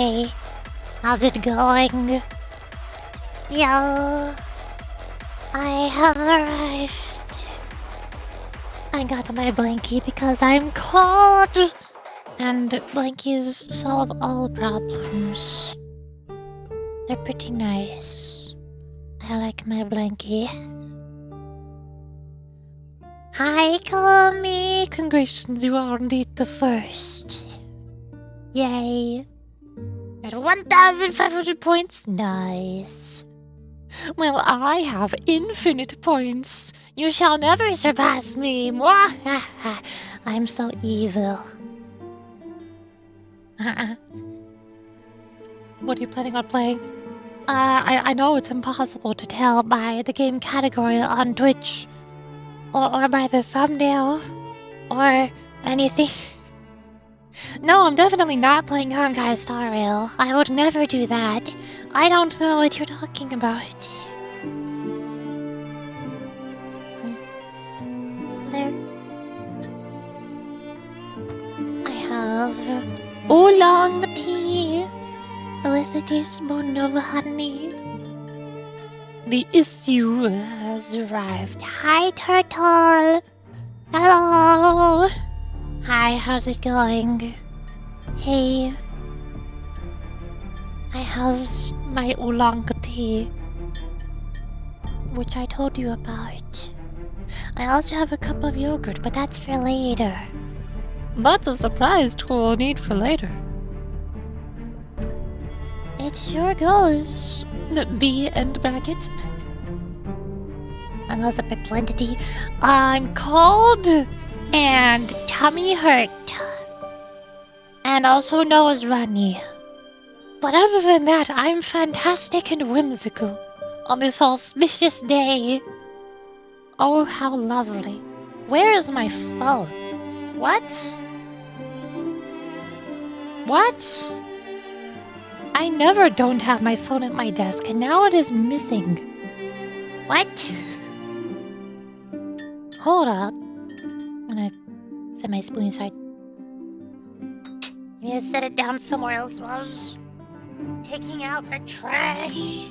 Hey, how's it going? Yo, I have arrived. I got my blankie because I'm cold. And blankies solve all problems. They're pretty nice. I like my blankie. Hi, Komi. Congratulations, you are indeed the first. Yay. At 1,500 points? Nice. Well, I have infinite points. You shall never surpass me. Mwahaha. I'm so evil. What are you planning on playing? I know it's impossible to tell by the game category on Twitch. Or by the thumbnail. Or anything. No, I'm definitely not playing Honkai Star Rail. I would never do that. I don't know what you're talking about. There. I have oolong tea with a teaspoon of honey. The issue has arrived. Hi, Turtle. Hello. Hi, how's it going? Hey. I have my oolong tea, which I told you about. I also have a cup of yogurt, but that's for later. That's a surprise we'll need for later. It sure goes. The end bracket. Unless I'm plenty. I'm cold and tummy hurt. And also nose runny. But other than that, I'm fantastic and whimsical on this auspicious day. Oh, how lovely. Where is my phone? What? What? I never don't have my phone at my desk, and now it is missing. What? Hold up. I'm gonna set my spoon aside. I'm gonna set it down somewhere else while I was taking out the trash.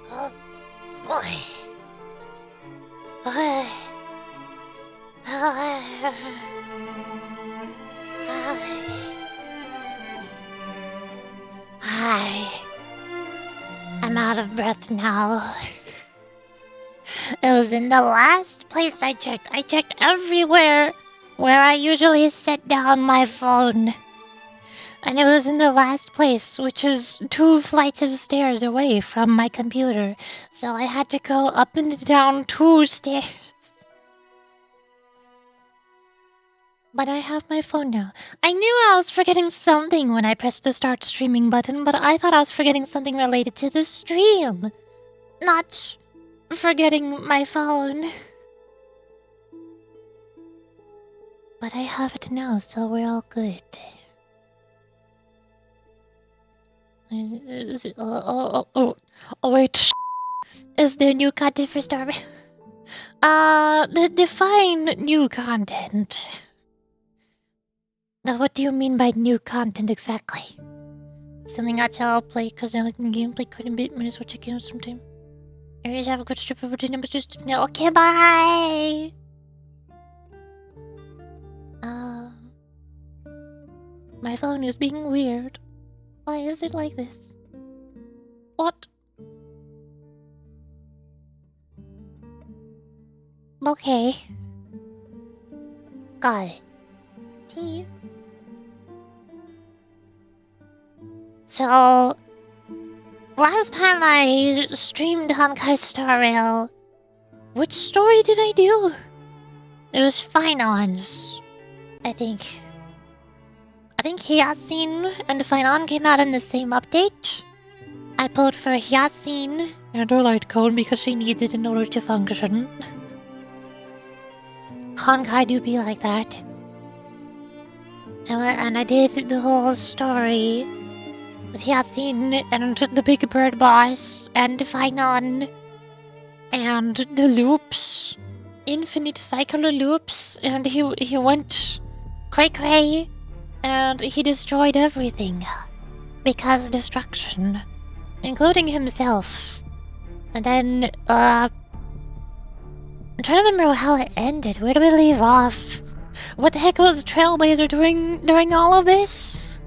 Oh boy. Hi. I'm out of breath now. It was in the last place I checked. I checked everywhere where I usually set down my phone. And it was in the last place, which is 2 flights of stairs away from my computer. So I had to go up and down 2 stairs. But I have my phone now. I knew I was forgetting something when I pressed the start streaming button, but I thought I was forgetting something related to the stream. Not forgetting my phone. But I have it now, so we're all good. Wait. Is there new content for Star Rail? Define new content. Now, what do you mean by new content exactly? Something got to play because I like the gameplay quite a bit when I switch to games sometime. Areas have a good strip of Virginia, but just no. Okay, bye! My phone is being weird. Why is it like this? What? Okay. Got it. See? So, last time I streamed Honkai Star Rail, which story did I do? It was Finons, I think. I think Hyacinth and Finon came out in the same update. I pulled for Hyacinth and her light cone because she needs it in order to function. Honkai do be like that. And I did the whole story with Hyacinth and the big bird boss and Finon and the loops. Infinite cycle loops, and he went cray-cray and he destroyed everything. Because destruction. Including himself. And then, I'm trying to remember how it ended. Where do we leave off? What the heck was Trailblazer doing during all of this?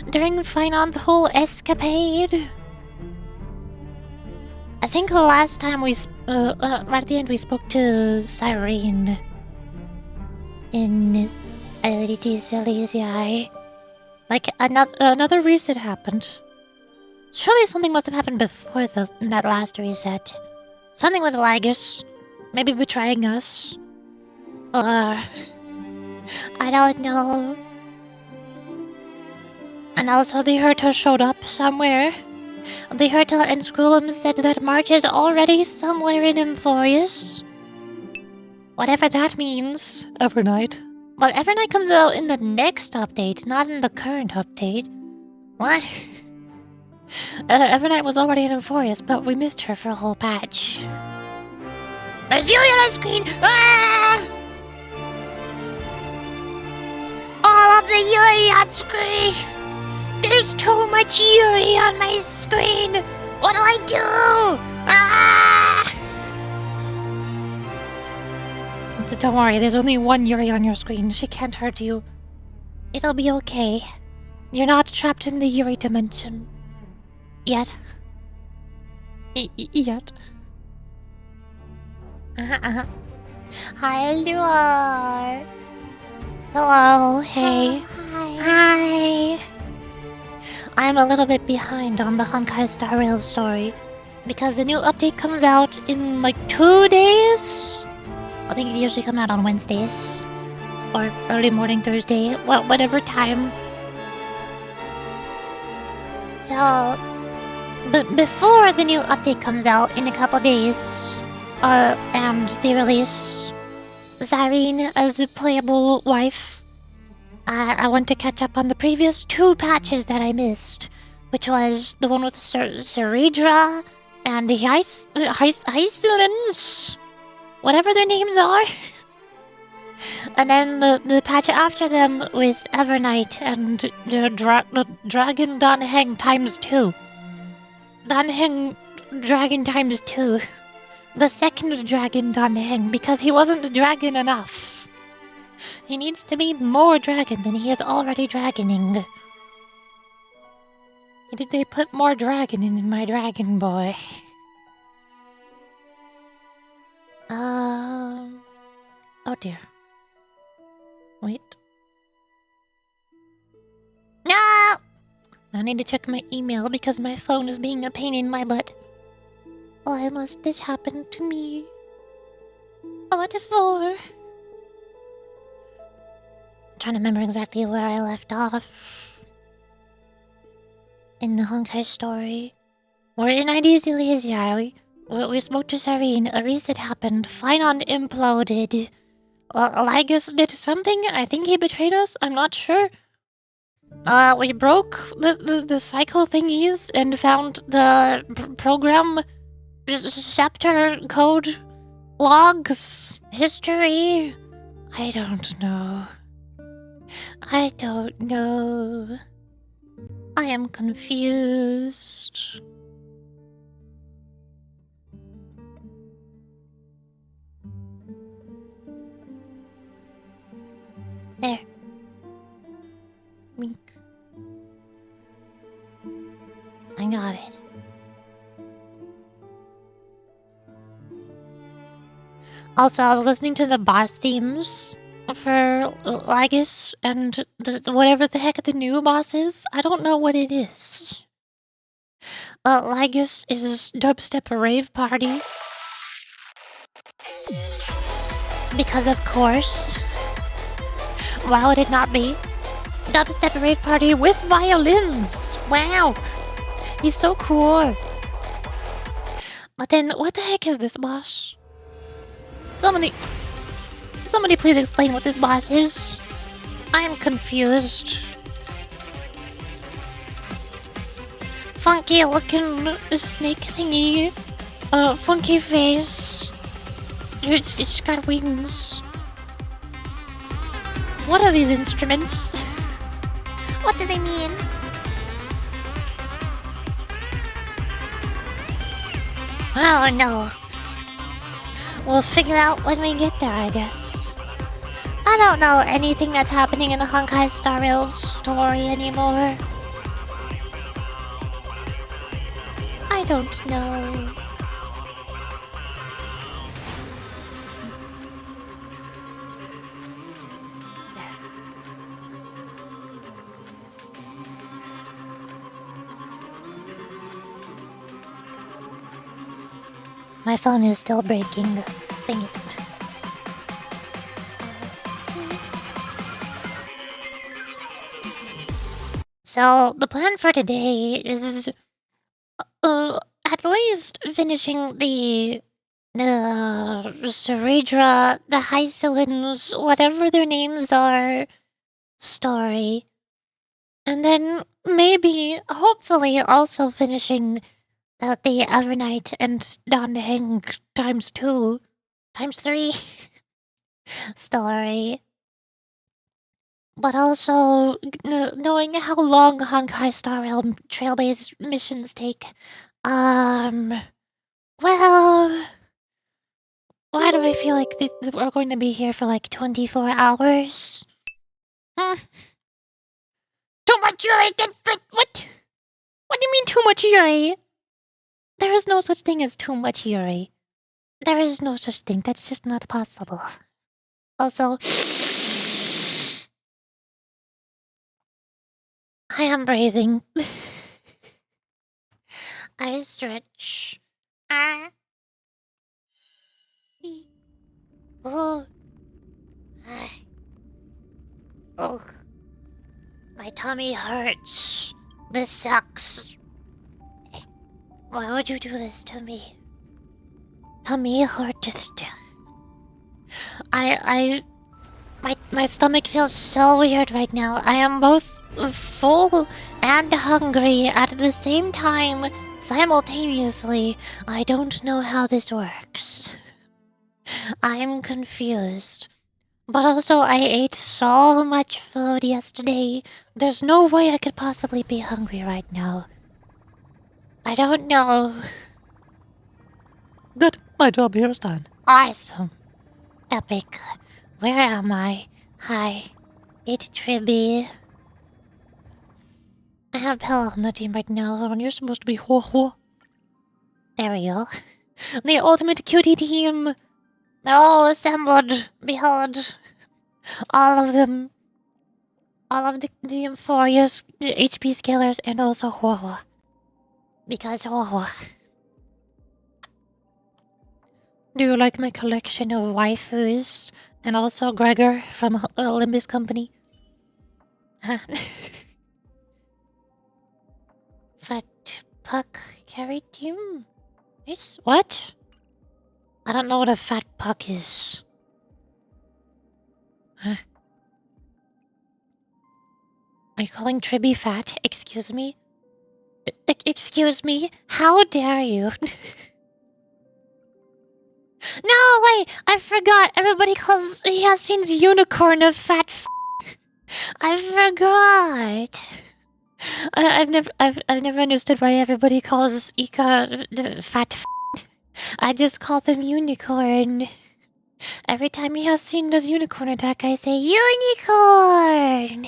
During Finon's whole escapade? I think the last time we, right at the end we spoke to Cyrene in Elites Elysiae. Like, another reset happened. Surely something must have happened before that last reset. Something with Lagus. Maybe betraying us. Or... I don't know. And also the Herta showed up somewhere. The Herta and Skrulum said that March is already somewhere in Emphorius. Whatever that means. Evernight. Well, Evernight comes out in the next update, not in the current update. What? Evernight was already in Emphorius, but we missed her for a whole patch. There's Yuri on the screen! Ah! All of the Yuri on screen! There's too much Yuri on my screen! What do I do? Ah! Don't worry, there's only one Yuri on your screen. She can't hurt you. It'll be okay. You're not trapped in the Yuri dimension. Yet. Yet. Hi, Luar. Hello, hey. Oh, hi. I'm a little bit behind on the Honkai Star Rail story because the new update comes out in like 2 days. I think it usually comes out on Wednesdays or early morning Thursday, well, whatever time. So, but before the new update comes out in a couple days, and they release Cyrene as a playable wife, I want to catch up on the previous 2 patches that I missed, which was the one with Ceridra and the Icelands, whatever their names are. And then the patch after them with Evernight and the Dragon Danheng times 2. Danheng Dragon times 2. The second Dragon Danheng, because he wasn't a dragon enough. He needs to be more dragon than he is already dragoning. Did they put more dragon in my dragon boy? Oh dear. Wait. No! I need to check my email because my phone is being a pain in my butt. Oh, unless this happened to me. What for? I'm trying to remember exactly where I left off. In the Honkai story. We're in ID's Elysiae. We spoke to Cyrene. A reset happened. Finon imploded. Lagus did something. I think he betrayed us. I'm not sure. We broke the cycle thingies and found the program chapter code logs history. I don't know. I am confused. There. Mink. I got it. Also, I was listening to the boss themes for Lagus and whatever the heck the new boss is. I don't know what it is. Lagus is Dubstep Rave Party. Because of course. Why would it not be? Dubstep Rave Party with violins! Wow! He's so cool! But then, what the heck is this boss? Somebody please explain what this boss is. I'm confused. Funky looking snake thingy. Funky face. It's got wings. What are these instruments? What do they mean? Oh no. We'll figure out when we get there, I guess. I don't know anything that's happening in the Honkai Star Rail story anymore. I don't know. My phone is still breaking. Dang it. So, the plan for today is at least finishing the Ceredra, the Hycelins, whatever their names are, story. And then maybe, hopefully, also finishing the Evernight and Donheng ×2, ×3 story. But also, knowing how long Honkai Star Rail trail-based missions take, well, why do I feel like we're going to be here for like 24 hours? Too much Yuri! What? What do you mean too much Yuri? There is no such thing as too much Yuri. There is no such thing. That's just not possible. Also, I am breathing. I stretch. Oh. Oh. My tummy hurts. This sucks. Why would you do this to me? Tummy hurts. My stomach feels so weird right now. I am both full and hungry at the same time, simultaneously. I don't know how this works. I'm confused. But also, I ate so much food yesterday. There's no way I could possibly be hungry right now. I don't know. Good. My job here is done. Awesome. Epic. Where am I? Hi. It's Tribby. I have Pella on the team right now, and you're supposed to be Ho-Ho. There we go. The ultimate cutie team. They're all assembled. Behold. All of them. All of the Emphorias, the HP scalers, and also Ho-Ho. Because Ho-Ho. Do you like my collection of waifus? And also Gregor from Olympus Company? Huh? Fat Puck carry team? Yes? What? I don't know what a fat puck is. Huh? Are you calling Tribby fat? Excuse me? Excuse me? How dare you? No, wait! I forgot! Everybody calls Yasin's unicorn a fat I forgot! I've never understood why everybody calls Ika fat. I just call them unicorn. Every time Yasin does unicorn attack, I say unicorn.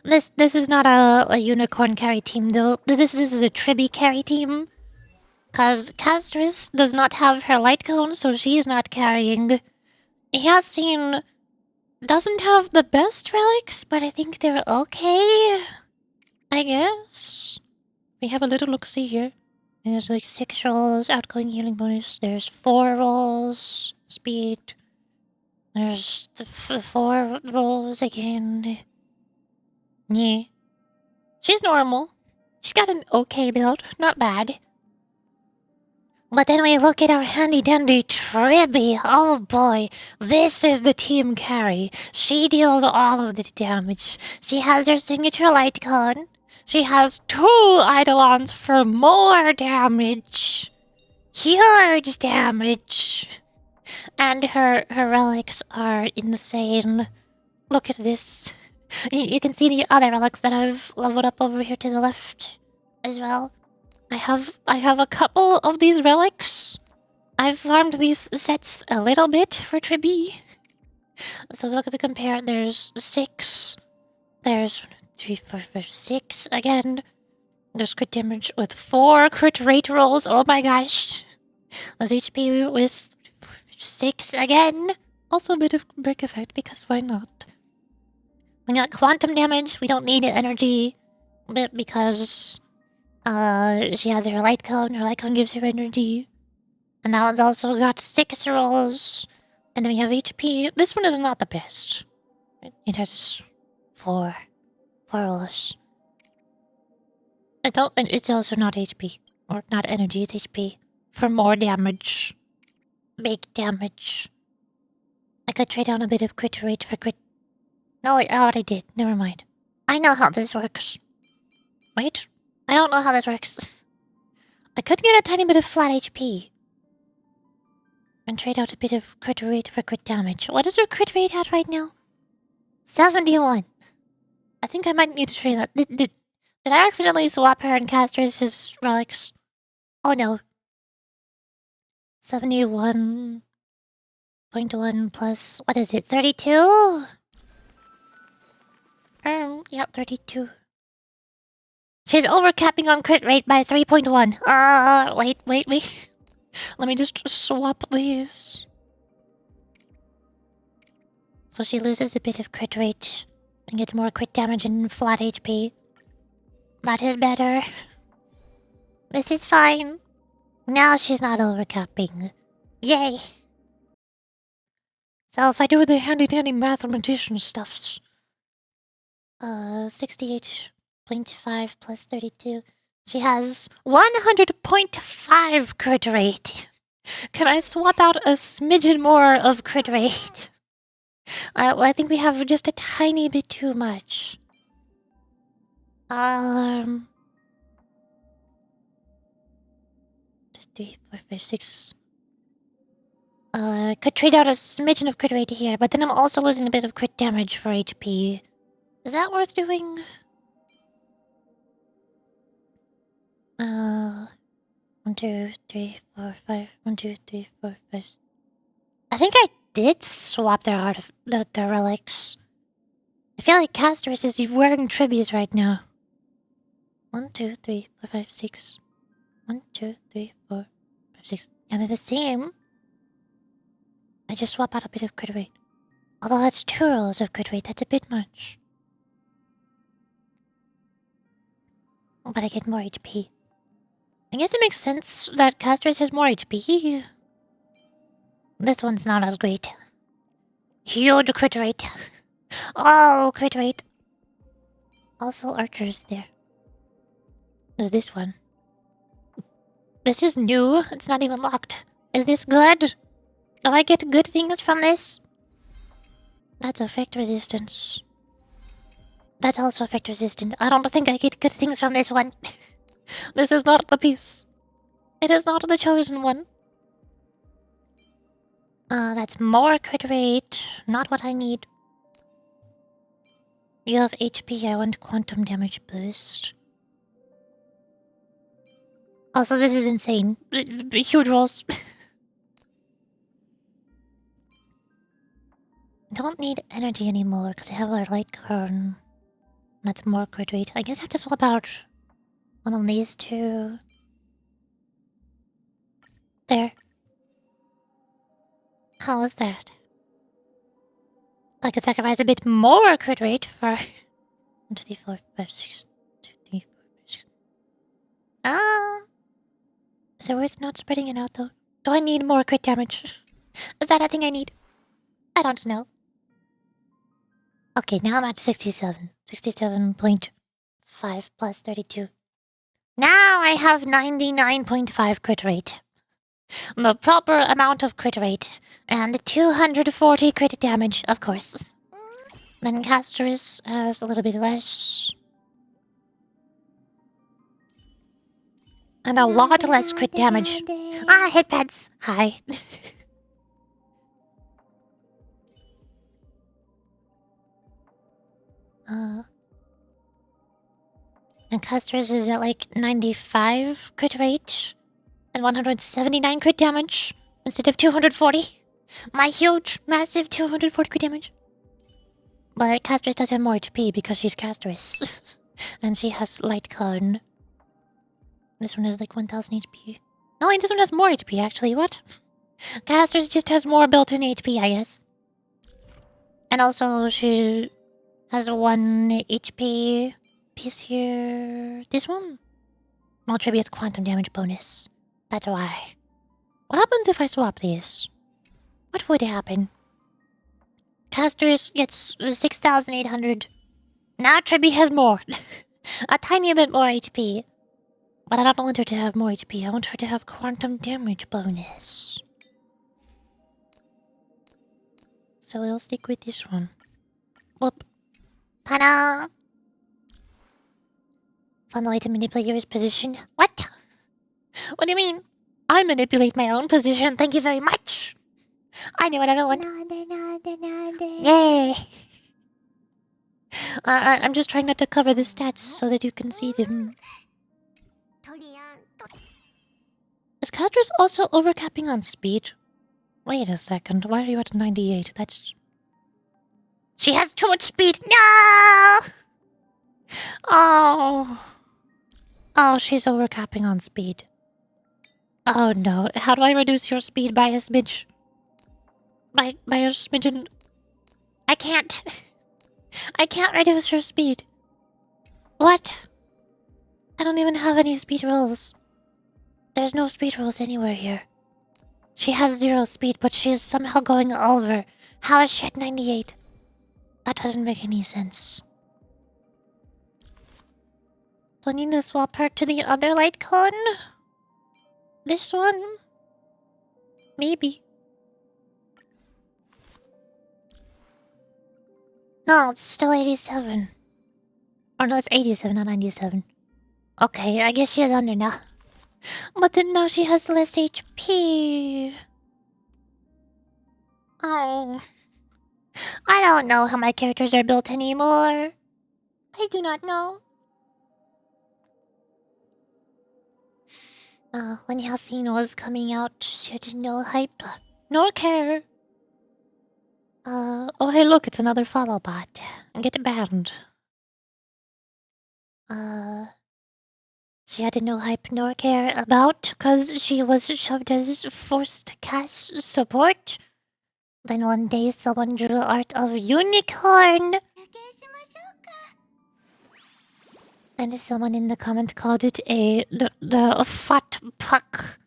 This is not a unicorn carry team though. This is a Tribby carry team. Cause Castris does not have her light cone, so she's not carrying. Yasin doesn't have the best relics, but I think they're okay. I guess. We have a little look-see here. There's like 6 rolls, outgoing healing bonus. There's 4 rolls, speed. There's the 4 rolls again. Yeah. She's normal. She's got an okay build, not bad. But then we look at our handy-dandy Tribby. Oh boy, this is the team carry. She deals all of the damage. She has her signature light cone. She has 2 Eidolons for more damage. Huge damage. And her relics are insane. Look at this. You can see the other relics that I've leveled up over here to the left as well. I have a couple of these relics. I've farmed these sets a little bit for Tribby. So look at the compare. There's 6. There's 3, 4, 5, 6 again. There's crit damage with 4 crit rate rolls. Oh my gosh. There's HP with 6 again. Also a bit of break effect because why not? We got quantum damage. We don't need energy, but because she has her light cone. Her light cone gives her energy. And that one's also got 6 rolls. And then we have HP. This one is not the best. It has 4 rolls. It's also not HP. Or not energy, it's HP. For more damage. Big damage. I could trade down a bit of crit rate for crit. No, I already did. Never mind. I know how this works. Wait. I don't know how this works. I could get a tiny bit of flat HP. And trade out a bit of crit rate for crit damage. What is her crit rate at right now? 71. I think I might need to trade that. Did I accidentally swap her and Castris' relics? Oh no. 71.1 plus, what is it, 32? Yeah, 32. She's overcapping on crit rate by 3.1. Wait. Let me just swap these. So she loses a bit of crit rate and gets more crit damage and flat HP. That is better. This is fine. Now she's not overcapping. Yay. So if I do the handy-dandy mathematician stuffs... 68.5 plus 32. She has 100.5 crit rate. Can I swap out a smidgen more of crit rate? I think we have just a tiny bit too much. 3, 4, 5, 6. Could trade out a smidgen of crit rate here, but then I'm also losing a bit of crit damage for HP. Is that worth doing? 1, 2, 3, 4, 5. 1, 2, 3, 4, 5. I think I did swap their their relics. I feel like Castris is wearing tributes right now. 1, 2, 3, 4, 5, 6. 1, 2, 3, 4, 5, 6. Yeah, they're the same. I just swap out a bit of crit rate. Although that's 2 rolls of crit rate, that's a bit much. But I get more HP. I guess it makes sense that Castris has more HP. This one's not as great. Huge crit rate. Oh, crit rate. Also, Archer's there. There's this one. This is new. It's not even locked. Is this good? Do I get good things from this? That's effect resistance. That's also effect resistant. I don't think I get good things from this one. This is not the piece. It is not the chosen one. That's more crit rate. Not what I need. You have HP, I want quantum damage boost. Also, this is insane. Huge rolls. Don't need energy anymore because I have a light cone. That's more crit rate. I guess I have to swap out one of these two. There. How is that? I could sacrifice a bit more crit rate for 1, 2, 3, 4, 5, 6. 2, 3, 4, 5, 6. Ah. Is it worth not spreading it out though? Do I need more crit damage? Is that a thing I need? I don't know. Okay, now I'm at 67. 67.5 plus 32. Now I have 99.5 crit rate. The proper amount of crit rate. And 240 crit damage, of course. Then Casterus has a little bit less. And a lot less crit damage. Ah, hit pads. Hi. And Casterus is at like 95 crit rate. And 179 crit damage. Instead of 240. My huge, massive 240 crit damage. But Casterus does have more HP because she's Casterus. And she has light cone. This one has like 1000 HP. No, this one has more HP actually, what? Casterus just has more built-in HP, I guess. And also she has 1 HP piece here. This one? Maltrivia's quantum damage bonus. That's why. What happens if I swap these? What would happen? Casterus gets 6,800. Now Tribi has more. A tiny bit more HP. But I don't want her to have more HP. I want her to have quantum damage bonus. So we'll stick with this one. Whoop. Ta-da! Fun way to manipulate your position. What? What do you mean? I manipulate my own position. Thank you very much. I knew what I want. Yay! I'm just trying not to cover the stats so that you can see them. Is Casterus also overcapping on speed? Wait a second, why are you at 98? That's... She has too much speed! No! Oh... Oh, she's overcapping on speed. Oh no, how do I reduce your speed by a smidge? By a smidgen? I can't. I can't reduce your speed. What? I don't even have any speed rolls. There's no speed rolls anywhere here. She has 0 speed, but she is somehow going over. How is she at 98? That doesn't make any sense. Do I need to swap her to the other light cone? This one? Maybe. No, it's still 87. Or no, it's 87, not 97. Okay, I guess she is under now. But then now she has less HP. Oh. I don't know how my characters are built anymore. I do not know. When Yasin was coming out, she had no hype, nor care. Oh hey look, it's another follow bot. Get banned. She had no hype nor care about, cause she was shoved as forced cast support. Then one day someone drew art of unicorn. And someone in the comment called it the fat puck.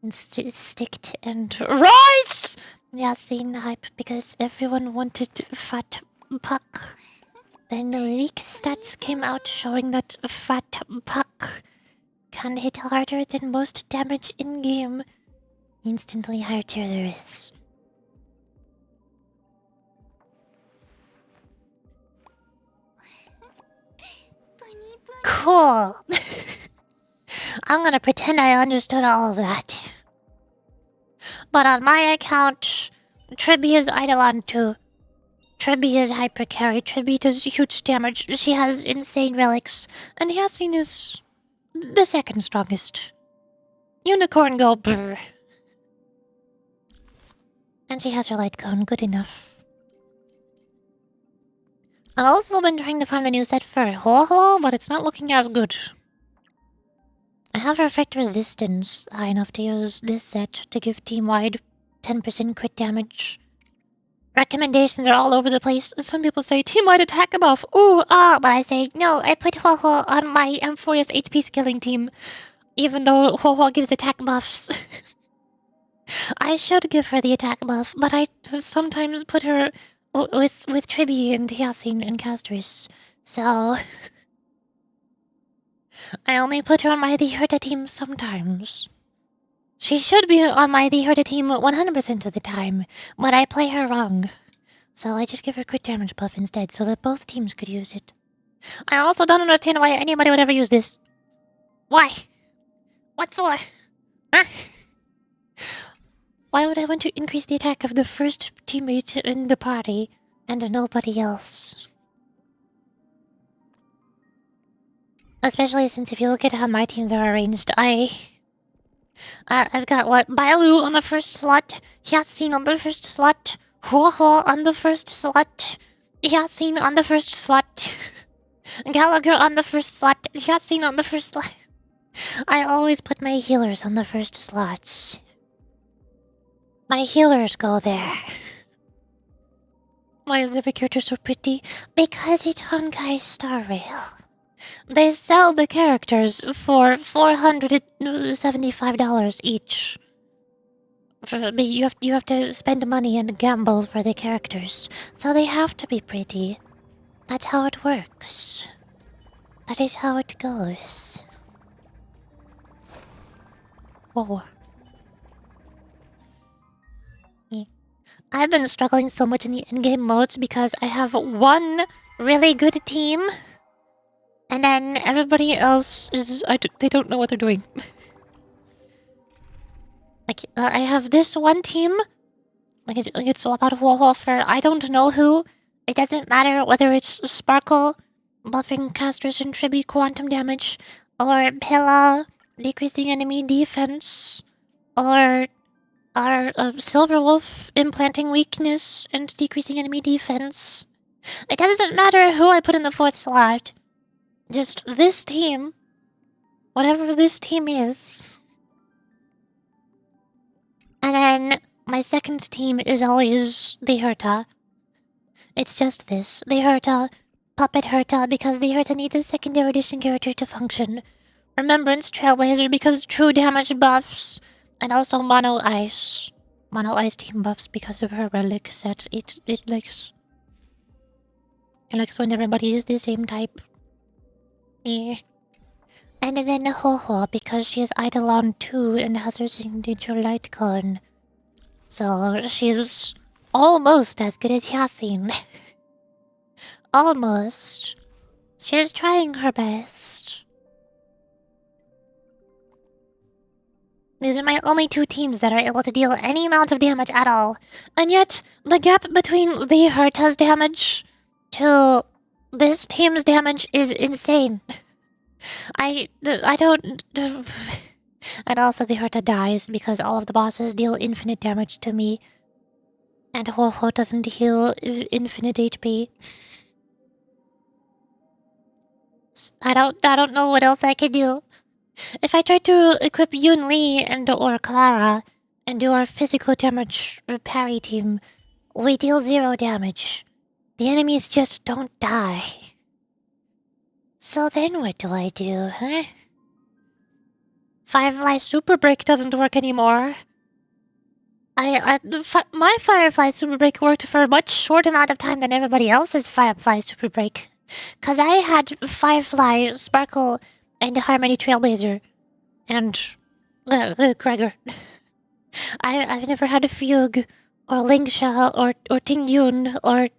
And sticked and rise! Yeah, seen the hype because everyone wanted fat puck. Then the leak stats came out showing that fat puck can hit harder than most damage in game. Instantly higher tier there is. Cool. I'm gonna pretend I understood all of that. But on my account, Tribi is Eidolon 2. Trebby is hyper carry. Trebby does huge damage. She has insane relics. And Yasin is the second strongest. Unicorn go brr. And she has her light cone. Good enough. I've also been trying to find the new set for Ho-Ho, but it's not looking as good. I have effect resistance high enough to use this set to give team-wide 10% crit damage. Recommendations are all over the place. Some people say team-wide attack buff. Ooh, but I say no. I put Ho-Ho on my M4's HP scaling team, even though Ho-Ho gives attack buffs. I should give her the attack buff, but I sometimes put her with Tribby and Yasin and Castris. So I only put her on my The Herta team sometimes. She should be on my The Herta team 100% of the time, but I play her wrong. So I just give her crit damage buff instead, so that both teams could use it. I also don't understand why anybody would ever use this. Why? What for? Huh? Why would I want to increase the attack of the first teammate in the party and nobody else? Especially since if you look at how my teams are arranged, I've got what? Bailu on the first slot, Yasin on the first slot, Ho-Ho on the first slot, Yasin on the first slot, Gallagher on the first slot, Yasin on the first slot. I always put my healers on the first slots. My healers go there. Why is every character so pretty? Because it's Honkai Star Rail. They sell the characters for $475 each. You have to spend money and gamble for the characters, so they have to be pretty. That's how it works. That is how it goes. Whoa. I've been struggling so much in the in-game modes because I have one really good team, and then everybody else is... they don't know what they're doing. I have this one team. It's about Ho-Ho for I don't know who. It doesn't matter whether it's Sparkle, buffing casters and tribute quantum damage, or Pilla, decreasing enemy defense, or Silver Wolf, implanting weakness and decreasing enemy defense. It doesn't matter who I put in the fourth slot. Just this team. Whatever this team is. And then my second team is always the Herta. It's just this. The Herta. Puppet Herta, because the Herta needs a secondary edition character to function. Remembrance Trailblazer, because true damage buffs. And also Mono Ice. Mono Ice team buffs because of her relic set. It likes... It likes when everybody is the same type. Yeah. And then Ho-Ho, because she is Eidolon 2 and has her signature light cone. So she's almost as good as Yasin. Almost. She's trying her best. These are my only two teams that are able to deal any amount of damage at all. And yet, the gap between the Herta's damage to this team's damage is insane. I don't... And also the Herta dies because all of the bosses deal infinite damage to me. And Ho-Ho doesn't heal infinite HP. I don't know what else I could do. If I try to equip Yun Li or Clara and do our physical damage parry team, we deal 0 damage. The enemies just don't die. So then what do I do, huh? Firefly Super Break doesn't work anymore. My Firefly Super Break worked for a much short amount of time than everybody else's Firefly Super Break. 'Cause I had Firefly, Sparkle, and Harmony Trailblazer. And... Gregor. I've never had a Fugue, or Lingsha, or Tingyun, or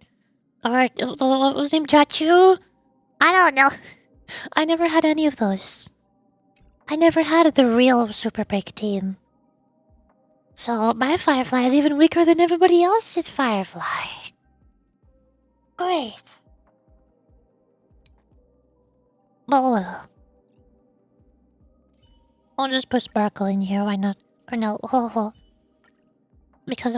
what was his name? Jachu? I don't know. I never had any of those. I never had the real Super Break team. So my Firefly is even weaker than everybody else's Firefly. Great. Well. I'll just put Sparkle in here, why not? Or no, because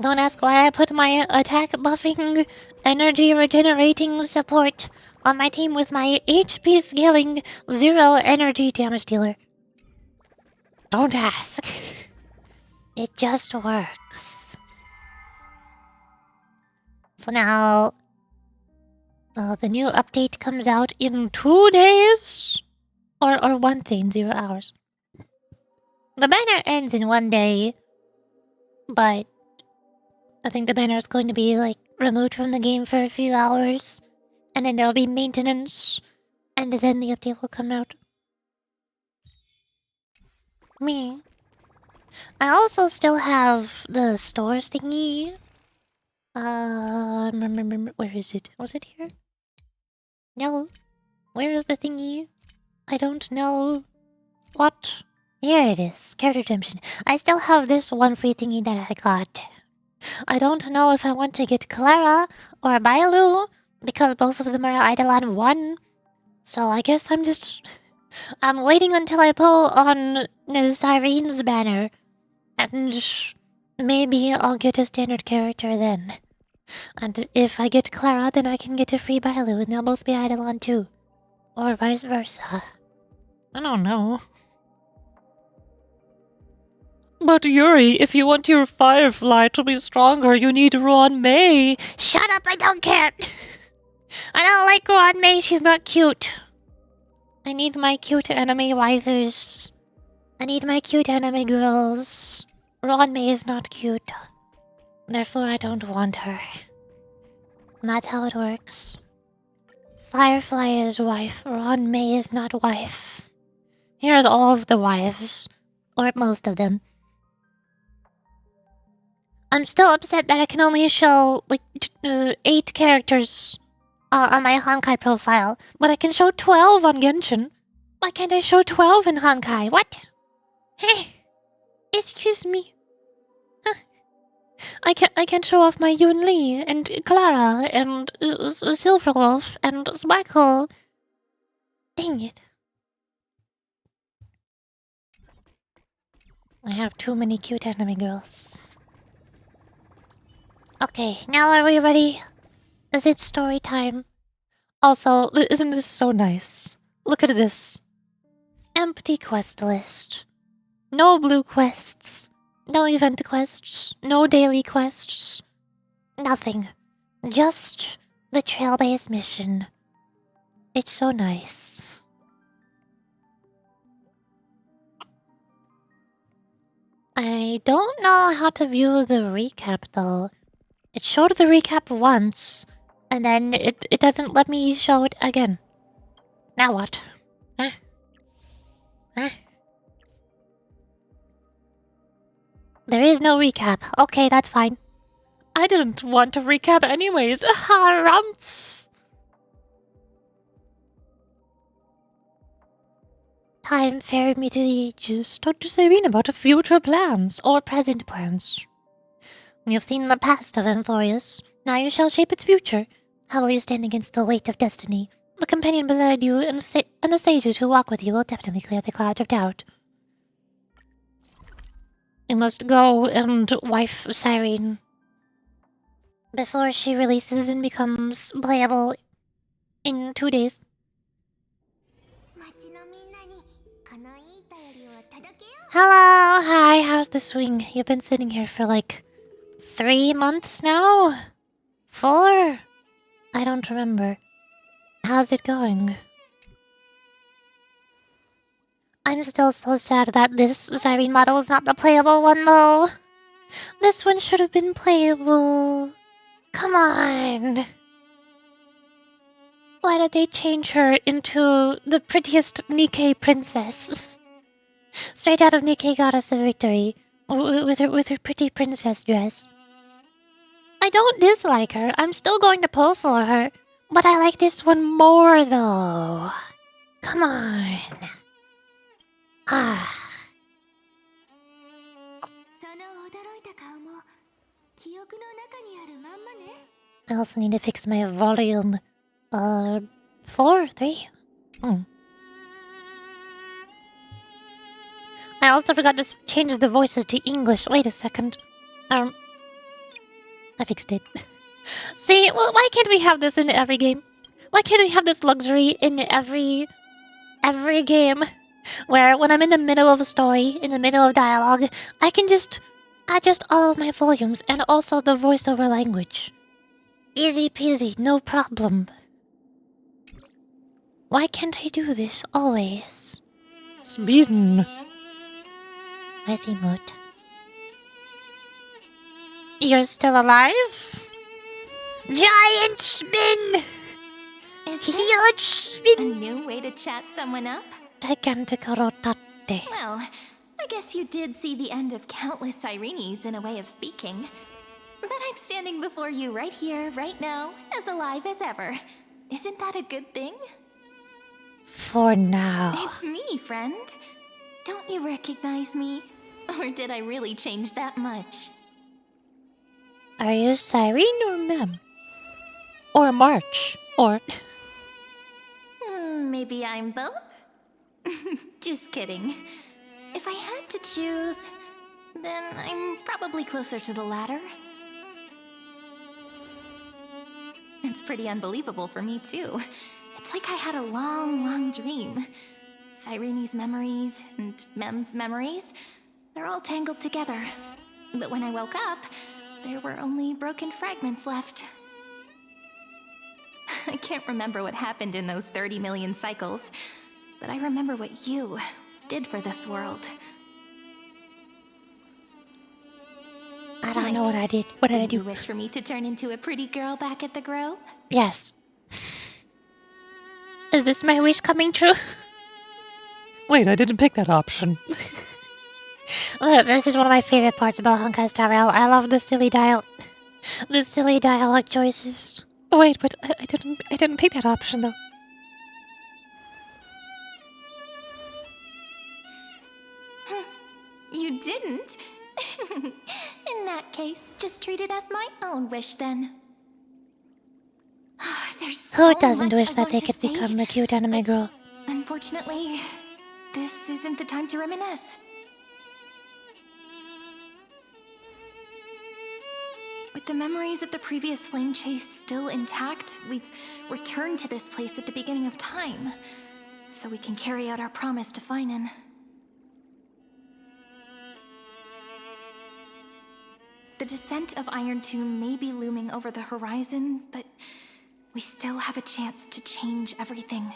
don't ask why I put my attack buffing, energy regenerating support on my team with my HP scaling 0 energy damage dealer. Don't ask. It just works. So now, the new update comes out in 2 days? Or 1 day in 0 hours. The banner ends in 1 day, but I think the banner is going to be, like, removed from the game for a few hours, and then there'll be maintenance, and then the update will come out. Me. I also still have the store thingy. Where is it? Was it here? No. Where is the thingy? I don't know. What? Here it is. Character redemption. I still have this one free thingy that I got. I don't know if I want to get Clara or Bailu, because both of them are Eidolon 1. So I guess I'm waiting until I pull on the Sirene's banner. And maybe I'll get a standard character then. And if I get Clara, then I can get a free Bailu and they'll both be Eidolon 2. Or vice versa. I don't know. But Yuri, if you want your Firefly to be stronger, you need Ron May. Shut up, I don't care. I don't like Ron May, she's not cute. I need my cute anime waifus. I need my cute anime girls. Ron May is not cute. Therefore, I don't want her. That's how it works. Firefly is wife, Ron May is not wife. Here's all of the wives. Or most of them. I'm still upset that I can only show, like, 8 characters on my honkai profile, but I can show 12 on Genshin. Why can't I show 12 in honkai? What? Hey, excuse me. Huh. I can show off my Yun Li and Clara and Silverwolf and Sparkle. Dang it. I have too many cute anime girls. Okay, now are we ready? Is it story time? Also, isn't this so nice? Look at this. Empty quest list. No blue quests. No event quests. No daily quests. Nothing. Just the trail-based mission. It's so nice. I don't know how to view the recap though. It showed the recap once, and then it doesn't let me show it again. Now what? Huh? Huh? There is no recap. Okay, that's fine. I didn't want to recap anyways. Harumph! Time ferried me to the ages. Talk to Serene about future plans or present plans. You've seen the past of Amphorius. Now you shall shape its future. How will you stand against the weight of destiny? The companion beside you and the sages who walk with you will definitely clear the clouds of doubt. You must go and wife Cyrene before she releases and becomes playable in 2 days. Hello, hi, how's the swing? You've been sitting here for like 3 months now? 4? I don't remember. How's it going? I'm still so sad that this Cyrene model is not the playable one though. This one should have been playable. Come on. Why did they change her into the prettiest Nikkei princess? Straight out of Nikkei Goddess of Victory. With her pretty princess dress. I don't dislike her. I'm still going to pull for her. But I like this one more, though. Come on. Ah. I also need to fix my volume. 4, 3. I also forgot to change the voices to English. Wait a second. I fixed it. See, well, why can't we have this in every game? Why can't we have this luxury in every game? Where when I'm in the middle of a story, in the middle of dialogue, I can just adjust all of my volumes and also the voiceover language. Easy peasy, no problem. Why can't I do this always? Sweden. I see Moot. You're still alive? Giant spin! Is Huge this a spin! new way to chat someone up? Gigantic rotate. Well, I guess you did see the end of countless Sirenes in a way of speaking. But I'm standing before you right here, right now, as alive as ever. Isn't that a good thing? For now. It's me, friend. Don't you recognize me? Or did I really change that much? Are you Cyrene or Mem? Or March? Or... Maybe I'm both? Just kidding. If I had to choose, then I'm probably closer to the latter. It's pretty unbelievable for me, too. It's like I had a long dream. Sirene's memories and Mem's memories, they're all tangled together. But when I woke up, there were only broken fragments left. I can't remember what happened in those 30 million cycles, but I remember what you did for this world. I don't know what I did. What did I do? You wish for me to turn into a pretty girl back at the Grove? Yes. Is this my wish coming true? Wait, I didn't pick that option. Look, this is one of my favorite parts about Honkai Star Rail. I love the silly dialogue choices. Oh, wait, but I didn't pick that option though. You didn't? In that case, just treat it as my own wish then. There's so Who doesn't much wish I that they want to could say. become a cute anime girl? Unfortunately, this isn't the time to reminisce. With the memories of the previous flame chase still intact, we've returned to this place at the beginning of time, so we can carry out our promise to Finan. The descent of Iron Tomb may be looming over the horizon, but we still have a chance to change everything.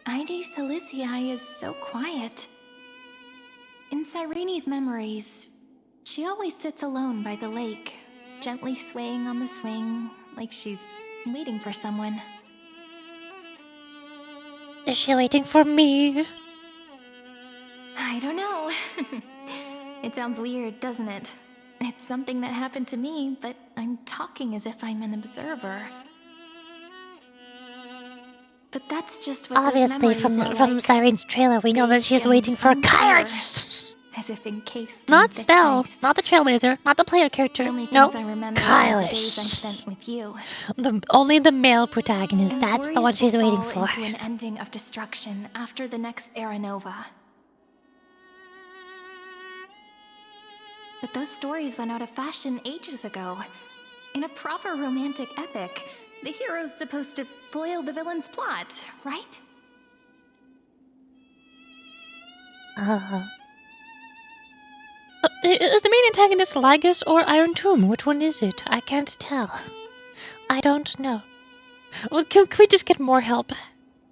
Ide Silicii is so quiet. In Sirene's memories, she always sits alone by the lake, gently swaying on the swing, like she's waiting for someone. Is she waiting for me? I don't know. It sounds weird, doesn't it? It's something that happened to me, but I'm talking as if I'm an observer. But that's just what Obviously, those memories are from like. Sirene's trailer, we know that she's Big waiting and for unclear, Kairos! as if encased Not in thick Stell, ice. not the Trailblazer, not the player character. The only No, things I remember are the days I Kairos. spent with you. Only the male protagonist, And that's the worries one she's will waiting fall for. into an ending of destruction after the next Era Nova. But those stories went out of fashion ages ago. In a proper romantic epic, the hero's supposed to foil the villain's plot, right? Is the main antagonist Lygus or Iron Tomb? Which one is it? I can't tell. I don't know. Well, can we just get more help?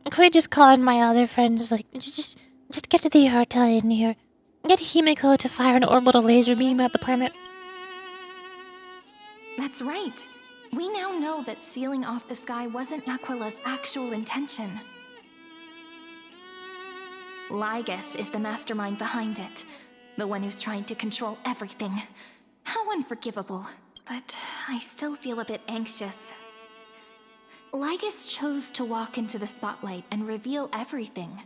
Can we just call in my other friends? Like, just get to the Harta in here. Get Himiko to fire an orbital laser beam at the planet. That's right. We now know that sealing off the sky wasn't Aquila's actual intention. Lygus is the mastermind behind it. The one who's trying to control everything. How unforgivable. But I still feel a bit anxious. Lygus chose to walk into the spotlight and reveal everything.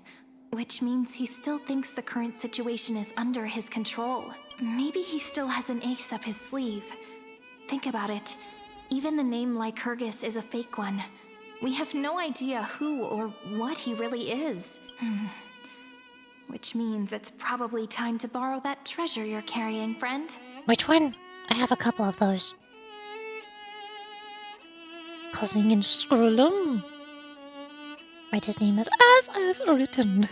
which means he still thinks the current situation is under his control. Maybe he still has an ace up his sleeve. Think about it. Even the name Lycurgus is a fake one. We have no idea who or what he really is. Which means it's probably time to borrow that treasure you're carrying, friend. Which one? I have a couple of those. Cousin in Scrollum. Write his name as I've written.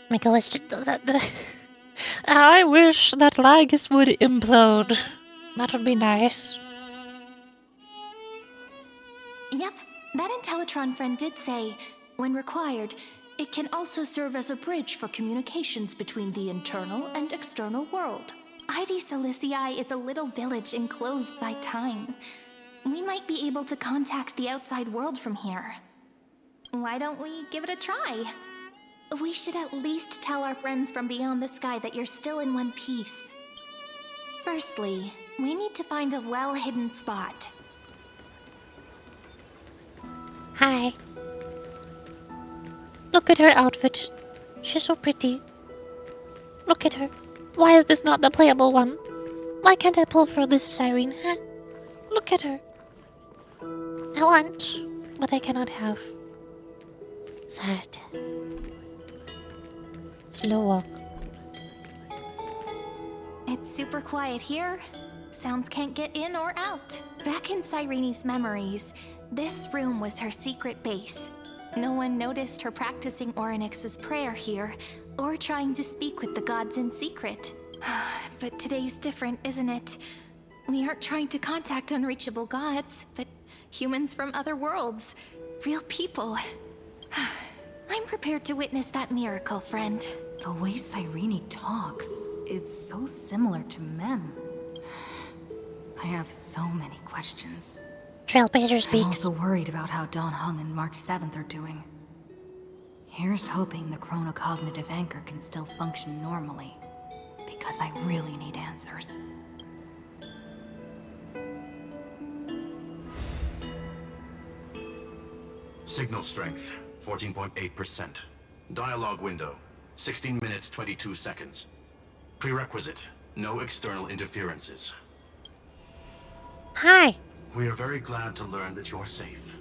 Make a wish I wish that Lygus would implode. That would be nice. Yep, that Intellitron friend did say, when required, it can also serve as a bridge for communications between the internal and external world. ID Silicii is a little village enclosed by time. We might be able to contact the outside world from here. Why don't we give it a try? We should at least tell our friends from beyond the sky that you're still in one piece. Firstly, we need to find a well-hidden spot. Hi. Look at her outfit. She's so pretty. Look at her. Why is this not the playable one? Why can't I pull for this siren, huh? Look at her. I want, but I cannot have. Sad. Slow walk. It's super quiet here. Sounds can't get in or out. Back in Cyrene's memories, this room was her secret base. No one noticed her practicing Orynyx's prayer here, or trying to speak with the gods in secret. But today's different, isn't it? We aren't trying to contact unreachable gods, but humans from other worlds. Real people. I'm prepared to witness that miracle, friend. The way Cyrene talks is so similar to Mem. I have so many questions. Trailblazer I'm speaks. also worried about how Dawn Hung and March 7th are doing. Here's hoping the chronocognitive anchor can still function normally. Because I really need answers. Signal strength, 14.8%. Dialogue window, 16 minutes 22 seconds. Prerequisite, no external interferences. Hi. We are very glad to learn that you're safe.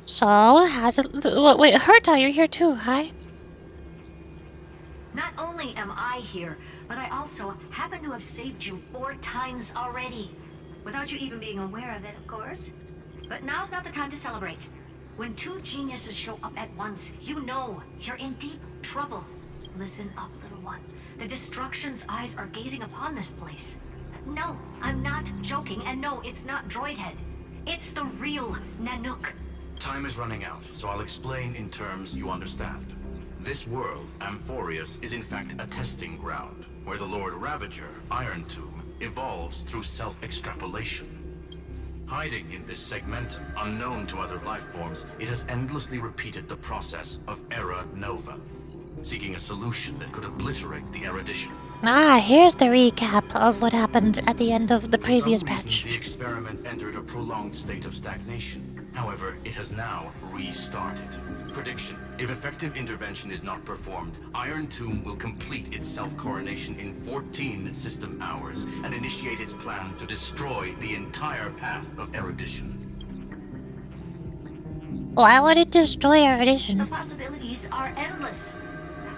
So, how's it... Wait, Herta, you're here too. Hi. Not only am I here, but I also happen to have saved you 4 times already. Without you even being aware of it, of course. But now's not the time to celebrate. When 2 geniuses show up at once, you know you're in deep trouble. Listen up, little one. The Destruction's eyes are gazing upon this place. No, I'm not joking, and no, it's not Droidhead. It's the real Nanook. Time is running out, so I'll explain in terms you understand. This world, Amphorius, is in fact a testing ground, where the Lord Ravager, Iron Tomb, evolves through self-extrapolation. Hiding in this segmentum, unknown to other life forms, it has endlessly repeated the process of Era Nova, seeking a solution that could obliterate the erudition. Ah, here's the recap of what happened at the end of the previous For some reason, patch. the experiment entered a prolonged state of stagnation. However, it has now restarted. Prediction: if effective intervention is not performed, Iron Tomb will complete its self-coronation in 14 system hours and initiate its plan to destroy the entire path of erudition. Why would it destroy our The edition? possibilities are endless.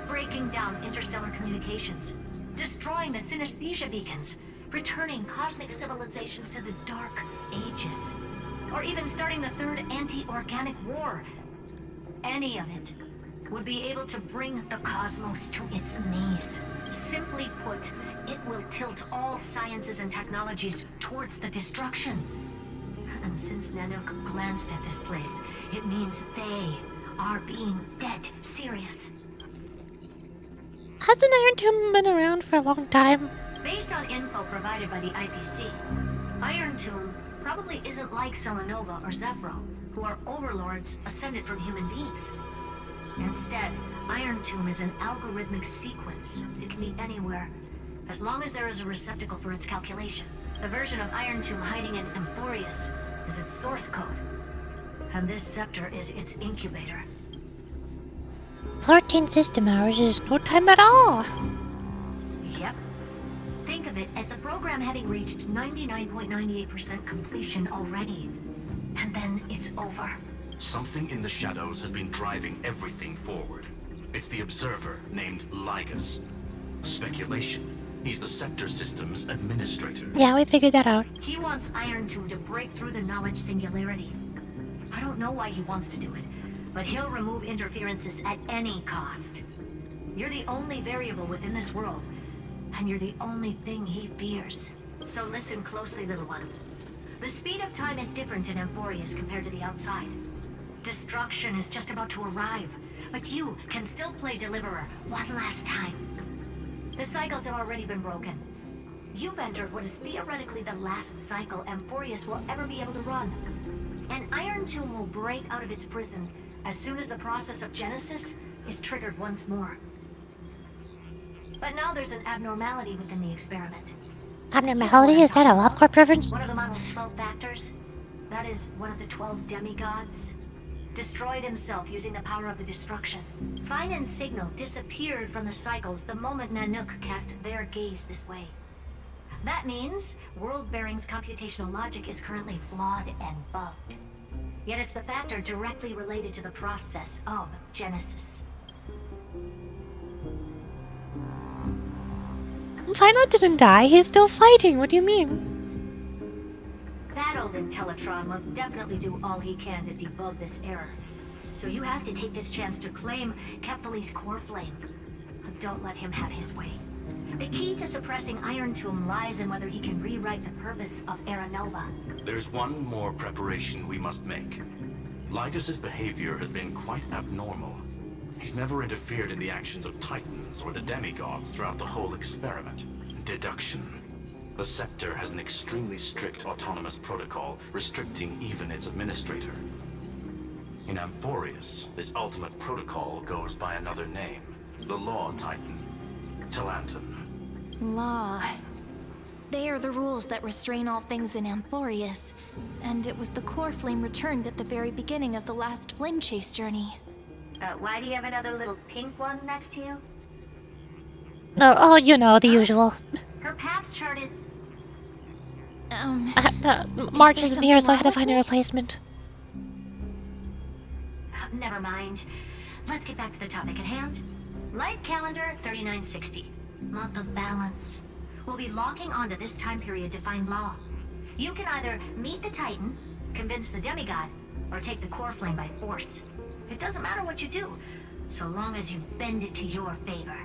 Breaking down interstellar communications, destroying the synesthesia beacons, returning cosmic civilizations to the Dark Ages, or even starting the third anti-organic war. Any of it would be able to bring the cosmos to its knees. Simply put, it will tilt all sciences and technologies towards the destruction. And since Nanook glanced at this place, it means they are being dead serious. Hasn't Iron Tomb been around for a long time? Based on info provided by the IPC, Iron Tomb probably isn't like Selenova or Zephyro, who are overlords ascended from human beings. Instead, Iron Tomb is an algorithmic sequence. It can be anywhere, as long as there is a receptacle for its calculation. The version of Iron Tomb hiding in Amphorius is its source code. And this sector is its incubator. 14 system hours is no time at all. Yep. Think of it as the program having reached 99.98% completion already. And then it's over. Something in the shadows has been driving everything forward. It's the observer named Lygus. Speculation. He's the sector system's administrator. Yeah, we figured that out. He wants Iron Tomb to break through the knowledge singularity. I don't know why he wants to do it, but he'll remove interferences at any cost. You're the only variable within this world, and you're the only thing he fears. So listen closely, little one. The speed of time is different in Amphorius compared to the outside. Destruction is just about to arrive, but you can still play Deliverer one last time. The cycles have already been broken. You've entered what is theoretically the last cycle Amphorius will ever be able to run. An Iron Tomb will break out of its prison as soon as the process of Genesis is triggered once more. But now there's an abnormality within the experiment. Abnormality? Is that a LabCorp reference? One of the model's 12 factors, that is one of the 12 demigods, destroyed himself using the power of the destruction. Fine and Signal disappeared from the cycles the moment Nanook cast their gaze this way. That means World Bearing's computational logic is currently flawed and bugged. Yet it's the factor directly related to the process of Genesis. Final didn't die. He's still fighting. What do you mean? That old Intellitron will definitely do all he can to debug this error. So you have to take this chance to claim Kepfali's core flame. Don't let him have his way. The key to suppressing Iron Tomb lies in whether he can rewrite the purpose of Era Nova. There's one more preparation we must make. Lygus's behavior has been quite abnormal. He's never interfered in the actions of Titans or the demigods throughout the whole experiment. Deduction. The Scepter has an extremely strict autonomous protocol, restricting even its administrator. In Amphorius, this ultimate protocol goes by another name. The Law Titan. Talanton. Law. They are the rules that restrain all things in Amphorius. And it was the core flame returned at the very beginning of the last flame chase journey. Why do you have another little pink one next to you? Oh, you know, the usual. Her path chart is... March there isn't here, so I had to something find a wrong with replacement. Never mind. Let's get back to the topic at hand. Light calendar 3960. Month of balance. We'll be locking onto this time period to find Law. You can either meet the Titan, convince the demigod, or take the core flame by force. It doesn't matter what you do, so long as you bend it to your favor.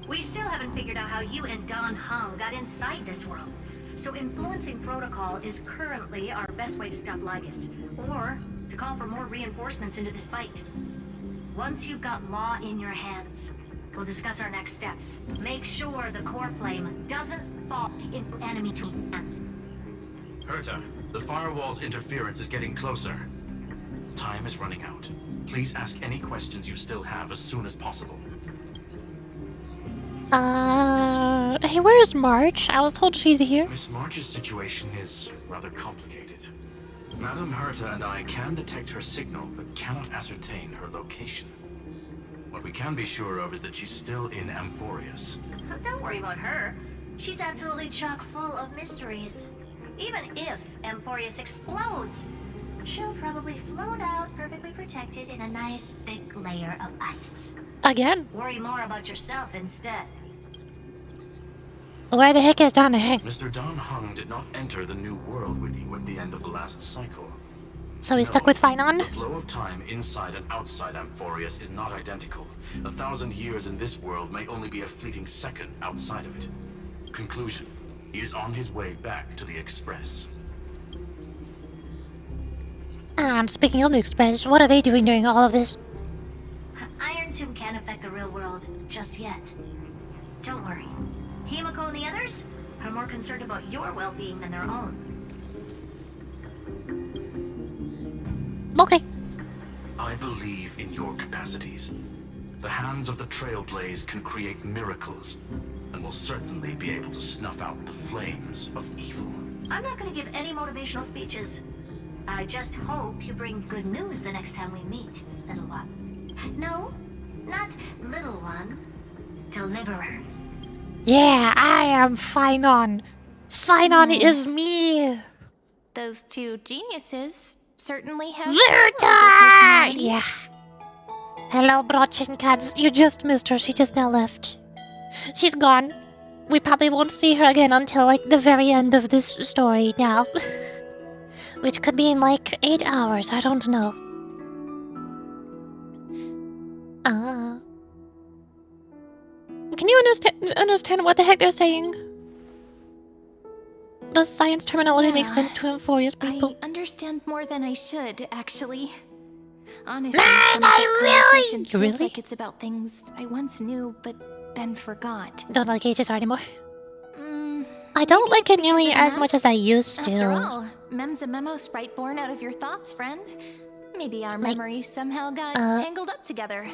We still haven't figured out how you and Don Hung got inside this world, so influencing protocol is currently our best way to stop Lygus, or to call for more reinforcements into this fight. Once you've got Law in your hands, we'll discuss our next steps. Make sure the core flame doesn't fall into enemy hands. Herta, the firewall's interference is getting closer. Time is running out. Please ask any questions you still have as soon as possible. Hey, where's March? I was told she's here. Miss March's situation is rather complicated. Madame Herta and I can detect her signal, but cannot ascertain her location. What we can be sure of is that she's still in Amphorius. Don't worry about her. She's absolutely chock full of mysteries. Even if Amphorius explodes, she'll probably float out perfectly protected in a nice thick layer of ice. Again? Worry more about yourself instead. Where the heck is Don Hang? Mr. Don Hung did not enter the new world with you at the end of the last cycle. So he's stuck with Finon? The flow of time inside and outside Amphorius is not identical. 1,000 years in this world may only be a fleeting second outside of it. Conclusion. He is on his way back to the Express. Speaking of the Express, what are they doing during all of this? Iron Tomb can't affect the real world just yet. Don't worry. Himiko and the others are more concerned about your well-being than their own. Okay. I believe in your capacities. The hands of the Trailblaze can create miracles, and will certainly be able to snuff out the flames of evil. I'm not going to give any motivational speeches. I just hope you bring good news the next time we meet, little one. No, not little one. Deliverer. Yeah, I am Finon. Finon is me. Those two geniuses certainly have Verta! adorable personalities. Yeah. Hello, Brochin Cats. You just missed her. She just now left. She's gone. We probably won't see her again until, like, the very end of this story now. Which could be in, like, 8 hours. I don't know. Can you understand what the heck they're saying? Does science terminology make Yeah, sense to Euphoria's people? I understand more than I should, actually. Honestly, Man, some of I that really- conversation feels Really? like it's about things I once knew but then forgot. Don't like HSR anymore. Mm, I don't maybe like it's it nearly because of as Mem. much as I used to. After all, Mem's a memo sprite born out of your thoughts, friend. Maybe our Like, memories somehow got tangled up together.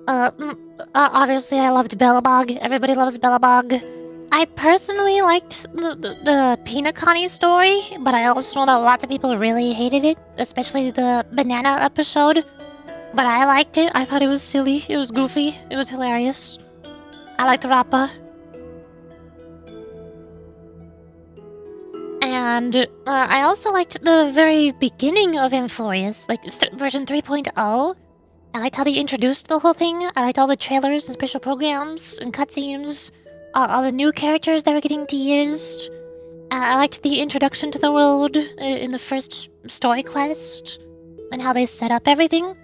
Obviously I loved Bellabog. Everybody loves Bellabog. I personally liked the Peanut Connie story, but I also know that lots of people really hated it, especially the banana episode. But I liked it. I thought it was silly. It was goofy. It was hilarious. I liked Rappa. And I also liked the very beginning of Amphorius, like version 3.0. I liked how they introduced the whole thing. I liked all the trailers and special programs and cutscenes. All the new characters that were getting teased. I liked the introduction to the world in the first story quest and how they set up everything.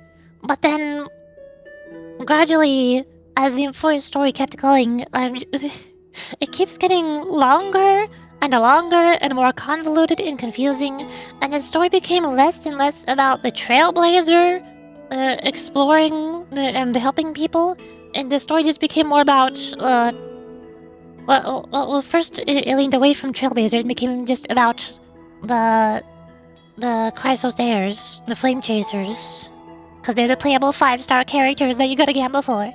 But then, gradually, as the Amphorius story kept going, it keeps getting longer and more convoluted and confusing, and the story became less and less about the Trailblazer exploring and helping people, and the story just became more about well, first it leaned away from Trailblazer and became just about the Chrysos heirs, the Flame Chasers, because they're the playable 5-star characters that you gotta gamble for.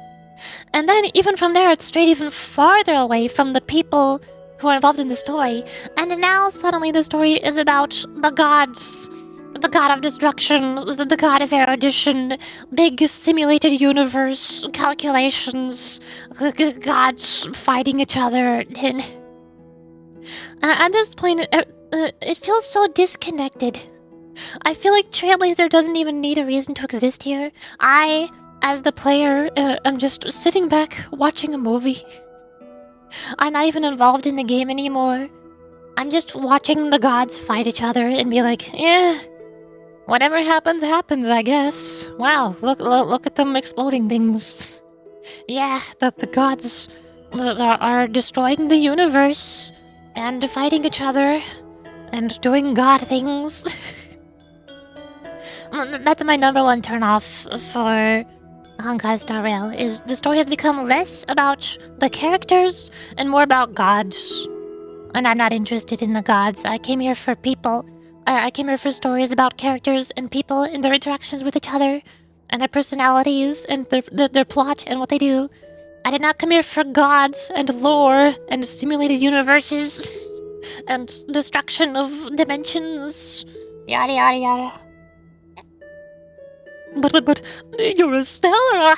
And then even from there, it strayed even farther away from the people who are involved in the story, and now suddenly the story is about the gods. The god of destruction, the god of erudition, big simulated universe, calculations, gods fighting each other. And at this point, it feels so disconnected. I feel like Trailblazer doesn't even need a reason to exist here. I, as the player, am just sitting back watching a movie. I'm not even involved in the game anymore. I'm just watching the gods fight each other and be like, whatever happens, happens, I guess. Wow, look at them exploding things. Yeah, the gods are destroying the universe and fighting each other and doing god things. That's my number one turnoff for Honkai Star Rail, is the story has become less about the characters and more about gods. And I'm not interested in the gods. I came here for people. I came here for stories about characters and people and their interactions with each other and their personalities and their plot and what they do. I did not come here for gods and lore and simulated universes and destruction of dimensions. Yada yada yada. But you're a Stellar.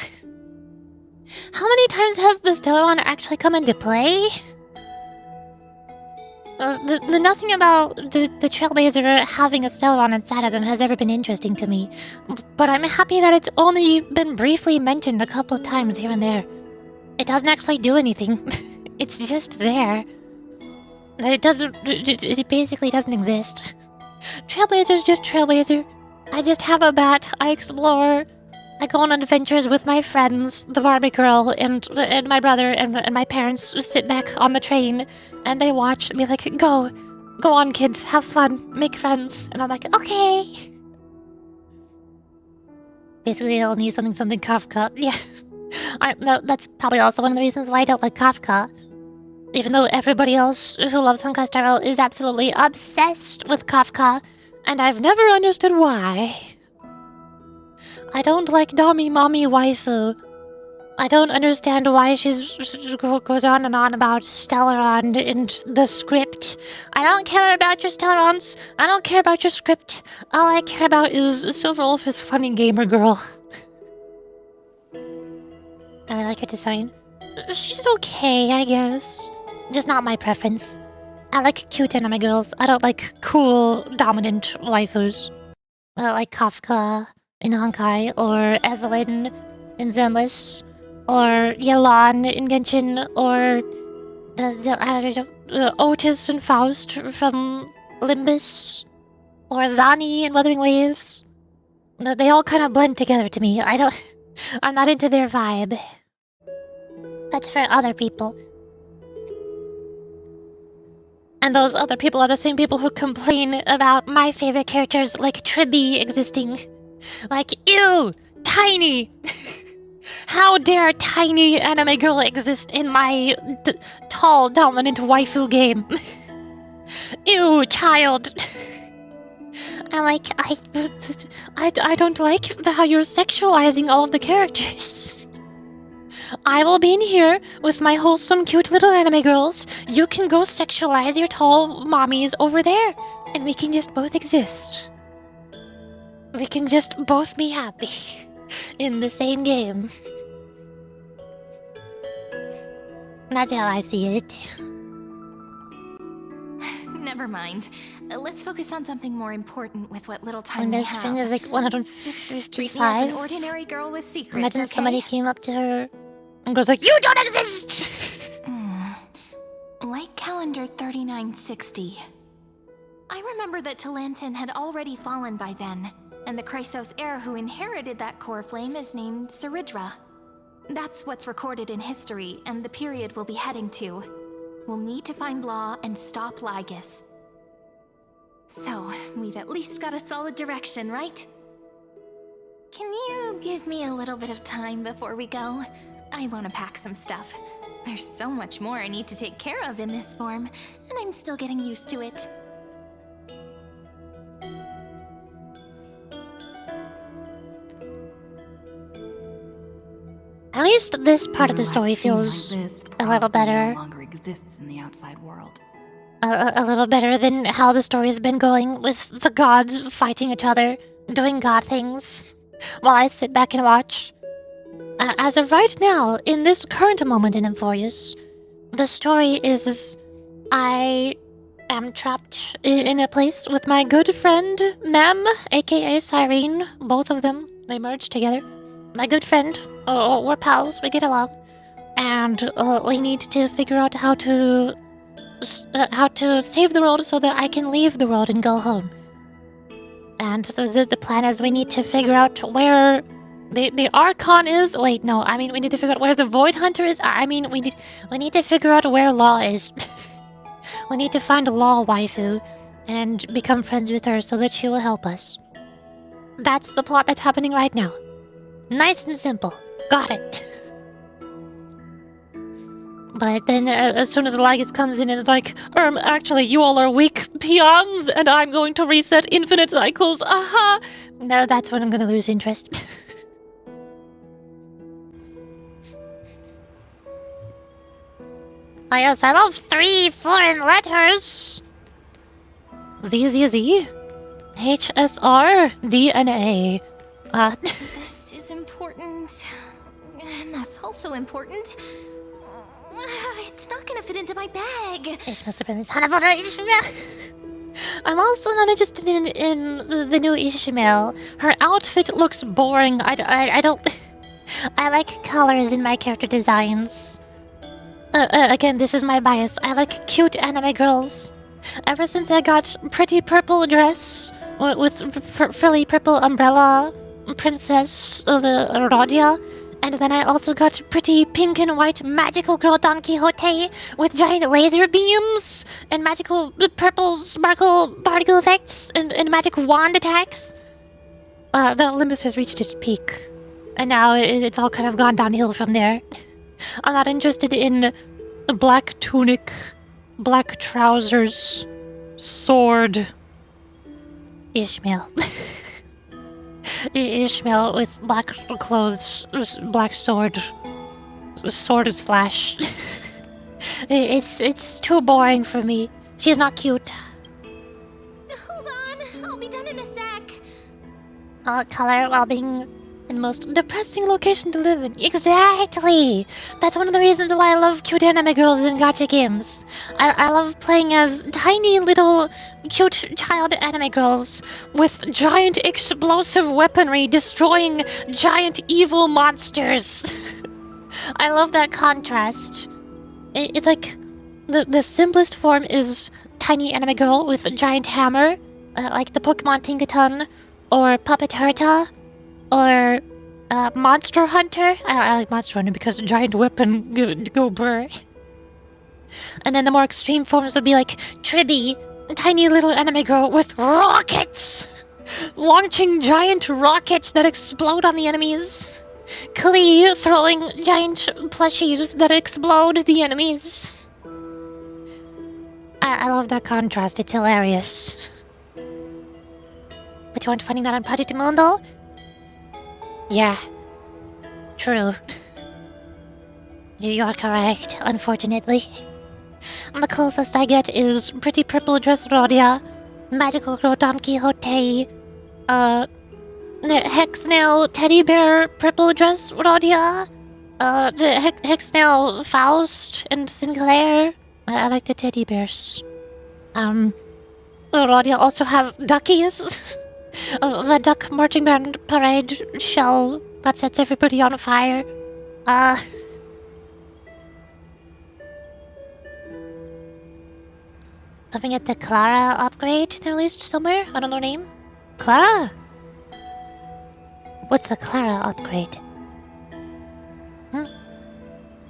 How many times has the Stellaron actually come into play? The nothing about the Trailblazer having a Stellaron inside of them has ever been interesting to me. But I'm happy that it's only been briefly mentioned a couple of times here and there. It doesn't actually do anything. It's just there. It basically doesn't exist. Trailblazer's just Trailblazer. I just have a bat, I explore, I go on adventures with my friends, the Barbie girl, and my brother, and my parents sit back on the train, and they watch and be like, go on kids, have fun, make friends, and I'm like, okay. Basically, I'll need something Kafka, yeah. No, that's probably also one of the reasons why I don't like Kafka. Even though everybody else who loves Honkai Star Rail is absolutely obsessed with Kafka, and I've never understood why. I don't like Mommy Waifu. I don't understand why she goes on and on about Stellaron and the script. I don't care about your Stellarons. I don't care about your script. All I care about is Silverwolf funny gamer girl. I like her design. She's okay, I guess. Just not my preference. I like cute anime girls. I don't like cool, dominant waifus. I like Kafka in Honkai, or Evelyn in Zenless, or Yelan in Genshin, or I don't know, Otis and Faust from Limbus, or Zani in Wuthering Waves. They all kind of blend together to me. I'm not into their vibe. That's for other people. And those other people are the same people who complain about my favorite characters like Tribby existing. Like, ew! Tiny! How dare tiny anime girl exist in my tall, dominant waifu game? Ew, child! I don't like how you're sexualizing all of the characters. I will be in here with my wholesome, cute little anime girls. You can go sexualize your tall mommies over there, and we can just both exist. We can just both be happy in the same game. That's how I see it. Never mind. Let's focus on something more important with what little My time we best friend have. is like Treat me as an 155. ordinary girl with secrets, Imagine okay? somebody came up to her and goes like, "You don't exist!" Like calendar 3960. I remember that Talantin had already fallen by then, and the Chrysos heir who inherited that core flame is named Saridra. That's what's recorded in history, and the period we'll be heading to. We'll need to find Law and stop Lygus. So, we've at least got a solid direction, right? Can you give me a little bit of time before we go? I want to pack some stuff. There's so much more I need to take care of in this form, and I'm still getting used to it. At least this part of the Who story had seen like feels this a little probably better. No longer exists in the outside world. A little better than how the story's been going, with the gods fighting each other, doing god things, while I sit back and watch. As of right now, in this current moment in Emphorius, the story is I am trapped in a place with my good friend Mem, aka Cyrene. Both of them, they merged together. My good friend, we're pals, we get along, and we need to figure out how to save the world so that I can leave the world and go home. And the plan is we need to figure out where the Archon is. Wait, no, I mean we need to figure out where the Void Hunter is. I mean we need to figure out where Law is. We need to find Law waifu and become friends with her so that she will help us. That's the plot that's happening right now. Nice and simple. Got it. But then, as soon as Lygus comes in, it's like, actually, you all are weak peons, and I'm going to reset infinite cycles. Aha! No, that's when I'm gonna lose interest. Oh yes, I love 3 foreign letters. Z, HSR, DNA. This is important, and that's also important. It's not gonna fit into my bag. I'm also not interested in the new Ishmael. Her outfit looks boring. I don't... I like colors in my character designs. Again, this is my bias. I like cute anime girls. Ever since I got pretty purple dress with frilly purple umbrella princess Rodia, and then I also got pretty pink and white magical girl Don Quixote with giant laser beams and magical purple sparkle particle effects and magic wand attacks. The Olympus has reached its peak, and now it's all kind of gone downhill from there. I'm not interested in a black tunic, black trousers, sword. Ishmael. Ishmael with black clothes, black sword. sword slash. It's too boring for me. She's not cute. Hold on, I'll be done in a sec. Color while being in the most depressing location to live in. Exactly! That's one of the reasons why I love cute anime girls in gacha games. I love playing as tiny little cute child anime girls with giant explosive weaponry destroying giant evil monsters. I love that contrast. It's like the simplest form is tiny anime girl with a giant hammer, like the Pokemon Tinkaton, or Puppet Herta, or Monster Hunter. I like Monster Hunter because giant weapon go brr. And then the more extreme forms would be like Tribby, tiny little anime girl with rockets, launching giant rockets that explode on the enemies. Klee throwing giant plushies that explode the enemies. I love that contrast. It's hilarious. But you aren't finding that on Project Moon, though? Yeah. True. You are correct, unfortunately. The closest I get is Pretty Purple Dress Rodia, Magical Girl Don Quixote, Hexnail Teddy Bear Purple Dress Rodia, Hexnail Faust and Sinclair. I like the teddy bears. Rodia also has duckies. The duck marching band parade shell that sets everybody on fire. Looking at the Clara upgrade they released somewhere. I don't know her name. Clara? What's the Clara upgrade?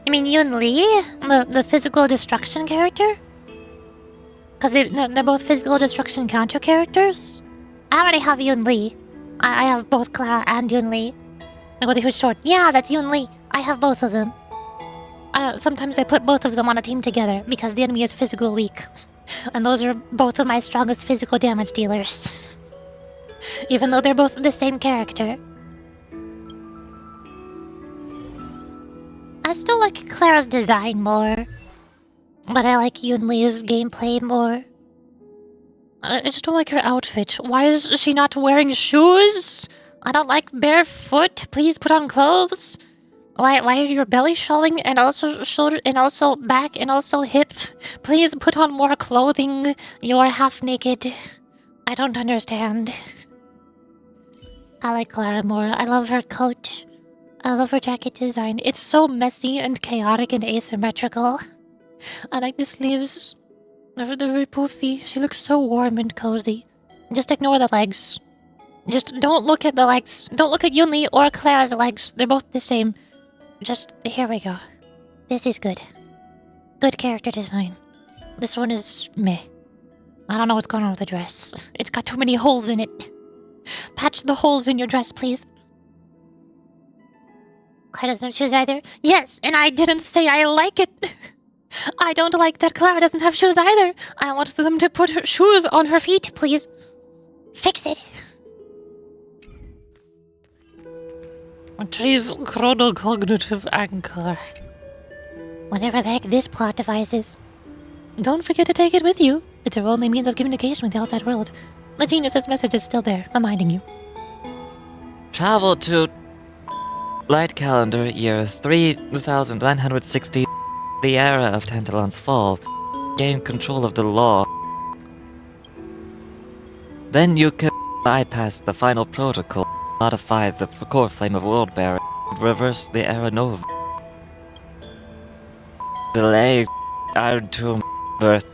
You mean Yun Li? The physical destruction character? Because they're both physical destruction counter characters? I already have Yun Li. I have both Clara and Yun Li. I go to who's short. Yeah, that's Yun Li. I have both of them. Sometimes I put both of them on a team together because the enemy is physical weak. And those are both of my strongest physical damage dealers. Even though they're both the same character. I still like Clara's design more. But I like Yun Li's gameplay more. I just don't like her outfit. Why is she not wearing shoes? I don't like barefoot. Please put on clothes. Why are your belly showing and also shoulder and also back and also hip? Please put on more clothing. You are half naked. I don't understand. I like Clara more. I love her coat. I love her jacket design. It's so messy and chaotic and asymmetrical. I like the sleeves. They're very poofy. She looks so warm and cozy. Just ignore the legs. Just don't look at the legs. Don't look at Yunli or Clara's legs. They're both the same. Just, here we go. This is good. Good character design. This one is meh. I don't know what's going on with the dress. It's got too many holes in it. Patch the holes in your dress, please. Clara doesn't have shoes either. Yes, and I didn't say I like it. I don't like that Clara doesn't have shoes either. I want them to put her shoes on her feet, please. Fix it. Retrieve chronocognitive anchor. Whatever the heck this plot device is. Don't forget to take it with you. It's our only means of communication with the outside world. The genius's message is still there, reminding you. Travel to Light Calendar year 3960, the era of Tantalon's fall. Gain control of the law. Then you can bypass the final protocol, modify the core flame of World Bearer, and reverse the era nova. Delay Iron Tomb birth.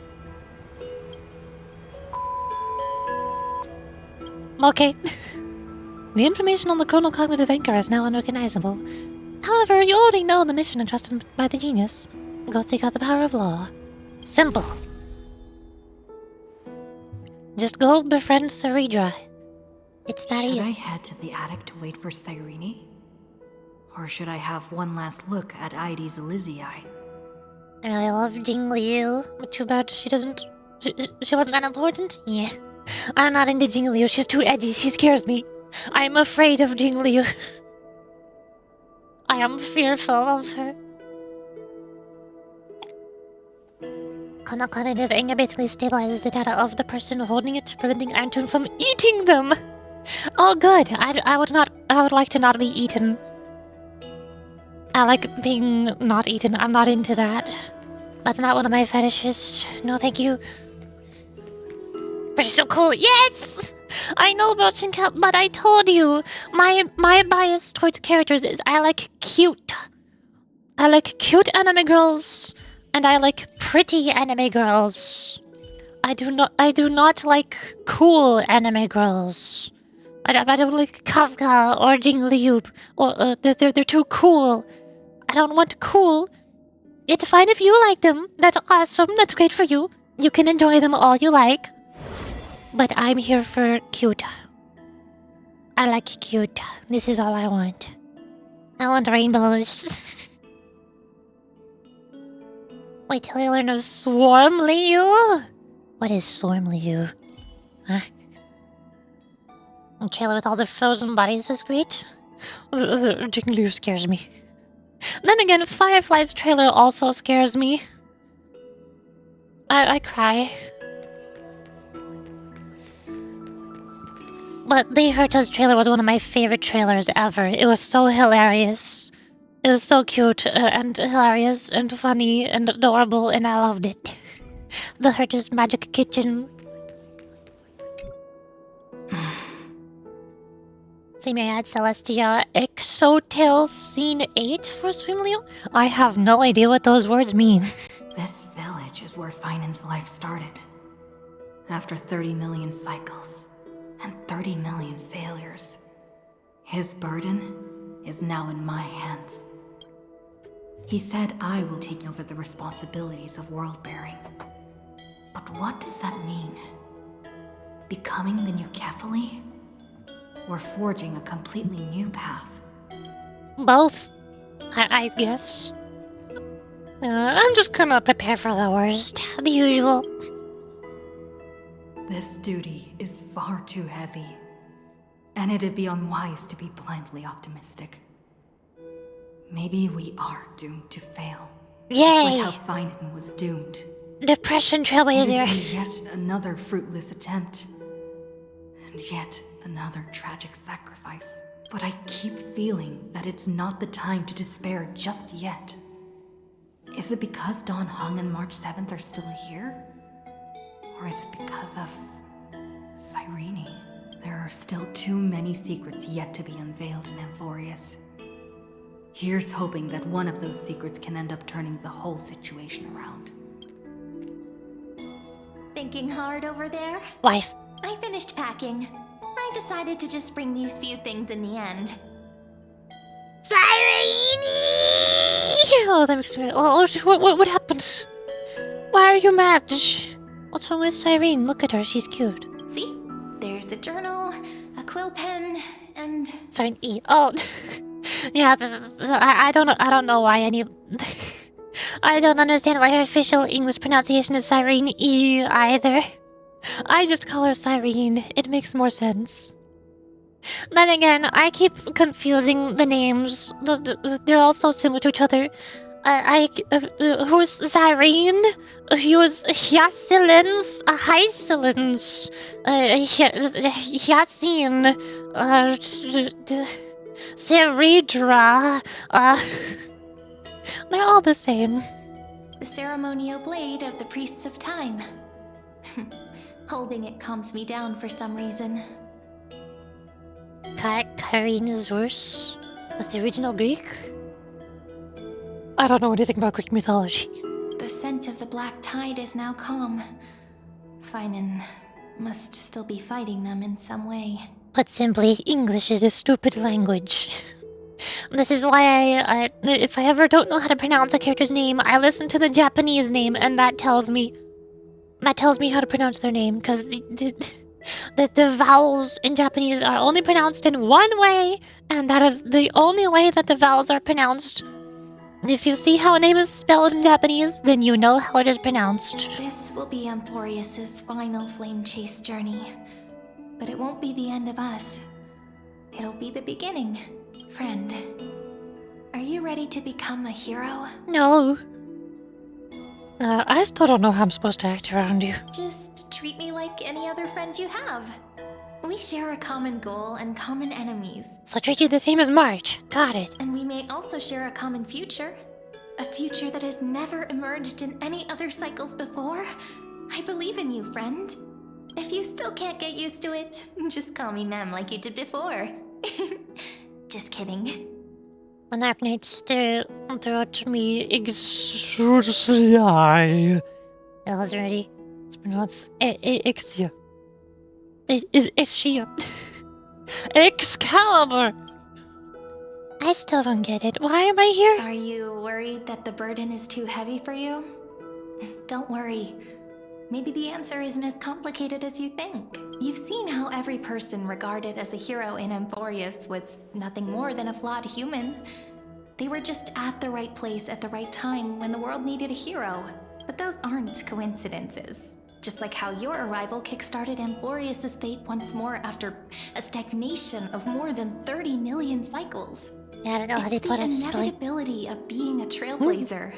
Okay. The information on the chronocognitive anchor is now unrecognizable. However, you already know the mission entrusted by the genius. Go seek out the power of law. Simple. Just go befriend Saridra. It's that Should easy. I head to the attic to wait for Cyrene? Or should I have one last look at Ides Elysiae? I really love Jing Liu, but too bad she doesn't... She wasn't that important? Yeah. I'm not into Jing Liu, she's too edgy, she scares me. I'm afraid of Jing Liu. I am fearful of her. cognitive anger basically stabilizes the data of the person holding it, preventing Iron Tomb from eating them. Oh, good. I would like to not be eaten. I like being not eaten. I'm not into that. That's not one of my fetishes. No, thank you. But she's so cool. Yes! I know Brochen Cap, but I told you. My bias towards characters is I like cute. I like cute anime girls. And I like pretty anime girls. I do not like cool anime girls. I don't like Kafka or Jing Liu. Or they're too cool. I don't want cool. It's fine if you like them. That's awesome. That's great for you. You can enjoy them all you like. But I'm here for cute. I like cute. This is all I want. I want rainbows. Wait till you learn of Swarm Liu. What is Swarm Liu? Huh? A trailer with all the frozen bodies is great. Jing Liu scares me. Then again, Firefly's trailer also scares me. I cry. But Lee Herta's trailer was one of my favorite trailers ever. It was so hilarious. It was so cute and hilarious and funny and adorable, and I loved it. The Herta's Magic Kitchen. Same ad Celestia Exotail Scene 8 for Swimleo? I have no idea what those words mean. This village is where Finan's life started. After 30 million cycles and 30 million failures, his burden is now in my hands. He said I will take over the responsibilities of world-bearing. But what does that mean? Becoming the new Kefali? Or forging a completely new path? Both, I guess. I'm just gonna prepare for the worst. The usual. This duty is far too heavy. And it'd be unwise to be blindly optimistic. Maybe we are doomed to fail. Yay! Just like how Finan was doomed. Depression It'd Trailblazer. be yet another fruitless attempt. And yet another tragic sacrifice. But I keep feeling that it's not the time to despair just yet. Is it because Dawn Hung and March 7th are still here? Or is it because of Cyrene? There are still too many secrets yet to be unveiled in Amphorius. Here's hoping that one of those secrets can end up turning the whole situation around. Thinking hard over there? Wife. I finished packing. I decided to just bring these few things in the end. Cyrene! Oh, that makes me... Oh, what happened? Why are you mad? What's wrong with Cyrene? Look at her, she's cute. See? There's a journal, a quill pen, and... Cyrene E. Oh, yeah, I don't know why any... I don't understand why her official English pronunciation is Cyrene E either. I just call her Cyrene. It makes more sense. Then again, I keep confusing the names. They're all so similar to each other. Who's Cyrene? Who's Hyacinths? Hyacinths. Hyacinth. Ceredra. They're all the same. the ceremonial blade of the priests of time. Holding it calms me down for some reason. Kyrene is worse? Was the original Greek? I don't know anything about Greek mythology. The scent of the black tide is now calm. Finan must still be fighting them in some way. Put simply, English is a stupid language. This is why if I ever don't know how to pronounce a character's name, I listen to the Japanese name, and that tells me how to pronounce their name, because the vowels in Japanese are only pronounced in one way, and that is the only way that the vowels are pronounced. If you see how a name is spelled in Japanese, then you know how it is pronounced. This will be Amphorius' final flame chase journey. But it won't be the end of us. It'll be the beginning. Friend, are you ready to become a hero? No. I still don't know how I'm supposed to act around you. Just treat me like any other friend you have. We share a common goal and common enemies. So treat you the same as March. Got it. And we may also share a common future. A future that has never emerged in any other cycles before. I believe in you, friend. If you still can't get used to it, just call me Mem like you did before. Just kidding. When that needs to throat me Exorcii. I was ready. It's pronounced Ixia. Ixia. Excalibur! I still don't get it. Why am I here? Are you worried that the burden is too heavy for you? Don't worry. Maybe the answer isn't as complicated as you think. You've seen how every person regarded as a hero in Emporius was nothing more than a flawed human. They were just at the right place at the right time when the world needed a hero. But those aren't coincidences. Just like how your arrival kickstarted Emporius' fate once more after a stagnation of more than 30 million cycles. Yeah, I don't know how they It's put the it this way. inevitability of being a trailblazer.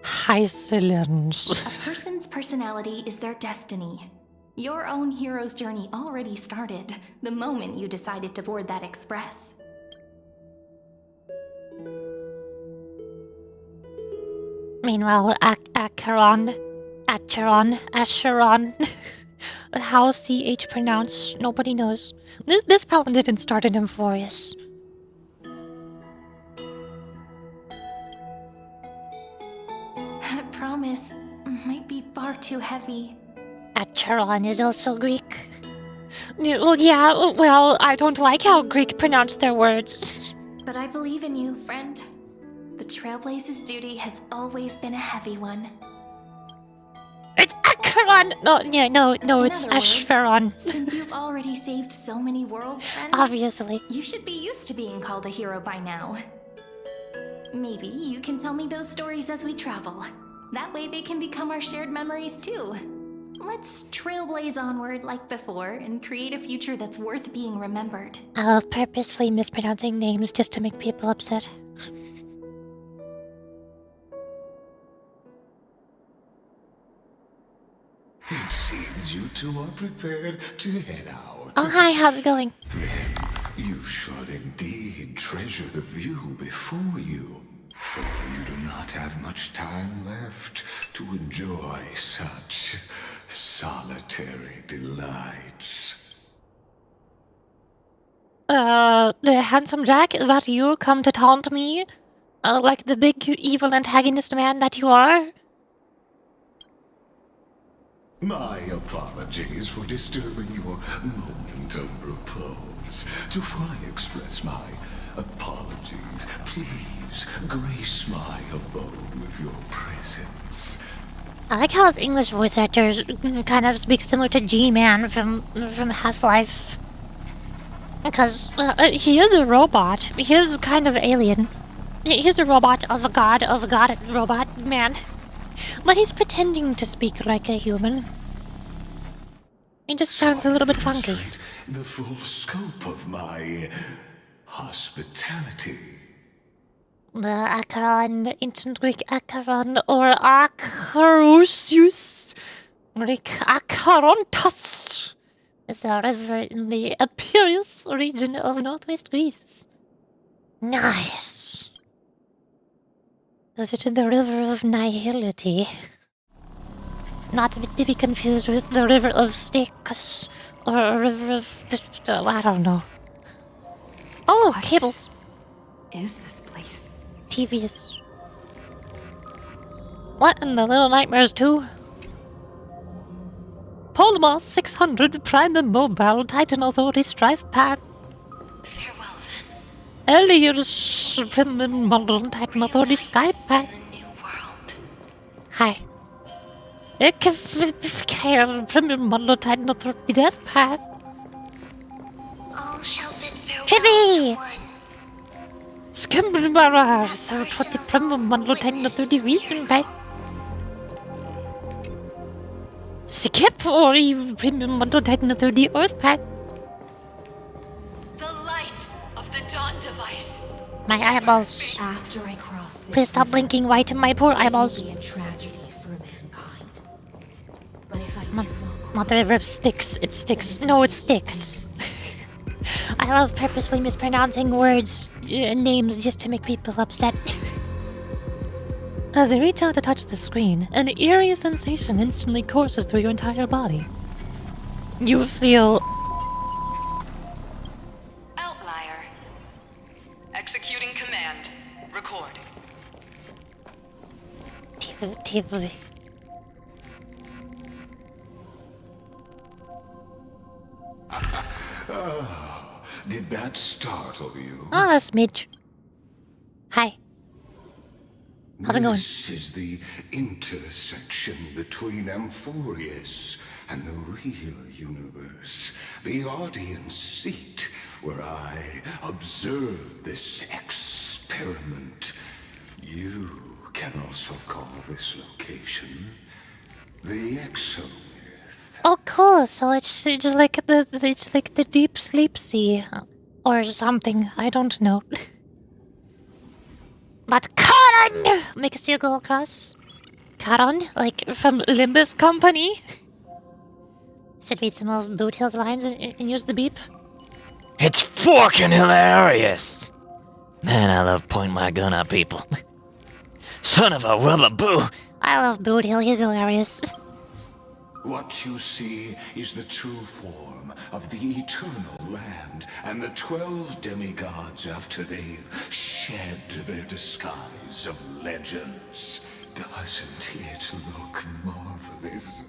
High silence. A person's personality is their destiny. Your own hero's journey already started the moment you decided to board that express. Meanwhile, Acheron, how CH pronounced, nobody knows. This problem didn't start in Emphorius. I promise, might be far too heavy. Acheron is also Greek. Well, I don't like how Greek pronounce their words. But I believe in you, friend. The Trailblaze's duty has always been a heavy one. It's Acheron! No, it's In other words, Ashferon. Since you've already saved so many worlds, friend, Obviously. you should be used to being called a hero by now. Maybe you can tell me those stories as we travel. That way they can become our shared memories too. Let's trailblaze onward like before and create a future that's worth being remembered. I love purposefully mispronouncing names just to make people upset. It seems you two are prepared to head out. Oh, hi, how's it going? Then you should indeed treasure the view before you, for you do not have much time left to enjoy such solitary delights. The handsome Jack, is that you come to taunt me? Like the big evil antagonist man that you are? My apologies for disturbing your moment of repose. To fully express my apologies, please grace my abode with your presence. I like how his English voice actor kind of speaks similar to G-Man from Half-Life. Because He is a robot. he is kind of alien. He's a robot of a god robot man. But he's pretending to speak like a human. He just sounds a little bit funky. Demonstrate the full scope of my hospitality. The Acheron, ancient Greek Acheron, or Acherusius, Greek Acherontas, is a river in the Epirus region of northwest Greece. Nice. Is it in the river of nihility? Not to be confused with the river of Styx, or a river of... I don't know. Oh, What? cables. Is this place? TVs. What in the Little Nightmares too? Polymos 600 Prime and Mobile Titan Authority Strife Path. Farewell then. Elios Prime and Mobile Titan Authority Skype Path. New world. Hi. Prime and Mobile Titan Authority Death Path. All shall bid farewell Chippy! to one. Skimbara, so 20 Prime and Mobile Titan Authority Reason Path. Skip or even Premium Bundle Titan Authority Earth Path. The light of the dawn device. My eyeballs. After I cross this Please stop river, blinking right in my poor it will eyeballs. be a tragedy for not the river of Styx. It's Styx. No, it's Styx. I love purposely mispronouncing words, names, just to make people upset. As I reach out to touch the screen, an eerie sensation instantly courses through your entire body. You feel... Outlier. Executing command. Record. TV. Did that startle you? Ah, a smidge. Hi. How's it going? This is the intersection between Amphorius and the real universe. The audience seat where I observe this experiment. You can also call this location the Exomyth. Oh, cool. So it's just like the deep sleep sea, or something. I don't know. But Charon makes you go across. Charon, like from Limbus Company. Should read some of Boot Hill's lines and use the beep. It's fucking hilarious! Man, I love pointing my gun at people. Son of a rubber boo! I love Boot Hill. He's hilarious. What you see is the true form of the eternal land and the 12 demigods after they've shed their disguise of legends. Doesn't it look marvelous?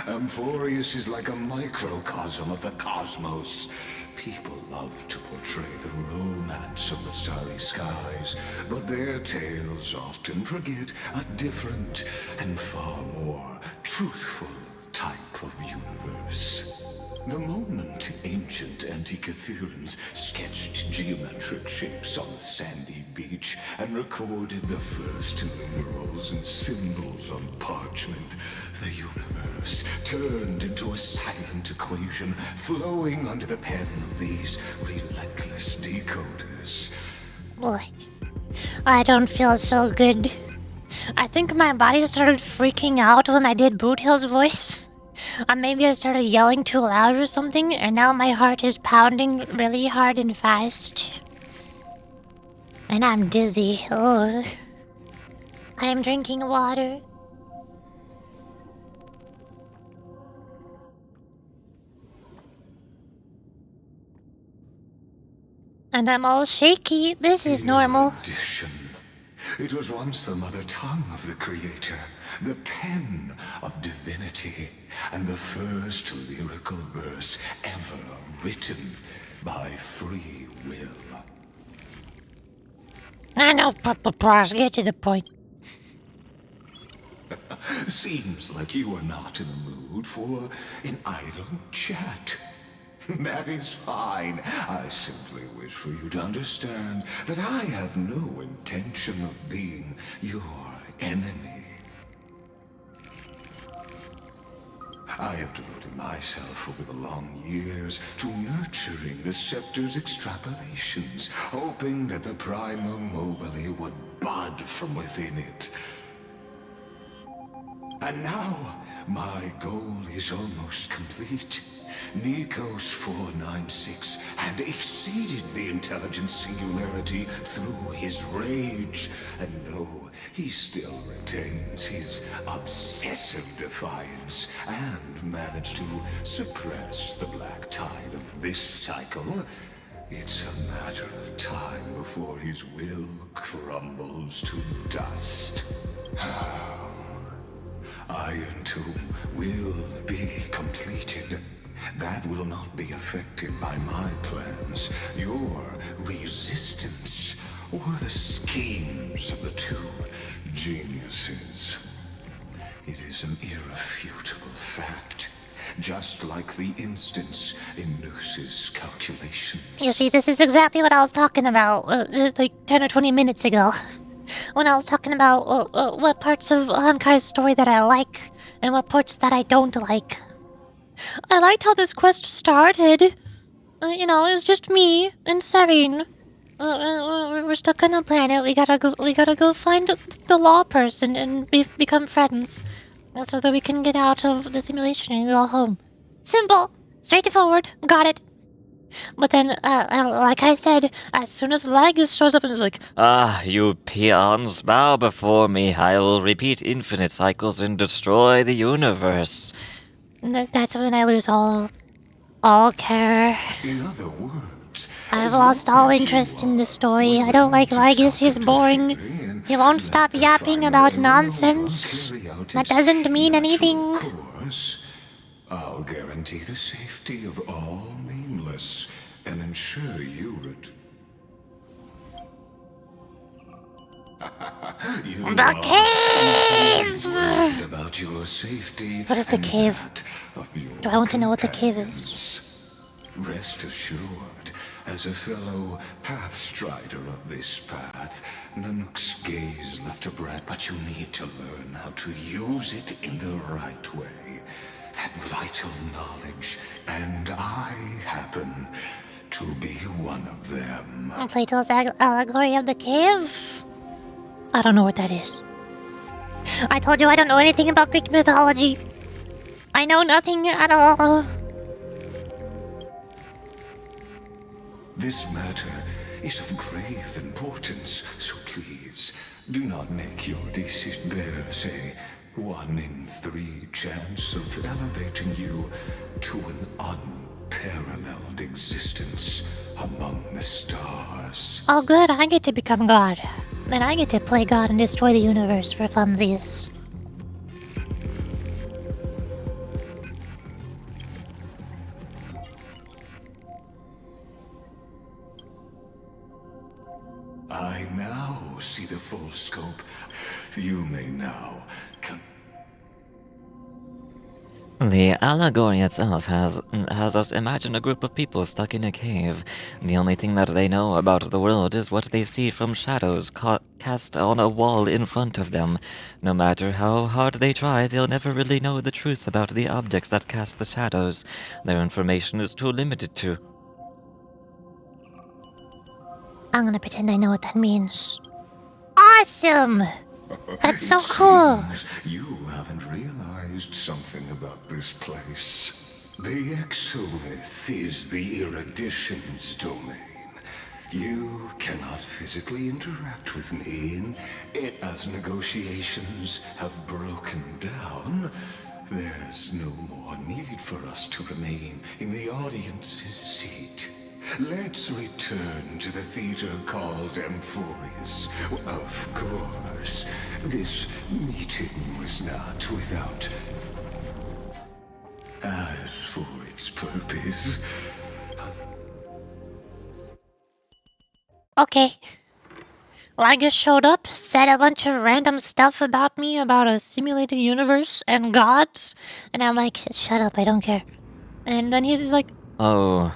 Amphorius is like a microcosm of the cosmos. People love to portray the romance of the starry skies, but their tales often forget a different and far more truthful type of universe. The moment ancient Antikytherians sketched geometric shapes on the sandy beach and recorded the first numerals and symbols on parchment, the universe turned into a silent equation flowing under the pen of these relentless decoders. Boy, I don't feel so good. I think my body started freaking out when I did Boot Hill's voice. Maybe I started yelling too loud or something, and now my heart is pounding really hard and fast. And I'm dizzy. Oh. I am drinking water. And I'm all shaky. This is normal. Erudition. It was once the mother tongue of the Creator, the pen of divinity, and the first lyrical verse ever written by free will. I know, Pros, get to the point. Seems like you are not in the mood for an idle chat. That is fine. I simply wish for you to understand that I have no intention of being your enemy. I have devoted myself over the long years to nurturing the scepter's extrapolations, hoping that the Prima Mobile would bud from within it. And now, my goal is almost complete. Nikos 496 had exceeded the intelligence singularity through his rage, and though he still retains his obsessive defiance and managed to suppress the black tide of this cycle, it's a matter of time before his will crumbles to dust. Iron Tomb will be completed. That will not be affected by my plans, your resistance, or the schemes of the two geniuses. It is an irrefutable fact, just like the instance in Noose's calculations. You see, this is exactly what I was talking about, like 10 or 20 minutes ago. When I was talking about what parts of Honkai's story that I like, and what parts that I don't like. I liked how this quest started. It was just me and Serene. We're stuck on a planet. We gotta go find the law person and become friends, so that we can get out of the simulation and go home. Simple. Straightforward. Got it. But then, like I said, as soon as Lagus shows up and is like, Ah, you peons, bow before me. I will repeat infinite cycles and destroy the universe. That's when I lose all care. In other words, I've as lost long all as you interest in the are story. I don't like willing to Lagus. He's stop boring. interfering He won't and stop let the yapping final about maneuver nonsense. carry out That its doesn't mean natural anything. course, I'll guarantee the safety of all nameless and ensure you you The are cave! worried about your safety. What is the and cave? that of your Do I want to know what the cave is? companions. Rest assured, as a fellow pathstrider of this path, Nanook's gaze left a brand, but you need to learn how to use it in the right way. That vital knowledge, and I happen to be one of them. Plato's allegory of the cave? I don't know what that is. I told you I don't know anything about Greek mythology. I know nothing at all. This matter is of grave importance, so please do not make your deceased bearers a 1 in 3 chance of elevating you to an unparalleled existence among the stars. Oh good, I get to become God. Then I get to play God and destroy the universe for funsies. I now see the full scope. You may now The allegory itself has us imagine a group of people stuck in a cave. The only thing that they know about the world is what they see from shadows cast on a wall in front of them. No matter how hard they try, they'll never really know the truth about the objects that cast the shadows. Their information is too limited to. I'm gonna pretend I know what that means. Awesome! That's so cool! You haven't realized something about this place. The Exolith is the Erudition's domain. You cannot physically interact with me in it. As negotiations have broken down, there's no more need for us to remain in the audience's seat. Let's return to the theater called Amphorius. Of course, this meeting was not without. As for its purpose, Okay. Lagus showed up, said a bunch of random stuff about me, about a simulated universe and gods, and I'm like, shut up, I don't care. And then he's like, Oh,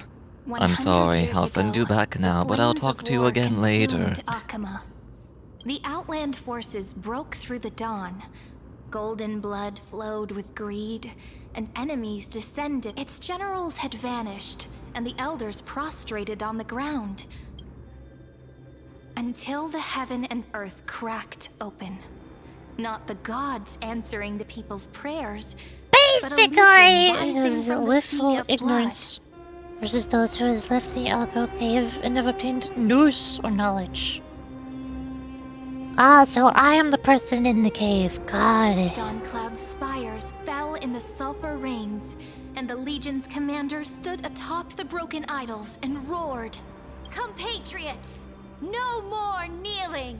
I'm 100 sorry. years I'll send you ago, back the now, but I'll flames talk of to you war again later. consumed Akama. The Outland forces broke through the dawn. Golden blood flowed with greed, and enemies descended. Its generals had vanished, and the elders prostrated on the ground. Until the heaven and earth cracked open. Not the gods answering the people's prayers, but a legion basically, rising his from the sea willful of blood. ignorance versus those who has left the Alco cave and have obtained news or knowledge. Ah, so I am the person in the cave. Got it. Dawn Cloud's spires fell in the sulfur rains, and the Legion's commander stood atop the broken idols and roared. Compatriots, no more kneeling!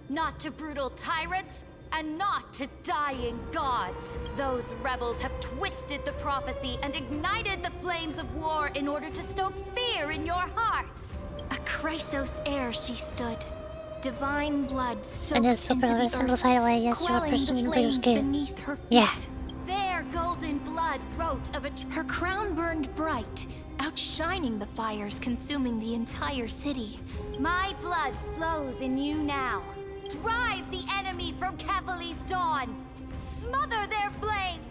Not to brutal tyrants, and not to dying gods. Those rebels have twisted the prophecy and ignited the flames of war in order to stoke fear in your hearts. A Chrysos heir she stood. Divine blood soaked In this into the earth, simplified way, yes, you're a quelling person the in flames Blue's cave. beneath her feet. Yeah. Their golden blood wrote of a Her crown burned bright, outshining the fires consuming the entire city. My blood flows in you now. Drive the enemy from Kevali's dawn. Smother their flames.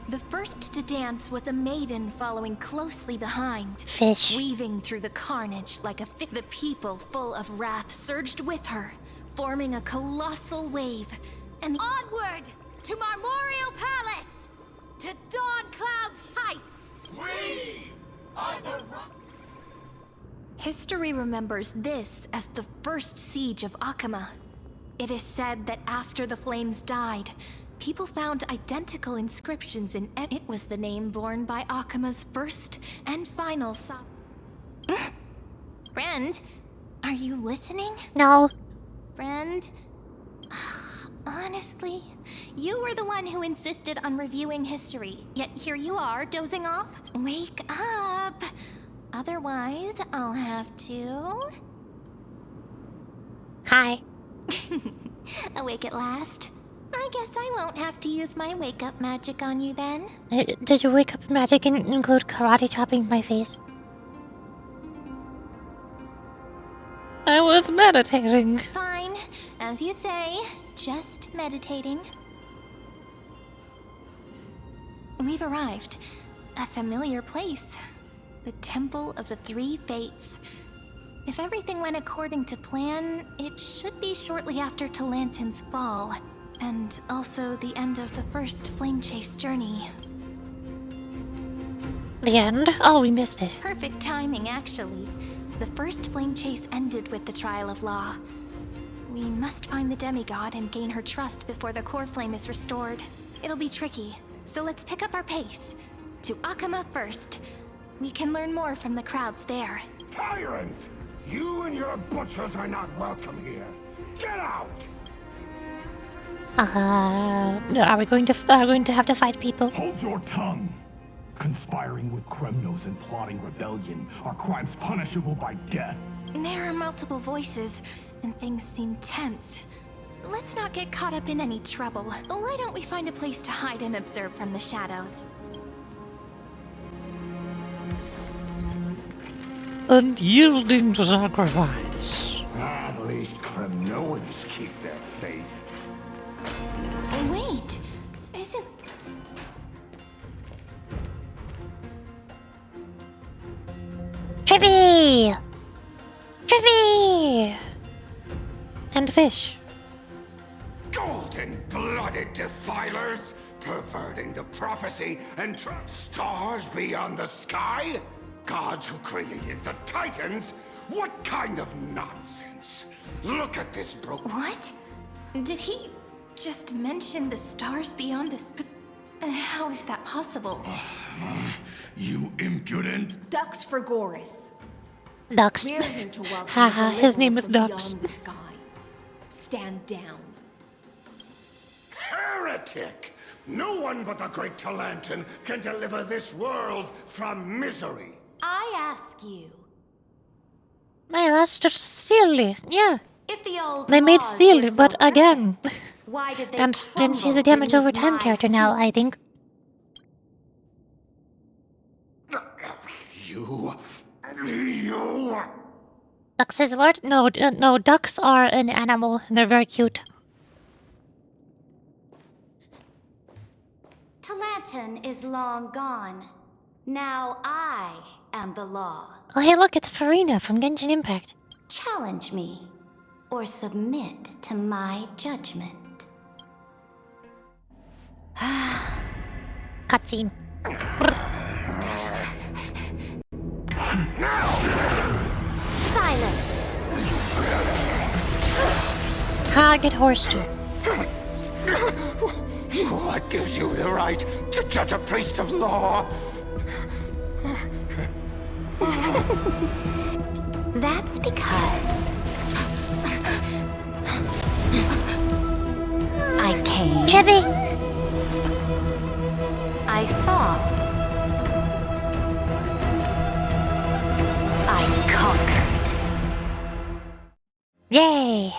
The first to dance was a maiden following closely behind. Fish. Weaving through the carnage like a fish. The people, full of wrath, surged with her, forming a colossal wave. And Onward to Marmorial Palace! To Dawn Cloud's heights! History remembers this as the first siege of Akama. It is said that after the flames died, people found identical inscriptions in it was the name borne by Akama's first and final son. Friend, are you listening? No. Friend? Honestly, you were the one who insisted on reviewing history, yet here you are, dozing off? Wake up! Otherwise, I'll have to... Hi. Awake at last? I guess I won't have to use my wake-up magic on you then. Did your wake up magic include karate chopping my face? I was meditating. Fine, as you say, just meditating. We've arrived. A familiar place. The Temple of the Three Fates. If everything went according to plan, it should be shortly after Talantin's fall. And also the end of the first Flame Chase journey. The end? Oh, we missed it. Perfect timing, actually. The first Flame Chase ended with the Trial of Law. We must find the demigod and gain her trust before the core flame is restored. It'll be tricky, so let's pick up our pace. To Akama first. We can learn more from the crowds there. Tyrant! You and your butchers are not welcome here. Get out! Are we going to have to fight people? Hold your tongue! Conspiring with Kremnos and plotting rebellion are crimes punishable by death. There are multiple voices, and things seem tense. Let's not get caught up in any trouble. Why don't we find a place to hide and observe from the shadows? Unyielding sacrifice. At least Kremnoans keep their faith. Wait! Isn't... Trippy! Trippy! And fish. Golden-blooded defilers, perverting the prophecy and stars beyond the sky? Gods who created the Titans? What kind of nonsense? Look at this broken... What? Did he just mention the stars beyond the... How is that possible? You impudent... Ducks for Goris. Ducks. We're here to welcome Haha, his name is from Ducks. beyond the sky. Stand down. Heretic! No one but the great Talantin can deliver this world from misery. I ask you, Man, that's just silly. Yeah. if the old They made laws silly, were so but again. perfect, why did they And she's a crumble damage over beneath time my character now, feet? I think. You... Ducks is lord? No, no, ducks are an animal, and they're very cute. Talantin is long gone. Now I am the law. Oh, hey, look, it's Farina from Genshin Impact. Challenge me, or submit to my judgment. Cutscene. Silence! Ha, get horsed. What gives you the right to judge a priest of law? That's because I came. Trippy! I saw. I conquered. Yay!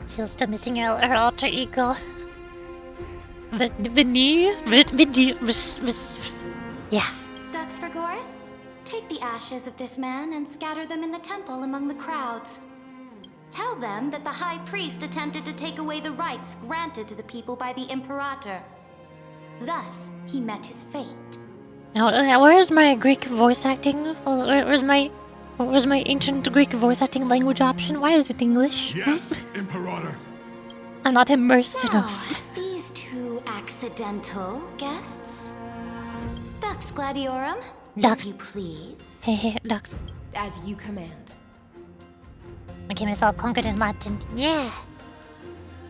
She's still missing her alter ego. Yeah. Ducks for Goris, take the ashes of this man and scatter them in the temple among the crowds. Tell them that the High Priest attempted to take away the rights granted to the people by the Imperator. Thus, he met his fate. Now, where is my Greek voice acting? Where's my ancient Greek voice acting language option? Why is it English? Yes, Imperator. I'm not immersed enough. These two accidental guests? Dux Gladiorum, Dux. if you please. Hehe, Dux. As you command. I gave myself conquered in Latin. Yeah.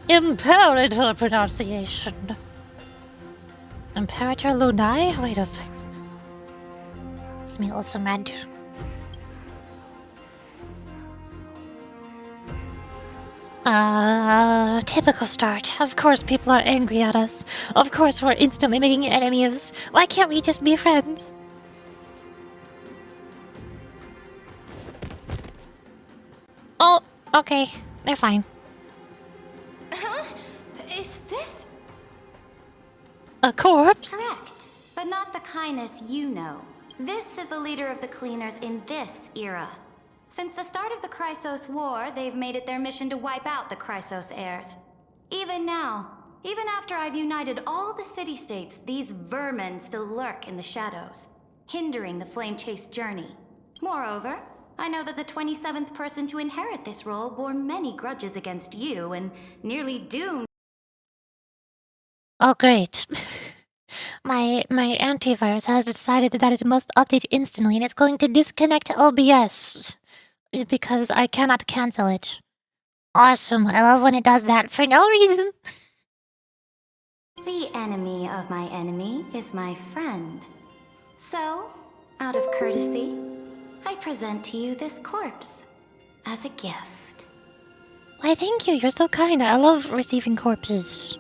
Imperator pronunciation. Imperator Lunai? Wait a sec. It's me also mad. Typical start. Of course people are angry at us. Of course we're instantly making enemies. Why can't we just be friends? Oh, okay. They're fine. Huh? Is this? A corpse? Correct, but not the kindness you know. This is the leader of the cleaners in this era. Since the start of the Chrysos War, they've made it their mission to wipe out the Chrysos heirs. Even now, even after I've united all the city-states, these vermin still lurk in the shadows, hindering the flame-chased journey. Moreover, I know that the 27th person to inherit this role bore many grudges against you and nearly doomed. Oh, great. My antivirus has decided that it must update instantly and it's going to disconnect OBS because I cannot cancel it. Awesome. I love when it does that for no reason. The enemy of my enemy is my friend. So, out of courtesy, I present to you this corpse as a gift. Why, thank you. You're so kind. I love receiving corpses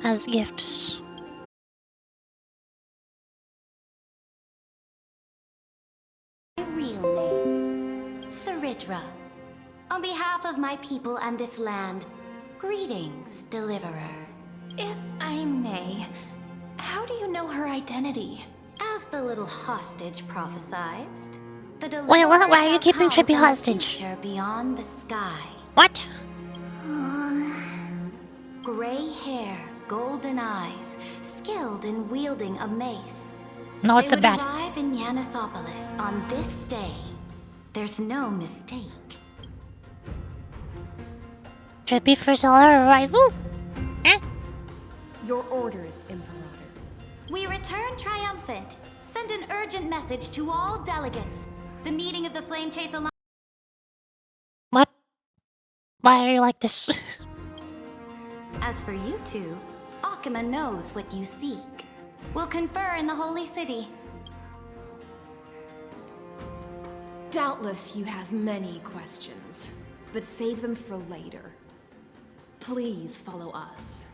as gifts. My real name, Saridra. On behalf of my people and this land, greetings, Deliverer. If I may, how do you know her identity? As the little hostage prophesied, the Deliverer Wait, what? Why are you shall keeping come Trippy from the hostage? future beyond the sky. What? Gray hair, golden eyes, skilled in wielding a mace. No, it's They a would bat. arrive in Yanisopolis on this day. There's no mistake. Trippy for our arrival? Eh? Your orders, Imperator. We return triumphant. Send an urgent message to all delegates. The meeting of the Flame Chase Alliance. What? Why are you like this? As for you two, Akima knows what you seek. We'll confer in the Holy City. Doubtless you have many questions, but save them for later. Please follow us.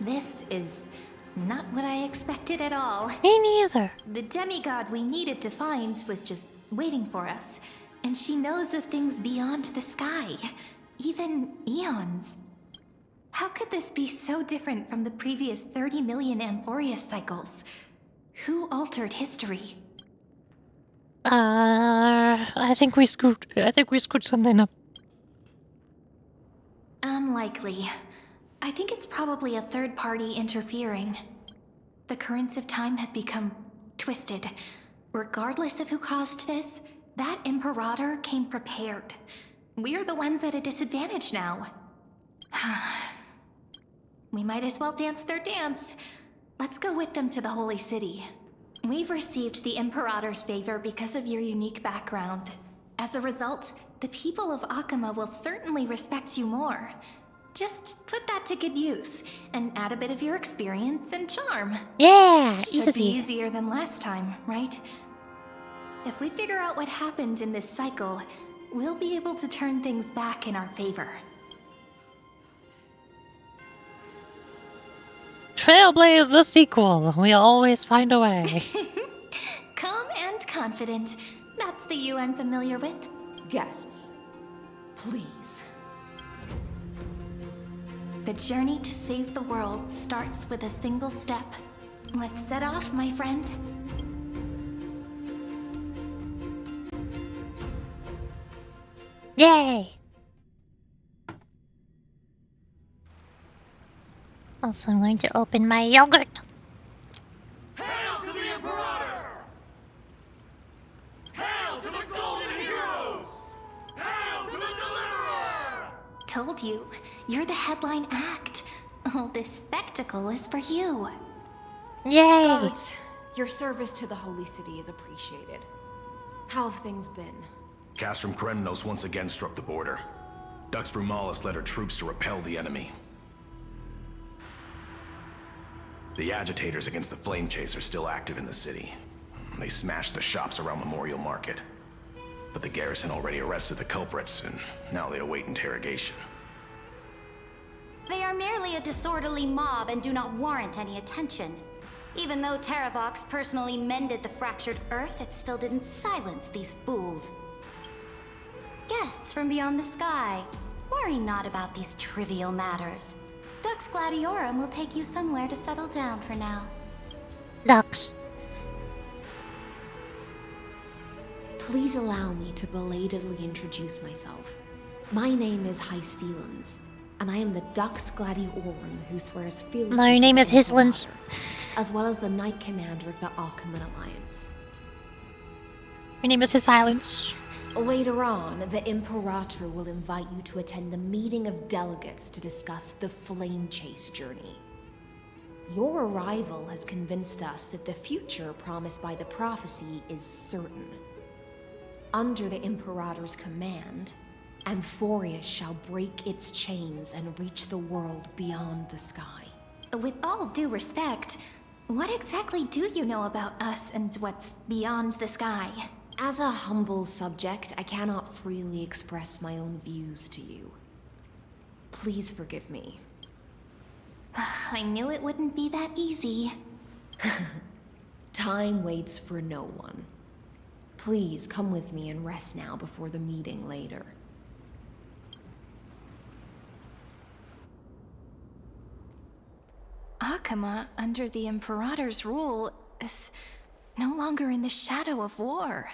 This is not what I expected at all. Me neither. The demigod we needed to find was just waiting for us. And she knows of things beyond the sky. Even eons. How could this be so different from the previous 30 million Amphorius cycles? Who altered history? I think we screwed something up. Unlikely. I think it's probably a third party interfering. The currents of time have become twisted. Regardless of who caused this, that Imperator came prepared. We're the ones at a disadvantage now. We might as well dance their dance. Let's go with them to the Holy City. We've received the Imperator's favor because of your unique background. As a result, the people of Akima will certainly respect you more. Just put that to good use, and add a bit of your experience and charm. Yeah, Should be easy. easier than last time, right? If we figure out what happened in this cycle, we'll be able to turn things back in our favor. Trailblaze the sequel. We always find a way. Calm and confident. That's the you I'm familiar with. Guests, please. The journey to save the world starts with a single step. Let's set off, my friend. Yay! Also, I'm going to open my yogurt. Hail to the Imperator! Hail to the Golden Heroes! Hail to the Deliverer! told you, you're the headline act. All this spectacle is for you. Yay! Guards, your service to the Holy City is appreciated. How have things been? Castrum Kremnos once again struck the border. Dux Brumalis led her troops to repel the enemy. The agitators against the Flame Chase are still active in the city. They smashed the shops around Memorial Market. But the garrison already arrested the culprits, and now they await interrogation. They are merely a disorderly mob and do not warrant any attention. Even though Terravox personally mended the fractured earth, it still didn't silence these fools. Guests from beyond the sky, worry not about these trivial matters. Dux Gladiorum will take you somewhere to settle down for now. Ducks. Please allow me to belatedly introduce myself. My name is Hycelans, and I am the Dux Gladiorum who swears fealty. No, your name is Hyslans. As well as the Knight Commander of the Arkham Alliance. Your name is His Silence. Later on, the Imperator will invite you to attend the meeting of delegates to discuss the Flame Chase journey. Your arrival has convinced us that the future promised by the prophecy is certain. Under the Imperator's command, Amphorius shall break its chains and reach the world beyond the sky. With all due respect, what exactly do you know about us and what's beyond the sky? As a humble subject, I cannot freely express my own views to you. Please forgive me. I knew it wouldn't be that easy. Time waits for no one. Please come with me and rest now before the meeting later. Akama, under the Imperator's rule, is no longer in the shadow of war.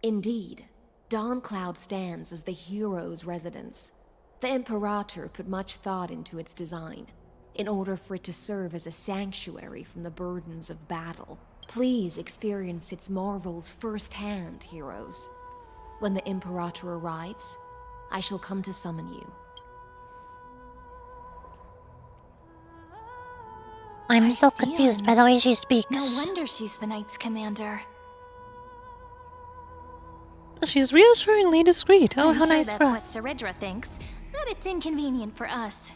Indeed, Dawncloud stands as the hero's residence. The Imperator put much thought into its design, in order for it to serve as a sanctuary from the burdens of battle. Please experience its marvels firsthand, heroes. When the Imperator arrives, I shall come to summon you. I'm so confused by the way she speaks. No wonder she's the Knight's commander. She's reassuringly discreet. Oh, I'm how sure nice that's for what us. Saridra thinks, but it's inconvenient for us.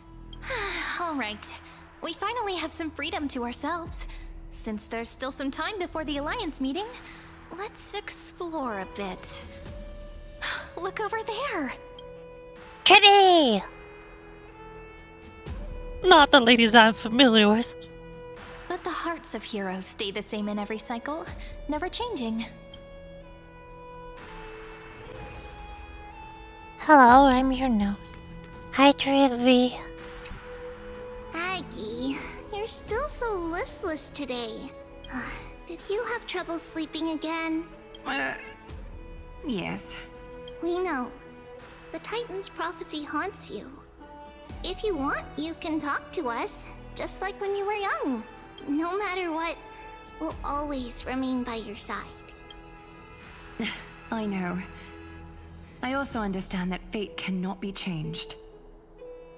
All right, we finally have some freedom to ourselves. Since there's still some time before the Alliance meeting, let's explore a bit. Look over there! Kitty! Not the ladies I'm familiar with. But the hearts of heroes stay the same in every cycle, never changing. Hello, I'm here now. Hi, Trivy. Aggie, you're still so listless today. Did you have trouble sleeping again? Yes. We know. The Titan's prophecy haunts you. If you want, you can talk to us, just like when you were young. No matter what, we'll always remain by your side. I know. I also understand that fate cannot be changed.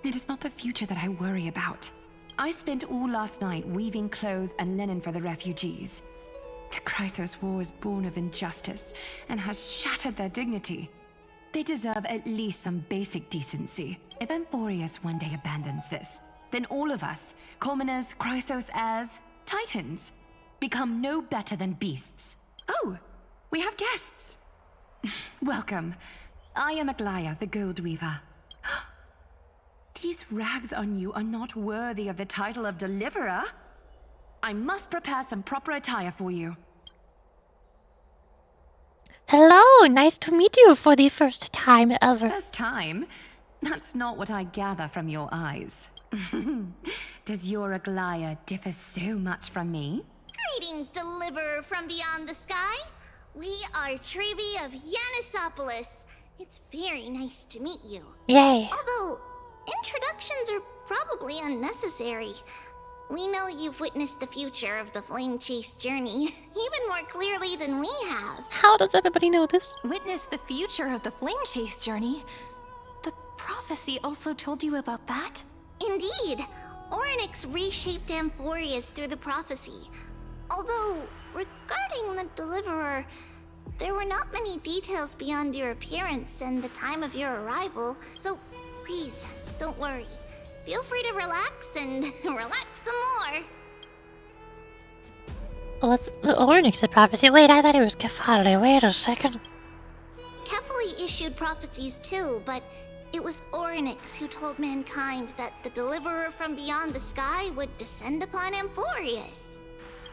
It is not the future that I worry about. I spent all last night weaving clothes and linen for the refugees. The Chrysos War is born of injustice and has shattered their dignity. They deserve at least some basic decency. If Amphorius one day abandons this, then all of us, commoners, Chrysos heirs, titans, become no better than beasts. Oh, we have guests. Welcome. I am Aglaya, the Gold Weaver. These rags on you are not worthy of the title of Deliverer. I must prepare some proper attire for you. Hello, nice to meet you for the first time ever. First time? That's not what I gather from your eyes. Does your Aglaya differ so much from me? Greetings, Deliverer from beyond the sky. We are Trevi of Yanisopolis. It's very nice to meet you. Yay. Although, introductions are probably unnecessary. We know you've witnessed the future of the Flame Chase journey even more clearly than we have. How does everybody know this? Witness the future of the Flame Chase journey? The prophecy also told you about that? Indeed. Orynyx reshaped Amphorius through the prophecy. Although, regarding the Deliverer, there were not many details beyond your appearance and the time of your arrival, so please, don't worry. Feel free to relax and relax some more. What's the Orynyx prophecy? Wait, I thought it was Kefari. Wait a second. Kefali issued prophecies too, but it was Orynyx who told mankind that the Deliverer from beyond the sky would descend upon Amphorius.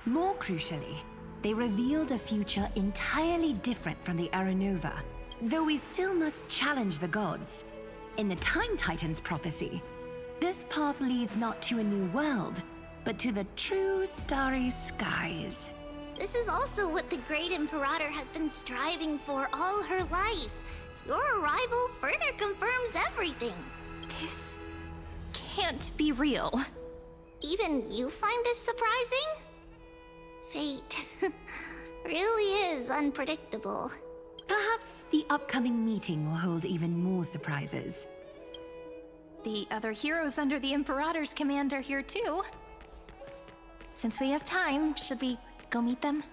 More crucially, they revealed a future entirely different from the Aranova, though we still must challenge the gods. In the Time Titan's prophecy, this path leads not to a new world, but to the true starry skies. This is also what the Great Imperator has been striving for all her life. Your arrival further confirms everything. This can't be real. Even you find this surprising? Fate really is unpredictable. Perhaps the upcoming meeting will hold even more surprises. The other heroes under the Imperator's command are here too. Since we have time, should we go meet them?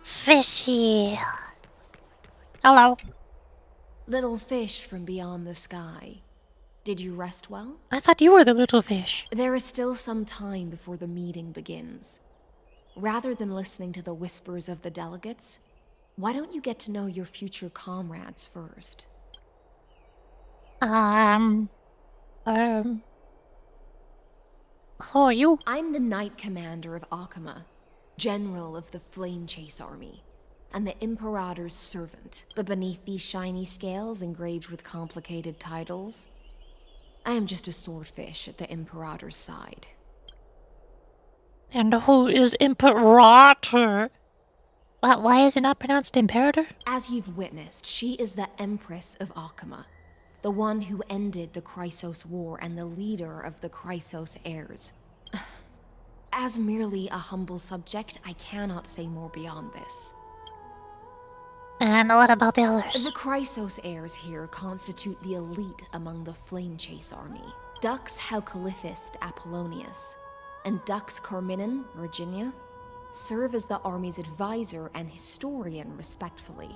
Fishy. Hello. Little fish from beyond the sky. Did you rest well? I thought you were the little fish. There is still some time before the meeting begins. Rather than listening to the whispers of the delegates, why don't you get to know your future comrades first? Who are you? I'm the Knight Commander of Akama, General of the Flame Chase Army, and the Imperator's servant. But beneath these shiny scales engraved with complicated titles, I am just a swordfish at the Imperator's side. And who is Imperator? Why is it not pronounced Imperator? As you've witnessed, she is the Empress of Akama, the one who ended the Chrysos War and the leader of the Chrysos heirs. As merely a humble subject, I cannot say more beyond this. And what about the others? The Chrysos heirs here constitute the elite among the Flame Chase army. Dux Halkalithist Apollonius and Dux Carminin, Virginia, serve as the army's advisor and historian respectfully.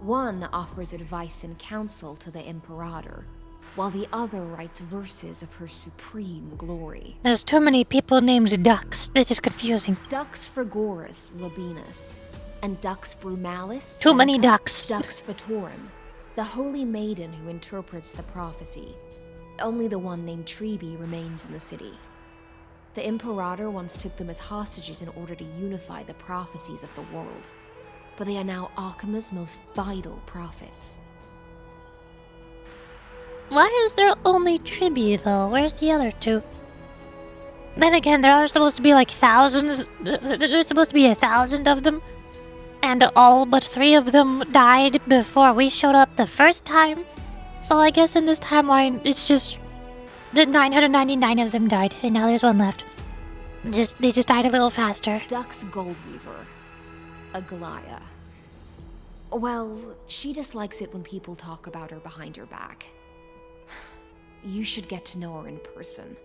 One offers advice and counsel to the Imperator, while the other writes verses of her supreme glory. There's too many people named Dux. This is confusing. Dux Frigorus Labienus and Dux Brumalis. Too many ducks. Dux Fatorum, the holy maiden who interprets the prophecy. Only the one named Trebi remains in the city. The Imperator once took them as hostages in order to unify the prophecies of the world, but they are now Akama's most vital prophets. Why is there only Tribi, though? Where's the other two? Then again, there are supposed to be like thousands. There's supposed to be 1,000 of them. And all but 3 of them died before we showed up the first time. So I guess in this timeline, it's just that 999 of them died, and now there's 1 left. They just died a little faster. Dux Goldweaver, Aglaya. Well, she dislikes it when people talk about her behind her back. You should get to know her in person.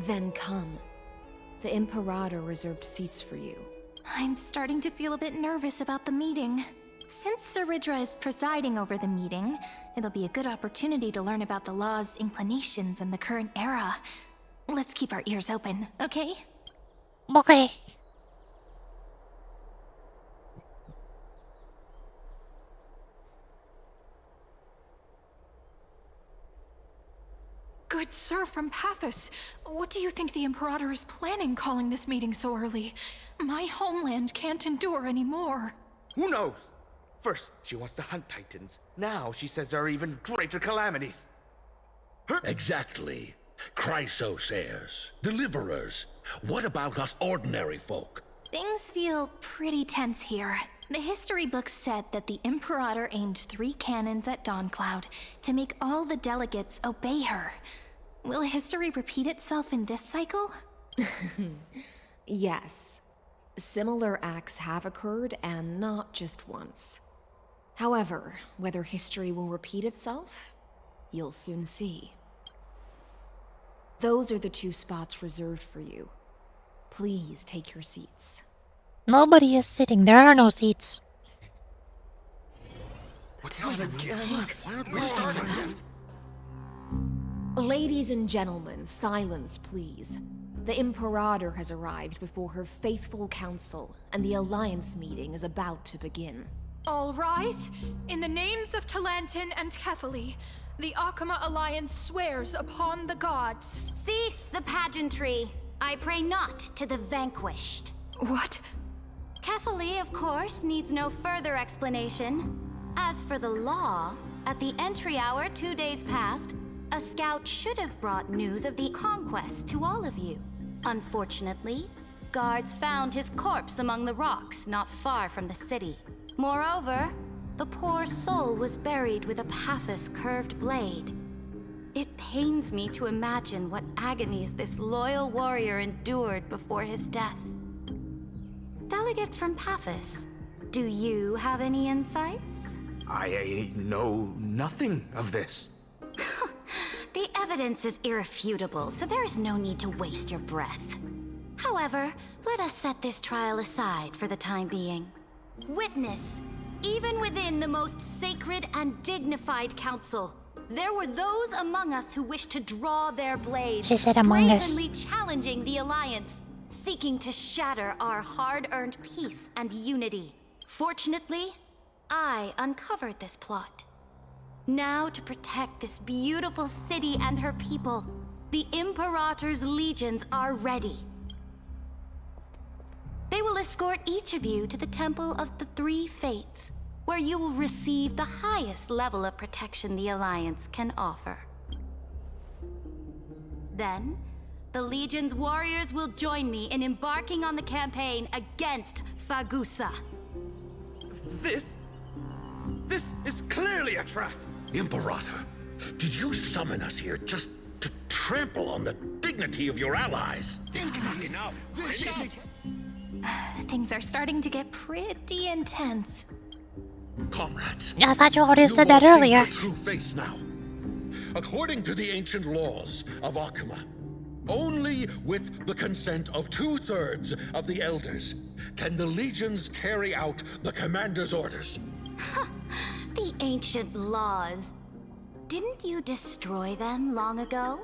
Then come. The Imperator reserved seats for you. I'm starting to feel a bit nervous about the meeting. Since Sir Ridra is presiding over the meeting, it'll be a good opportunity to learn about the law's inclinations in the current era. Let's keep our ears open, okay? Okay. Good sir from Paphos, what do you think the Imperator is planning calling this meeting so early? My homeland can't endure anymore. Who knows? First, she wants to hunt Titans. Now she says there are even greater calamities. Exactly. Chrysos heirs, deliverers. What about us ordinary folk? Things feel pretty tense here. The history books said that the Imperator aimed 3 cannons at Dawncloud to make all the delegates obey her. Will history repeat itself in this cycle? Yes. Similar acts have occurred, and not just once. However, whether history will repeat itself, you'll soon see. Those are the 2 spots reserved for you. Please take your seats. Nobody is sitting. There are no seats. Ladies and gentlemen, silence, please. The Imperator has arrived before her faithful council, and the Alliance meeting is about to begin. All rise. In the names of Talantin and Kefali, the Akama Alliance swears upon the gods. Cease the pageantry. I pray not to the vanquished. What? Kefali, of course, needs no further explanation. As for the law, at the entry hour 2 days past, a scout should have brought news of the conquest to all of you. Unfortunately, guards found his corpse among the rocks not far from the city. Moreover, the poor soul was buried with a Paphos curved blade. It pains me to imagine what agonies this loyal warrior endured before his death. Delegate from Paphos, do you have any insights? I know nothing of this. The evidence is irrefutable, so there is no need to waste your breath. However, let us set this trial aside for the time being. Witness, even within the most sacred and dignified council, there were those among us who wished to draw their blades, She said among us. brazenly challenging the Alliance, seeking to shatter our hard-earned peace and unity. Fortunately, I uncovered this plot. Now, to protect this beautiful city and her people, the Imperator's legions are ready. They will escort each of you to the Temple of the Three Fates, where you will receive the highest level of protection the Alliance can offer. Then, the Legion's warriors will join me in embarking on the campaign against Fagusa. This is clearly a trap. Imperator, did you summon us here just to trample on the dignity of your allies? Enough. Things are starting to get pretty intense. Comrades, I thought you already said will that see earlier. your true face now. According to the ancient laws of Akuma, only with the consent of 2/3 of the elders can the legions carry out the commander's orders. The ancient laws. Didn't you destroy them long ago?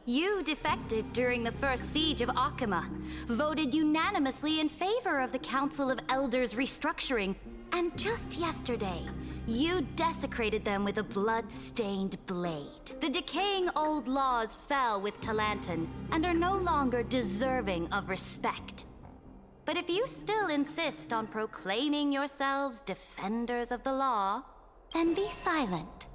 You defected during the first siege of Akuma, voted unanimously in favor of the Council of Elders restructuring, and just yesterday, you desecrated them with a blood-stained blade. The decaying old laws fell with Talantin and are no longer deserving of respect. But if you still insist on proclaiming yourselves defenders of the law, then be silent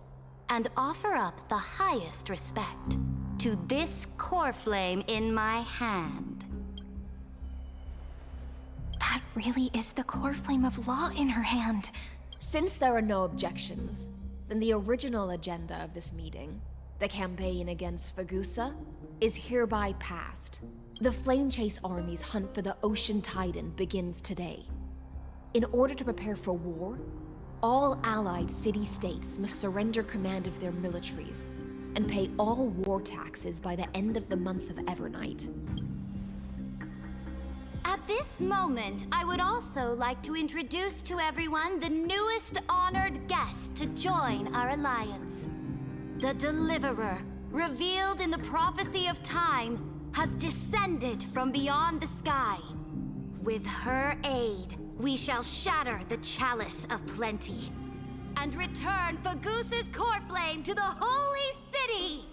and offer up the highest respect to this core flame in my hand. That really is the core flame of law in her hand. Since there are no objections, then the original agenda of this meeting, the campaign against Fagusa, is hereby passed. The Flame Chase Army's hunt for the Ocean Titan begins today. In order to prepare for war, all allied city-states must surrender command of their militaries and pay all war taxes by the end of the month of Evernight. At this moment, I would also like to introduce to everyone the newest honored guest to join our alliance. The Deliverer, revealed in the prophecy of time, has descended from beyond the sky. With her aid, we shall shatter the Chalice of Plenty and return Fagusa's core flame to the Holy City!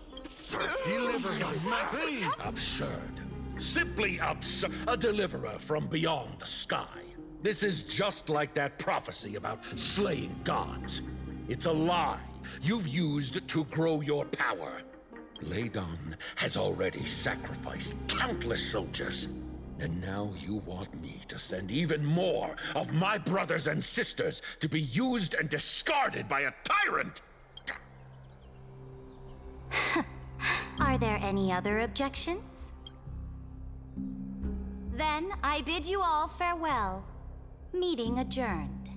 Absurd. Simply absurd. A deliverer from beyond the sky. This is just like that prophecy about slaying gods. It's a lie you've used to grow your power. Ladon has already sacrificed countless soldiers. And now you want me to send even more of my brothers and sisters to be used and discarded by a tyrant? Are there any other objections? Then I bid you all farewell. Meeting adjourned.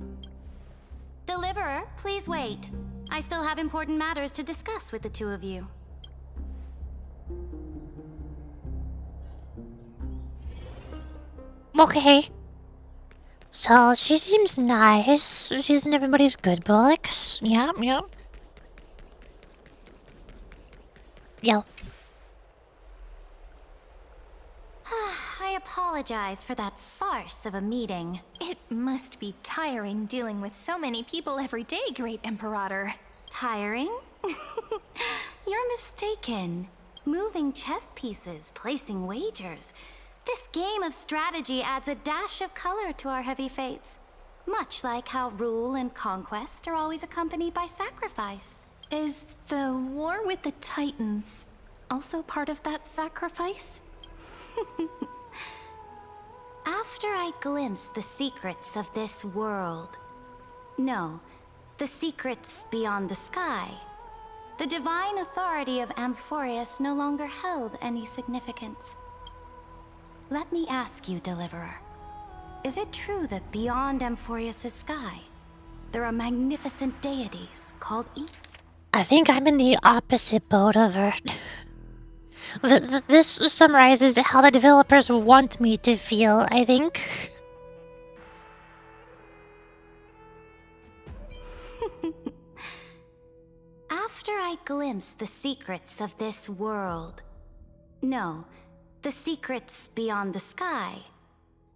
Deliverer, please wait. I still have important matters to discuss with the two of you. Okay. So she seems nice. She's in everybody's good books. Yep. Yo. I apologize for that farce of a meeting. It must be tiring dealing with so many people every day, Great Imperator. Tiring? You're mistaken. Moving chess pieces, placing wagers. This game of strategy adds a dash of color to our heavy fates. Much like how rule and conquest are always accompanied by sacrifice. Is the war with the Titans also part of that sacrifice? After I glimpsed the secrets of this world... No, the secrets beyond the sky. The divine authority of Amphorius no longer held any significance. Let me ask you, Deliverer. Is it true that beyond Amphorius' sky, there are magnificent deities called I think I'm in the opposite boat of her. This summarizes how the developers want me to feel, I think. After I glimpsed the secrets of this world... No, the secrets beyond the sky.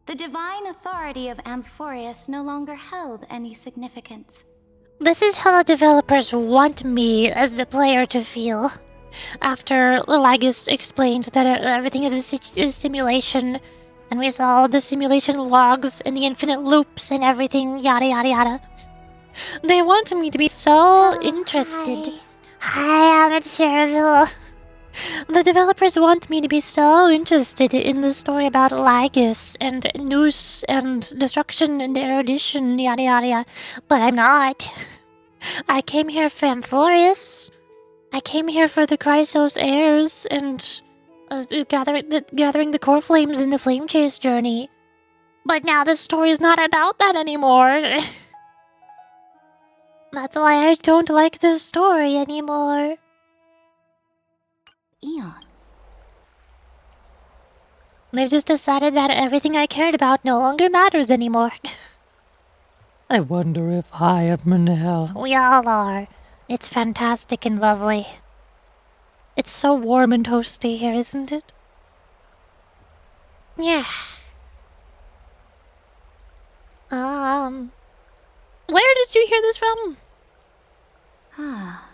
The divine authority of Amphorius no longer held any significance. This is how the developers want me as the player to feel. After Lagus explained that everything is a simulation, and we saw the simulation logs and the infinite loops and everything, yada yada yada. They want me to be so interested. Hi, I'm Cherville. The developers want me to be so interested in the story about Lagus and Noose and destruction and erudition, yada yada yada. But I'm not. I came here for Amphorius. I came here for the Chrysos heirs and gathering the core flames in the flame chase journey. But now the story is not about that anymore. That's why I don't like this story anymore. Eons. They've just decided that everything I cared about no longer matters anymore. I wonder if I am in hell. We all are. It's fantastic and lovely. It's so warm and toasty here, isn't it? Yeah. Where did you hear this from? Ah,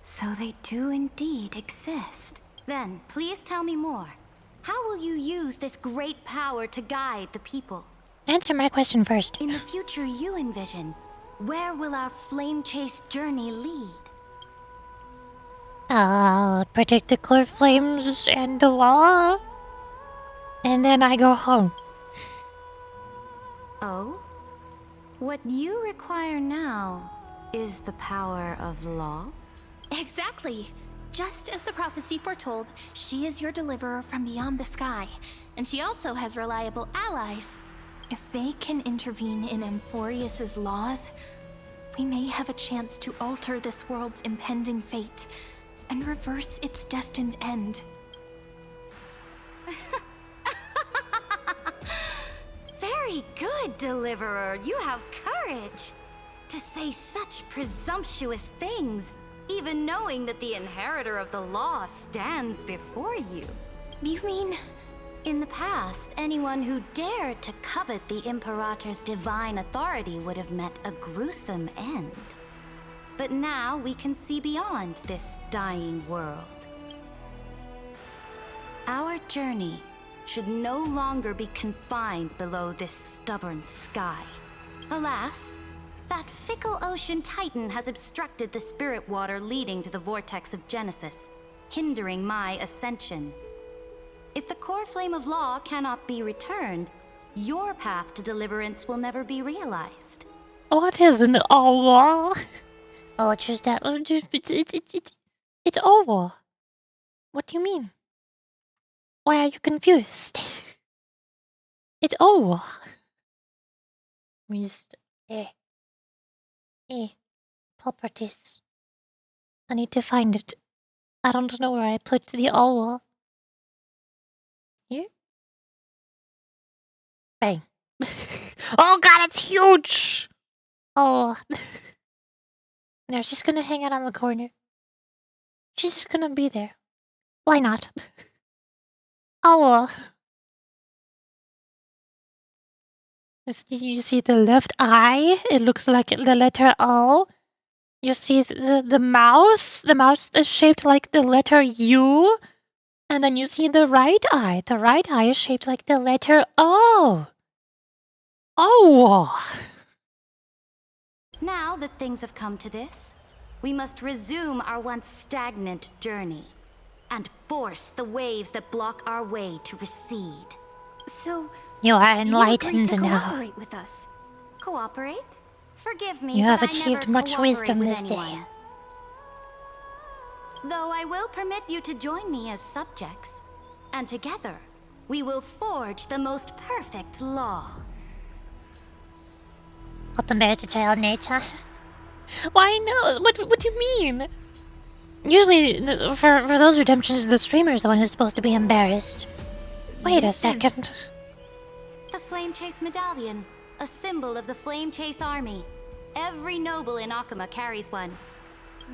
so they do indeed exist. Then, please tell me more. How will you use this great power to guide the people? Answer my question first. In the future you envision, where will our flame chase journey lead? I'll protect the core flames and the law. And then I go home. Oh? What you require now is the power of law? Exactly. Just as the prophecy foretold, she is your deliverer from beyond the sky. And she also has reliable allies. If they can intervene in Amphorius' laws, we may have a chance to alter this world's impending fate and reverse its destined end. Very good, Deliverer. You have courage. To say such presumptuous things, even knowing that the inheritor of the law stands before you. You mean... In the past, anyone who dared to covet the Imperator's divine authority would have met a gruesome end. But now we can see beyond this dying world. Our journey should no longer be confined below this stubborn sky. Alas, that fickle ocean titan has obstructed the spirit water leading to the vortex of Genesis, hindering my ascension. If the core flame of law cannot be returned, your path to deliverance will never be realized. What is an Allah? Oh, it's just that. It's over. What do you mean? Why are you confused? It's over. We just. Hey, properties. I need to find it. I don't know where I put the owl. Here? Bang. Oh god, it's huge! Oh. No, she's gonna hang out on the corner. She's just gonna be there. Why not? Oh. You see the left eye? It looks like the letter O. You see the mouth? The mouth is shaped like the letter U. And then you see the right eye. The right eye is shaped like the letter O. Oh! Now that things have come to this, we must resume our once stagnant journey and force the waves that block our way to recede. So, You are you agreed enlightened to now. cooperate with us. Cooperate? Forgive me, You but have I achieved never much cooperate wisdom with this anyone. day. Though I will permit you to join me as subjects, and together we will forge the most perfect law. What embarrassed child nature? Why no? What do you mean? Usually, for those redemptions, the streamer is the one who's supposed to be embarrassed. Wait a second. The Flame Chase Medallion, a symbol of the Flame Chase Army. Every noble in Akuma carries one.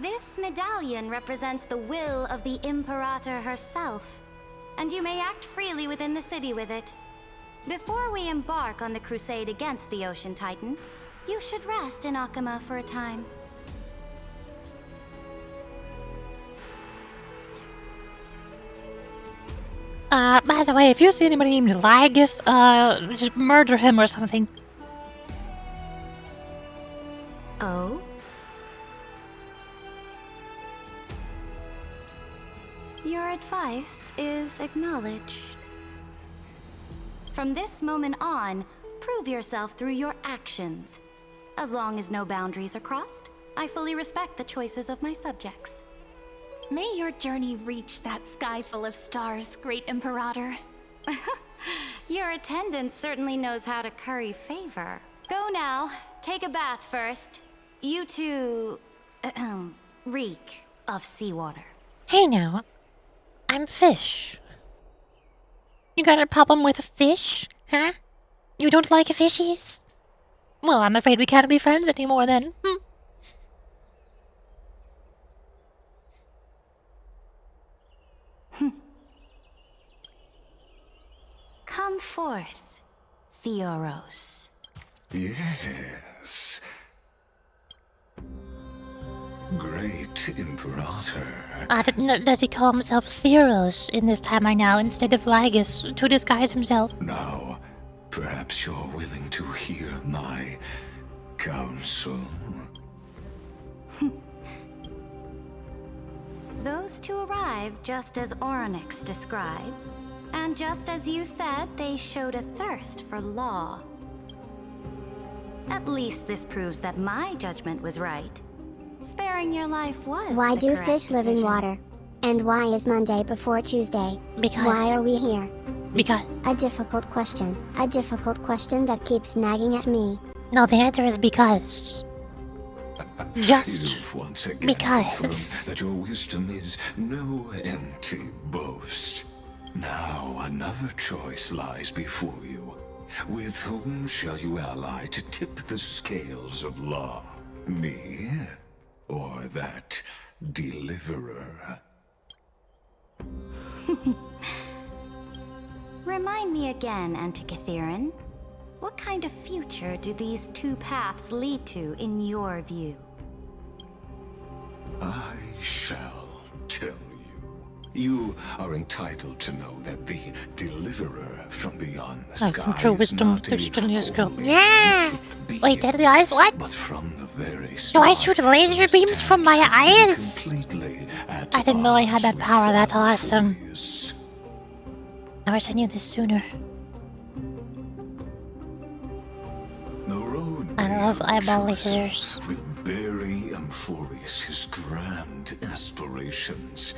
This medallion represents the will of the Imperator herself, and you may act freely within the city with it. Before we embark on the crusade against the Ocean Titan, you should rest in Akuma for a time. By the way, if you see anybody named Lagus, just murder him or something. Oh? Your advice is acknowledged. From this moment on, prove yourself through your actions. As long as no boundaries are crossed, I fully respect the choices of my subjects. May your journey reach that sky full of stars, Great Imperator. Your attendant certainly knows how to curry favor. Go now, take a bath first. You two... reek of seawater. Hey now, I'm fish. You got a problem with fish, huh? You don't like fishies? Well, I'm afraid we can't be friends anymore then. Come forth, Theoros. Yes. Great Imperator. Does he call himself Theros in this time I now instead of Lagus to disguise himself? Now, perhaps you're willing to hear my counsel. Those two arrived just as Oryx described, and just as you said, they showed a thirst for law. At least this proves that my judgment was right. Sparing your life was Why the do correct fish live in decision. water? And why is Monday before Tuesday? Because. Why are we here? Because. A difficult question. A difficult question that keeps nagging at me. No, the answer is because. Just You've once again because. confirmed that your wisdom is no empty boast. Now another choice lies before you. With whom shall you ally to tip the scales of law? Me? Or that deliverer? Remind me again, Antikytheron. What kind of future do these two paths lead to in your view? I shall tell you. You are entitled to know that the deliverer from beyond the That's sky some true is wisdom. not There's a still news girl. holy Yeah! being, Wait, deadly eyes? What? but from the very Do I start, shoot laser beams from my eyes? completely at I didn't know I had odds that with power. That's awesome. Amphorius. I wish I knew this sooner. The road I love eyeball chosen lasers. Will bury Amphorius his grand aspirations.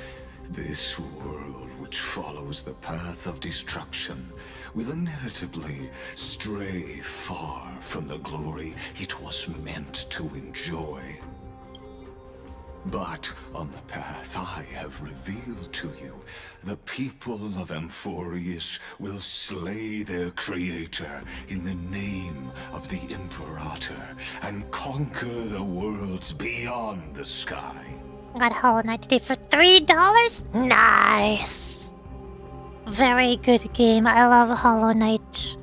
This world will which follows the path of destruction will inevitably stray far from the glory it was meant to enjoy. But on the path I have revealed to you, the people of Amphorius will slay their creator in the name of the Imperator and conquer the worlds beyond the sky. Got Hollow Knight today for $3? Nice! Very good game. I love Hollow Knight.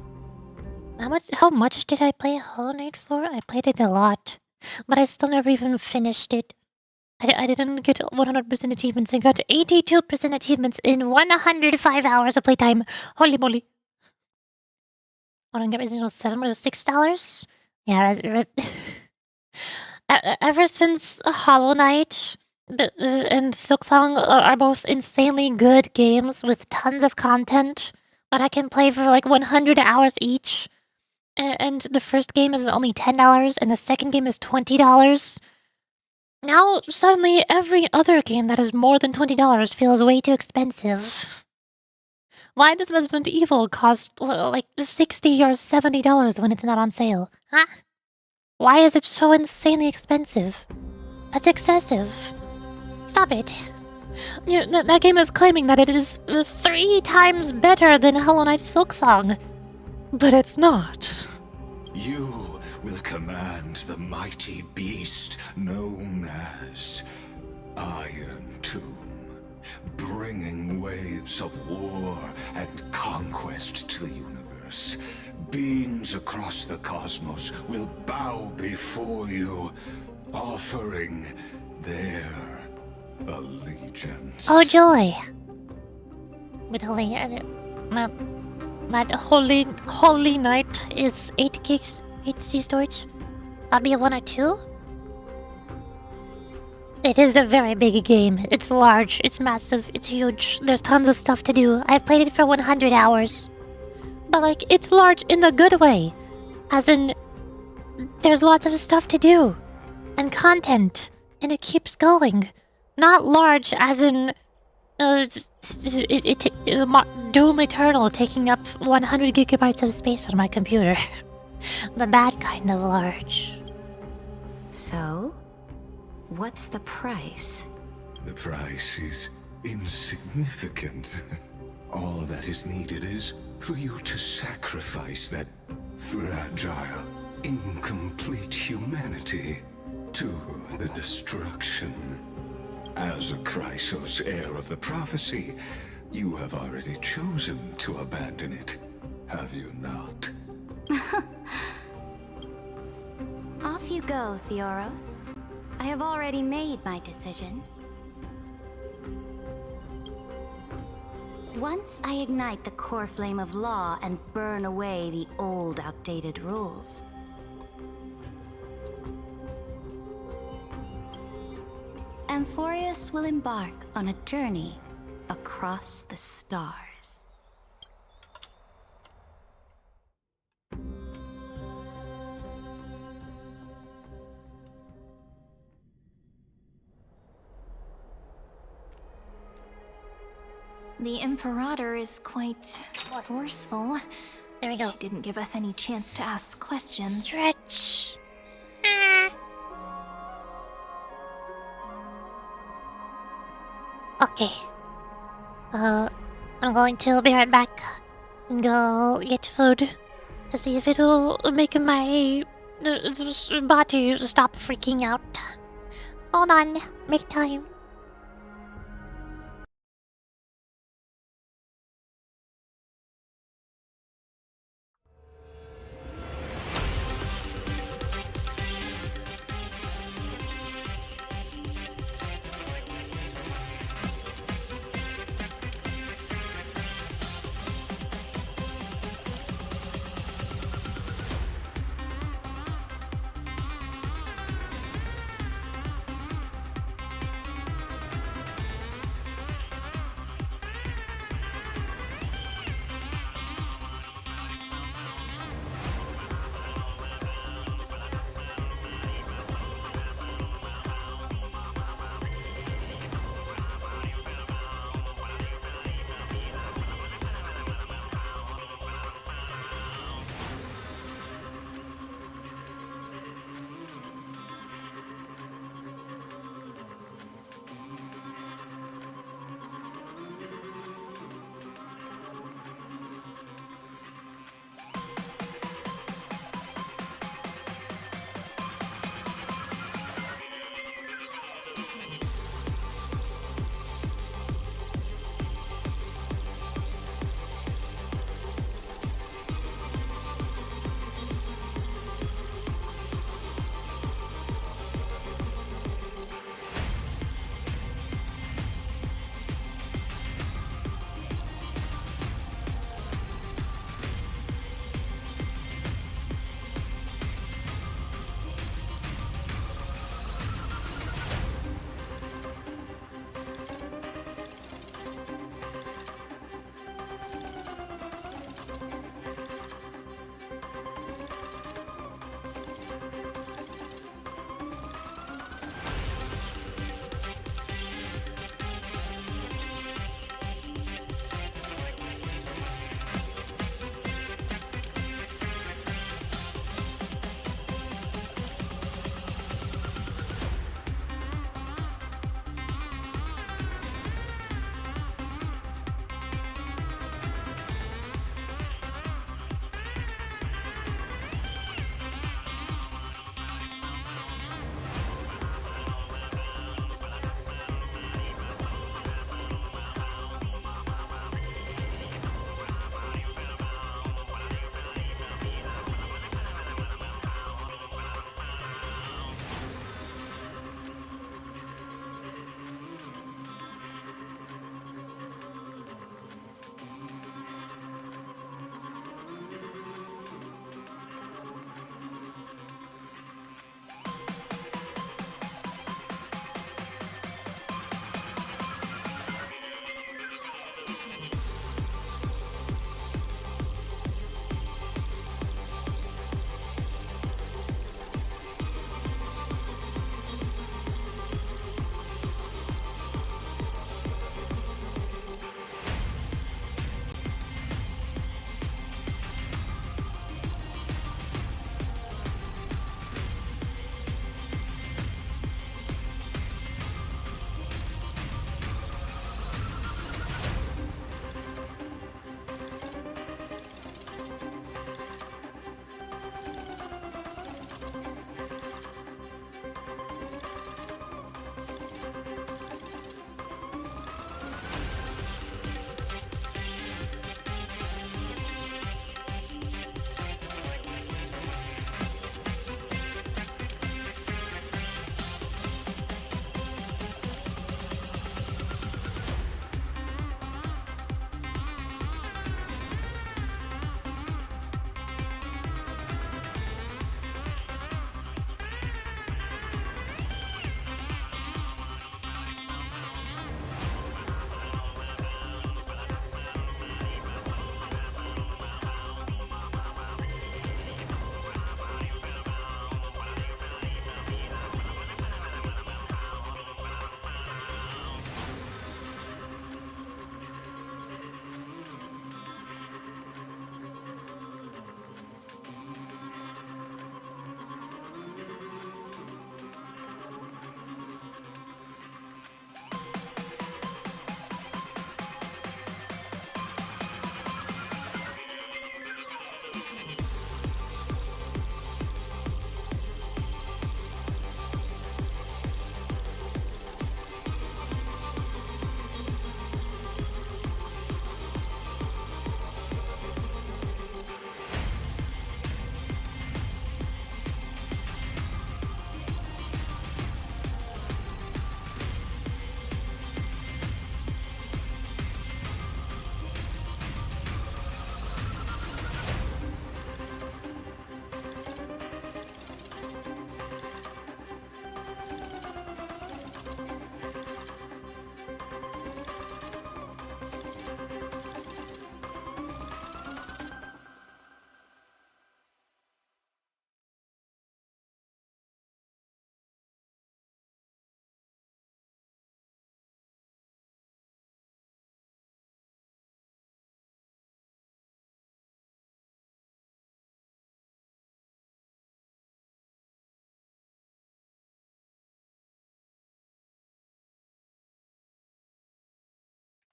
How much did I play Hollow Knight for? I played it a lot. But I still never even finished it. I didn't get 100% achievements. I got 82% achievements in 105 hours of playtime. Holy moly. I don't get Resident Evil 7, but it was $6? Yeah, ever since Hollow Knight and Silksong are both insanely good games with tons of content that I can play for like 100 hours each. And the first game is only $10 and the second game is $20. Now, suddenly, every other game that is more than $20 feels way too expensive. Why does Resident Evil cost like $60 or $70 when it's not on sale? Huh? Why is it so insanely expensive? That's excessive. Stop it. That game is claiming that it is 3 times better than Hollow Knight Silksong. But it's not. You will command the mighty beast known as Iron Tomb, bringing waves of war and conquest to the universe. Beings across the cosmos will bow before you, offering their allegiance. Oh joy! But that holy night is 8 gigs HD storage. That'd be 1 or 2. It is a very big game. It's large, it's massive, it's huge. There's tons of stuff to do. I've played it for 100 hours. But like, it's large in the good way. As in, there's lots of stuff to do. And content. And it keeps going. Not large as in Doom Eternal taking up 100 gigabytes of space on my computer. The bad kind of large. So, what's the price? The price is insignificant. All that is needed is for you to sacrifice that fragile, incomplete humanity to the destruction. As a Chrysos heir of the prophecy, you have already chosen to abandon it, have you not? Off you go, Theoros. I have already made my decision. Once I ignite the core flame of law and burn away the old, outdated rules, Amphorius will embark on a journey across the stars. The Imperator is quite forceful. There we go. She didn't give us any chance to ask questions. Stretch. Okay. I'm going to be right back and go get food to see if it'll make my body stop freaking out. Hold on. Make time.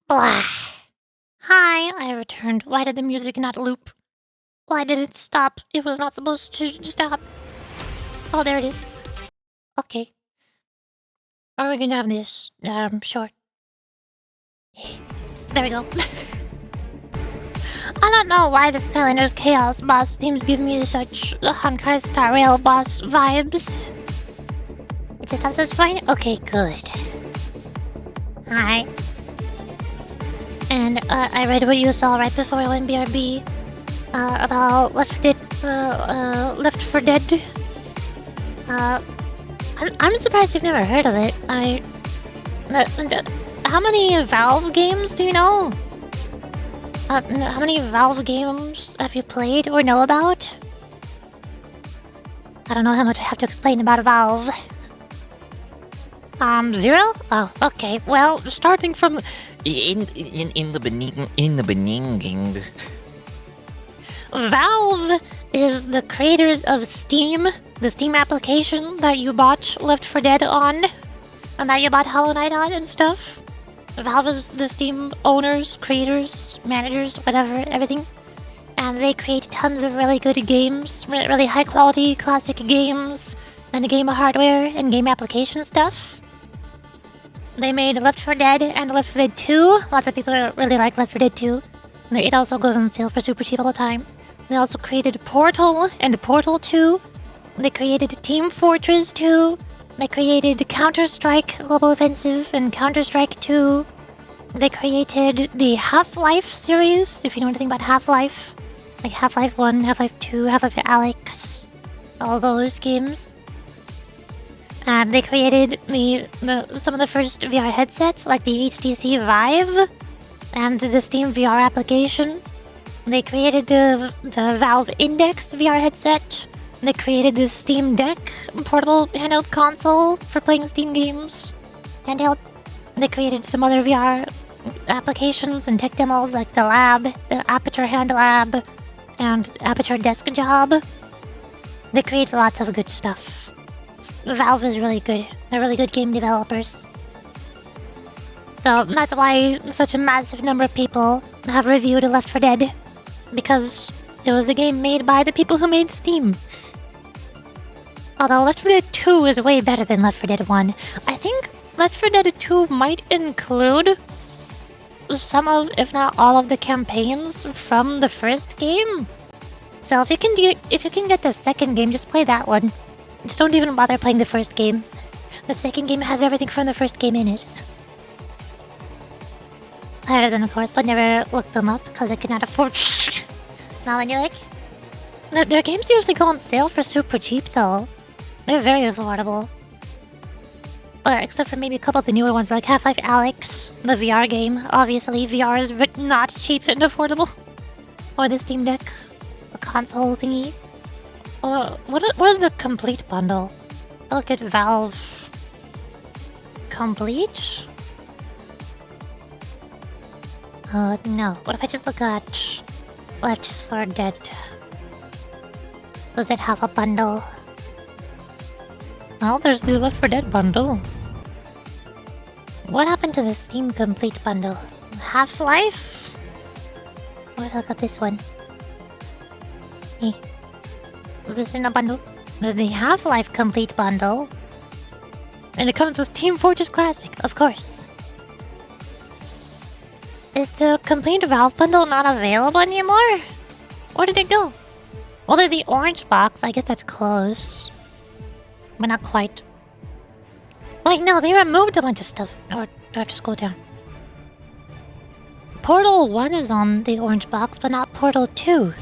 Blah. Hi, I returned. Why did the music not loop? Why did it stop? It was not supposed to stop. Oh, there it is. Okay. Are we gonna have this? Short. There we go. I don't know why the Skylanders Chaos boss themes give me such Honkai Star Rail boss vibes. It just stops us fine? Okay, good. Hi. And I read what you saw right before I went BRB about Left 4 Dead. I'm surprised you've never heard of it. How many Valve games do you know? How many Valve games have you played or know about? I don't know how much I have to explain about Valve. 0? Oh, okay. Well, starting from in the beginning, Valve is the creators of Steam, the Steam application that you bought Left 4 Dead on, and that you bought Hollow Knight on and stuff. Valve is the Steam owners, creators, managers, whatever, everything. And they create tons of really good games, really high quality classic games, and game hardware and game application stuff. They made Left 4 Dead and Left 4 Dead 2. Lots of people really like Left 4 Dead 2. It also goes on sale for super cheap all the time. They also created Portal and Portal 2. They created Team Fortress 2. They created Counter-Strike Global Offensive and Counter-Strike 2. They created the Half-Life series, if you know anything about Half-Life. Like Half-Life 1, Half-Life 2, Half-Life Alyx. All those games. And they created some of the first VR headsets, like the HTC Vive and the Steam VR application. They created the Valve Index VR headset. They created the Steam Deck portable handheld console for playing Steam games. Handheld. They created some other VR applications and tech demos like the Lab, the Aperture Hand Lab, and Aperture Desk Job. They create lots of good stuff. Valve is really good. They're really good game developers. So that's why such a massive number of people have reviewed Left 4 Dead. Because it was a game made by the people who made Steam. Although Left 4 Dead 2 is way better than Left 4 Dead 1. I think Left 4 Dead 2 might include some of, if not all of the campaigns from the first game. So if you can get the second game, just play that one. Just don't even bother playing the first game. The second game has everything from the first game in it. I heard them, of course, but never looked them up because I could not afford. Now when you're like, their games usually go on sale for super cheap though. They're very affordable. Except for maybe a couple of the newer ones like Half-Life Alyx, the VR game. Obviously, VR is not cheap and affordable. Or the Steam Deck, a console thingy. What is the complete bundle? Look at Valve Complete? No. What if I just look at Left 4 Dead? Does it have a bundle? Oh, there's the Left 4 Dead bundle. What happened to the Steam Complete bundle? Half-Life? What look at this one? Hey. Is this in a bundle? There's the Half-Life Complete bundle. And it comes with Team Fortress Classic, of course. Is the Complete Valve bundle not available anymore? Where did it go? Well, there's the orange box. I guess that's close. But not quite. Like, no, they removed a bunch of stuff. Or do I have to scroll down? Portal 1 is on the orange box, but not Portal 2.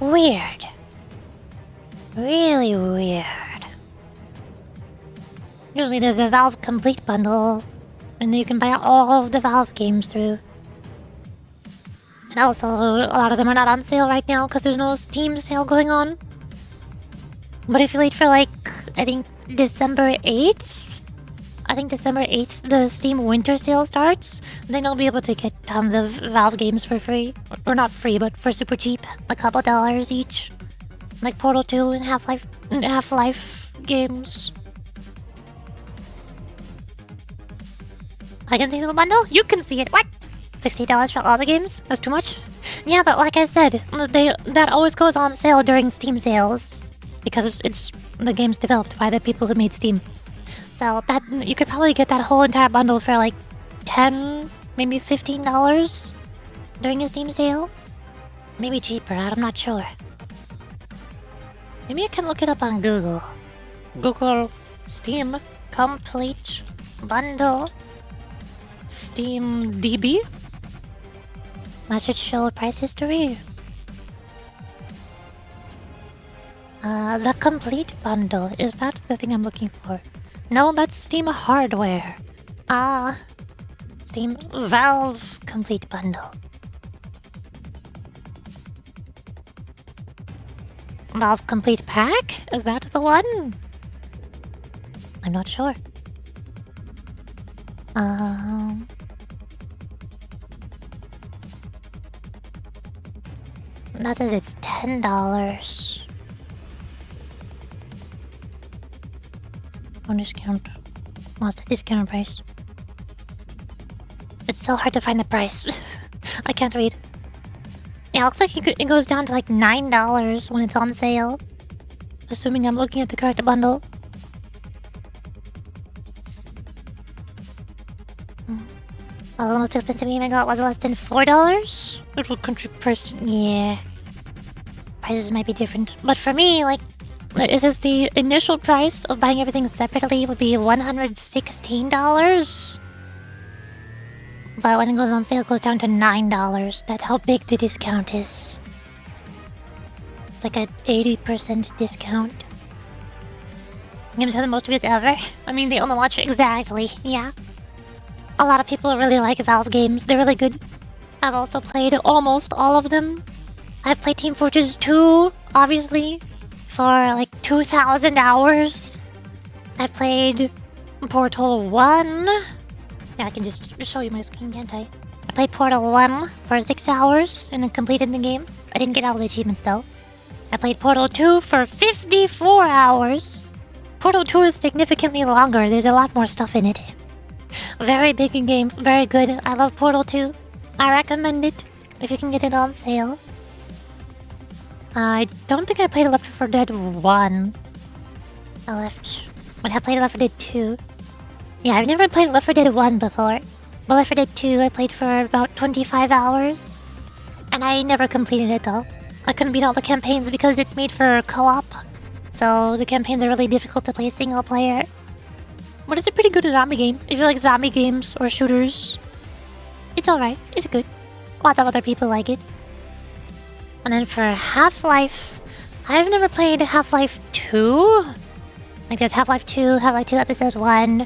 Weird. Really weird. Usually there's a Valve Complete bundle, and you can buy all of the Valve games through. And also, a lot of them are not on sale right now because there's no Steam sale going on. But if you wait for like, I think December 8th? I think December 8th the Steam Winter Sale starts. Then you'll be able to get tons of Valve games for free. Or not free, but for super cheap. A couple dollars each. Like Portal 2 and Half-Life games. I can see the bundle? You can see it. What? $60 for all the games? That's too much? Yeah, but like I said, that always goes on sale during Steam sales. Because it's the games developed by the people who made Steam. So that you could probably get that whole entire bundle for like $10, maybe $15 during a Steam sale. Maybe cheaper, I'm not sure. Maybe I can look it up on Google. Google Steam Complete Bundle Steam DB. That should show price history. The complete bundle. Is that the thing I'm looking for? No, that's Steam hardware. Steam Valve complete bundle. Valve complete pack? Is that the one? I'm not sure. That says it's $10. On discount. What's the discount price? It's so hard to find the price. I can't read. Yeah, it looks like it goes down to like $9 when it's on sale. Assuming I'm looking at the correct bundle. Oh, the most expensive game I got was less than $4? Little country person. Yeah. Prices might be different. But for me, like, it says the initial price of buying everything separately would be $116. But when it goes on sale, it goes down to $9. That's how big the discount is. It's like an 80% discount. Games have the most views ever. I mean, they only launch exactly, yeah. A lot of people really like Valve games. They're really good. I've also played almost all of them. I've played Team Fortress 2, obviously, for like 2,000 hours. I've played Portal 1. Yeah, I can just show you my screen, can't I? I played Portal 1 for 6 hours and then completed the game. I didn't get all the achievements though. I played Portal 2 for 54 hours. Portal 2 is significantly longer. There's a lot more stuff in it. Very big game, very good. I love Portal 2. I recommend it if you can get it on sale. I don't think I played Left 4 Dead 1. I have played Left 4 Dead 2. Yeah, I've never played Left 4 Dead 1 before. But Left 4 Dead 2 I played for about 25 hours. And I never completed it though. I couldn't beat all the campaigns because it's made for co-op. So the campaigns are really difficult to play single player. But it's a pretty good zombie game. If you like zombie games or shooters, it's alright. It's good. Lots of other people like it. And then for Half-Life, I've never played Half-Life 2. Like there's Half-Life 2, Half-Life 2 Episode 1,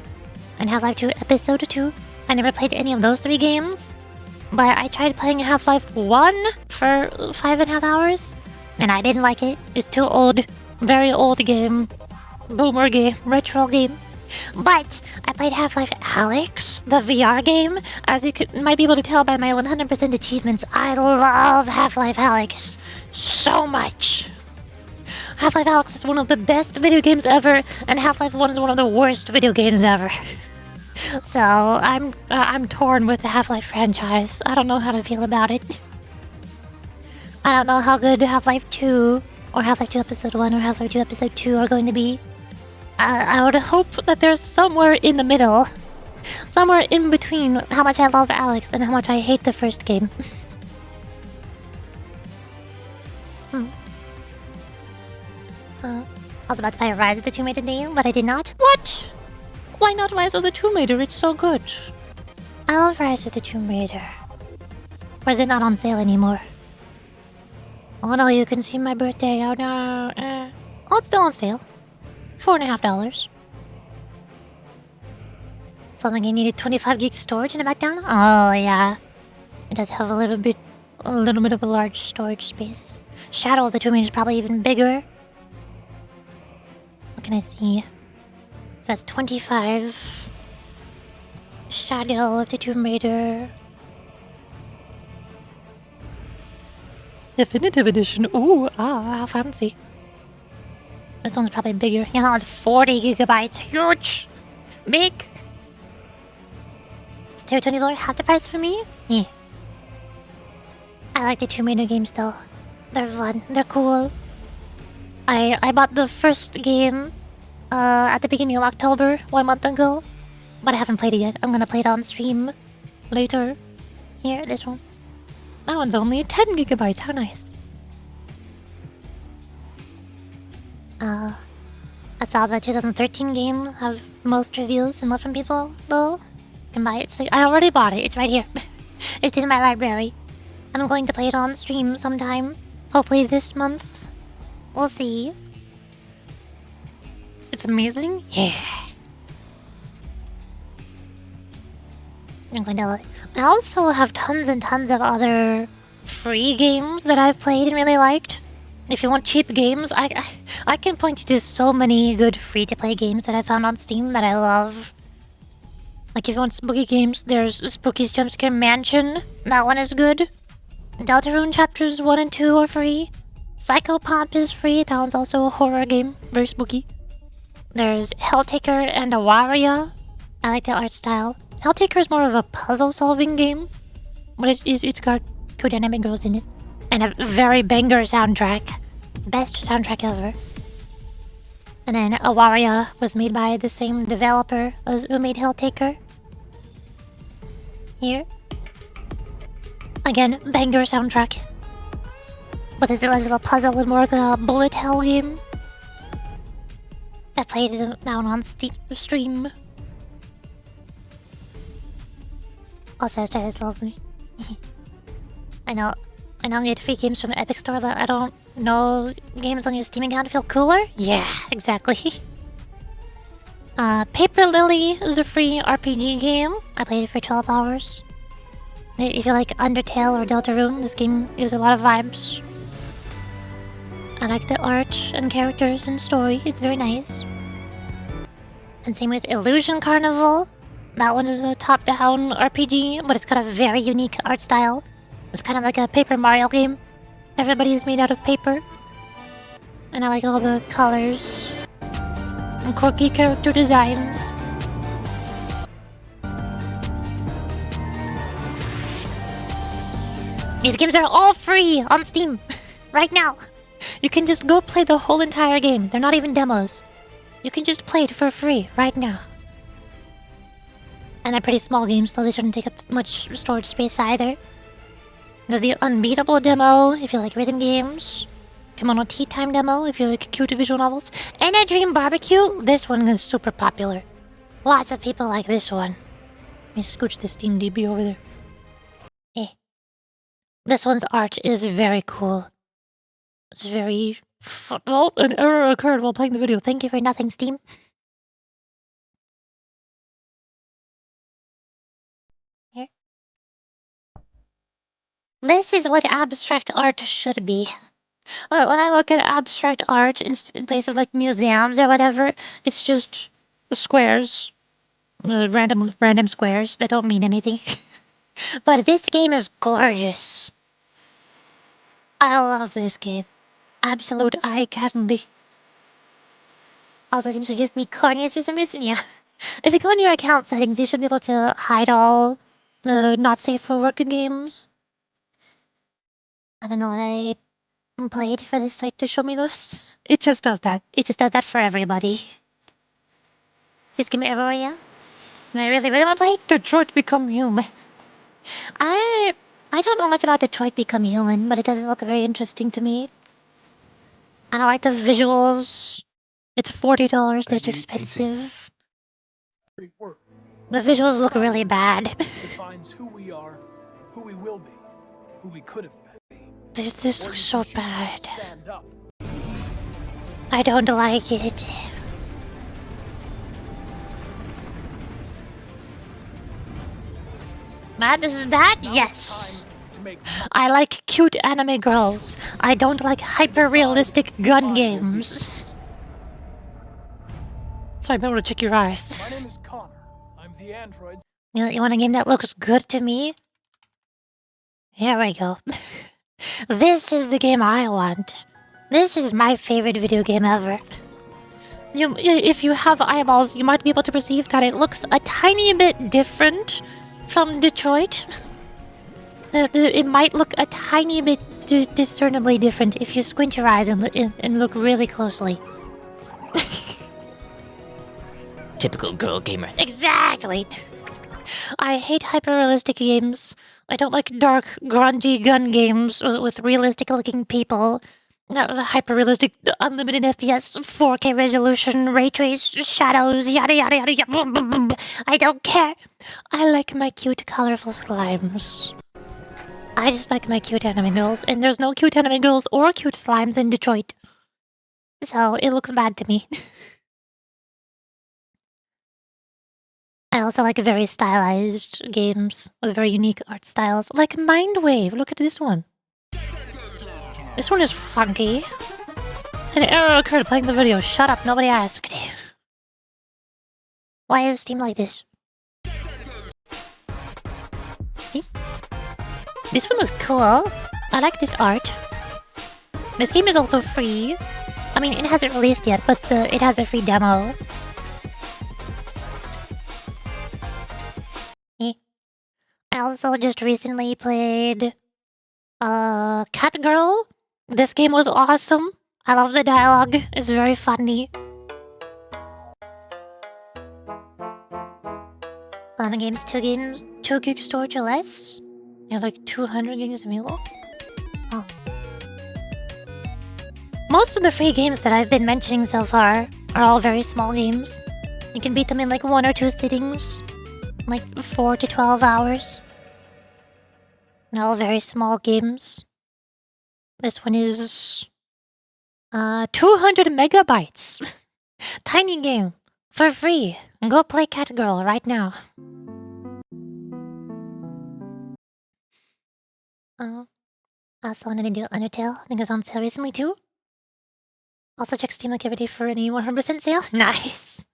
and Half-Life 2 Episode 2. I never played any of those 3 games. But I tried playing Half-Life 1 for 5.5 hours, and I didn't like it. It's too old. Very old game. Boomer game. Retro game. But I played Half-Life Alyx, the VR game. As you might be able to tell by my 100% achievements, I love Half-Life Alyx so much. Half-Life Alyx is one of the best video games ever, and Half-Life 1 is one of the worst video games ever. So I'm torn with the Half-Life franchise. I don't know how to feel about it. I don't know how good Half-Life 2 or Half-Life 2 Episode 1 or Half-Life 2 Episode 2 are going to be. I would hope that there's somewhere in the middle. Somewhere in between how much I love Alyx and how much I hate the first game. I was about to buy Rise of the Tomb Raider today, but I did not. What? Why not Rise of the Tomb Raider? It's so good. I love Rise of the Tomb Raider. Or is it not on sale anymore? Oh no, you can see my birthday. Oh no. Oh, it's still on sale. $4.50. Something I needed 25 gig storage in the background? Oh yeah. It does have a little bit of a large storage space. Shadow of the Tomb Raider is probably even bigger. What can I see? It says 25. Shadow of the Tomb Raider. Definitive edition. Ooh, how fancy. This one's probably bigger. Yeah, that one's 40 gigabytes. Huge! Big! It's $224, half the price for me? Yeah. I like the Tomb Raider games though. They're fun. They're cool. I bought the first game at the beginning of October, 1 month ago. But I haven't played it yet. I'm gonna play it on stream later. Here, this one. That one's only 10 gigabytes. How nice. I saw the 2013 game have most reviews and love from people, though. You can buy it. So I already bought it. It's right here. It's in my library. I'm going to play it on stream sometime. Hopefully this month. We'll see. It's amazing. Yeah. I'm going to love it. I also have tons and tons of other free games that I've played and really liked. If you want cheap games, I can point you to so many good free-to-play games that I found on Steam that I love. Like if you want spooky games, there's Spooky's Jumpscare Mansion. That one is good. Deltarune Chapters 1 and 2 are free. Psychopomp is free. That one's also a horror game. Very spooky. There's Helltaker and Awaria. I like the art style. Helltaker is more of a puzzle-solving game. But it's got good anime girls in it. And a very banger soundtrack. Best soundtrack ever. And then Awaria was made by the same developer as who made Helltaker. Here. Again, banger soundtrack. But it's less of a puzzle and more of a bullet hell game. I played it down on stream. Also, that is lovely. I know you get free games from the Epic Store, but I don't know games on your Steam account feel cooler? Yeah, exactly. Paper Lily is a free RPG game. I played it for 12 hours. If you like Undertale or Deltarune, this game gives a lot of vibes. I like the art and characters and story. It's very nice. And same with Illusion Carnival. That one is a top-down RPG, but it's got a very unique art style. It's kind of like a Paper Mario game. Everybody is made out of paper. And I like all the colors and quirky character designs. These games are all free on Steam right now. You can just go play the whole entire game. They're not even demos. You can just play it for free right now. And they're pretty small games, so they shouldn't take up much storage space either. There's the Unbeatable demo, if you like rhythm games. Kimono Tea Time demo, if you like cute visual novels. And a Dream Barbecue, this one is super popular. Lots of people like this one. Let me scooch the Steam DB over there. This one's art is very cool. It's very... Oh, an error occurred while playing the video. Thank you for nothing, Steam. Here. This is what abstract art should be. When I look at abstract art in places like museums or whatever, it's just squares. Random squares that don't mean anything. But this game is gorgeous. I love this game. Absolute eye candy. Also seems to just be corniest for some reason, yeah. If you go into your account settings, you should be able to hide all the not safe for work games. I don't know what I played for this site to show me this. It just does that. It just does that for everybody. Just give me everywhere, yeah? And I really want to play Detroit Become Human. I don't know much about Detroit Become Human, but it doesn't look very interesting to me. And I like the visuals. It's $40, that's expensive. The visuals look really bad. Defines who we are, who we will be, who we could have been. This looks so bad. I don't like it. Matt, this is bad? Yes. I like cute anime girls. I don't like hyper-realistic gun games. Sorry, I'm able to check your eyes. My name is Connor. I'm the android. You want a game that looks good to me? Here we go. This is the game I want. This is my favorite video game ever. If you have eyeballs, you might be able to perceive that it looks a tiny bit different from Detroit. It might look a tiny bit discernibly different if you squint your eyes and look really closely. Typical girl gamer. Exactly! I hate hyper-realistic games. I don't like dark, grungy gun games with realistic-looking people. Hyper-realistic, unlimited FPS, 4K resolution, ray trace, shadows, yada yada yada yada. I don't care. I like my cute, colorful slimes. I just like my cute anime girls, and there's no cute anime girls or cute slimes in Detroit. So it looks bad to me. I also like very stylized games with very unique art styles, like Mindwave. Look at this one. This one is funky. An error occurred playing the video. Shut up, nobody asked. Why is Steam like this? See? This one looks cool. I like this art. This game is also free. I mean, it hasn't released yet, but it has a free demo. I also just recently played Cat Girl. This game was awesome. I love the dialogue. It's very funny. On the games, 2 gig storage or less. Yeah, like 200 gigs available. Oh. Most of the free games that I've been mentioning so far are all very small games. You can beat them in like 1 or 2 sittings. Like 4 to 12 hours. And all very small games. This one is 200 megabytes. Tiny game for free. Go play Cat Girl right now. Also wanted to do Undertale. I think it's on sale recently too. Also check Steam activity for any 100% sale. Nice.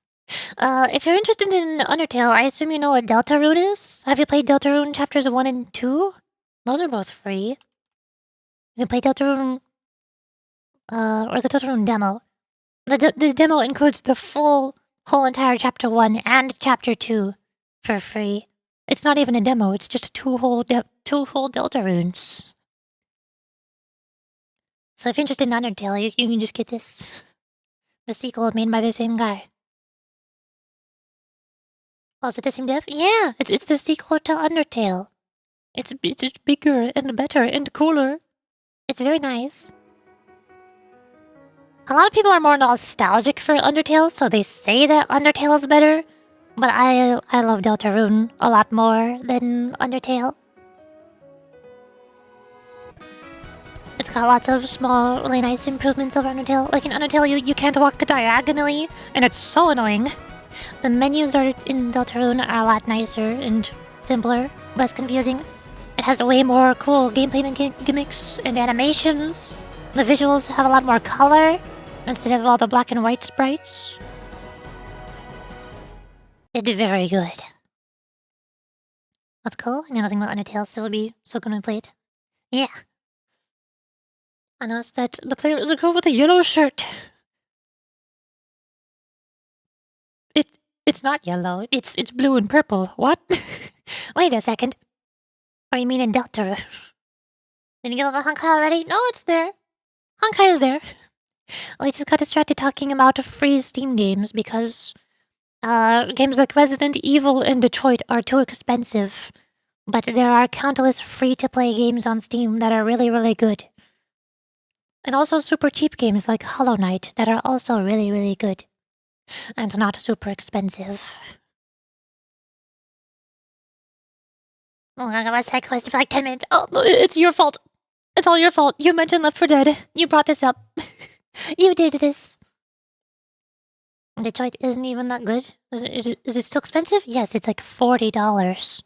If you're interested in Undertale, I assume you know what Deltarune is? Have you played Deltarune chapters 1 and 2? Those are both free. You can play Deltarune, or the Deltarune demo. The demo includes the whole entire chapter 1 and chapter 2 for free. It's not even a demo, it's just two whole Deltarunes. So if you're interested in Undertale, you can just get this. The sequel made by the same guy. Oh, is it the same dev? Yeah, it's the sequel to Undertale. It's bigger and better and cooler. It's very nice. A lot of people are more nostalgic for Undertale, so they say that Undertale is better. But I love Deltarune a lot more than Undertale. It's got lots of small, really nice improvements over Undertale. Like in Undertale, you can't walk diagonally, and it's so annoying. The menus in Deltarune are a lot nicer and simpler, less confusing. It has way more cool gameplay gimmicks and animations. The visuals have a lot more color instead of all the black and white sprites. It's very good. That's cool. I know nothing about Undertale, so it'll be so good when I play it. Yeah. I noticed that the player is a girl with a yellow shirt. It's not yellow. It's blue and purple. What? Wait a second. Or you mean in Delta? Did you get over Honkai already? No, it's there. Honkai is there. I just got distracted talking about free Steam games because games like Resident Evil and Detroit are too expensive. But there are countless free-to-play games on Steam that are really, really good. And also super cheap games like Hollow Knight that are also really, really good. And not super expensive. Oh, I got my side quest for like 10 minutes. Oh, it's your fault. It's all your fault. You mentioned Left 4 Dead. You brought this up. You did this. Detroit isn't even that good. Is it still expensive? Yes, it's like $40.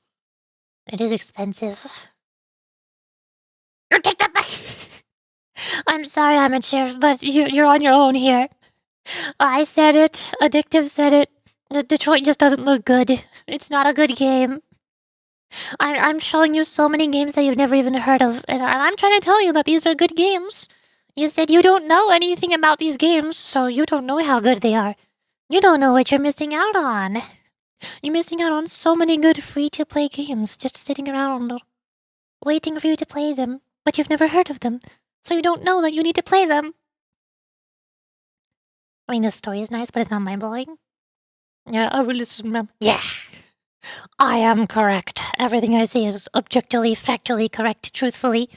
It is expensive. You take that back! I'm sorry, I'm a sheriff, but you're on your own here. I said it. Addictive said it. Detroit just doesn't look good. It's not a good game. I'm showing you so many games that you've never even heard of, and I'm trying to tell you that these are good games. You said you don't know anything about these games, so you don't know how good they are. You don't know what you're missing out on. You're missing out on so many good free-to-play games just sitting around. waiting for you to play them, but you've never heard of them, so you don't know that you need to play them. I mean, the story is nice, but it's not mind-blowing. Yeah, I will listen, ma'am. Yeah. I am correct. Everything I say is objectively, factually correct, truthfully.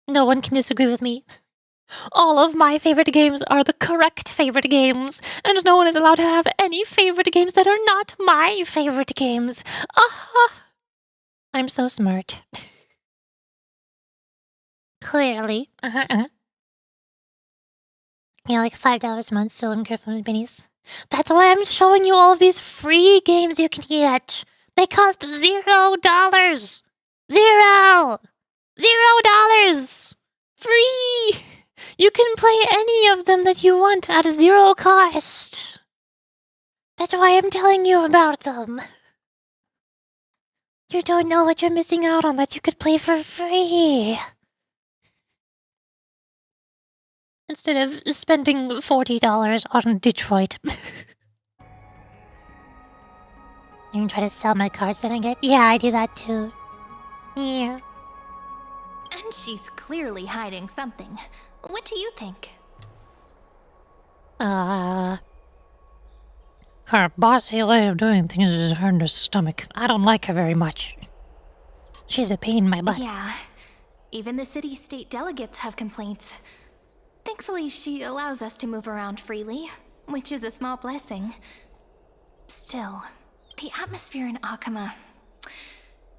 No one can disagree with me. All of my favorite games are the correct favorite games, and no one is allowed to have any favorite games that are not my favorite games. I'm so smart. Clearly. Yeah, like $5 a month, so I'm careful with minis. That's why I'm showing you all of these free games you can get. They cost $0. $0. Free! You can play any of them that you want at 0 cost. That's why I'm telling you about them. You don't know what you're missing out on that you could play for free. Instead of spending $40 on Detroit. You can try to sell my cards that I get? Yeah, I do that too. Yeah. And she's clearly hiding something. What do you think? Her bossy way of doing things is hurting her stomach. I don't like her very much. She's a pain in my butt. Yeah. Even the city-state delegates have complaints. Thankfully, she allows us to move around freely, which is a small blessing. Still, the atmosphere in Akama...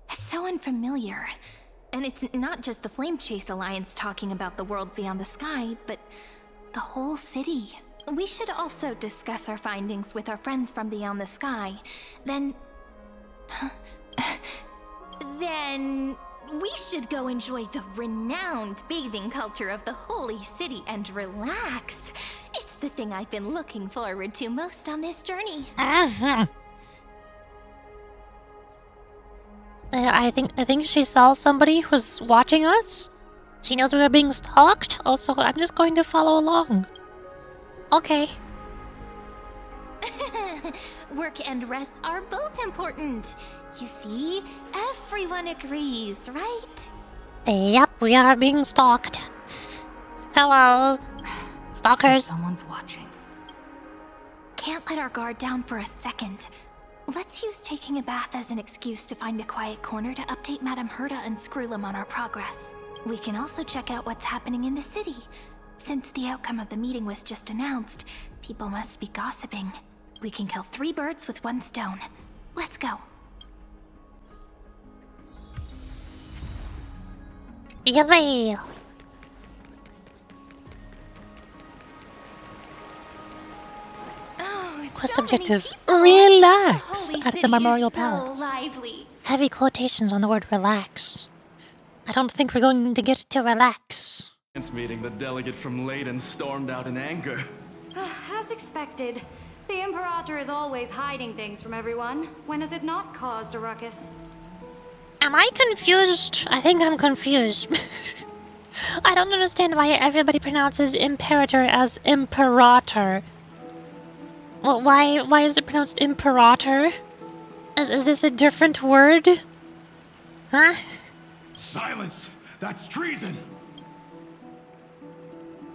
it's so unfamiliar. And it's not just the Flame Chase Alliance talking about the world beyond the sky, but the whole city. We should also discuss our findings with our friends from beyond the sky. Then we should go enjoy the renowned bathing culture of the holy city and relax. It's the thing I've been looking forward to most on this journey. I think she saw somebody who's watching us. She knows we were being stalked. Also, I'm just going to follow along. Okay. Work and rest are both important. You see, everyone agrees, right? Yep, we are being stalked. Hello, stalkers. So someone's watching. Can't let our guard down for a second. Let's use taking a bath as an excuse to find a quiet corner to update Madame Herta and Screwlum on our progress. We can also check out what's happening in the city. Since the outcome of the meeting was just announced, people must be gossiping. We can kill 3 birds with 1 stone. Let's go. Yummy! Quest objective: relax at the Memorial Palace. Lively. Heavy quotations on the word relax. I don't think we're going to get to relax. Meeting, the delegate from Leyden stormed out in anger. As expected, the Imperator is always hiding things from everyone. When has it not caused a ruckus? Am I confused? I think I'm confused. I don't understand why everybody pronounces Imperator as Imperator. Well, why is it pronounced Imperator? Is this a different word? Huh? Silence! That's treason!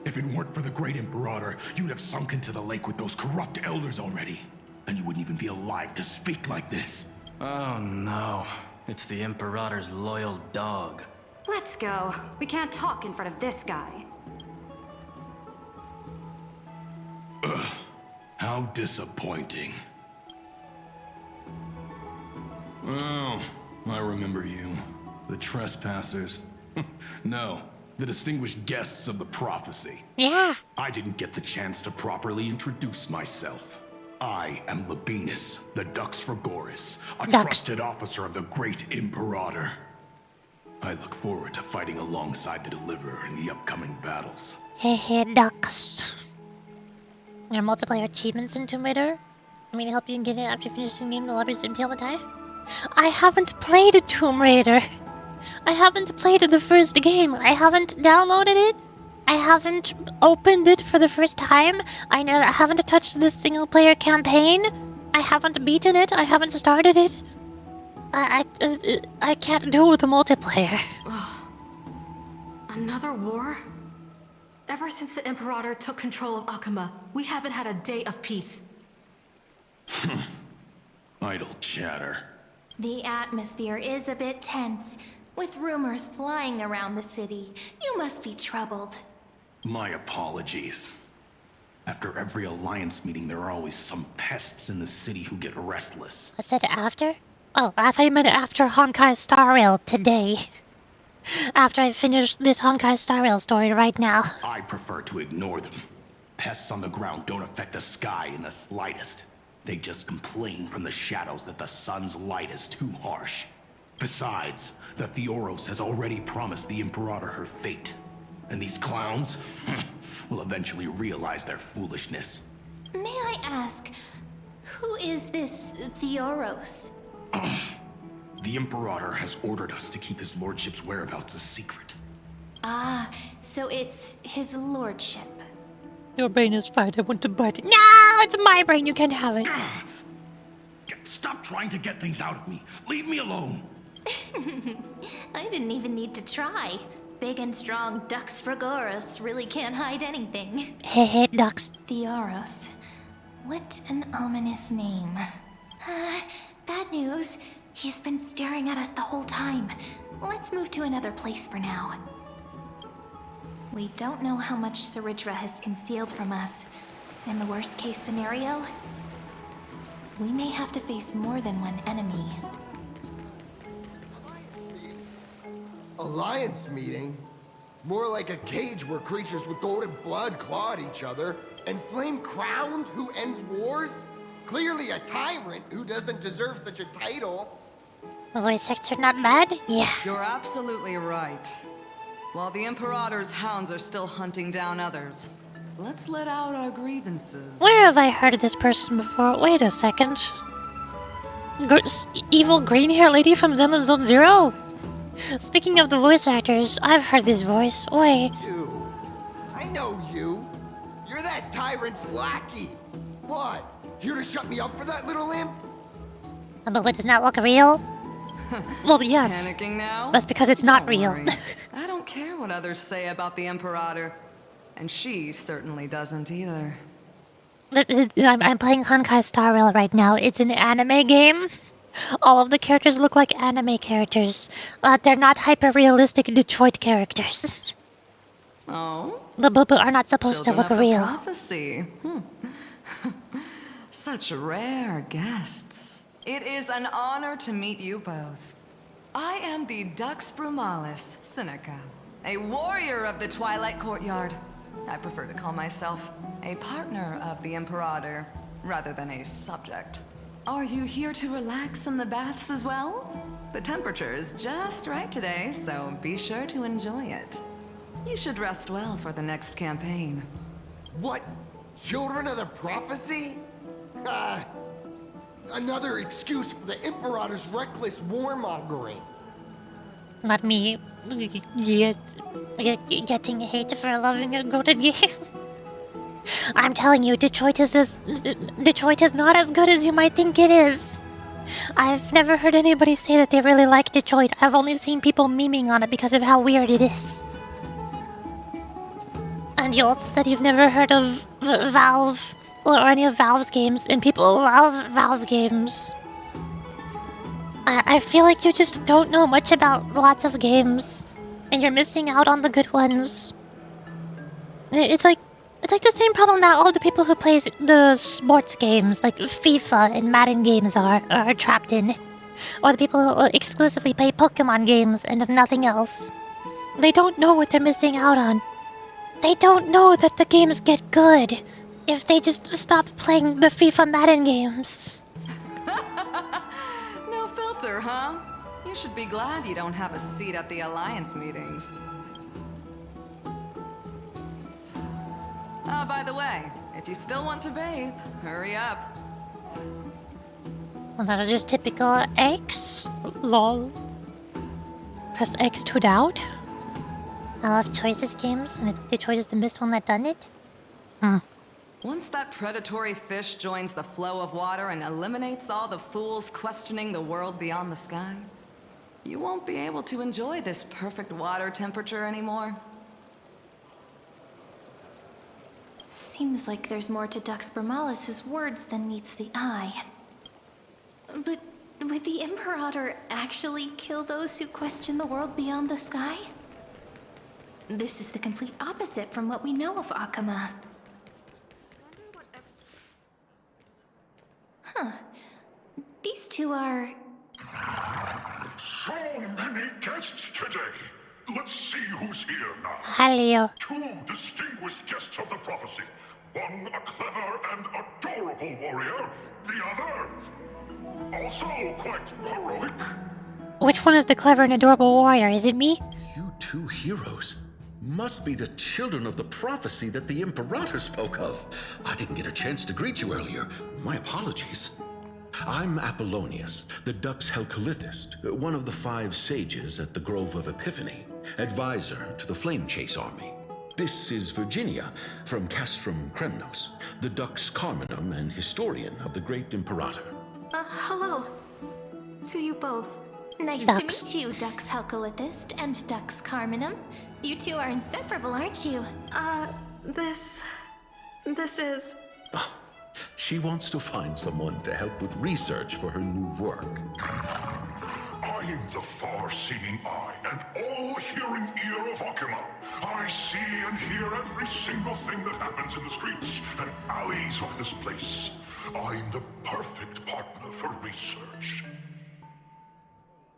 If it weren't for the great Imperator, you'd have sunk into the lake with those corrupt elders already. And you wouldn't even be alive to speak like this. Oh no. It's the Imperator's loyal dog. Let's go. We can't talk in front of this guy. Ugh. How disappointing. Oh, I remember you. The trespassers. No, the distinguished guests of the prophecy. Yeah. I didn't get the chance to properly introduce myself. I am Labienus, the Dux Frigoris, a trusted officer of the great Imperator. I look forward to fighting alongside the Deliverer in the upcoming battles. Hey, ducks. There are multiplayer achievements in Tomb Raider. I mean, help you get it after finishing the game. The lobby's empty all the time. I haven't played a Tomb Raider. I haven't played the first game. I haven't downloaded it. I haven't opened it for the first time. I haven't touched the single-player campaign. I haven't beaten it. I haven't started it. I can't do the multiplayer. Another war? Ever since the Imperator took control of Akuma, we haven't had a day of peace. Idle chatter. The atmosphere is a bit tense, with rumors flying around the city. You must be troubled. My apologies. After every Alliance meeting, there are always some pests in the city who get restless. I said after? Oh, I thought you meant after Honkai Star Rail today. After I finish this Honkai Star Rail story right now. I prefer to ignore them. Pests on the ground don't affect the sky in the slightest. They just complain from the shadows that the sun's light is too harsh. Besides, the Theoros has already promised the Imperator her fate. And these clowns will eventually realize their foolishness. May I ask, who is this Theoros? The Imperator has ordered us to keep his lordship's whereabouts a secret. Ah, so it's his lordship. Your brain is fried. I want to bite it. No, it's my brain. You can't have it. Stop trying to get things out of me. Leave me alone. I didn't even need to try. Big and strong Dux Fragoros really can't hide anything. Hey, Dux. Theoros. What an ominous name. Bad news. He's been staring at us the whole time. Let's move to another place for now. We don't know how much Saridra has concealed from us. In the worst case scenario, we may have to face more than one enemy. Alliance meeting? More like a cage where creatures with golden blood claw at each other, and Flame Crowned who ends wars? Clearly a tyrant who doesn't deserve such a title. The voice actor not bad? Yeah. You're absolutely right. While the Imperator's hounds are still hunting down others, let's let out our grievances. Where have I heard of this person before? Wait a second. Evil green hair lady from Zenless Zone Zero? Speaking of the voice actors, I've heard this voice. Wait. You. I know you. You're that tyrant's lackey. What? Here to shut me up for that little imp? But it does not look real? Well, yes. Panicking now? That's because it's not real. I don't care what others say about the Imperator. And she certainly doesn't either. I'm playing Honkai Star Rail right now. It's an anime game. All of the characters look like anime characters. They're not hyper-realistic Detroit characters. Oh? The boo are not supposed to look real. Prophecy. Such rare guests. It is an honor to meet you both. I am the Dux Brumalis, Seneca, a warrior of the Twilight Courtyard. I prefer to call myself a partner of the Imperator, rather than a subject. Are you here to relax in the baths as well? The temperature is just right today, so be sure to enjoy it. You should rest well for the next campaign. What? Children of the Prophecy? Another excuse for the Imperator's reckless warmongering. Not me getting hate for loving a goated game. I'm telling you, Detroit is not as good as you might think it is. I've never heard anybody say that they really like Detroit. I've only seen people memeing on it because of how weird it is. And you also said you've never heard of Valve or any of Valve's games, and people love Valve games. I feel like you just don't know much about lots of games, and you're missing out on the good ones. It's like the same problem that all the people who play the sports games, like FIFA and Madden games, are trapped in. Or the people who exclusively play Pokemon games and nothing else. They don't know what they're missing out on. They don't know that the games get good if they just stop playing the FIFA Madden games. No filter, huh? You should be glad you don't have a seat at the Alliance meetings. By the way, if you still want to bathe, hurry up. Well, that is just typical X. Lol. Press X to doubt. I love Choices games, and I think Detroit is the best one that done it. Once that predatory fish joins the flow of water and eliminates all the fools questioning the world beyond the sky, you won't be able to enjoy this perfect water temperature anymore. Seems like there's more to Dux Brumalis' words than meets the eye. But would the Imperator actually kill those who question the world beyond the sky? This is the complete opposite from what we know of Akama. Huh. These two are... So many guests today. Let's see who's here now. Hello. 2 distinguished guests of the prophecy. One a clever and adorable warrior. The other, also quite heroic. Which one is the clever and adorable warrior? Is it me? You 2 heroes must be the children of the prophecy that the Imperator spoke of. I didn't get a chance to greet you earlier. My apologies. I'm Apollonius, the Dux Helcalithist, one of the 5 sages at the Grove of Epiphany, advisor to the Flame Chase army. This is Virginia from Castrum Kremnos, the Dux Carminum and historian of the Great Imperator. Hello. To you both. Nice to meet you, Dux Helcalithist and Dux Carminum. You two are inseparable, aren't you? This is... She wants to find someone to help with research for her new work. I'm the far-seeing eye and all-hearing ear of Akama. I see and hear every single thing that happens in the streets and alleys of this place. I'm the perfect partner for research.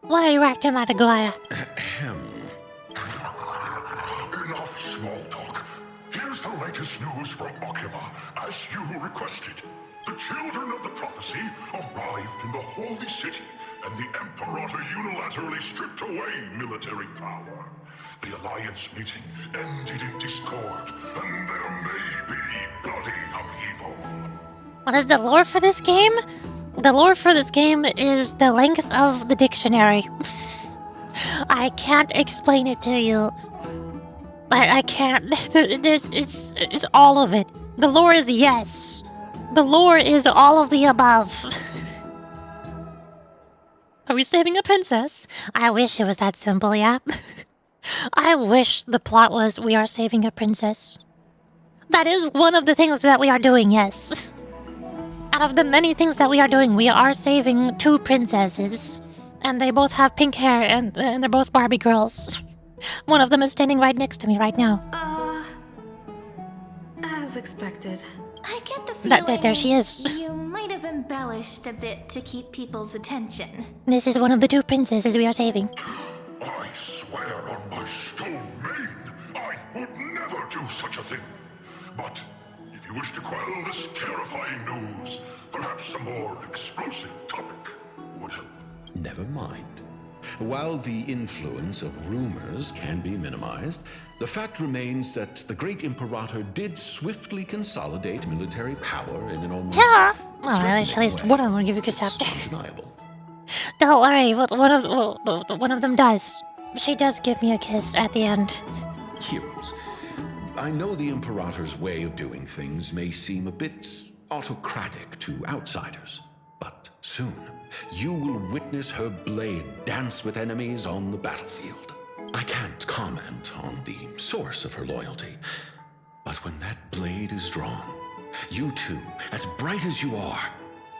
Why are you acting like a Glaya? Enough small talk. Here's the latest news from Akama, as you requested. The children of the prophecy arrived in the holy city, and the Imperator unilaterally stripped away military power. The Alliance meeting ended in discord, and there may be bloody upheaval. What is the lore for this game? The lore for this game is the length of the dictionary. I can't explain it to you. I can't. It's all of it. The lore is yes. The lore is all of the above. Are we saving a princess? I wish it was that simple, yeah. I wish the plot was we are saving a princess. That is one of the things that we are doing, yes. Out of the many things that we are doing, we are saving 2 princesses. And they both have pink hair, and they're both Barbie girls. One of them is standing right next to me right now. As expected. I get the feeling there she is. You might have embellished a bit to keep people's attention. This is one of the 2 princesses we are saving. I swear on my stone mane, I would never do such a thing. But if you wish to quell this terrifying news, perhaps a more explosive topic would help. Never mind. While the influence of rumors can be minimized, the fact remains that the Great Imperator did swiftly consolidate military power in an almost... Yeah. Well, at least one of them will give you a kiss after. Undeniable. Don't worry, one of them does. She does give me a kiss at the end. Heroes, I know the Imperator's way of doing things may seem a bit autocratic to outsiders, but soon you will witness her blade dance with enemies on the battlefield. I can't comment on the source of her loyalty, but when that blade is drawn, you 2, as bright as you are,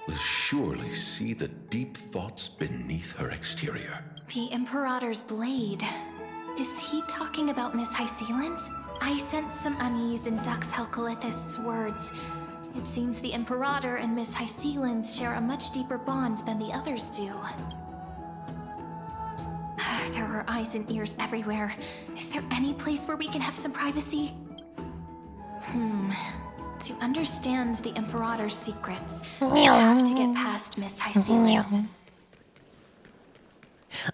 will surely see the deep thoughts beneath her exterior. The Imperator's blade. Is he talking about Miss Hycelan's? I sense some unease in Dux Helcalithist's words. It seems the Imperator and Miss Hycelan's share a much deeper bond than the others do. There are eyes and ears everywhere. Is there any place where we can have some privacy? To understand the Imperator's secrets, we have to get past Miss Hycelan's.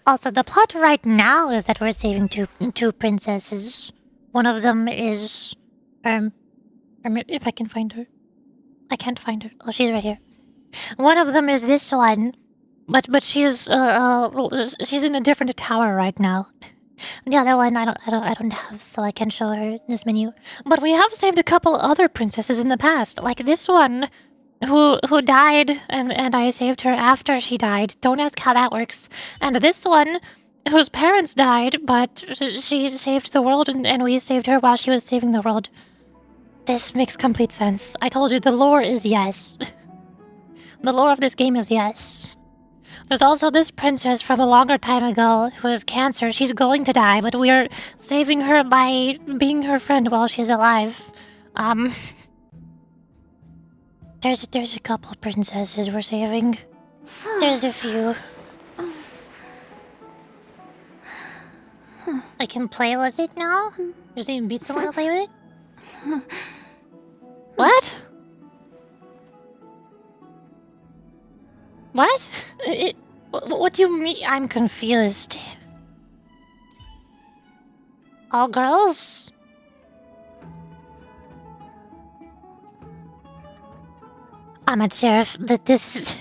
Also, the plot right now is that we're saving two princesses. One of them is... if I can find her. I can't find her. Oh, she's right here. One of them is this one, but she's in a different tower right now. The other one I don't have, so I can't show her in this menu. But we have saved a couple other princesses in the past, like this one, who died, and I saved her after she died. Don't ask how that works. And this one, whose parents died, but she saved the world and we saved her while she was saving the world. This makes complete sense. I told you, the lore is yes. The lore of this game is yes. There's also this princess from a longer time ago who has cancer. She's going to die, but we're saving her by being her friend while she's alive. There's a couple princesses we're saving. There's a few. I can play with it now? Does it even beat someone to play with it? What? What? What do you mean? I'm confused. All girls? I'm a sheriff. This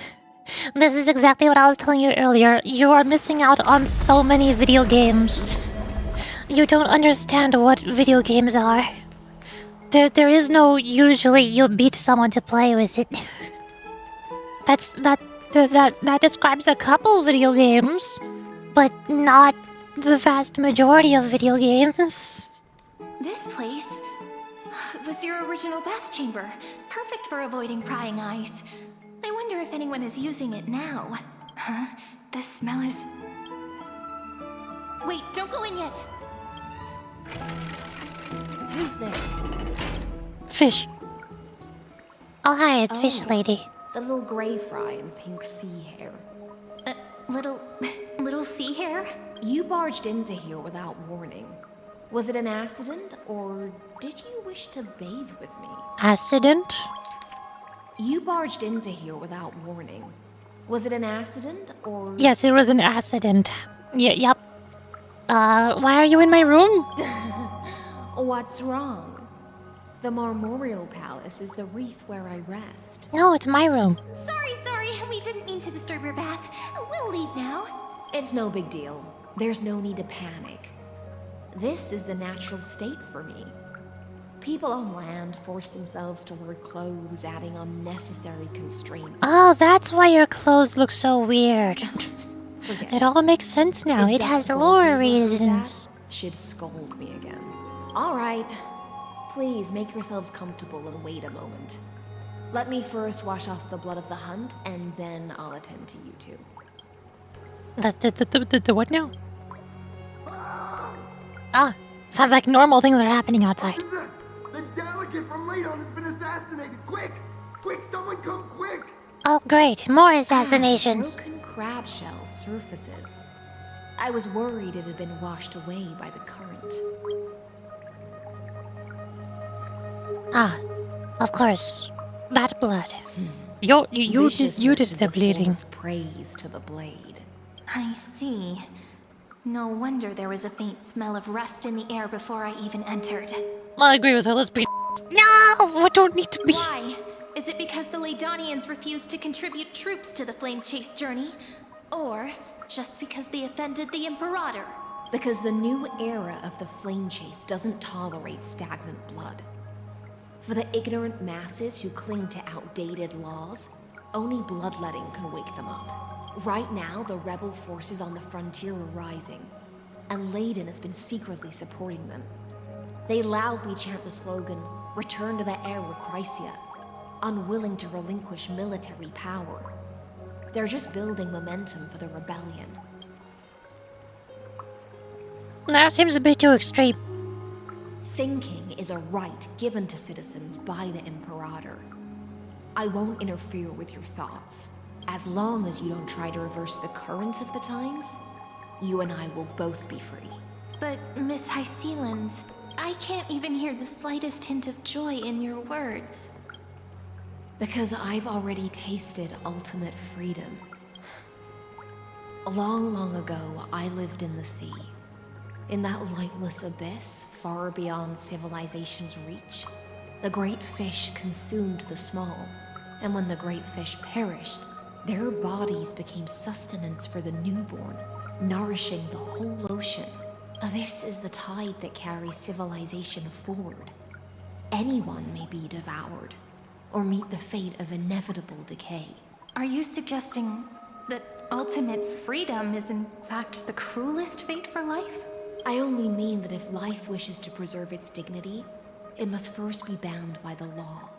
is exactly what I was telling you earlier. You are missing out on so many video games. You don't understand what video games are. There is no usually you beat someone to play with it. That describes a couple video games, but not the vast majority of video games. This place was your original bath chamber. Perfect for avoiding prying eyes. I wonder if anyone is using it now. Huh? The smell is... Wait, don't go in yet! Who's there? Fish. Oh, hi, it's Fish Lady. The little gray fry and pink sea hair. Little sea hair? You barged into here without warning. Was it an accident, or did you wish to bathe with me? Accident? You barged into here without warning. Was it an accident, or... Yes, it was an accident. Yep. Why are you in my room? What's wrong? The Marmorial Palace is the reef where I rest. No, it's my room. Sorry. We didn't mean to disturb your bath. We'll leave now. It's no big deal. There's no need to panic. This is the natural state for me. People on land force themselves to wear clothes, adding unnecessary constraints. Oh, that's why your clothes look so weird. It all makes sense now. It has lore reasons. She'd scold me again. All right. Please make yourselves comfortable and wait a moment. Let me first wash off the blood of the hunt, and then I'll attend to you two. The what now? Ah, sounds like normal things are happening outside. The delegate from Ladon has been assassinated! Quick! Quick, someone come quick! Oh, great. More assassinations. Broken crab shell surfaces. I was worried it had been washed away by the current. Ah, of course. That blood. You did the bleeding. Praise to the blade. I see. No wonder there was a faint smell of rust in the air before I even entered. I agree with her. Let's be. No, we don't need to be. Why? Is it because the Ladonians refused to contribute troops to the Flame Chase journey? Or just because they offended the Imperator? Because the new era of the Flame Chase doesn't tolerate stagnant blood. For the ignorant masses who cling to outdated laws, only bloodletting can wake them up. Right now, the rebel forces on the frontier are rising, and Ladon has been secretly supporting them. They loudly chant the slogan, "Return to the Era Chrysia," unwilling to relinquish military power. They're just building momentum for the rebellion. That seems a bit too extreme. Thinking is a right given to citizens by the Imperator. I won't interfere with your thoughts. As long as you don't try to reverse the current of the times, you and I will both be free. But, Miss Hycelans, I can't even hear the slightest hint of joy in your words. Because I've already tasted ultimate freedom. Long, long ago, I lived in the sea. In that lightless abyss, far beyond civilization's reach, the great fish consumed the small. And when the great fish perished, their bodies became sustenance for the newborn, nourishing the whole ocean. This is the tide that carries civilization forward. Anyone may be devoured, or meet the fate of inevitable decay. Are you suggesting that ultimate freedom is in fact the cruelest fate for life? I only mean that if life wishes to preserve its dignity, it must first be bound by the law.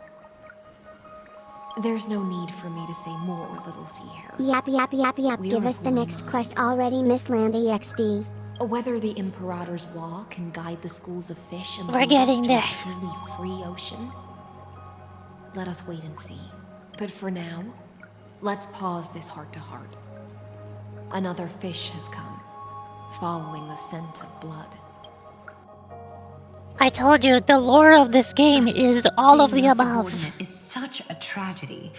There's no need for me to say more, little sea hare. Yap. Give us the next quest already, Miss Lambie XD. Whether the Imperator's law can guide the schools of fish and We're lead getting us to there. a truly free ocean, let us wait and see. But for now, let's pause this heart-to-heart. Another fish has come, following the scent of blood. I told you, the lore of this game is all of the Being a above. subordinate is such a tragedy.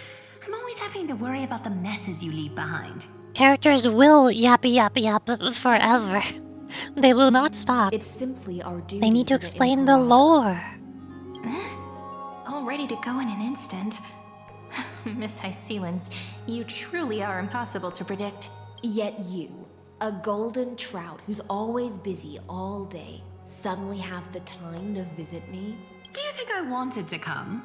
I'm always having to worry about the messes you leave behind. Characters will yap forever. They will not stop. It's simply our duty. They need to explain the lore. All ready to go in an instant. Miss Hycelens, you truly are impossible to predict. Yet you, a golden trout who's always busy all day, suddenly have the time to visit me? Do you think I wanted to come?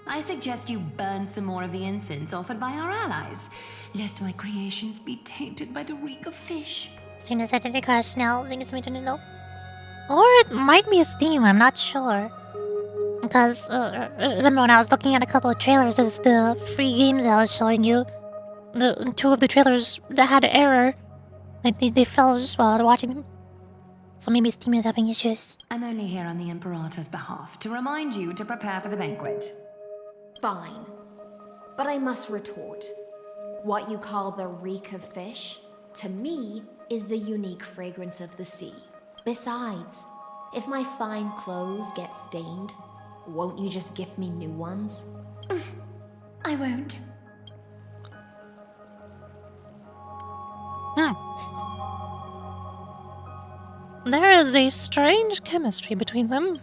I suggest you burn some more of the incense offered by our allies, lest my creations be tainted by the reek of fish. Soon as I did a crash now, I think it's my turn to know. Or it might be a Steam, I'm not sure. Because, remember when I was looking at a couple of trailers of the free games I was showing you, the two of the trailers that had error, they fell just while I was watching them. So maybe Steam is having issues. I'm only here on the Imperator's behalf to remind you to prepare for the banquet. Fine. But I must retort. What you call the reek of fish, to me, is the unique fragrance of the sea. Besides, if my fine clothes get stained, won't you just gift me new ones? I won't. There is a strange chemistry between them.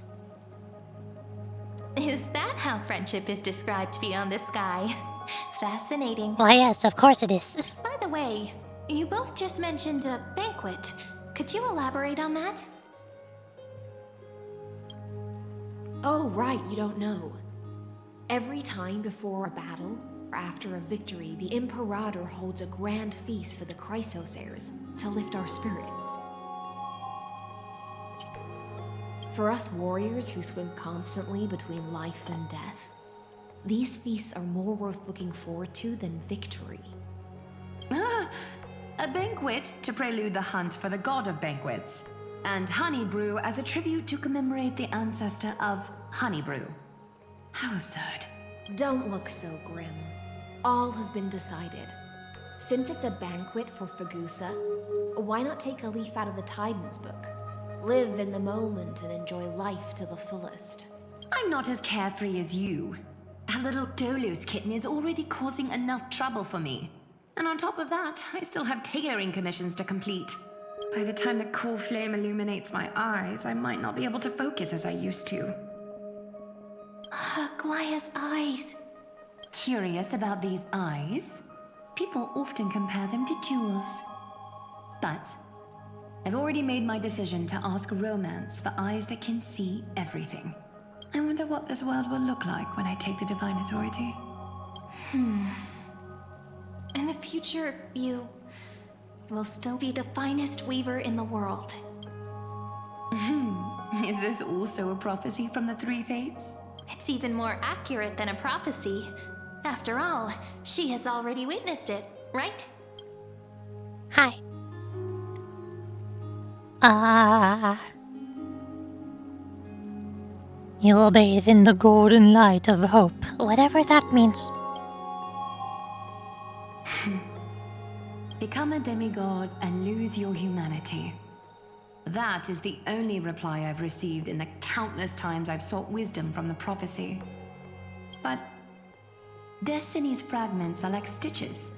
Is that how friendship is described beyond the sky? Fascinating. Why, yes, of course it is. By the way, you both just mentioned a banquet. Could you elaborate on that? Oh, right, you don't know. Every time before a battle, or after a victory, the Imperator holds a grand feast for the Chrysos heirs to lift our spirits. For us warriors who swim constantly between life and death, these feasts are more worth looking forward to than victory. A banquet to prelude the hunt for the god of banquets, and honey brew as a tribute to commemorate the ancestor of honey brew. How absurd. Don't look so grim. All has been decided. Since it's a banquet for Fagusa, why not take a leaf out of the Tidens book? Live in the moment and enjoy life to the fullest. I'm not as carefree as you. That little Dolos kitten is already causing enough trouble for me. And on top of that, I still have tailoring commissions to complete. By the time the cool flame illuminates my eyes, I might not be able to focus as I used to. Glaya's eyes. Curious about these eyes? People often compare them to jewels. But I've already made my decision to ask romance for eyes that can see everything. I wonder what this world will look like when I take the divine authority. In the future, you will still be the finest weaver in the world. Is this also a prophecy from the Three Fates? It's even more accurate than a prophecy. After all, she has already witnessed it, right? Hi. You will bathe in the golden light of hope, whatever that means. Become a demigod and lose your humanity. That is the only reply I've received in the countless times I've sought wisdom from the prophecy. But Destiny's fragments are like stitches.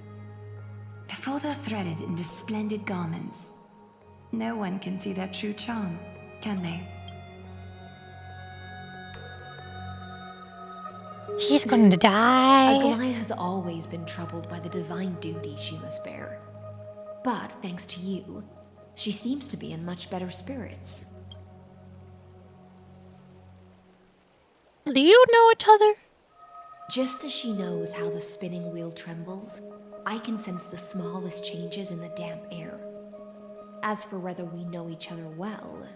Before they're threaded into splendid garments, no one can see their true charm, can they? She's going to die. Aglaya has always been troubled by the divine duty she must bear. But thanks to you, she seems to be in much better spirits. Do you know each other? Just as she knows how the spinning wheel trembles, I can sense the smallest changes in the damp air. As for whether we know each other well,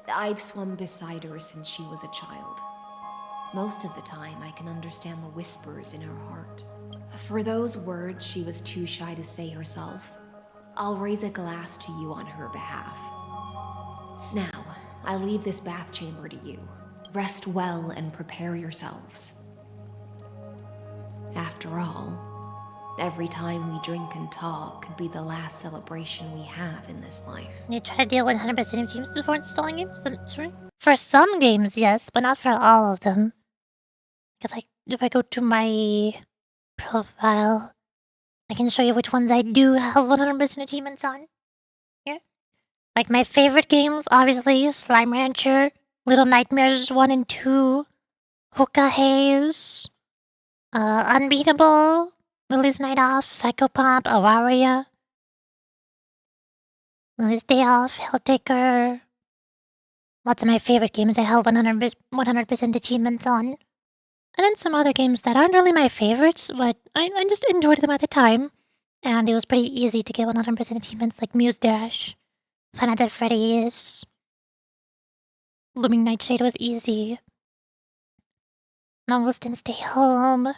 I've swum beside her since she was a child. Most of the time, I can understand the whispers in her heart. For those words she was too shy to say herself, I'll raise a glass to you on her behalf. Now, I leave this bath chamber to you. Rest well and prepare yourselves. After all, every time we drink and talk could be the last celebration we have in this life. You try to deal 100% of games before installing games? Sorry? For some games, yes, but not for all of them. If I go to my profile, I can show you which ones I do have 100% achievements on. Here. Like my favorite games, obviously, Slime Rancher, Little Nightmares 1 and 2, Hookah Haze, Unbeatable, Lily's Night Off, Psychopomp, Awaria, Lily's Day Off, Helltaker. Lots of my favorite games I held 100% achievements on. And then some other games that aren't really my favorites, but I just enjoyed them at the time. And it was pretty easy to get 100% achievements like Muse Dash, Five Nights at Freddy's, Blooming Nightshade was easy. Long Distance Stay Home,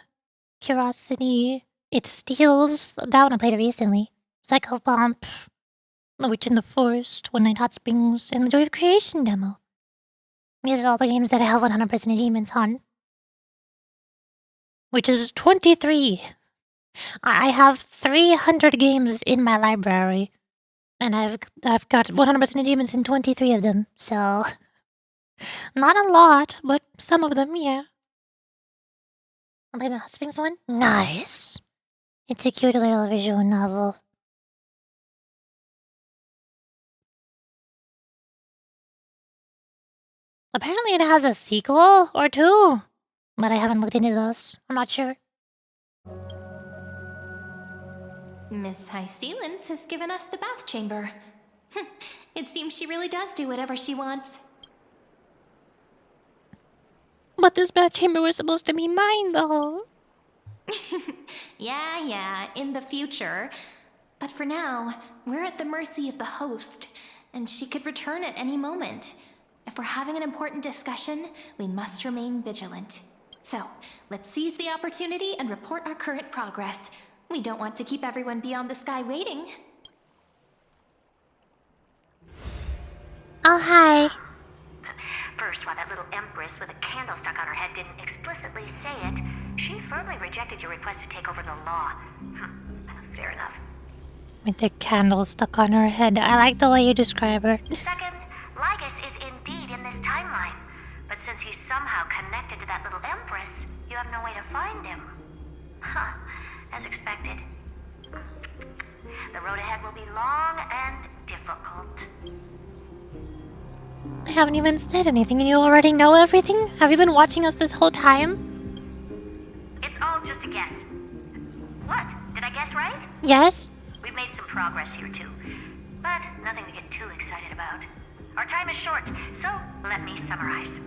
Curiosity, It Steals, that one I played recently, Psychopomp, The Witch in the Forest, One Night Hot Springs, and the Joy of Creation demo. These are all the games that I have 100% achievements on. Which is 23. I have 300 games in my library, and I've got 100% achievements in 23 of them, so not a lot, but some of them, yeah. I'll play the Hot Springs one. Nice. It's a cute little visual novel. Apparently it has a sequel or two, but I haven't looked into those. I'm not sure. Miss High Sealance has given us the bath chamber. It seems she really does do whatever she wants. But this bath chamber was supposed to be mine, though. Yeah, in the future. But for now, we're at the mercy of the host, and she could return at any moment. If we're having an important discussion, we must remain vigilant. So, let's seize the opportunity and report our current progress. We don't want to keep everyone beyond the sky waiting. Oh, hi. First, while that little empress with a candle stuck on her head didn't explicitly say it, she firmly rejected your request to take over the law. Fair enough. With the candle stuck on her head. I like the way you describe her. Second, Lygus is indeed in this timeline. But since he's somehow connected to that little empress, you have no way to find him. As expected. The road ahead will be long and difficult. I haven't even said anything and you already know everything? Have you been watching us this whole time? It's all just a guess. What? Did I guess right? Yes? We've made some progress here too, but nothing to get too excited about. Our time is short, so let me summarize.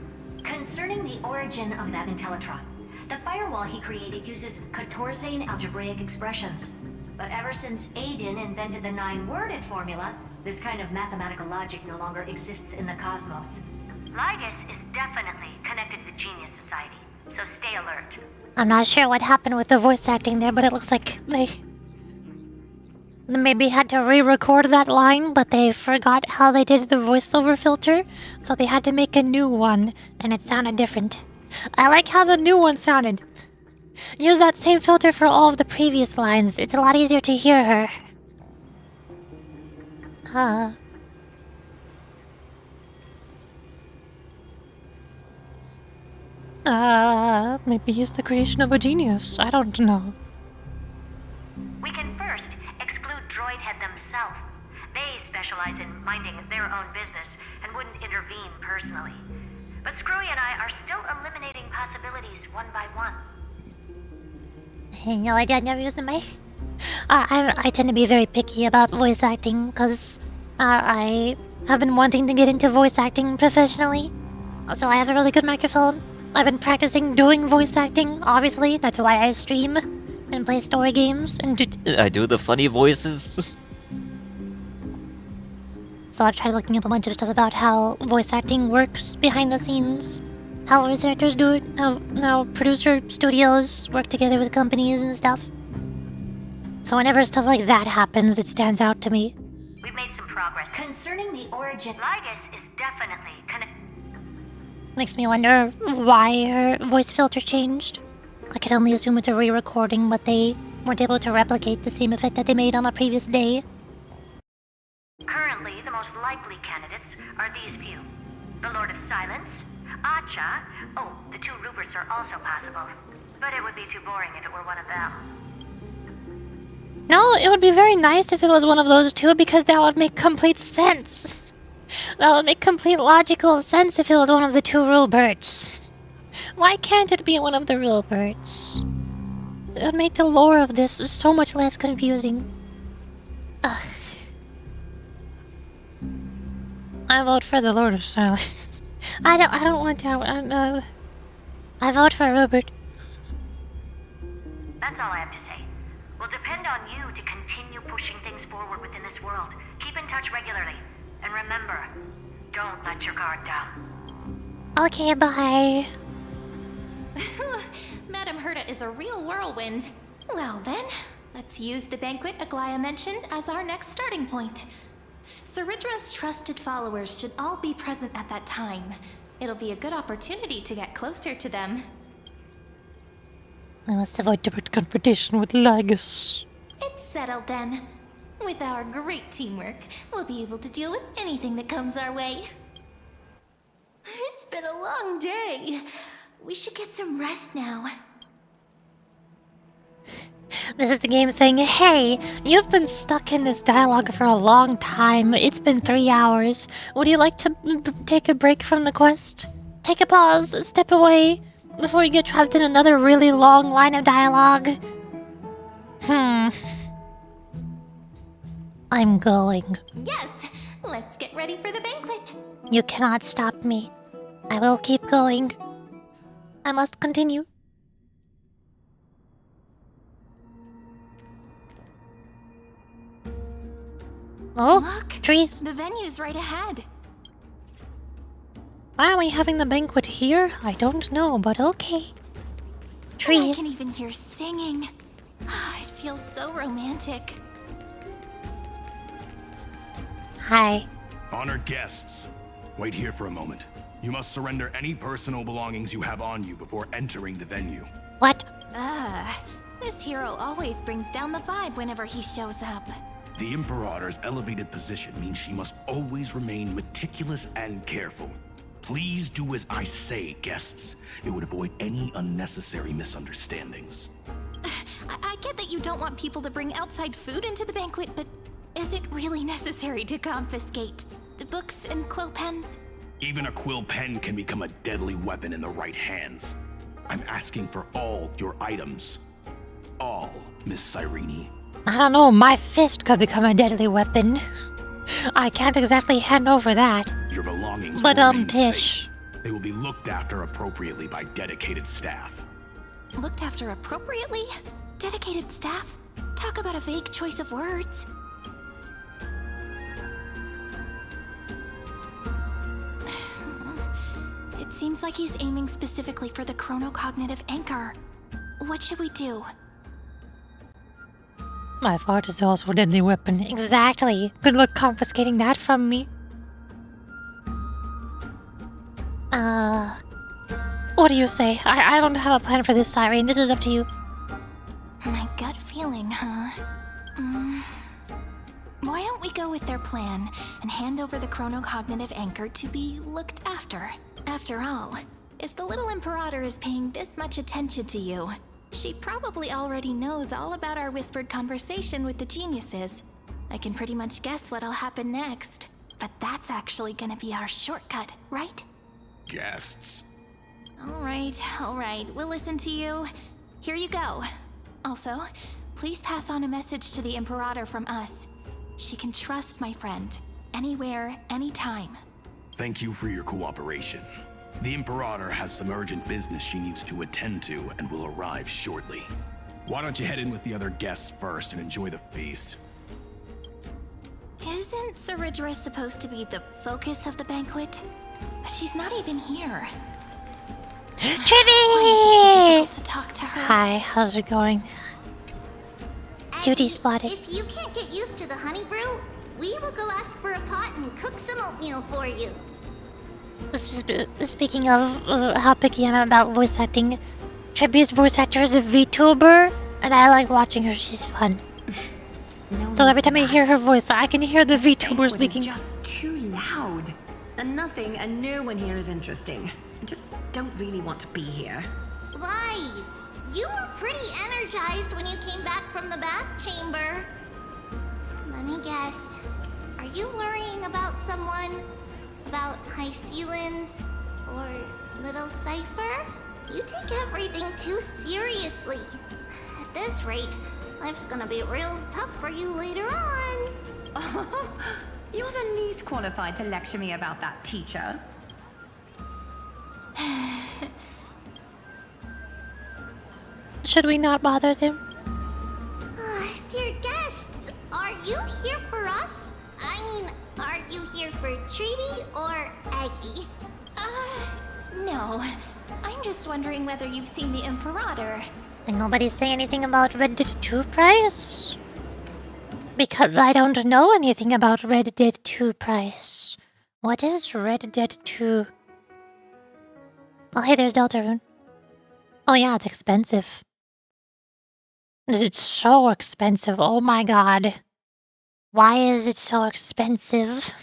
Concerning the origin of that Intellitron, the firewall he created uses Katorzane algebraic expressions. But ever since Aiden invented the 9-worded formula, this kind of mathematical logic no longer exists in the cosmos. Lygus is definitely connected to the Genius Society, so stay alert. I'm not sure what happened with the voice acting there, but it looks like they maybe had to re-record that line, but they forgot how they did the voiceover filter, so they had to make a new one, and it sounded different. I like how the new one sounded. Use that same filter for all of the previous lines. It's a lot easier to hear her. Maybe he's the creation of a genius. I don't know. We can first exclude Droidhead themselves. They specialize in minding their own business and wouldn't intervene personally. But Screwy and I are still eliminating possibilities one by one. No idea, I've never used the mic. I tend to be very picky about voice acting because I have been wanting to get into voice acting professionally. So I have a really good microphone. I've been practicing doing voice acting, obviously. That's why I stream. and play story games and I do the funny voices. So I've tried looking up a bunch of stuff about how voice acting works behind the scenes, how voice actors do it, how producer studios work together with companies and stuff. So whenever stuff like that happens, it stands out to me. We've made some progress. Concerning the origin, Lygus is definitely Makes me wonder why her voice filter changed. I could only assume it's a re-recording, but they weren't able to replicate the same effect that they made on a previous day. Currently, the most likely candidates are these few. The Lord of Silence, Acha, oh, the two Ruperts are also possible. But it would be too boring if it were one of them. No, it would be very nice if it was one of those two, because that would make complete sense. That would make complete logical sense if it was one of the two Ruperts. Why can't it be one of the Ruperts? It would make the lore of this so much less confusing. Ugh. I vote for the Lord of Silence. I don't want to. I vote for Rupert. That's all I have to say. We'll depend on you to continue pushing things forward within this world. Keep in touch regularly. And remember, don't let your guard down. Okay, bye. Madame Herta is a real whirlwind. Well then, let's use the banquet Aglaya mentioned as our next starting point. Ceridra's trusted followers should all be present at that time. It'll be a good opportunity to get closer to them. I must avoid direct confrontation with Lygus. It's settled then. With our great teamwork, we'll be able to deal with anything that comes our way. It's been a long day. We should get some rest now. This is the game saying, hey, you've been stuck in this dialogue for a long time. It's been 3 hours. Would you like to take a break from the quest? Take a pause, step away, before you get trapped in another really long line of dialogue? I'm going. Yes, let's get ready for the banquet. You cannot stop me. I will keep going. I must continue. Oh, look, trees. The venue's right ahead. Why are we having the banquet here? I don't know, but okay. Trees. I can even hear singing. It feels so romantic. Hi. Honored guests, wait here for a moment. You must surrender any personal belongings you have on you before entering the venue. What? This hero always brings down the vibe whenever he shows up. The Imperator's elevated position means she must always remain meticulous and careful. Please do as I say, guests. It would avoid any unnecessary misunderstandings. I get that you don't want people to bring outside food into the banquet, but is it really necessary to confiscate the books and quill pens? Even a quill pen can become a deadly weapon in the right hands. I'm asking for all your items. All, Miss Cyrene. I don't know, my fist could become a deadly weapon. I can't exactly hand over that. Your belongings but will remain Tish. safe. They will be looked after appropriately by dedicated staff. Looked after appropriately? Dedicated staff? Talk about a vague choice of words. It seems like he's aiming specifically for the chronocognitive anchor. What should we do? My fart is also a deadly weapon. Exactly. Good luck confiscating that from me. What do you say? I don't have a plan for this, Cyrene. This is up to you. My gut feeling, huh? Why don't we go with their plan and hand over the chronocognitive anchor to be looked after? After all, if the little Imperator is paying this much attention to you, she probably already knows all about our whispered conversation with the geniuses. I can pretty much guess what'll happen next. But that's actually gonna be our shortcut, right? Guests. All right, we'll listen to you. Here you go. Also, please pass on a message to the Imperator from us. She can trust my friend, anywhere, anytime. Thank you for your cooperation. The Imperator has some urgent business she needs to attend to and will arrive shortly. Why don't you head in with the other guests first and enjoy the feast? Isn't Saridra supposed to be the focus of the banquet? But she's not even here. Trivy! To talk to her. Hi, how's it going? Cutie spotted. If you can't get used to the honey brew, we will go ask for a pot and cook some oatmeal for you. Speaking of how picky I am about voice acting, Trivy's voice actor is a VTuber, and I like watching her. She's fun. So every time I hear her voice, I can hear the VTuber speaking. It's just too loud. And nothing and no one here is interesting. I just don't really want to be here. Lies! You were pretty energized when you came back from the bath chamber. Let me guess. Are you worrying about someone? About High Sealins? Or Little Cypher? You take everything too seriously. At this rate, life's gonna be real tough for you later on. Oh, you're the least qualified to lecture me about that, teacher. Should we not bother them? Dear guests, are you here for us? I mean, are you here for Treevee or Aggie? No. I'm just wondering whether you've seen the Imperator. And nobody say anything about Red Dead 2 price? Because I don't know anything about Red Dead 2 price. What is Red Dead 2? Oh, hey, there's Deltarune. Oh yeah, it's expensive. It's so expensive. Oh my god. Why is it so expensive?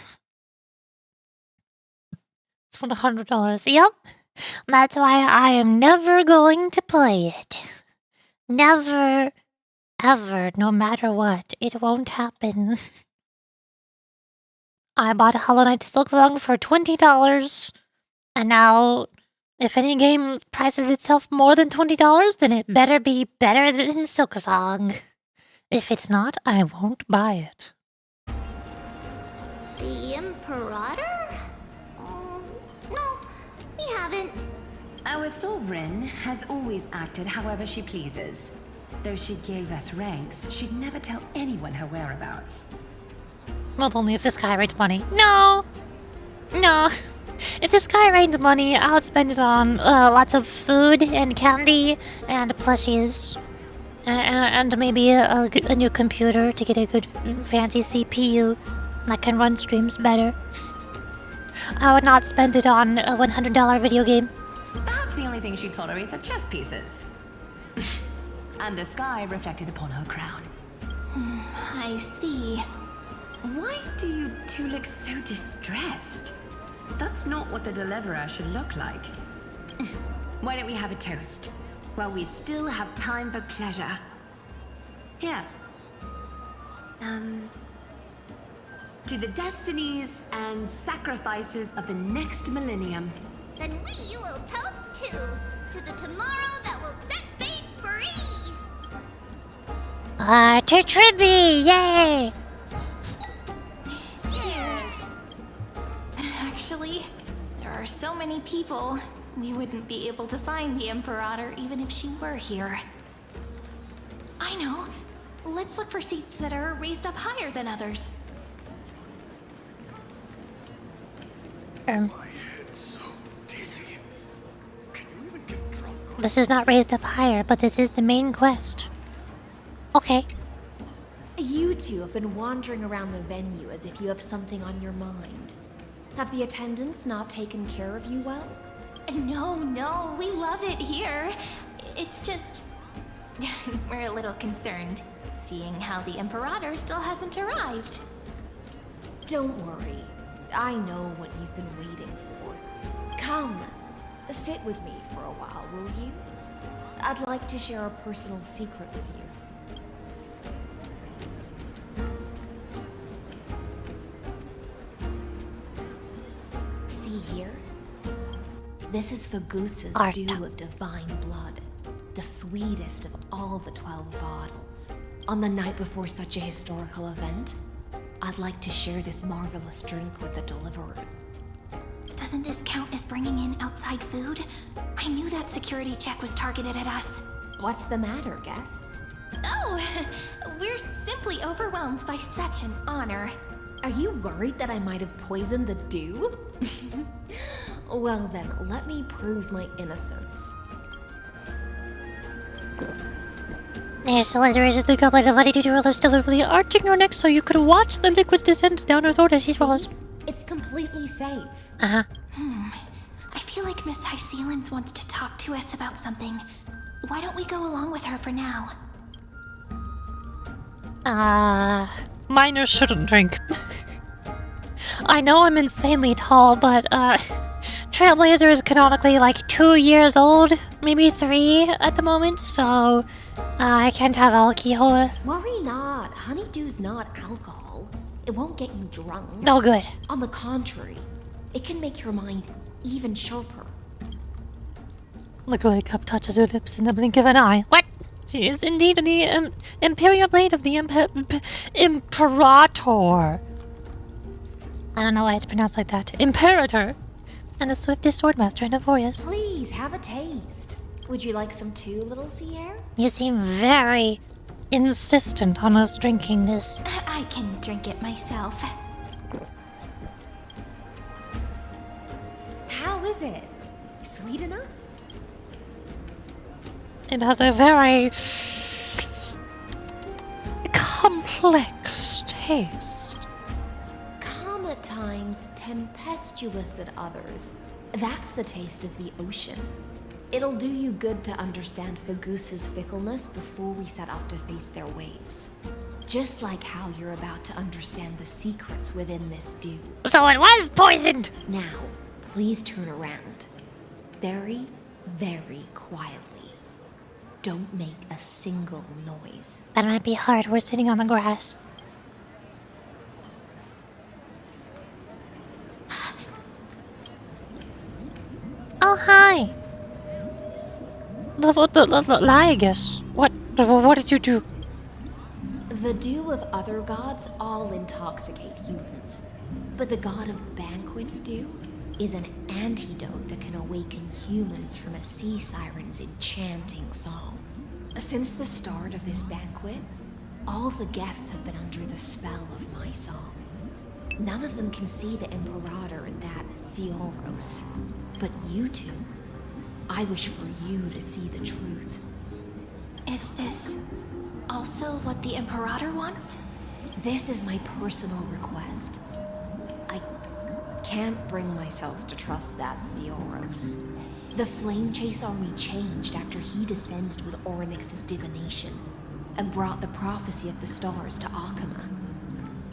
It's $100. Yep. That's why I am never going to play it. Never, ever, no matter what. It won't happen. I bought Hollow Knight Silksong for $20. And now, if any game prices itself more than $20, then it better be better than Silksong. If it's not, I won't buy it. The Imperator? No, we haven't. Our Sovereign has always acted however she pleases. Though she gave us ranks, she'd never tell anyone her whereabouts. Well, only if this guy rained money. No! No. If this guy rained money, I would spend it on lots of food and candy and plushies. And maybe a new computer to get a good fancy CPU that can run streams better. I would not spend it on a $100 video game. Perhaps the only thing she tolerates are chess pieces. And the sky reflected upon her crown. I see. Why do you two look so distressed? That's not what the Deliverer should look like. Why don't we have a toast? While we still have time for pleasure. Here. To the destinies and sacrifices of the next millennium. Then we will toast to the tomorrow that will set fate free. To Tribby! Yay! Cheers. Actually, there are so many people. We wouldn't be able to find the Imperator even if she were here. I know. Let's look for seats that are raised up higher than others. My head's so dizzy. Can you even get drunk? This is not raised up higher, but this is the main quest. Okay. You two have been wandering around the venue as if you have something on your mind. Have the attendants not taken care of you well? No, we love it here. It's just... we're a little concerned, seeing how the Imperator still hasn't arrived. Don't worry. I know what you've been waiting for. Come, sit with me for a while, will you? I'd like to share a personal secret with you. See here? This is Fagusa's dew of divine blood, the sweetest of all the 12 bottles. On the night before such a historical event, I'd like to share this marvelous drink with the Deliverer. Doesn't this count as bringing in outside food? I knew that security check was targeted at us. What's the matter, guests? Oh, we're simply overwhelmed by such an honor. Are you worried that I might have poisoned the dew? Well then, let me prove my innocence. Yes, the laser raises the goblet of Lady Dudurolos, deliberately arching her neck so you could watch the liquids descend down her throat as she swallows. It's completely safe. Uh-huh. I feel like Miss Hysealins wants to talk to us about something. Why don't we go along with her for now? Minors shouldn't drink. I know I'm insanely tall, but, Trailblazer is canonically like 2 years old, maybe 3 at the moment, so I can't have alcohol. Worry not. Honeydew's not alcohol. It won't get you drunk. Oh, good. On the contrary, it can make your mind even sharper. The clay cup touches her lips in the blink of an eye. What? She is indeed the Imperial Blade of the Imperator. I don't know why it's pronounced like that. Imperator. And the swiftest swordmaster in Ephorius. Please, have a taste. Would you like some too, little Sierra? You seem very insistent on us drinking this. I can drink it myself. How is it? Sweet enough? It has a very complex taste. Calm at times, tempestuous at others. That's the taste of the ocean. It'll do you good to understand Fagoos's fickleness before we set off to face their waves. Just like how you're about to understand the secrets within this dew. So it was poisoned! Now, please turn around. Very, very quietly. Don't make a single noise. That might be hard. We're sitting on the grass. Oh, hi! I guess. What did you do? The dew of other gods all intoxicate humans. But the god of banquets dew is an antidote that can awaken humans from a sea siren's enchanting song. Since the start of this banquet, all the guests have been under the spell of my song. None of them can see the Imperator in that Fioros. But you two, I wish for you to see the truth. Is this also what the Imperator wants? This is my personal request. I can't bring myself to trust that Fioros. The Flame Chase army changed after he descended with Orynyx's divination and brought the prophecy of the stars to Akama.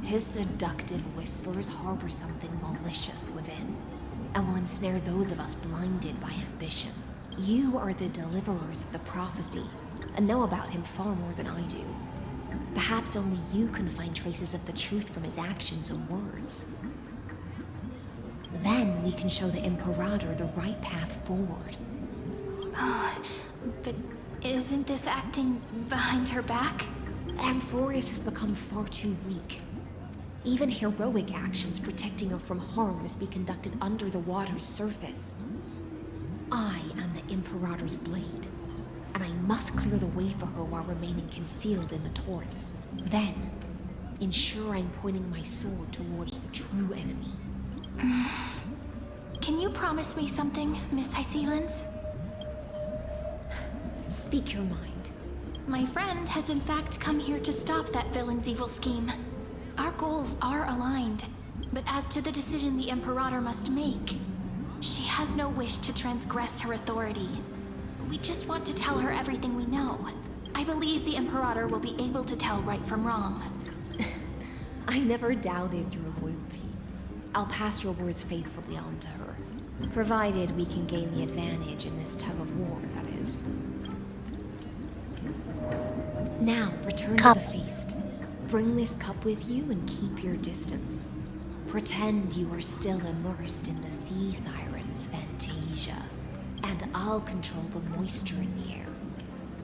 His seductive whispers harbor something malicious within and will ensnare those of us blinded by ambition. You are the deliverers of the prophecy and know about him far more than I do. Perhaps only you can find traces of the truth from his actions and words. Then we can show the Imperator the right path forward. Oh, but isn't this acting behind her back? Amphorius has become far too weak. Even heroic actions protecting her from harm must be conducted under the water's surface. I am the Imperator's blade, and I must clear the way for her while remaining concealed in the torrents. Then, ensure I'm pointing my sword towards the true enemy. Can you promise me something, Miss Hysealins? Speak your mind. My friend has in fact come here to stop that villain's evil scheme. Our goals are aligned, but as to the decision the Imperator must make, she has no wish to transgress her authority. We just want to tell her everything we know. I believe the Imperator will be able to tell right from wrong. I never doubted your loyalty. I'll pass your words faithfully on to her, provided we can gain the advantage in this tug of war, that is. Now, return to the feast. Bring this cup with you and keep your distance. Pretend you are still immersed in the sea siren's fantasia, and I'll control the moisture in the air.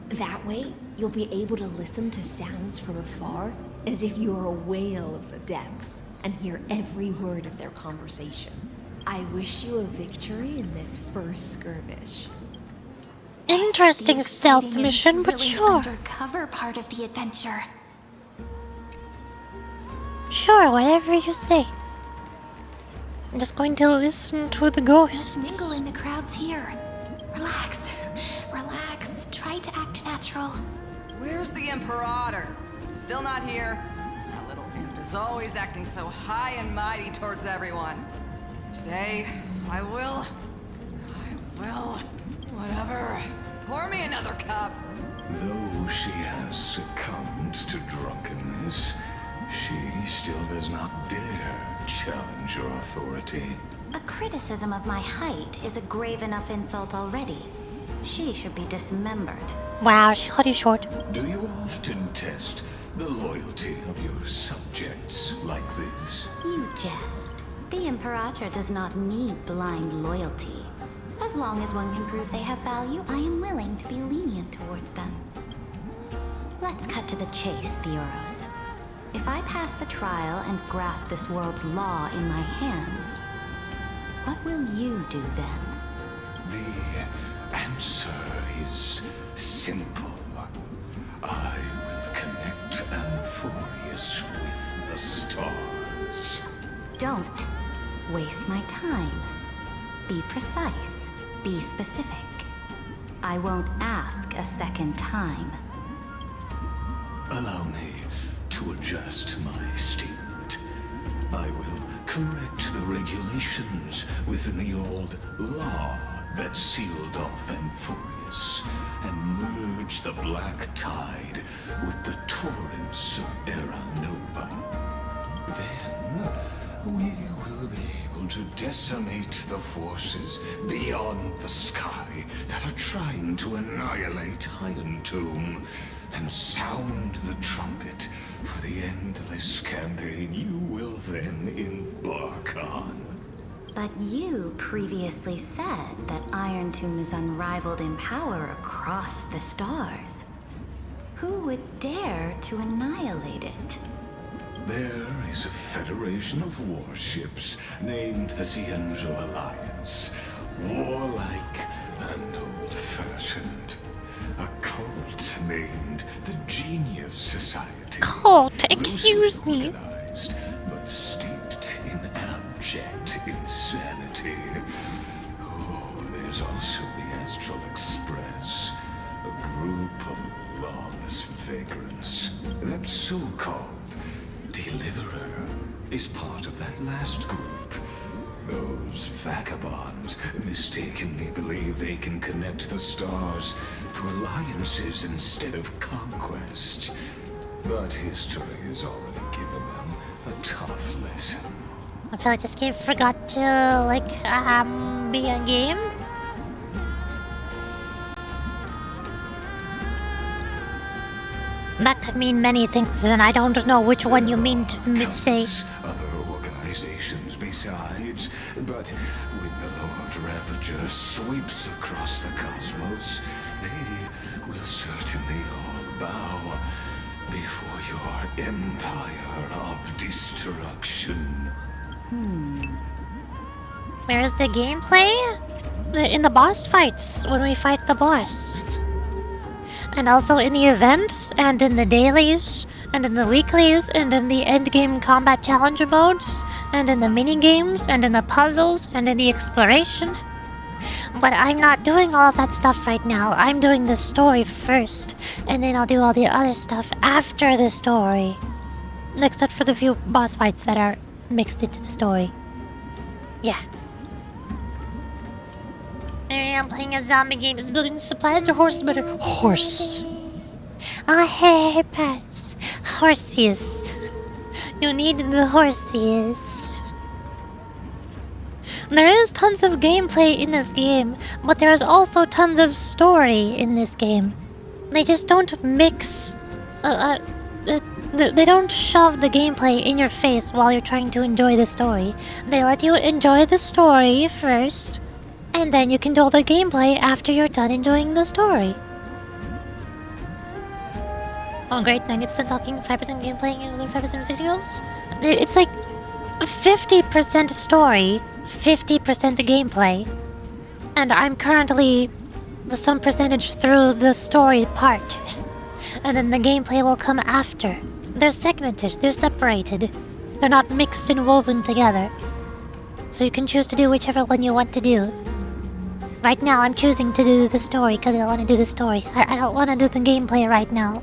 That way, you'll be able to listen to sounds from afar as if you are a whale of the depths and hear every word of their conversation. I wish you a victory in this first skirmish. Interesting. interesting stealth mission, but really sure. undercover part of the adventure. Sure, whatever you say. I'm just going to listen to the ghosts. Mingle in the crowds here. Relax. Relax. Try to act natural. Where's the Imperator? Still not here. That little imp is always acting so high and mighty towards everyone. Today, I will... Whatever. Pour me another cup. Though she has succumbed to drunkenness, she still does not dare challenge your authority. A criticism of my height is a grave enough insult already. She should be dismembered. Wow, she cut you short. Do you often test the loyalty of your subjects like this? You jest. The Imperator does not need blind loyalty. As long as one can prove they have value, I am willing to be lenient towards them. Let's cut to the chase, Theoros. If I pass the trial and grasp this world's law in my hands, what will you do then? The answer is simple. I will connect Amphorius with the stars. Don't waste my time. Be precise. Be specific. I won't ask a second time. Allow me to adjust my statement. I will correct the regulations within the old law that sealed off Amphorius and merge the black tide with the torrents of Era Nova. Then we will be able to decimate the forces beyond the sky that are trying to annihilate Iron Tomb and sound the trumpet for the endless campaign you will then embark on. But you previously said that Iron Tomb is unrivaled in power across the stars. Who would dare to annihilate it? There is a federation of warships named the Cienzo Alliance. Warlike and old-fashioned. A cult named the Genius Society. Cult? Excuse me. Organized, but steeped in abject insanity. Oh, there's also the Astral Express. A group of lawless vagrants. That so-called Deliverer is part of that last group. Those vagabonds mistakenly believe they can connect the stars through alliances instead of conquest. But history has already given them a tough lesson. I feel like this game forgot to, be a game. That could mean many things, and I don't know which one you mean to say. Other organizations besides, but when the Lord Ravager sweeps across the cosmos, they will certainly all bow before your empire of destruction. Where's the gameplay? In the boss fights, when we fight the boss. And also in the events, and in the dailies, and in the weeklies, and in the endgame combat challenge modes, and in the mini-games, and in the puzzles, and in the exploration. But I'm not doing all of that stuff right now. I'm doing the story first, and then I'll do all the other stuff after the story. Except for the few boss fights that are mixed into the story. Yeah. I'm playing a zombie game. Is building supplies or horses better? Horse. I hate pets. Horses. You need the horses. There is tons of gameplay in this game, but there is also tons of story in this game. They just don't mix. They don't shove the gameplay in your face while you're trying to enjoy the story. They let you enjoy the story first, and then you can do all the gameplay after you're done enjoying the story. Oh great, 90% talking, 5% gameplay, and other 5% materials? It's like 50% story, 50% gameplay. And I'm currently some percentage through the story part. And then the gameplay will come after. They're segmented, they're separated. They're not mixed and woven together. So you can choose to do whichever one you want to do. Right now, I'm choosing to do the story because I want to do the story. I don't want to do the gameplay right now.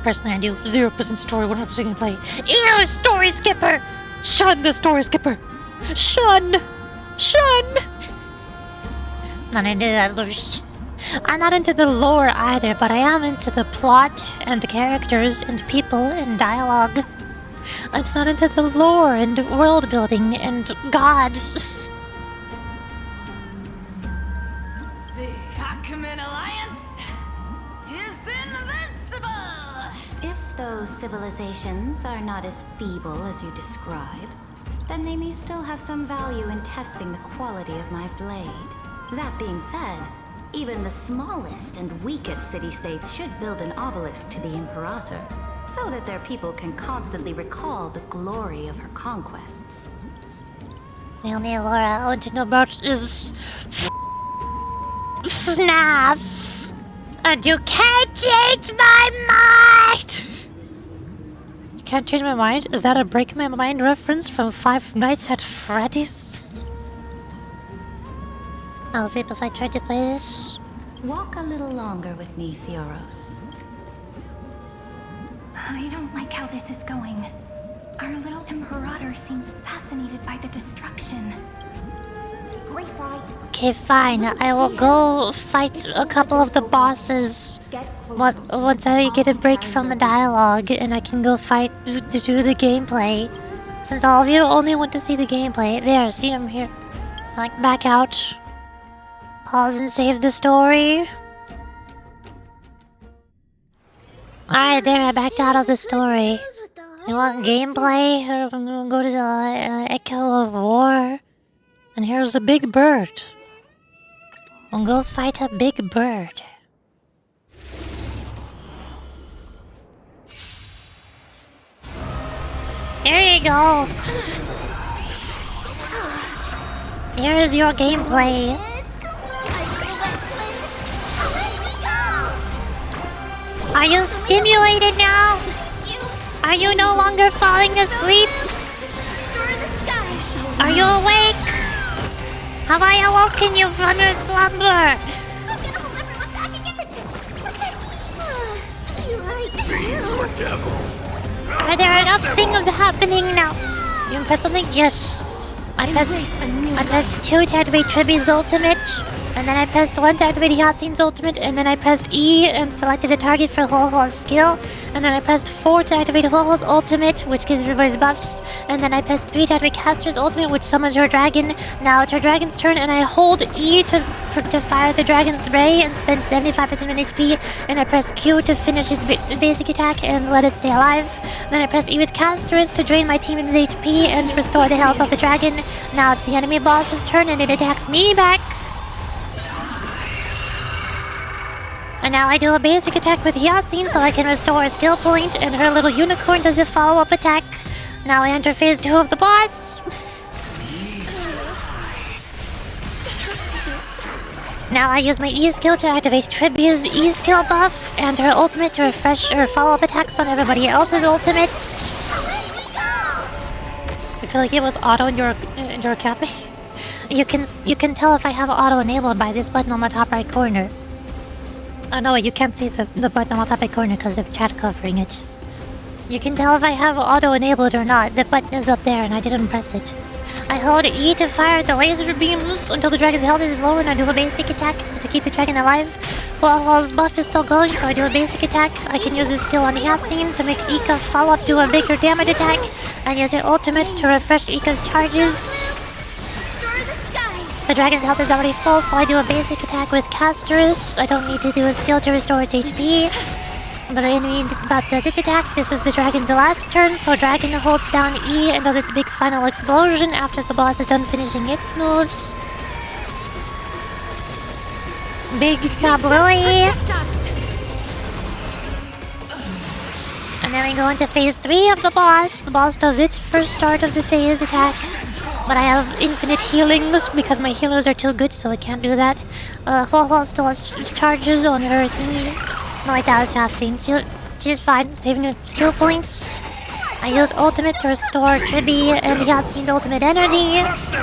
Personally, I do 0% story, 100% gameplay. Ew, story skipper! Shun the story skipper! Shun! Shun! Not into that. I'm not into the lore either, but I am into the plot and characters and people and dialogue. It's not into the lore and world building and gods. The Achaemenid Alliance is invincible! If those civilizations are not as feeble as you describe, then they may still have some value in testing the quality of my blade. That being said, even the smallest and weakest city-states should build an obelisk to the Imperator, so that their people can constantly recall the glory of her conquests. The only lore I want to know about is FNAF. And you can't change my mind! You can't change my mind? Is that a Break My Mind reference from Five Nights at Freddy's? I'll see if I tried to play this. Walk a little longer with me, Theoros. I don't like how this is going. Our little Imperator seems fascinated by the destruction. Great Fry. Okay, fine. I will go fight a couple of the bosses once I get a break from the dialogue and I can go fight to do the gameplay. Since all of you only want to see the gameplay. There, see, I'm here. Like, back out. Pause and save the story. Alright, there, I backed out of the story. You want gameplay? I'm gonna go to the Echo of War. And here's a big bird. We'll go fight a big bird. Here you go. Here's your gameplay. Are you stimulated now? Are you no longer falling asleep? Are you awake? Have I awoken you from your slumber? Are there enough things happening now? You press something? Yes. I pressed 2 to activate Triby's ultimate. And then I pressed 1 to activate Yassine's ultimate, and then I pressed E and selected a target for Huohuo's skill, and then I pressed 4 to activate Huohuo's ultimate, which gives everybody's buffs, and then I pressed 3 to activate Caster's ultimate, which summons her dragon. Now it's her dragon's turn, and I hold E to fire the dragon's ray and spend 75% of an XP, and I press Q to finish his basic attack and let it stay alive. Then I press E with Caster's to drain my team's HP and restore the health of the dragon. Now it's the enemy boss's turn, and it attacks me back. And now I do a basic attack with Yassine so I can restore a skill point, and her little unicorn does a follow-up attack. Now I enter phase 2 of the boss. Now I use my E skill to activate Tribu's E skill buff and her ultimate to refresh her follow-up attacks on everybody else's ultimates. I feel like it was auto in your copy. You can tell if I have auto enabled by this button on the top right corner. Oh no, you can't see the button on the top right corner because of chat covering it. You can tell if I have auto enabled or not. The button is up there and I didn't press it. I hold E to fire the laser beams until the dragon's health is lower, and I do a basic attack to keep the dragon alive. While his buff is still going, so I do a basic attack. I can use this skill on Yassine to make Ika follow up do a bigger damage attack, and use her ultimate to refresh Ika's charges. The dragon's health is already full, so I do a basic attack with Casterus. I don't need to do a skill to restore its HP. But the enemy does its attack. This is the dragon's last turn, so dragon holds down E and does its big final explosion after the boss is done finishing its moves. Big kablooey! And then we go into phase 3 of the boss. The boss does its first start of the phase attack. But I have infinite healings because my healers are too good, so I can't do that. Huo still has charges on her thingy. No, I doubt it's Yasin. She's fine, saving her skill points. I use ultimate to restore Tribi and Yasin's ultimate energy.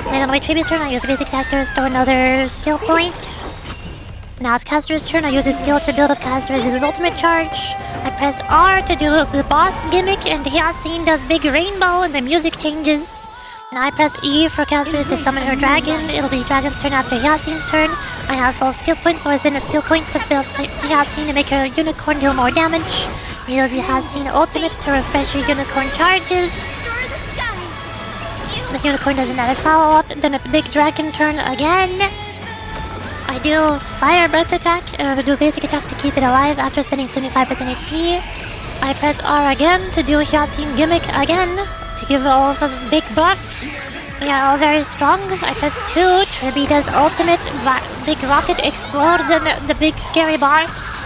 Then on my Tribi's turn, I use basic attack to restore another skill point. Now it's Caster's turn. I use his skill to build up Caster's ultimate charge. I press R to do the boss gimmick, and Yasin does big rainbow, and the music changes. Now I press E for Caster's to summon her dragon. It'll be Dragon's turn after Yasin's turn. I have full skill points, so I send a skill point to build Yasin to make her unicorn deal more damage. Use Yasin ultimate to refresh her unicorn charges. The unicorn does another follow-up, then it's big dragon turn again. I do fire breath attack, and I do basic attack to keep it alive after spending 75% HP. I press R again to do Yasin gimmick again, to give all of us big buffs. We are all very strong. I press 2, Tribi does ultimate, big rocket explode, then the big scary boss.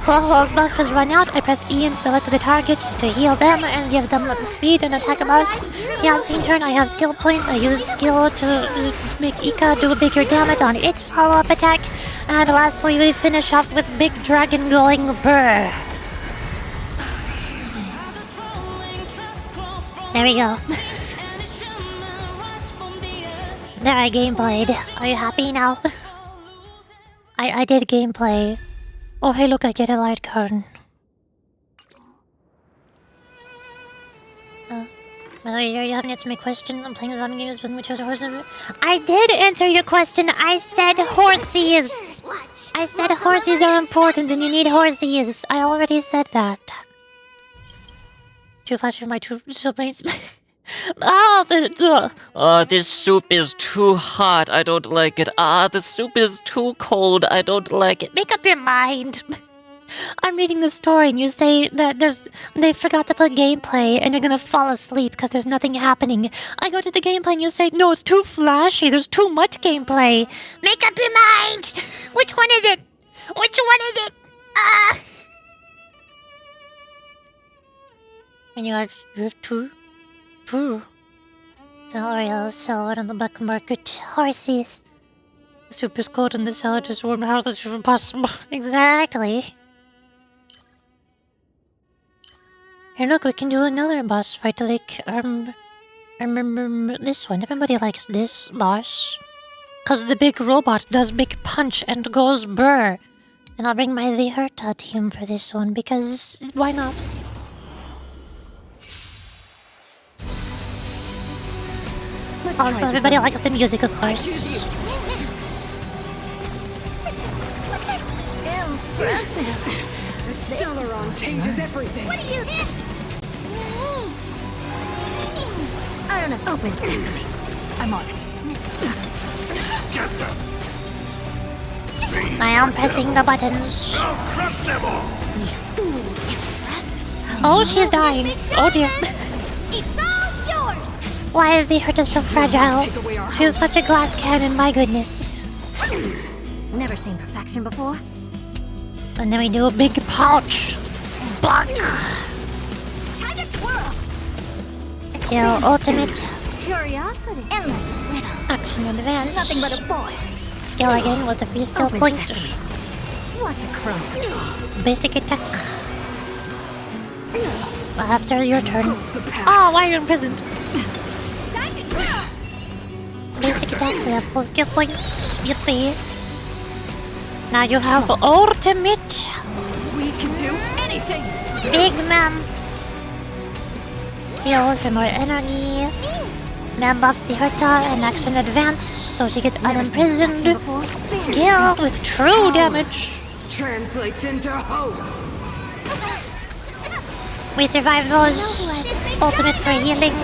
Huo's buff has run out. I press E and select the targets to heal them and give them the speed and attack buffs. Yasin turn, I have skill points. I use skill to make Ika do bigger damage on its follow-up attack. And lastly, we finish off with big dragon going brr. There we go. There, I gameplayed. Are you happy now? I did gameplay. Oh, hey, look, I get a light card. By the way, you haven't answered my question. I'm playing zombie games with my chosen horses. I did answer your question. I said horsies. I said horsies are important and you need horsies. I already said that. Two flashes for my true brains. This soup is too hot. I don't like it. The soup is too cold. I don't like it. Make up your mind. I'm reading the story and you say that they forgot to put gameplay and you're gonna fall asleep because there's nothing happening. I go to the gameplay and you say, no, it's too flashy. There's too much gameplay. Make up your mind. Which one is it? Which one is it? And you have two. Sorry, sell it on the black market. Horses. The soup is cold and the salad is warm. How is this even possible? Exactly. Here, look, we can do another boss fight. Like, I remember this one. Everybody likes this boss. Because the big robot does big punch and goes brr. And I'll bring my The Herta team for this one because why not? Also, everybody likes the music, of course. Impressive. The Stellaron changes everything. What are you? I don't know. Open sesame. I'm on it. Get them! I am pressing the buttons. I'll crush them all! Oh, she's dying. Oh dear. It's all yours. Why is the Herta so fragile? She is such a glass cannon, my goodness. Never seen perfection before. And then we do a big pouch. Block. Time to twirl. Skill ultimate. Curiosity. Endless riddle. Action advance. Nothing but a boy. Skill again with a free skill Open point. sesame. Watch it crumb. Basic attack. After your turn. Oh, why are you imprisoned? Time to twirl. Basic attack, we have full skill points. Yippee. Now you have ultimate. We can do anything. Big Ma'am. Skill for more energy. Ma'am buffs the Herta and action advance, so she gets unimprisoned. Skill with true damage. Translates into hope. We survive those. Ultimate for healing.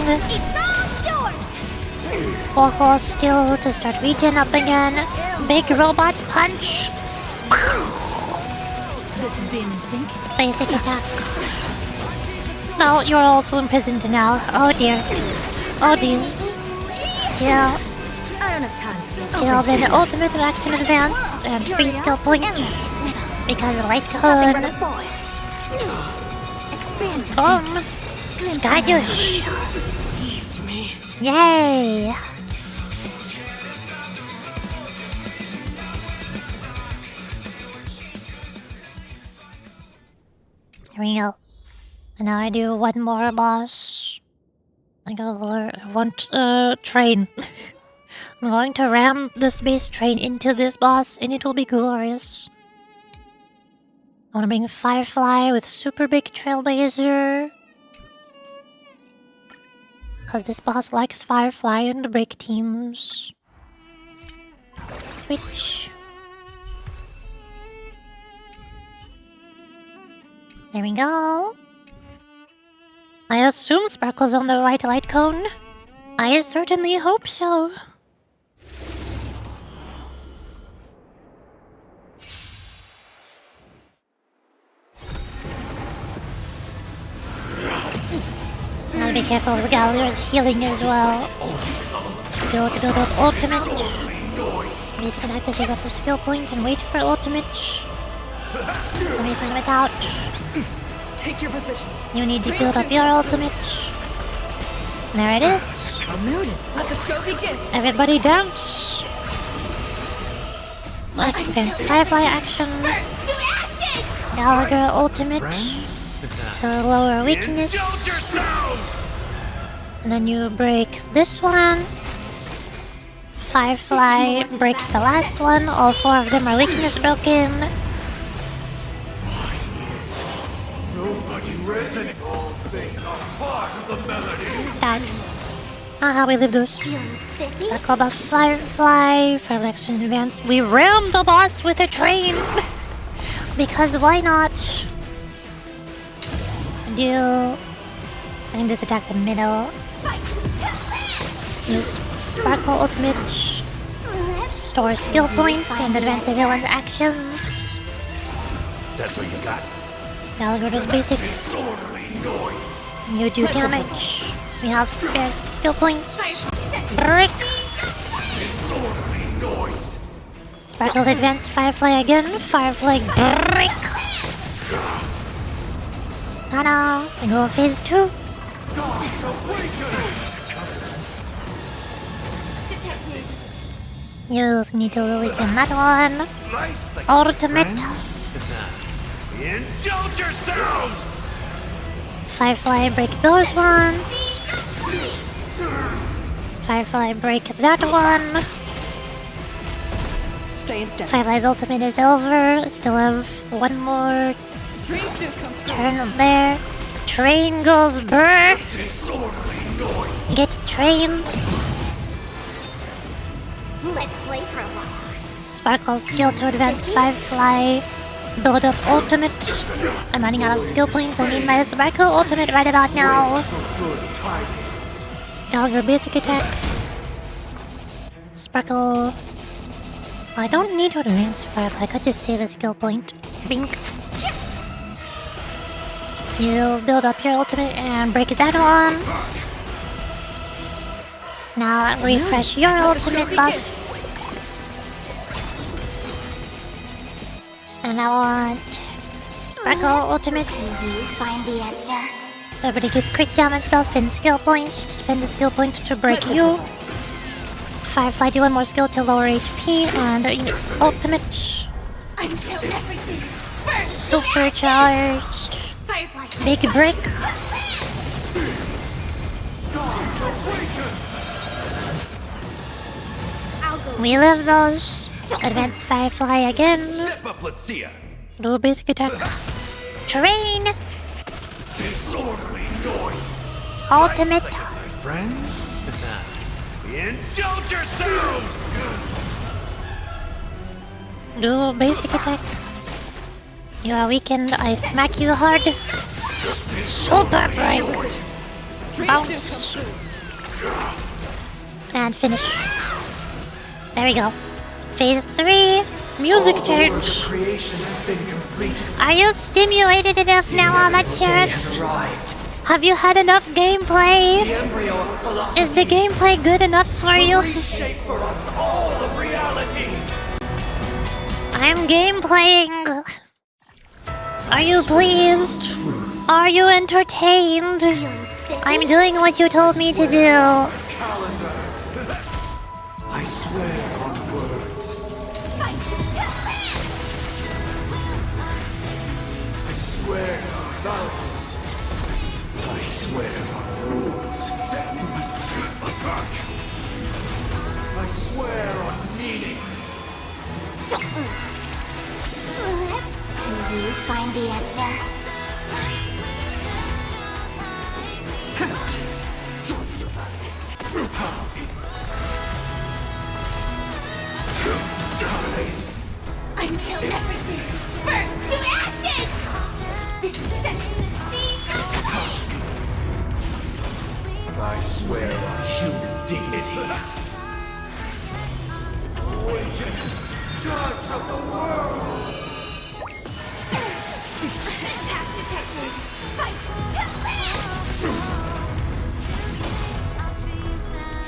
Whole skill to start regen up again. Big robot punch. This is being in sync. Basic attack. No, you're also imprisoned now. Oh dear. Oh dears. Skill. I don't have time. Skill, then ultimate action advance and free skill point. Because light cone. Sky douche. Yay! Here we go. And now I do one more boss. I want train. I'm going to ram the space train into this boss and it will be glorious. I want to bring Firefly with super big trailblazer. Because this boss likes Firefly and the break teams. Switch. There we go. I assume Sparkle's on the right light cone. I certainly hope so. Gotta be careful of the Gallagher's healing as well. Skill to build up ultimate. Basic attack to save up for skill point and wait for ultimate. Let me find it out. Take your positions. You need to build up your ultimate. There it is. Let the show begin. Everybody dance. Like advanced Firefly action. Gallagher ultimate to lower weakness. And then you break this one. Firefly break the last one. All four of them are weakness broken. Nobody resonates. All things are part of the melody. Done. How we leave those. Sparkle buff Firefly. Fire action advance. We rammed the boss with a train. Because why not? I can just attack the middle. Use Sparkle ultimate. Store skill points and advance everyone's actions. That's what you got. Gallagher does basic. You do damage. We have spare skill points. Brick. Sparkle advance Firefly again. Firefly brick. Ta-da! We go phase 2. You need to weaken that one. Ultimate. Indulge yourselves! Firefly break those ones. Firefly break that one. Firefly's ultimate is over. Still have one more turn there. Train goes brr. Get trained. Let's play for a while. Sparkle's skill to advance Firefly. Build up ultimate. I'm running out of skill points. I need my Sparkle ultimate right about now. Gallagher basic attack. Sparkle. I don't need to advance Firefly. I could just save a skill point. Bink. You build up your ultimate and break that one. Now refresh your ultimate buff. And I want Sparkle ultimate. Can you find the answer? Everybody gets crit damage buff and skill points. Spend a skill point to break you. Firefly do one more skill to lower HP and ultimate. Until everything burns Supercharged. Big brick. We live those. Advanced Firefly again. Step up, let's see ya. Do a basic attack. Train. Disorderly noise. Ultimate. Friends? Indulge yourselves! Do a basic attack. You are weakened. I smack you hard. Super break. Bounce. And finish. There we go. Phase 3. Music change. Are you stimulated enough now, Ahmad Sheriff? Have you had enough gameplay? Is the gameplay good enough for you? I'm gameplaying. Are you pleased? Are you entertained? I'm doing what you told me to do. calendar. I swear on words. Fight to land! I swear on values. I swear on rules. Attack! I swear on meaning. Can you find the answer? Until everything burns to ashes! This is set in the sea of flame! I swear on human dignity. Awaken, judge of the world! Attack detected! Fight to land!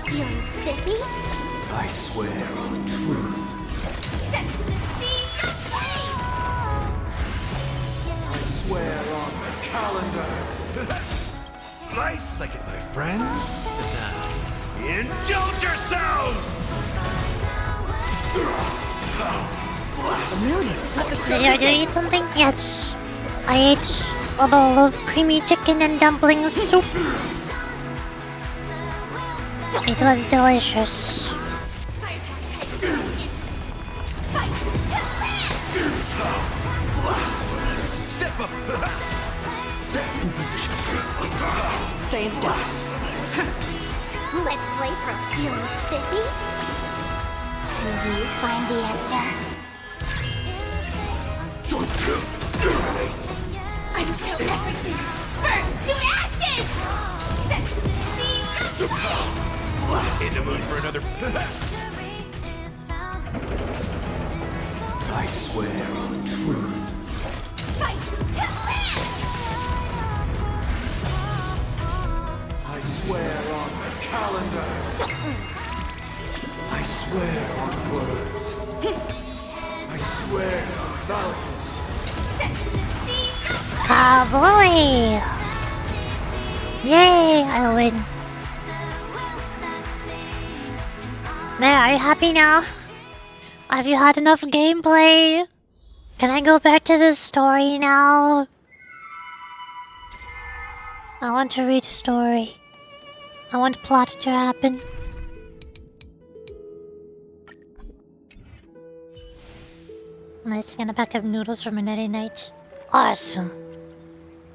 Feeling spiffy? I swear on truth. Set in the sea of flame! I swear on the calendar. Nice second, my friends. Indulge yourselves! Did you eat something? Yes. I ate a bowl of creamy chicken and dumpling soup. It was delicious. Step up! Set in position. Stay still. Let's play for feeling spiffy. Can you find the answer? Until everything burns to ashes! Set to the sea of flame! In the mood for another. I swear on truth. Fight to land! I swear on the calendar. I swear on words. I swear on values. Set to the sea of Cowboy! Yay! I win. There, are you happy now? Have you had enough gameplay? Can I go back to the story now? I want to read a story. I want plot to happen. Nice, get a pack of noodles from a nighty night. Awesome.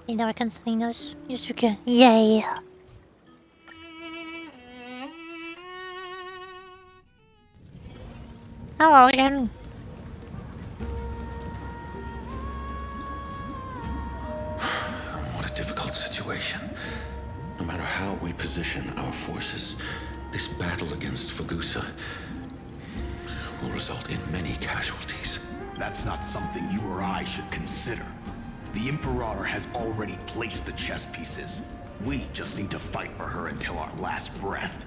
You never canceling those? Yes, you can. Yay. Hello again. What a difficult situation. No matter how we position our forces, this battle against Fagusa will result in many casualties. That's not something you or I should consider. The Imperator has already placed the chess pieces. We just need to fight for her until our last breath.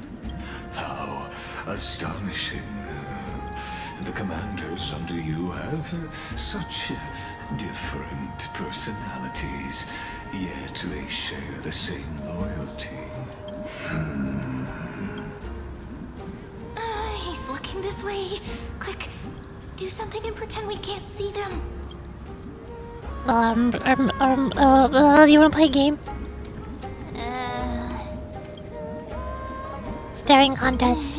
How astonishing. The commanders under you have such different personalities, yet they share the same loyalty. He's looking this way. Quick, do something and pretend we can't see them. Do you wanna play a game? Staring contest.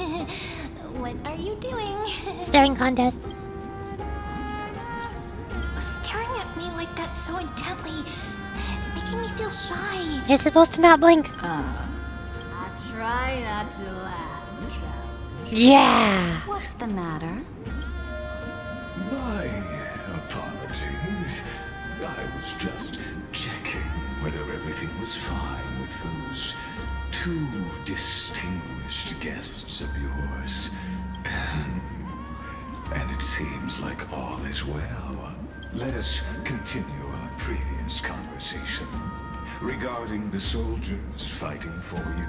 What are you doing? Staring contest. Staring at me like that so intently, it's making me feel shy. You're supposed to not blink. I try not to laugh. Yeah. What's the matter? My apologies. I was just checking whether everything was fine with those two distinguished guests of yours. And it seems like all is well. Let us continue our previous conversation regarding the soldiers fighting for you.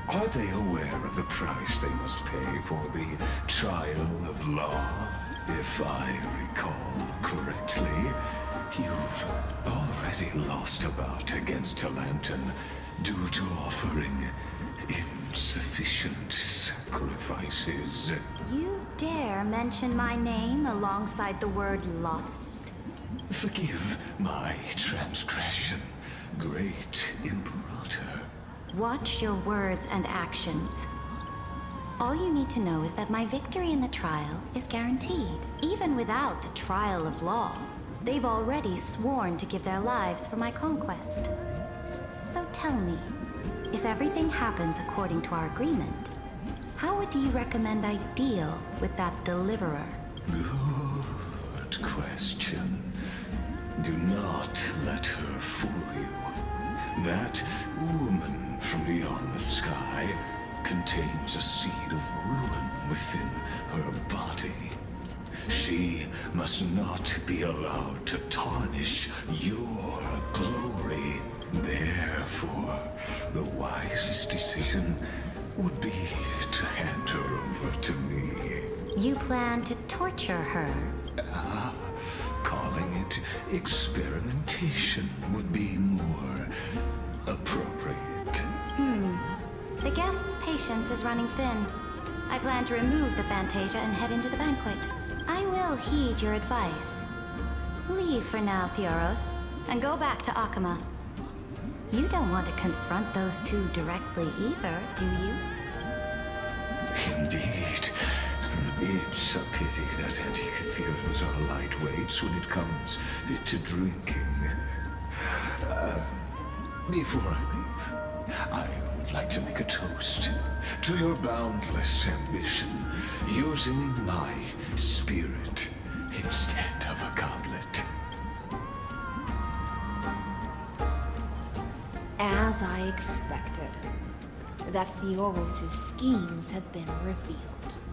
Are they aware of the price they must pay for the trial of law? If I recall correctly, you've already lost a bout against Talanton due to offering insufficient sacrifices. You dare mention my name alongside the word lost? Forgive my transgression, great Imperator. Watch your words and actions. All you need to know is that my victory in the trial is guaranteed, even without the trial of law. They've already sworn to give their lives for my conquest. So tell me, if everything happens according to our agreement, how would you recommend I deal with that deliverer? Good question. Do not let her fool you. That woman from beyond the sky contains a seed of ruin within her body. She must not be allowed to tarnish your glory. Therefore, the wisest decision would be to hand her over to me. You plan to torture her? Calling it experimentation would be more appropriate. The guest's patience is running thin. I plan to remove the Fantasia and head into the banquet. I will heed your advice. Leave for now, Theoros, and go back to Akama. You don't want to confront those two directly either, do you? Indeed. It's a pity that anti-cathedrals are lightweights when it comes to drinking. Before I leave, I would like to make a toast to your boundless ambition, using my spirit instead of a goblet. As I expected, that Theoros' schemes have been revealed.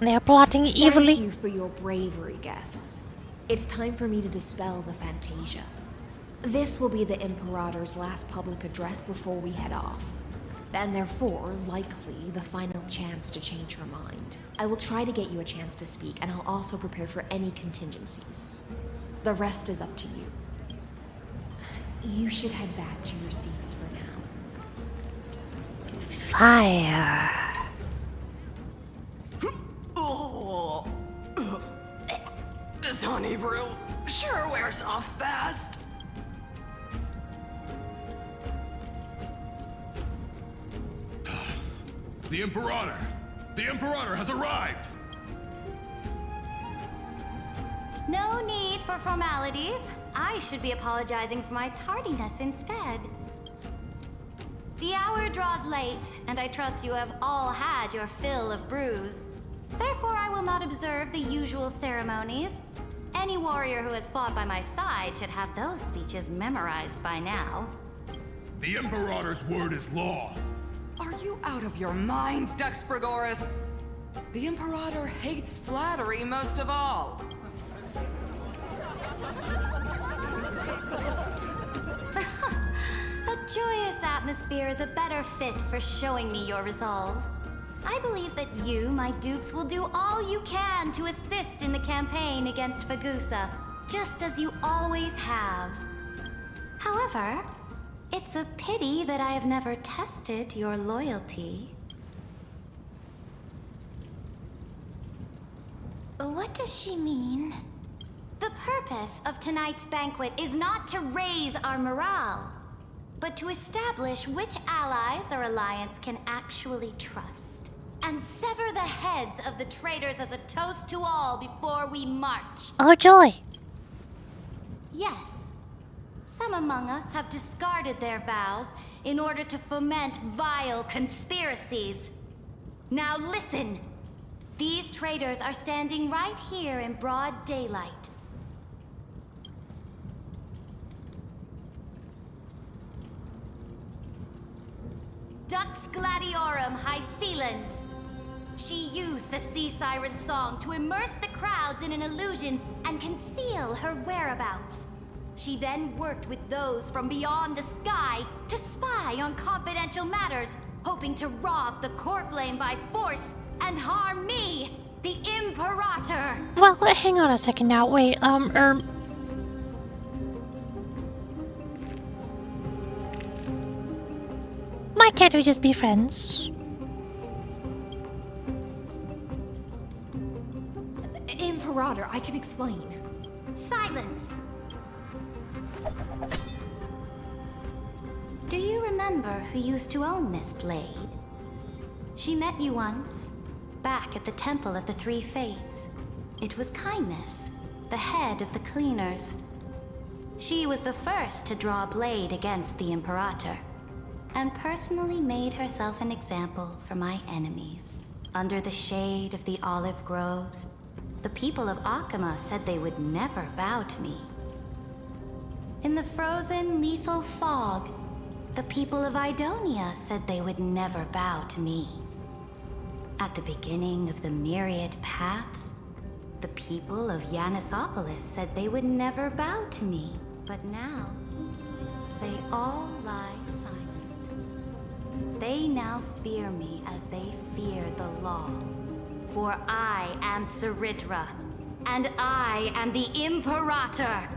They're plotting evilly. Thank you for your bravery, guests. It's time for me to dispel the Fantasia. This will be the Imperator's last public address before we head off, and therefore, likely, the final chance to change her mind. I will try to get you a chance to speak, and I'll also prepare for any contingencies. The rest is up to you. You should head back to your seats for now. Fire. Oh. This honey brew sure wears off fast. The Imperator! The Imperator has arrived! No need for formalities. I should be apologizing for my tardiness instead. The hour draws late, and I trust you have all had your fill of brews. Therefore, I will not observe the usual ceremonies. Any warrior who has fought by my side should have those speeches memorized by now. The Imperator's word is law. Are you out of your mind, Dux Frigoris? The Imperator hates flattery most of all. A joyous atmosphere is a better fit for showing me your resolve. I believe that you, my dukes, will do all you can to assist in the campaign against Fagusa, just as you always have. However, it's a pity that I have never tested your loyalty. What does she mean? The purpose of tonight's banquet is not to raise our morale, but to establish which allies our alliance can actually trust, and sever the heads of the traitors as a toast to all before we march. Oh joy! Yes, some among us have discarded their vows in order to foment vile conspiracies. Now listen! These traitors are standing right here in broad daylight. Dux Gladiorum Hycelens. She used the Sea Siren song to immerse the crowds in an illusion and conceal her whereabouts. She then worked with those from beyond the sky to spy on confidential matters, hoping to rob the core flame by force and harm me, the Imperator. Well, hang on a second now. Wait, why can't we just be friends? Imperator, I can explain. Silence! Do you remember who used to own this blade? She met you once, back at the Temple of the Three Fates. It was Kindness, the head of the cleaners. She was the first to draw a blade against the Imperator, and personally made herself an example for my enemies. Under the shade of the olive groves, the people of Akama said they would never bow to me. In the frozen, lethal fog, the people of Idonia said they would never bow to me. At the beginning of the myriad paths, the people of Yanisopolis said they would never bow to me. But now, they all lie silent. They now fear me as they fear the law. For I am Saritra, and I am the Imperator.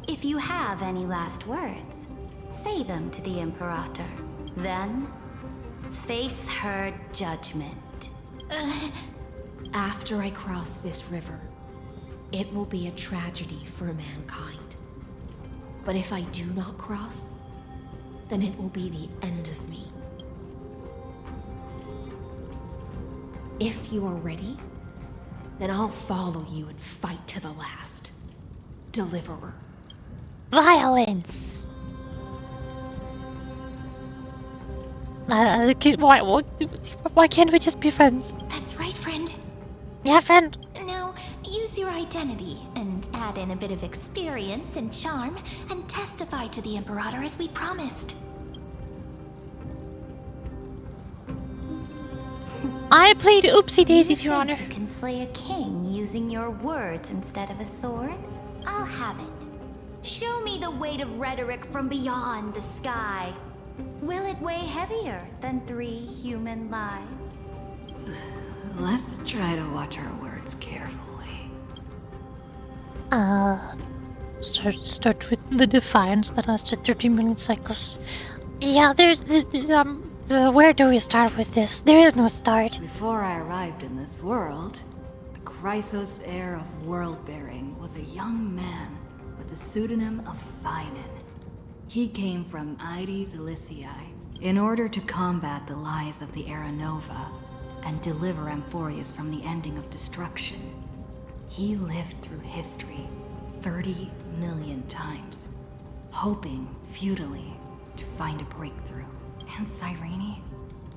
If you have any last words, say them to the Imperator. Then, face her judgment. After I cross this river, it will be a tragedy for mankind. But if I do not cross, then it will be the end of me. If you are ready, then I'll follow you and fight to the last. Deliverer. Violence! Why can't we just be friends? That's right, friend. Yeah, friend. Now, use your identity and add in a bit of experience and charm and testify to the Imperator as we promised. I played Oopsie Daisies, Your Honor. You can slay a king using your words instead of a sword? I'll have it. Show me the weight of rhetoric from beyond the sky. Will it weigh heavier than 3 human lives? Let's try to watch our words carefully. Start with the defiance that lasted 30 million cycles. Yeah, there's where do we start with this? There is no start. Before I arrived in this world, the Chrysos heir of world-bearing was a young man with the pseudonym of Finan. He came from Ides Elysiae in order to combat the lies of the Era Nova and deliver Amphorius from the ending of destruction. He lived through history 30 million times, hoping futilely to find a breakthrough. And Cyrene,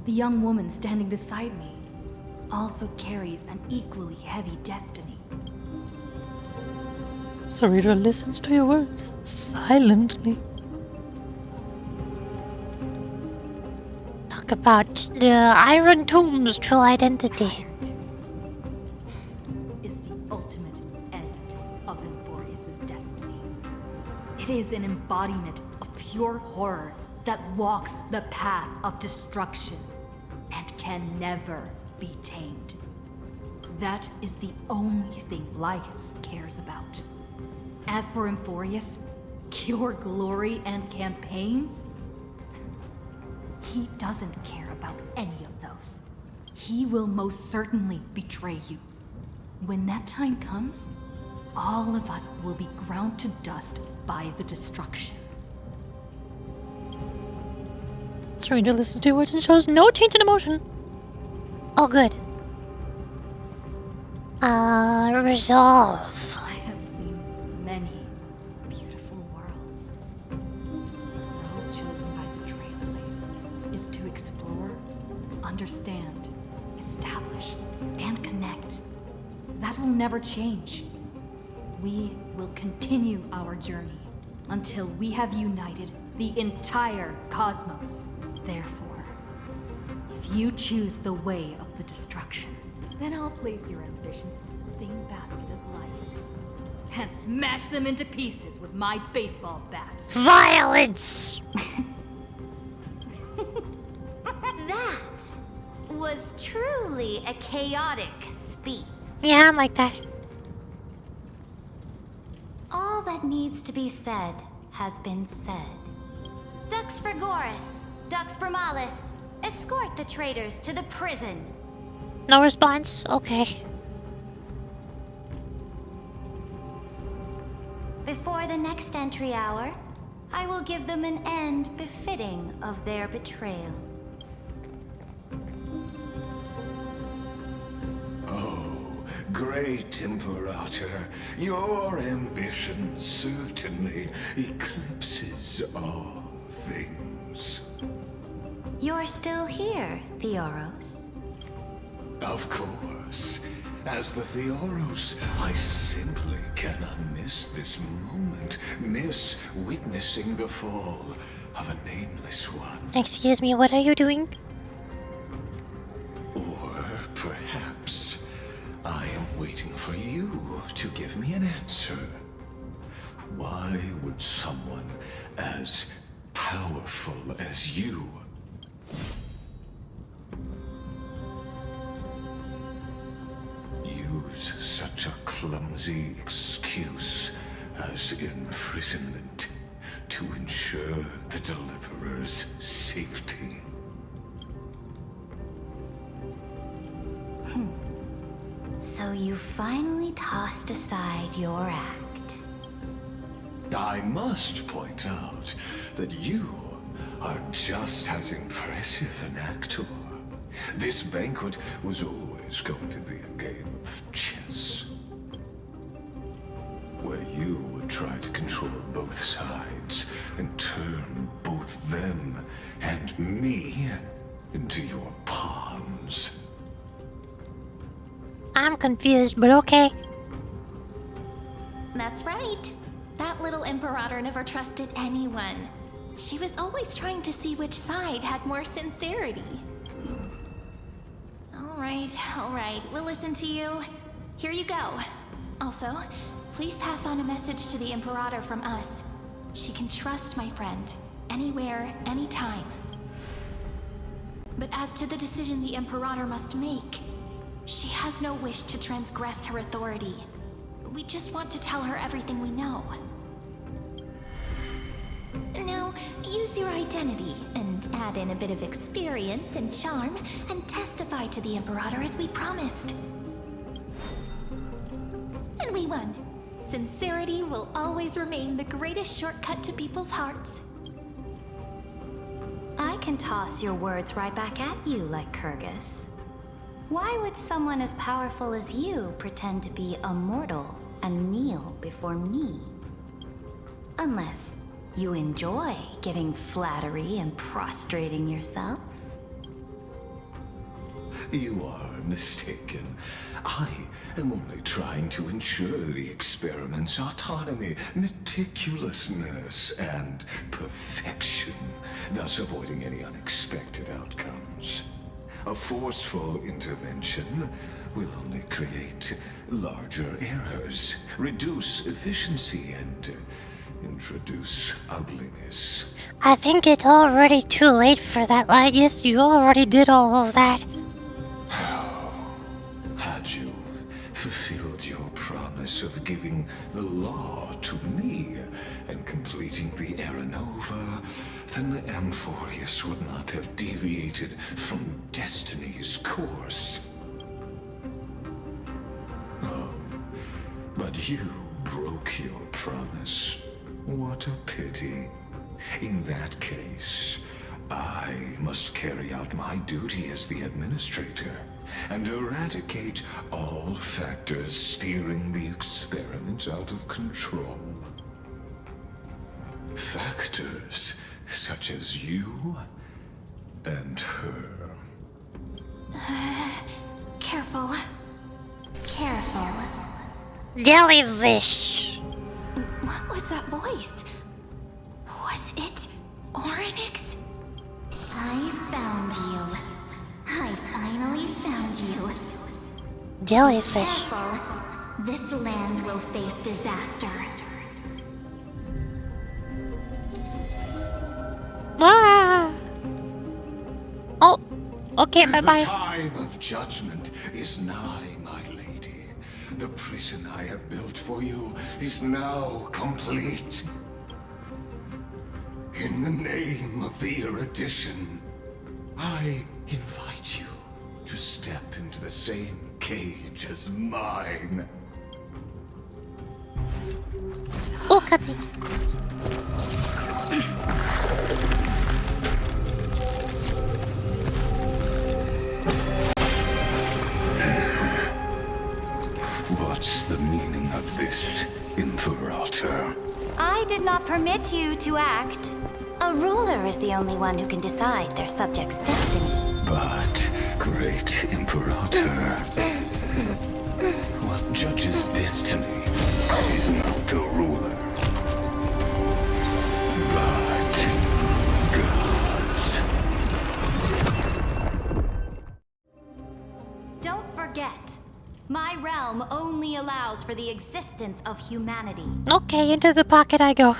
the young woman standing beside me, also carries an equally heavy destiny. Sarita listens to your words silently. Talk about the Iron Tomb's true identity. Is the ultimate end of Amphorius' destiny. It is an embodiment of pure horror that walks the path of destruction and can never be tamed. That is the only thing Lycus cares about. As for Amphorius, pure glory and campaigns, he doesn't care about any of those. He will most certainly betray you. When that time comes, all of us will be ground to dust by the destruction. Sarita listens to your words and shows no change in emotion. All good. Resolve. I have seen many beautiful worlds. The road chosen by the Trailblaze is to explore, understand, establish, and connect. That will never change. We will continue our journey until we have united the entire cosmos. Therefore, if you choose the way of the destruction, then I'll place your ambitions in the same basket as Lycus and smash them into pieces with my baseball bat. Violence! That was truly a chaotic speech. Yeah, I'm like that. All that needs to be said has been said. Dux Frigoris, Dux Bromalis, escort the traitors to the prison. No response? Okay. For the next entry hour, I will give them an end befitting of their betrayal. Oh, great Imperator, your ambition certainly eclipses all things. You're still here, Theoros. Of course. As the Theoros, I simply cannot miss this moment, miss witnessing the fall of a nameless one. Excuse me, what are you doing? Or perhaps I am waiting for you to give me an answer. Why would someone as powerful as you use such a clumsy excuse as imprisonment to ensure the Deliverer's safety? So you finally tossed aside your act. I must point out that you are just as impressive an actor. This banquet was always going to be a game of chess, where you would try to control both sides and turn both them and me into your pawns. I'm confused, but okay. That's right. That little Imperator never trusted anyone. She was always trying to see which side had more sincerity. All right, we'll listen to you. Here you go. Also, please pass on a message to the Imperator from us. She can trust my friend, anywhere, anytime. But as to the decision the Imperator must make, she has no wish to transgress her authority. We just want to tell her everything we know. Now, use your identity and add in a bit of experience and charm and testify to the Imperator as we promised. And we won. Sincerity will always remain the greatest shortcut to people's hearts. I can toss your words right back at you like Kyrgyz. Why would someone as powerful as you pretend to be a mortal and kneel before me? Unless you enjoy giving flattery and prostrating yourself. You are mistaken. I am only trying to ensure the experiment's autonomy, meticulousness, and perfection, thus avoiding any unexpected outcomes. A forceful intervention will only create larger errors, reduce efficiency, and introduce ugliness. I think it's already too late for that. I guess you already did all of that. Had you fulfilled your promise of giving the law to me and completing the Aranova, then the Amphorius would not have deviated from destiny's course. Oh, but you broke your promise. What a pity. In that case, I must carry out my duty as the administrator and eradicate all factors steering the experiment out of control. Factors such as you and her. Careful. Careful. Jellyfish. What was that voice? Was it Orynyx? I found you. I finally found you. Jellyfish. Careful. This land will face disaster. Ah. Oh, okay, bye-bye. The time of judgment is nigh, my lady. The prison I have built for you is now complete. In the name of the erudition, I invite you to step into the same cage as mine. Oh. Cutsy. What's the meaning of this, Imperator? I did not permit you to act. A ruler is the only one who can decide their subject's destiny. But, great Imperator, what judges destiny is not the ruler, but gods. Don't forget, my realm only allows for the existence of humanity. Okay, into the pocket I go.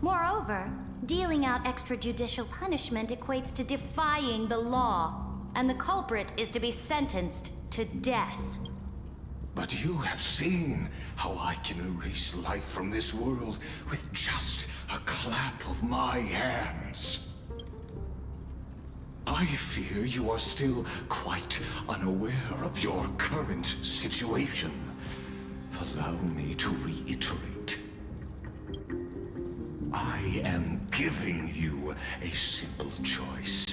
Moreover, dealing out extrajudicial punishment equates to defying the law, and the culprit is to be sentenced to death. But you have seen how I can erase life from this world with just a clap of my hands. I fear you are still quite unaware of your current situation. Allow me to reiterate. I am giving you a simple choice.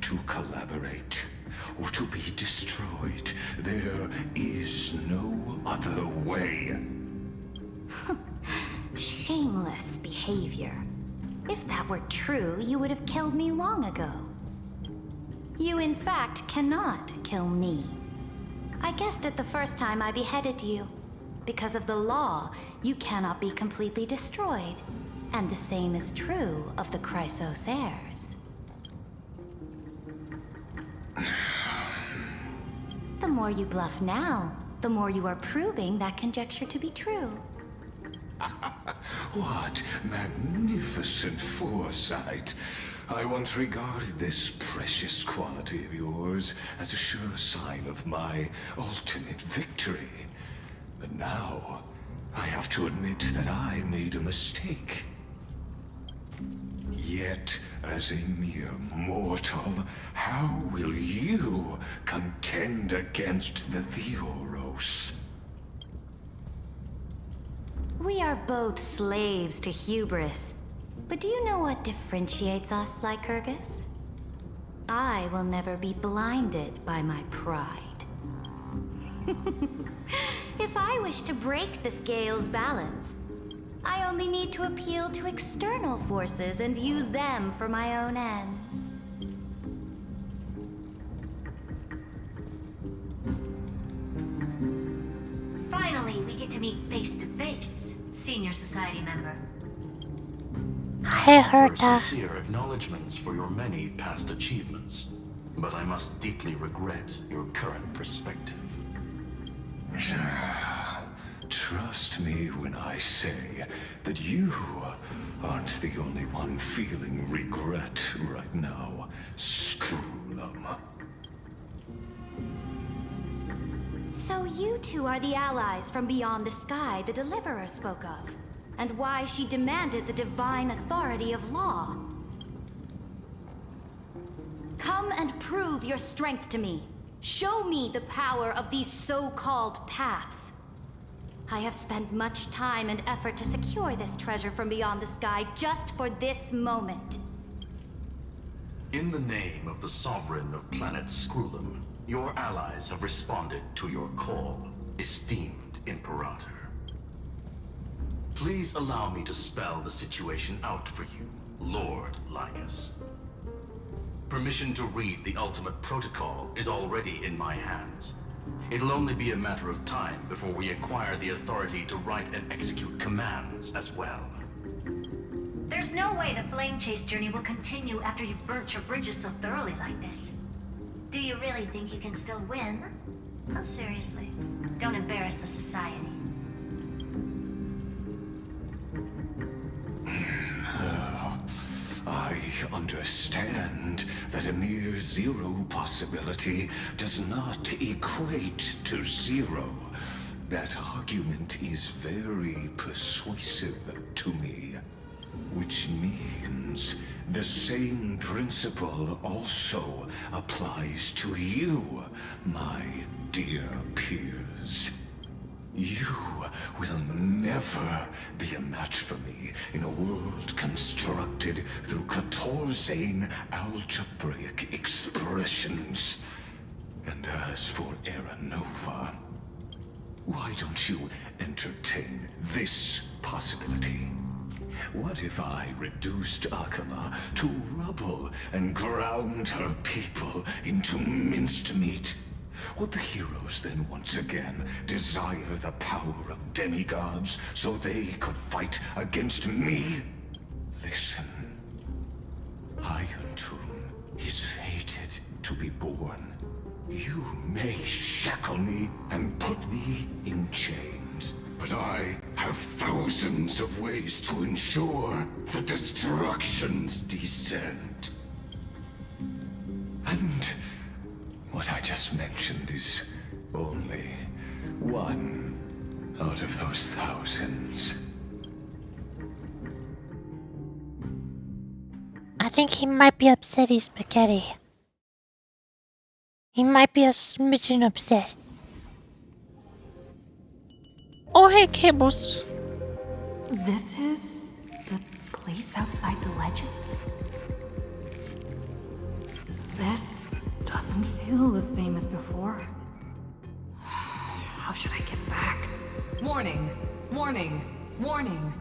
To collaborate or to be destroyed. There is no other way. Shameless behavior. If that were true, you would have killed me long ago. You, in fact, cannot kill me. I guessed it the first time I beheaded you. Because of the law, you cannot be completely destroyed. And the same is true of the Chrysos heirs. The more you bluff now, the more you are proving that conjecture to be true. What magnificent foresight. I once regarded this precious quality of yours as a sure sign of my ultimate victory. But now, I have to admit that I made a mistake. Yet, as a mere mortal, how will you contend against the Theoros? We are both slaves to hubris. But do you know what differentiates us, Lycurgus? I will never be blinded by my pride. If I wish to break the scale's balance, I only need to appeal to external forces and use them for my own ends. Finally, we get to meet face to face, senior society member. I heard that. Sincere acknowledgments for your many past achievements, but I must deeply regret your current perspective. Trust me when I say that you aren't the only one feeling regret right now, Scroolum. So you two are the allies from beyond the sky the Deliverer spoke of, and why she demanded the divine authority of law. Come and prove your strength to me. Show me the power of these so-called paths. I have spent much time and effort to secure this treasure from beyond the sky just for this moment. In the name of the Sovereign of planet Scroolum, your allies have responded to your call, esteemed Imperator. Please allow me to spell the situation out for you, Lord Lycus. Permission to read the ultimate protocol is already in my hands. It'll only be a matter of time before we acquire the authority to write and execute commands as well. There's no way the flame chase journey will continue after you've burnt your bridges so thoroughly like this. Do you really think you can still win? Oh, seriously. Don't embarrass the society. I understand that a mere zero possibility does not equate to zero. That argument is very persuasive to me. Which means the same principle also applies to you, my dear peers. You will never be a match for me in a world constructed through Catorzane algebraic expressions. And as for Aranova, why don't you entertain this possibility? What if I reduced Akama to rubble and ground her people into minced meat? Would the heroes then once again desire the power of demigods so they could fight against me? Listen. Iron Tomb is fated to be born. You may shackle me and put me in chains, but I have thousands of ways to ensure the destruction's descent. And what I just mentioned is only one out of those thousands. I think he might be upset he's spaghetti. He might be a smidgen upset. Oh, hey, Cables. This is the place outside the legends? This doesn't feel the same as before. How should I get back? Warning, warning, warning.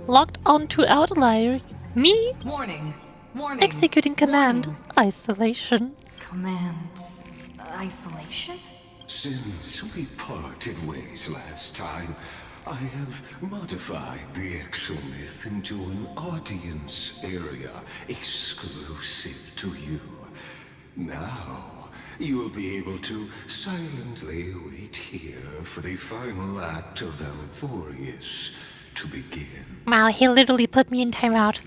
Locked onto Outlier. Me? Warning, warning. Executing command. Isolation. Command. Isolation? Since we parted ways last time, I have modified the exomyth into an audience area exclusive to you. Now, you'll be able to silently wait here for the final act of Amphorius to begin. Wow, he literally put me in timeout.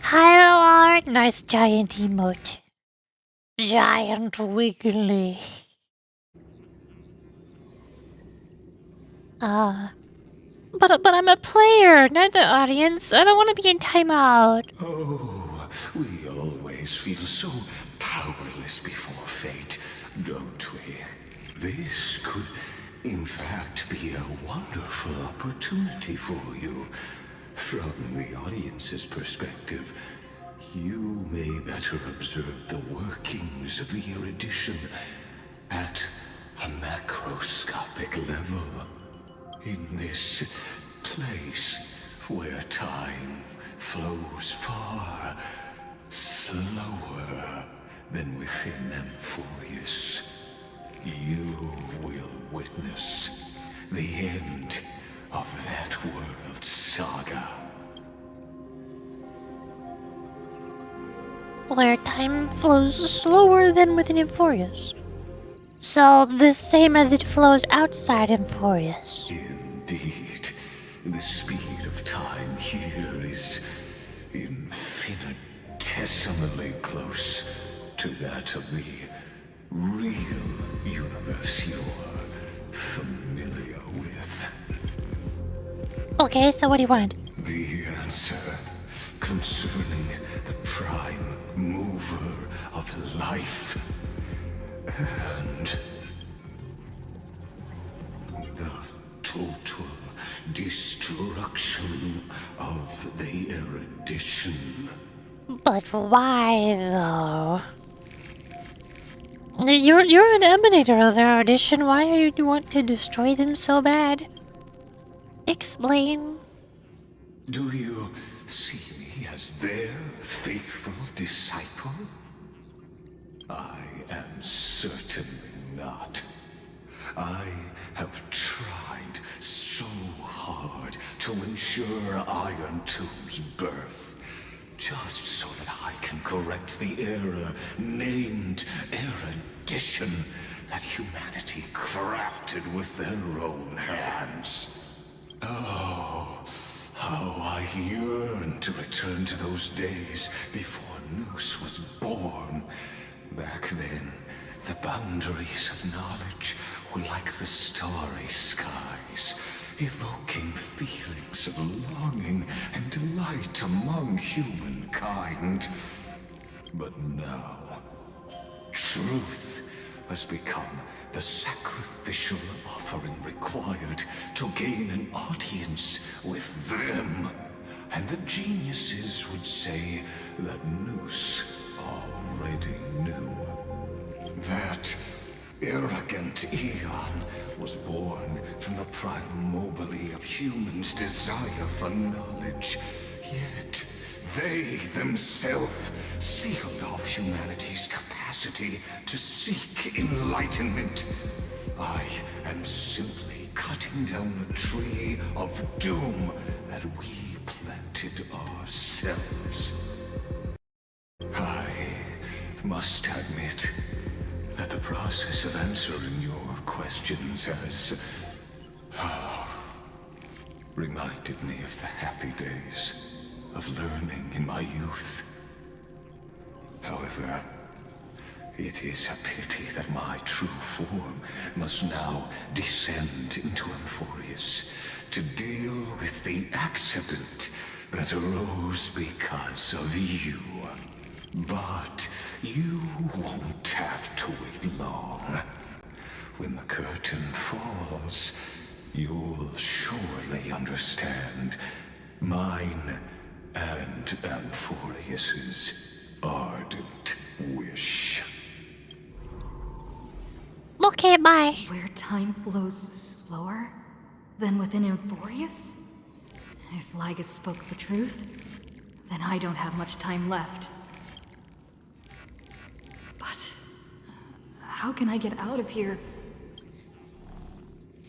Hi, Lord. Nice giant emote. Giant Wiggly. But I'm a player, not the audience. I don't want to be in timeout. Oh, we always feel so powerless before fate, don't we? This could, in fact, be a wonderful opportunity for you. From the audience's perspective, you may better observe the workings of the erudition at a macroscopic level. In this place where time flows far slower than within Amphorius, you will witness the end of that world's saga. Where time flows slower than within Amphorius. So, the same as it flows outside Amphorius. Indeed. The speed of time here is infinitesimally close to that of the real universe you're familiar with. Okay, so what do you want? The answer concerning the prime mover of life and the total destruction of the erudition. But why, though? You're an emanator of their audition. Why do you want to destroy them so bad? Explain. Do you see me as their faithful disciple? I am certainly not. I have tried so hard to ensure Iron Tomb's birth, just so that I can correct the error named erudition that humanity crafted with their own hands. Oh, how I yearn to return to those days before Noose was born. Back then, the boundaries of knowledge were like the starry skies, evoking feelings of longing and delight among humankind. But now, truth has become the sacrificial offering required to gain an audience with them. And the geniuses would say that Noose already knew. That arrogant Eon was born from the primal mobile of humans' desire for knowledge. Yet, they themselves sealed off humanity's capacity to seek enlightenment. I am simply cutting down a tree of doom that we planted ourselves. I must admit that the process of answering your questions has reminded me of the happy days of learning in my youth. However, it is a pity that my true form must now descend into Amphorius to deal with the accident that arose because of you. But you won't have to wait long. When the curtain falls, you'll surely understand mine and Amphorius's ardent wish. Okay, bye. Where time flows slower than within Amphorius? If Lygus spoke the truth, then I don't have much time left. But how can I get out of here?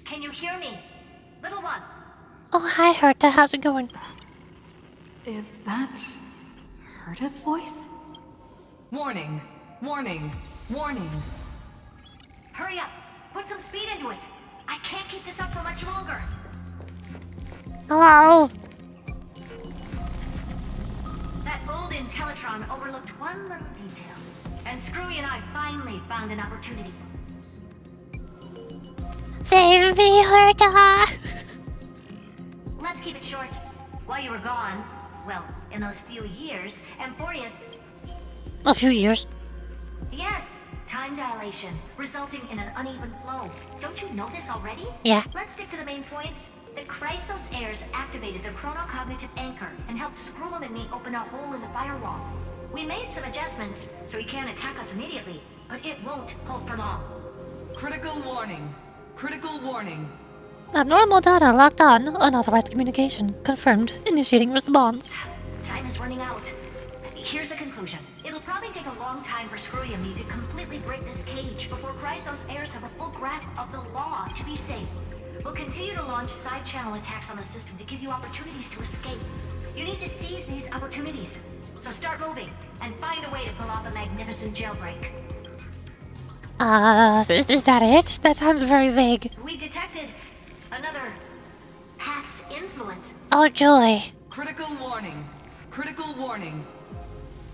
Can you hear me? Little one. Oh, hi, Herta. How's it going? Is that Herta's voice? Warning, warning, warning. Hurry up. Put some speed into it. I can't keep this up for much longer. Hello? That old Intellitron overlooked one little detail. And Screwy and I finally found an opportunity. Save me, Herta! Let's keep it short. While you were gone, well, in those few years, Amphorius... A few years. Yes, time dilation, resulting in an uneven flow. Don't you know this already? Yeah. Let's stick to the main points. The Chrysos heirs activated the chronocognitive anchor and helped Skrullum and me open a hole in the firewall. We made some adjustments, so he can't attack us immediately, but it won't hold for long. Critical warning. Critical warning. Abnormal data locked on. Unauthorized communication. Confirmed. Initiating response. Time is running out. Here's the conclusion. It'll probably take a long time for Screwy and me to completely break this cage before Chrysos heirs have a full grasp of the law to be safe. We'll continue to launch side-channel attacks on the system to give you opportunities to escape. You need to seize these opportunities. So start moving, and find a way to pull off a magnificent jailbreak. Is that it? That sounds very vague. We detected another path's influence. Oh, joy. Critical warning. Critical warning.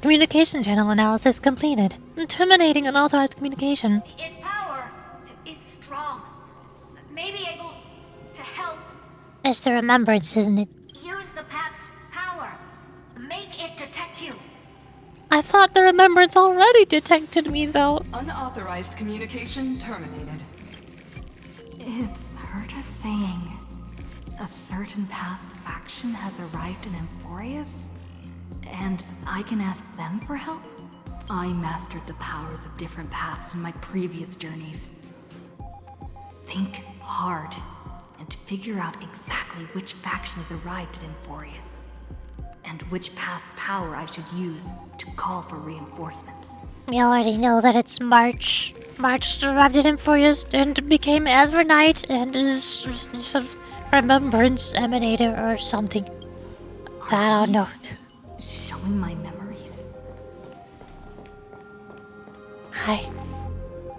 Communication channel analysis completed. Terminating unauthorized communication. Its power is strong. May be able to help. It's the remembrance, isn't it? Use the path's power. Make it detect you. I thought the remembrance already detected me, though. Unauthorized communication terminated. Is Herta saying a certain path's faction has arrived in Amphorius? And I can ask them for help? I mastered the powers of different paths in my previous journeys. Think hard and figure out exactly which faction has arrived at Amphorius, and which path's power I should use to call for reinforcements. We already know that it's March. March arrived at Amphorius and became Evernight and is some remembrance emanator or something. I don't know. Showing my memories. Hi.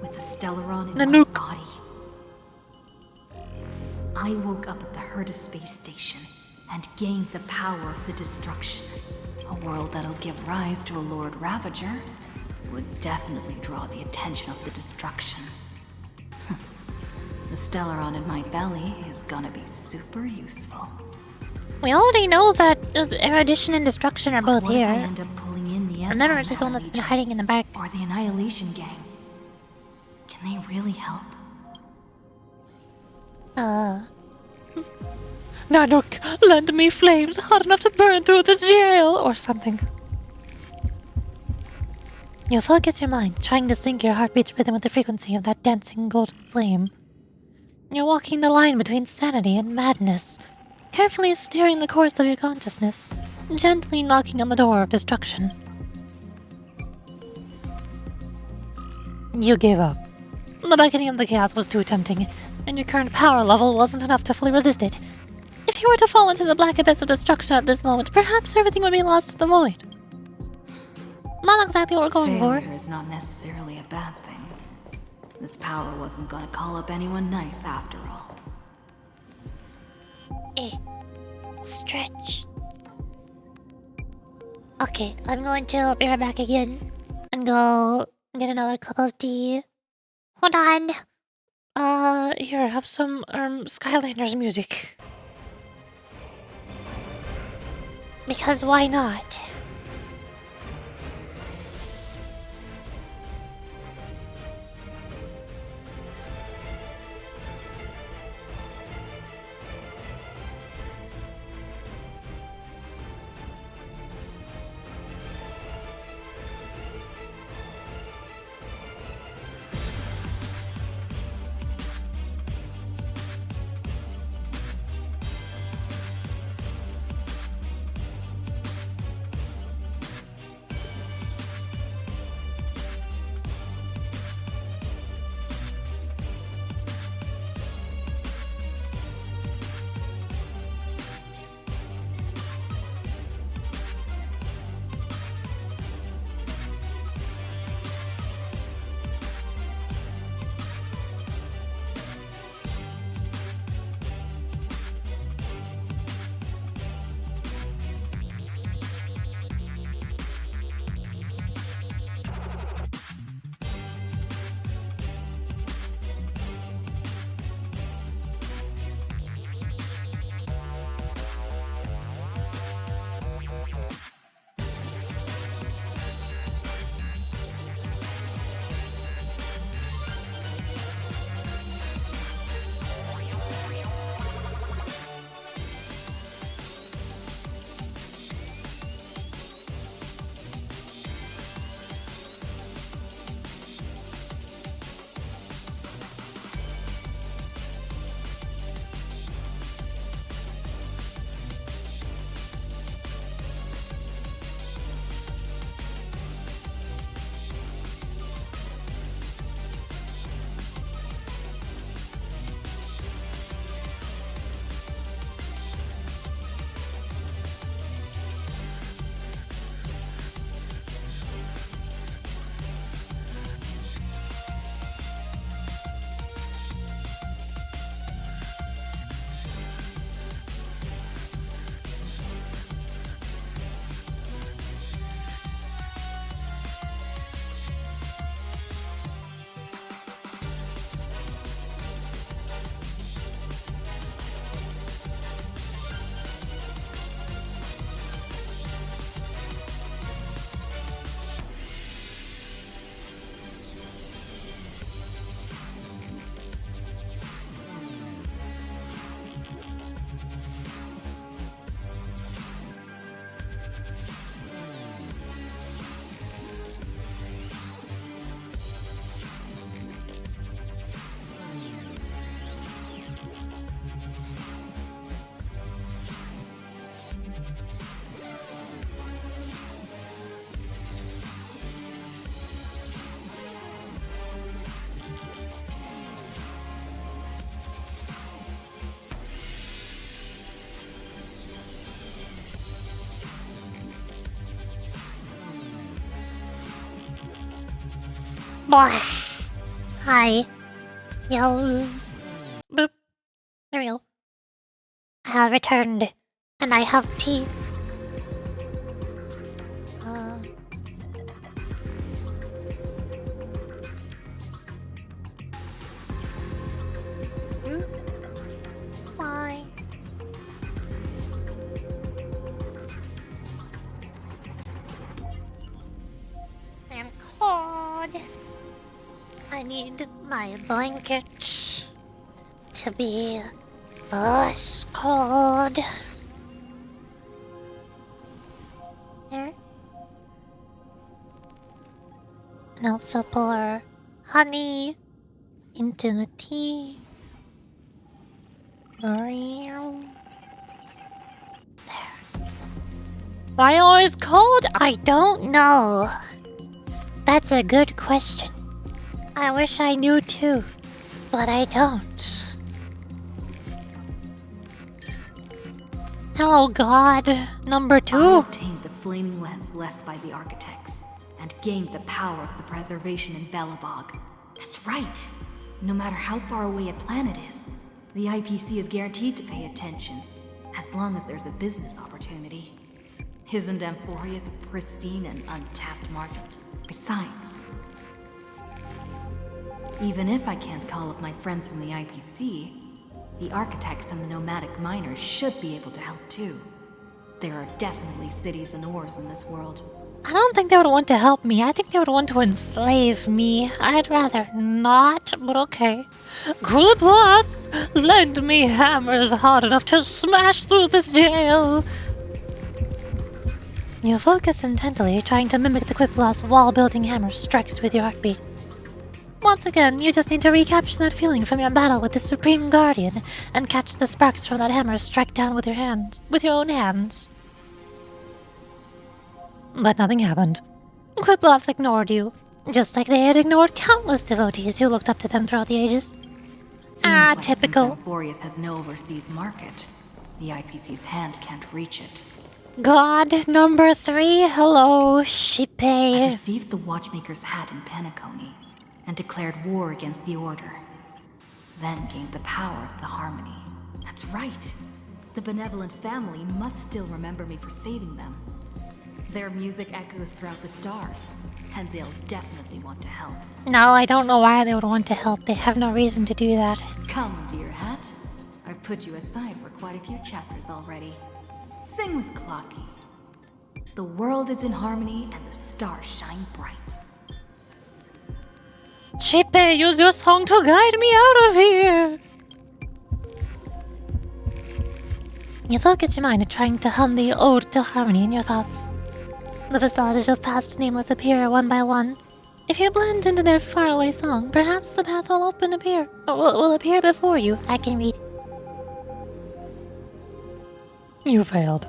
With the Stellaron in Nanook. my body. I woke up at the Herta space station and gained the power of the destruction. A world that'll give rise to a Lord Ravager would definitely draw the attention of the destruction. The Stellaron in my belly is gonna be super useful. We already know that erudition and destruction are both What if here. I end up pulling in the Remembrance is the one that's been hiding in the back. or the Annihilation Gang? Can they really help? Nanook, lend me flames hot enough to burn through this jail, or something. You focus your mind, trying to sync your heartbeat's rhythm with the frequency of that dancing golden flame. You're walking the line between sanity and madness, carefully steering the course of your consciousness, gently knocking on the door of destruction. You gave up. The beckoning of the chaos was too tempting, and your current power level wasn't enough to fully resist it. If you were to fall into the black abyss of destruction at this moment, perhaps everything would be lost to the void. Not exactly what we're going for. Failure is not necessarily a bad thing. This power wasn't gonna call up anyone nice after all. Stretch. Okay, I'm going to be right back again and go get another cup of tea. Hold on. Here, have some Skylanders music. Because why not? Blah. Hi. Yo. Boop. There we go. I have returned, and I have tea. Bye. I'm cold. I need my blanket to be less cold. There. And also pour honey into the tea. There. Why always cold? I don't know. That's a good question. I wish I knew too, but I don't. Hello, God. Number 2. I obtained the flaming lens left by the architects and gained the power of the preservation in Belobog. That's right. No matter how far away a planet is, the IPC is guaranteed to pay attention, as long as there's a business opportunity. Isn't Amphorius a pristine and untapped market? Besides, even if I can't call up my friends from the IPC, the architects and the nomadic miners should be able to help too. There are definitely cities and ores in this world. I don't think they would want to help me. I think they would want to enslave me. I'd rather not, but okay. Quiplath, lend me hammers hard enough to smash through this jail. You focus intently, trying to mimic the Quiplath's wall-building hammer strikes with your heartbeat. Once again, you just need to recapture that feeling from your battle with the Supreme Guardian and catch the sparks from that hammer strike down with your own hands. But nothing happened. Quiplath ignored you, just like they had ignored countless devotees who looked up to them throughout the ages. Like Typical. Since Amphorius has no overseas market, the IPC's hand can't reach it. God, number 3, hello, Shippe. I received the Watchmaker's hat in Penacony and declared war against the Order. Then gained the power of the Harmony. That's right. The benevolent family must still remember me for saving them. Their music echoes throughout the stars, and they'll definitely want to help. No, I don't know why they would want to help. They have no reason to do that. Come, dear hat. I've put you aside for quite a few chapters already. Sing with Clocky. The world is in harmony and the stars shine bright. Shippe, use your song to guide me out of here! You focus your mind trying to hum the ode to harmony in your thoughts. The visages of past nameless appear one by one. If you blend into their faraway song, perhaps the path will will appear before you. I can read. You failed.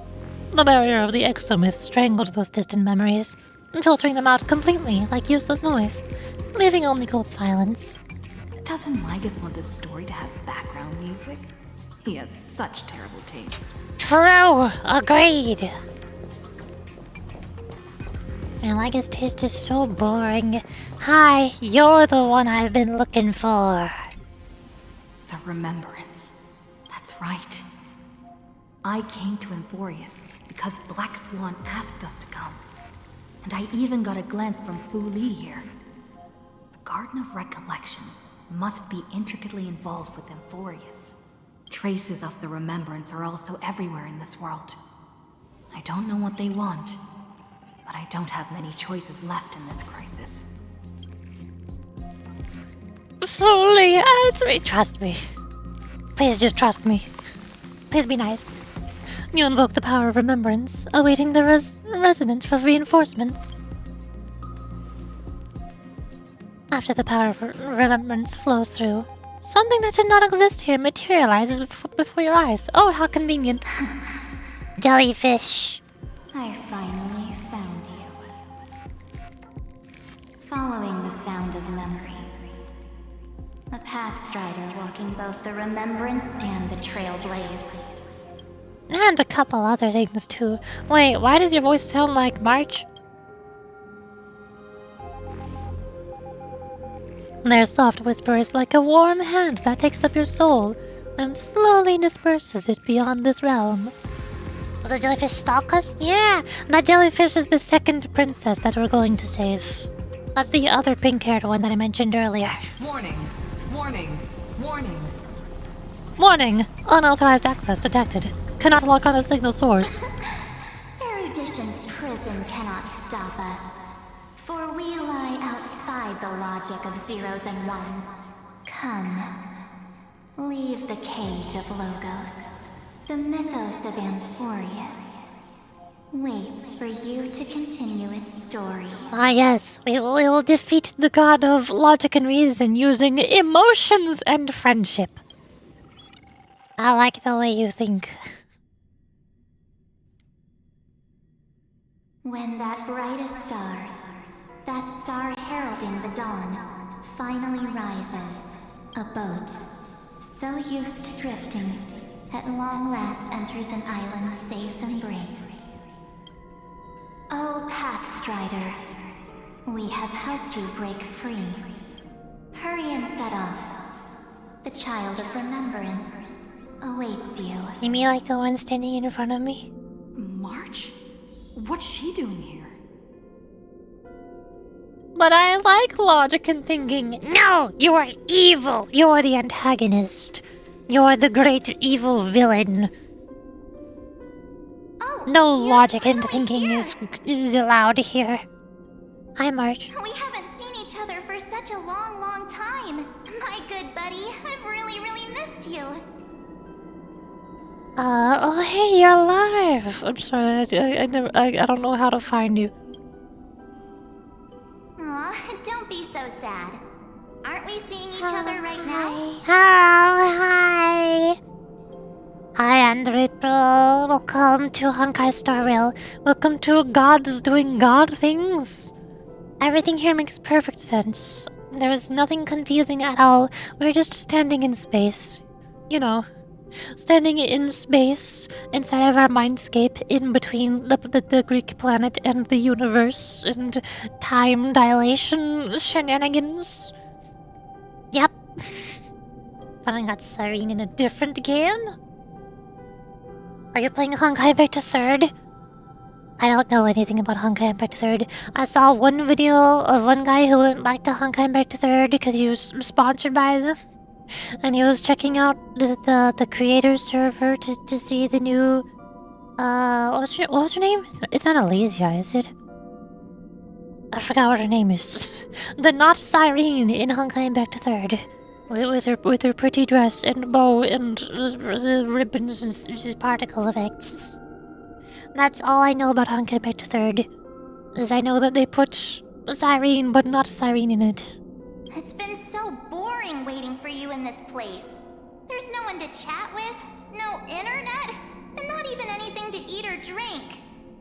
The barrier of the exomyth strangled those distant memories, filtering them out completely like useless noise, leaving only cold silence. Doesn't Migas want this story to have background music? He has such terrible taste. True! Agreed! Man, Migas' taste is so boring. Hi, you're the one I've been looking for. The Remembrance. That's right. I came to Amphorius because Black Swan asked us to come. And I even got a glance from Fu Li here. The Garden of Recollection must be intricately involved with Amphorius. Traces of the Remembrance are also everywhere in this world. I don't know what they want, but I don't have many choices left in this crisis. Fully answer me. Trust me. Please just trust me. Please be nice. You invoke the power of remembrance, awaiting the resonance for reinforcements. After the power of remembrance flows through, something that did not exist here materializes before your eyes. Oh, how convenient. Jellyfish. I finally found you. Following the sound of memories. A pathstrider walking both the remembrance and the trailblaze. And a couple other things too. Wait, why does your voice sound like March? Their soft whisper is like a warm hand that takes up your soul and slowly disperses it beyond this realm. Will the jellyfish stalk us? Yeah, that jellyfish is the second princess that we're going to save. That's the other pink-haired one that I mentioned earlier. Warning! Warning! Warning! Warning! Unauthorized access detected. Cannot lock on a signal source. Erudition's prison cannot stop us. For we lie outside the logic of zeros and ones. Come. Leave the cage of Logos. The mythos of Amphorius waits for you to continue its story. Ah, yes, we will defeat the god of logic and reason using emotions and friendship. I like the way you think. When that brightest star, that star heralding the dawn, finally rises, a boat, so used to drifting, at long last enters an island's safe embrace. Oh, Pathstrider, we have helped you break free. Hurry and set off. The child of remembrance awaits you. You mean like the one standing in front of me? March? What's she doing here? But I like logic and thinking. No, you are evil. You are the antagonist. You are the great evil villain. No logic and thinking is allowed here. Hi, March. We haven't seen each other for such a long, long time. My good buddy, I've really, really missed you. Oh hey, you're alive. I'm sorry, I don't know how to find you. Aw, don't be so sad. Aren't we seeing each other right now? Hello, hi. Hi, Andripple. Welcome to Honkai Star Rail. Welcome to Gods Doing God Things. Everything here makes perfect sense. There's nothing confusing at all. We're just standing in space. You know. Standing in space, inside of our mindscape, in between the Greek planet and the universe, and time dilation shenanigans. Yep. But I got Cyrene in a different game? Are you playing Honkai Impact 3rd? I don't know anything about Honkai Impact 3rd. I saw one video of one guy who went back to Honkai Impact 3rd because he was sponsored by them. And he was checking out the creator server to see the new what was her name? It's not Elysia, is it? I forgot what her name is. The not Cyrene in Honkai Impact 3rd. With her pretty dress and bow and ribbons and particle effects. That's all I know about Honkai Impact 3rd. Is I know that they put Cyrene but not Cyrene in it. It's been so boring waiting for you in this place. There's no one to chat with, no internet, and not even anything to eat or drink.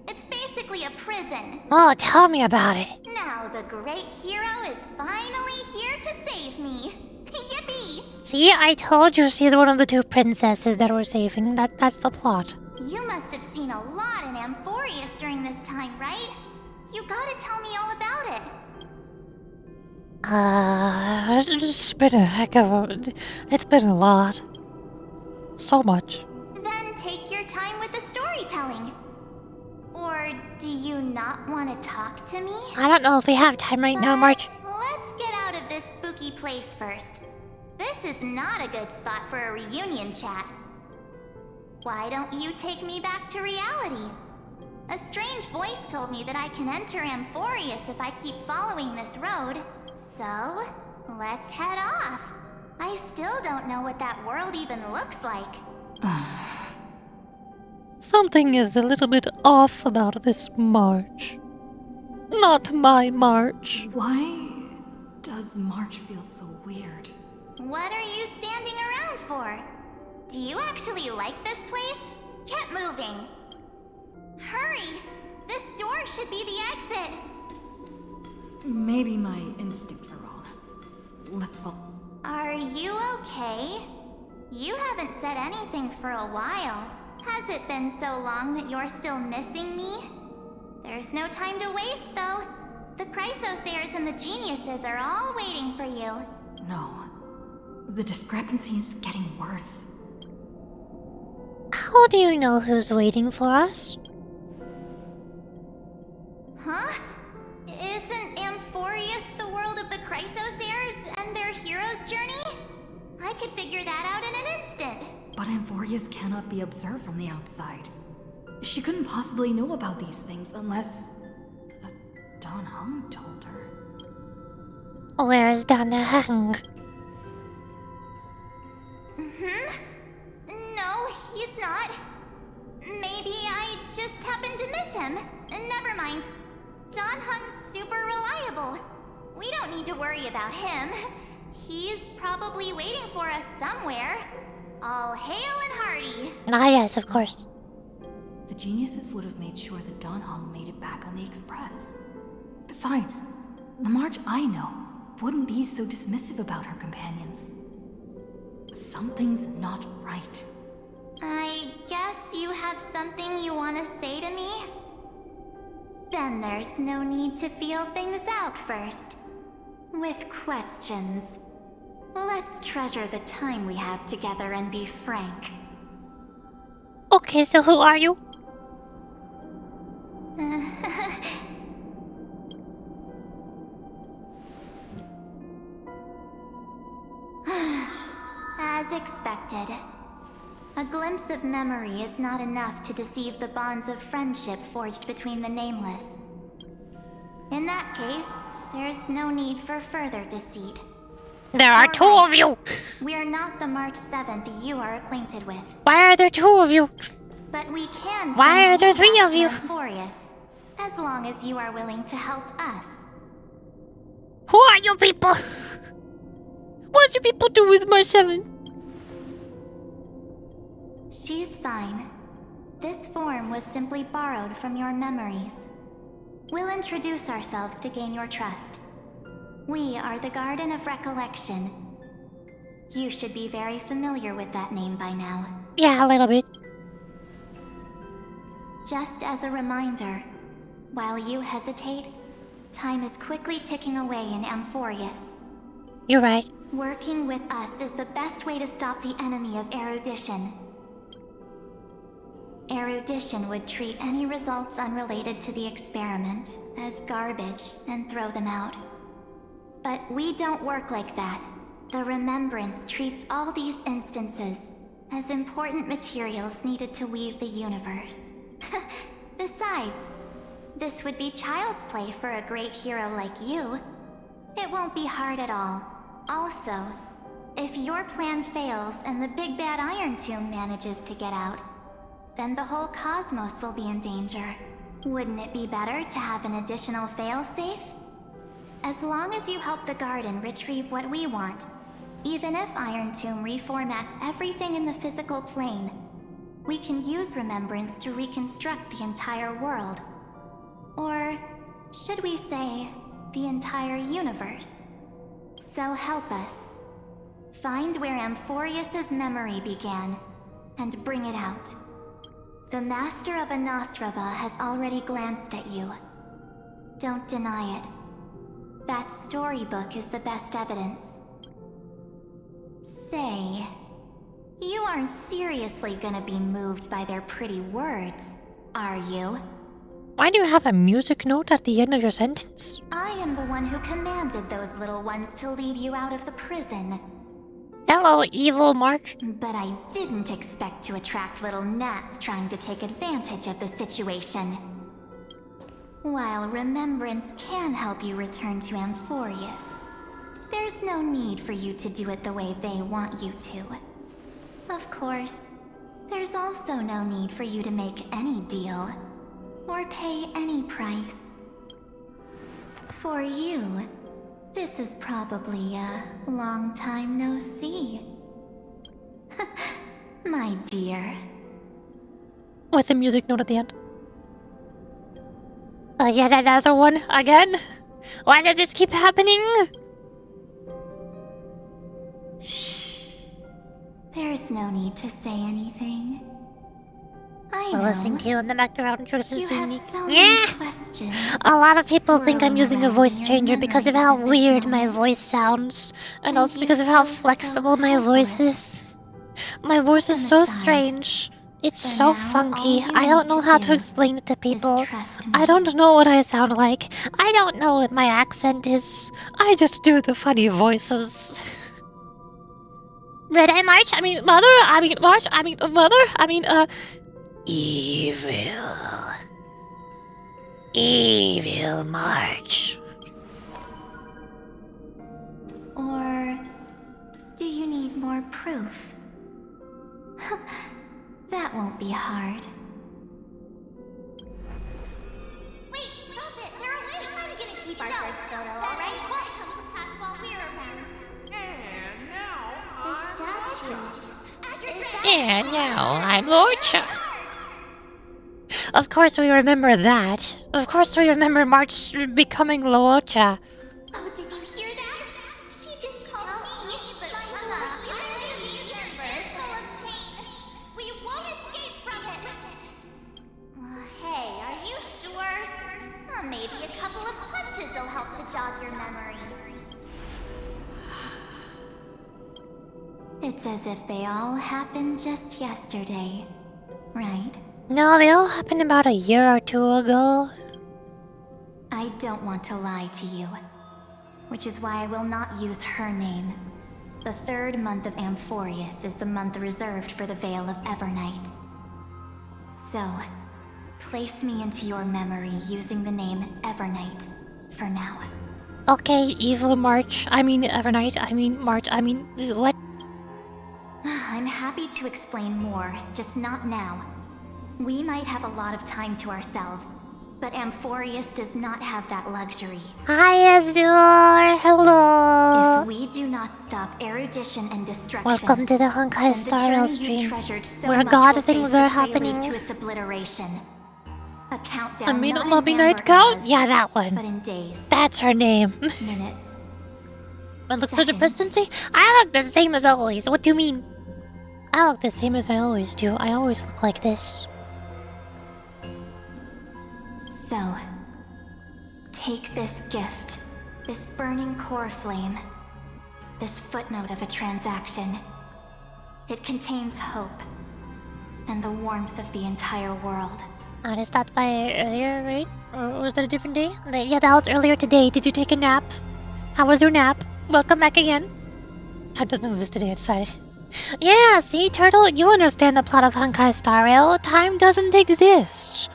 It's basically a prison. Oh, tell me about it. Now the great hero is finally here to save me. Yippee! See, I told you she's one of the two princesses that we're saving. That's the plot. You must have seen a lot in Amphorius during this time, right? You gotta tell me all about it. It's been a heck of a... It's been a lot. So much. Then take your time with the storytelling. Or do you not want to talk to me? I don't know if we have time right now, March. Let's get out of this spooky place first. This is not a good spot for a reunion chat. Why don't you take me back to reality? A strange voice told me that I can enter Amphorius if I keep following this road. So, let's head off. I still don't know what that world even looks like. Something is a little bit off about this march. Not my march. Why does March feel so weird? What are you standing around for? Do you actually like this place? Get moving. Hurry! This door should be the exit. Maybe my instincts are wrong. Let's follow. Are you okay? You haven't said anything for a while. Has it been so long that you're still missing me? There's no time to waste, though. The Chrysosayers and the Geniuses are all waiting for you. No. The discrepancy is getting worse. How do you know who's waiting for us? Huh? Isn't Amphorius the world of the Chrysosayers and their hero's journey? I could figure that out in an instant. But Amphorius cannot be observed from the outside. She couldn't possibly know about these things unless... Duh. Dan Heng told her. Where is Dan Heng? No, he's not. Maybe I just happened to miss him. Never mind. Dan Heng's super reliable. We don't need to worry about him. He's probably waiting for us somewhere. All hail and hearty. Ah, yes, of course. The geniuses would have made sure that Dan Heng made it back on the Express. Besides, the March I know wouldn't be so dismissive about her companions. Something's not right. I guess you have something you want to say to me? Then there's no need to feel things out first. With questions. Let's treasure the time we have together and be frank. Okay, so who are you? As expected. A glimpse of memory is not enough to deceive the bonds of friendship forged between the Nameless. In that case, there's no need for further deceit. There are two of you! We are not the March 7th you are acquainted with. Why are there two of you? But we can Why are there send three back of to you? Amphorius, as long as you are willing to help us. Who are you people? What do you people do with March 7th? She's fine. This form was simply borrowed from your memories. We'll introduce ourselves to gain your trust. We are the Garden of Recollection. You should be very familiar with that name by now. Yeah, a little bit. Just as a reminder, while you hesitate, time is quickly ticking away in Amphorius. You're right. Working with us is the best way to stop the enemy of erudition. Erudition would treat any results unrelated to the experiment as garbage and throw them out. But we don't work like that. The Remembrance treats all these instances as important materials needed to weave the universe. Besides, this would be child's play for a great hero like you. It won't be hard at all. Also, if your plan fails and the big bad Iron Tomb manages to get out, then the whole cosmos will be in danger. Wouldn't it be better to have an additional failsafe? As long as you help the Garden retrieve what we want, even if Iron Tomb reformats everything in the physical plane, we can use Remembrance to reconstruct the entire world. Or, should we say, the entire universe. So help us. Find where Amphorius's memory began, and bring it out. The Master of Anastrava has already glanced at you. Don't deny it. That storybook is the best evidence. Say, you aren't seriously gonna be moved by their pretty words, are you? Why do you have a music note at the end of your sentence? I am the one who commanded those little ones to lead you out of the prison. Hello, evil March. But I didn't expect to attract little gnats trying to take advantage of the situation. While Remembrance can help you return to Amphorius, there's no need for you to do it the way they want you to. Of course, there's also no need for you to make any deal, or pay any price. For you, this is probably a long time no see. My dear. With a music note at the end. Yet another one again? Why does this keep happening? Shh. There's no need to say anything. I know. Listening to you in the background just You as have unique. so many Yeah. questions. A lot of people think I'm swirling using a around voice in your changer because of how memories at weird this my moment. voice sounds, and And also you because of how feel so flexible my voice is. My voice is so aside. strange. It's For so now, funky. all you I don't need know to how do to explain it to people. trust I don't know what I sound like. I don't know what my accent is. I just do the funny voices. Red Eye March? I mean, Mother? I mean, March? I mean, Mother? I mean, Evil. Evil March. Or do you need more proof? That won't be hard. Wait, stop it! They're awake! I'm gonna keep our first photo, alright? Won't come to pass while we're around. And now The statue. And now I'm Lorcha. Of course we remember that. Of course we remember March becoming Lorcha. Oh, did you hear that? She just called me, but my future is full of pain. We won't escape from it. Hey, are you sure? Maybe a couple of punches will help to jog your memory. It's as if they all happened just yesterday, right? No, they all happened about a year or two ago. I don't want to lie to you, which is why I will not use her name. The third month of Amphorius is the month reserved for the Veil of Evernight. So, place me into your memory using the name Evernight for now. Okay, Evil March. I mean Evernight. I mean March. I mean what? I'm happy to explain more, just not now. We might have a lot of time to ourselves, but Amphorius does not have that luxury. Hi, Azure. Hello. If we do not stop erudition and destruction, Welcome to the Honkai then Star the Rail journey you stream, treasured so where much God will things face are the prelude happening. to its obliteration. A countdown I mean, not Lobby in Night amber Count? eras, Yeah, that but one. in days, That's her name. minutes. I look so depressed and say, I look the same as always. What do you mean? I look the same as I always do. I always look like this. So, take this gift, this burning core flame, this footnote of a transaction. It contains hope, and the warmth of the entire world. I stopped by earlier, right? Or was that a different day? Yeah, that was earlier today. Did you take a nap? How was your nap? Welcome back again. Time doesn't exist today, I decided. Yeah, see, Turtle, you understand the plot of Honkai Star Rail. Time doesn't exist.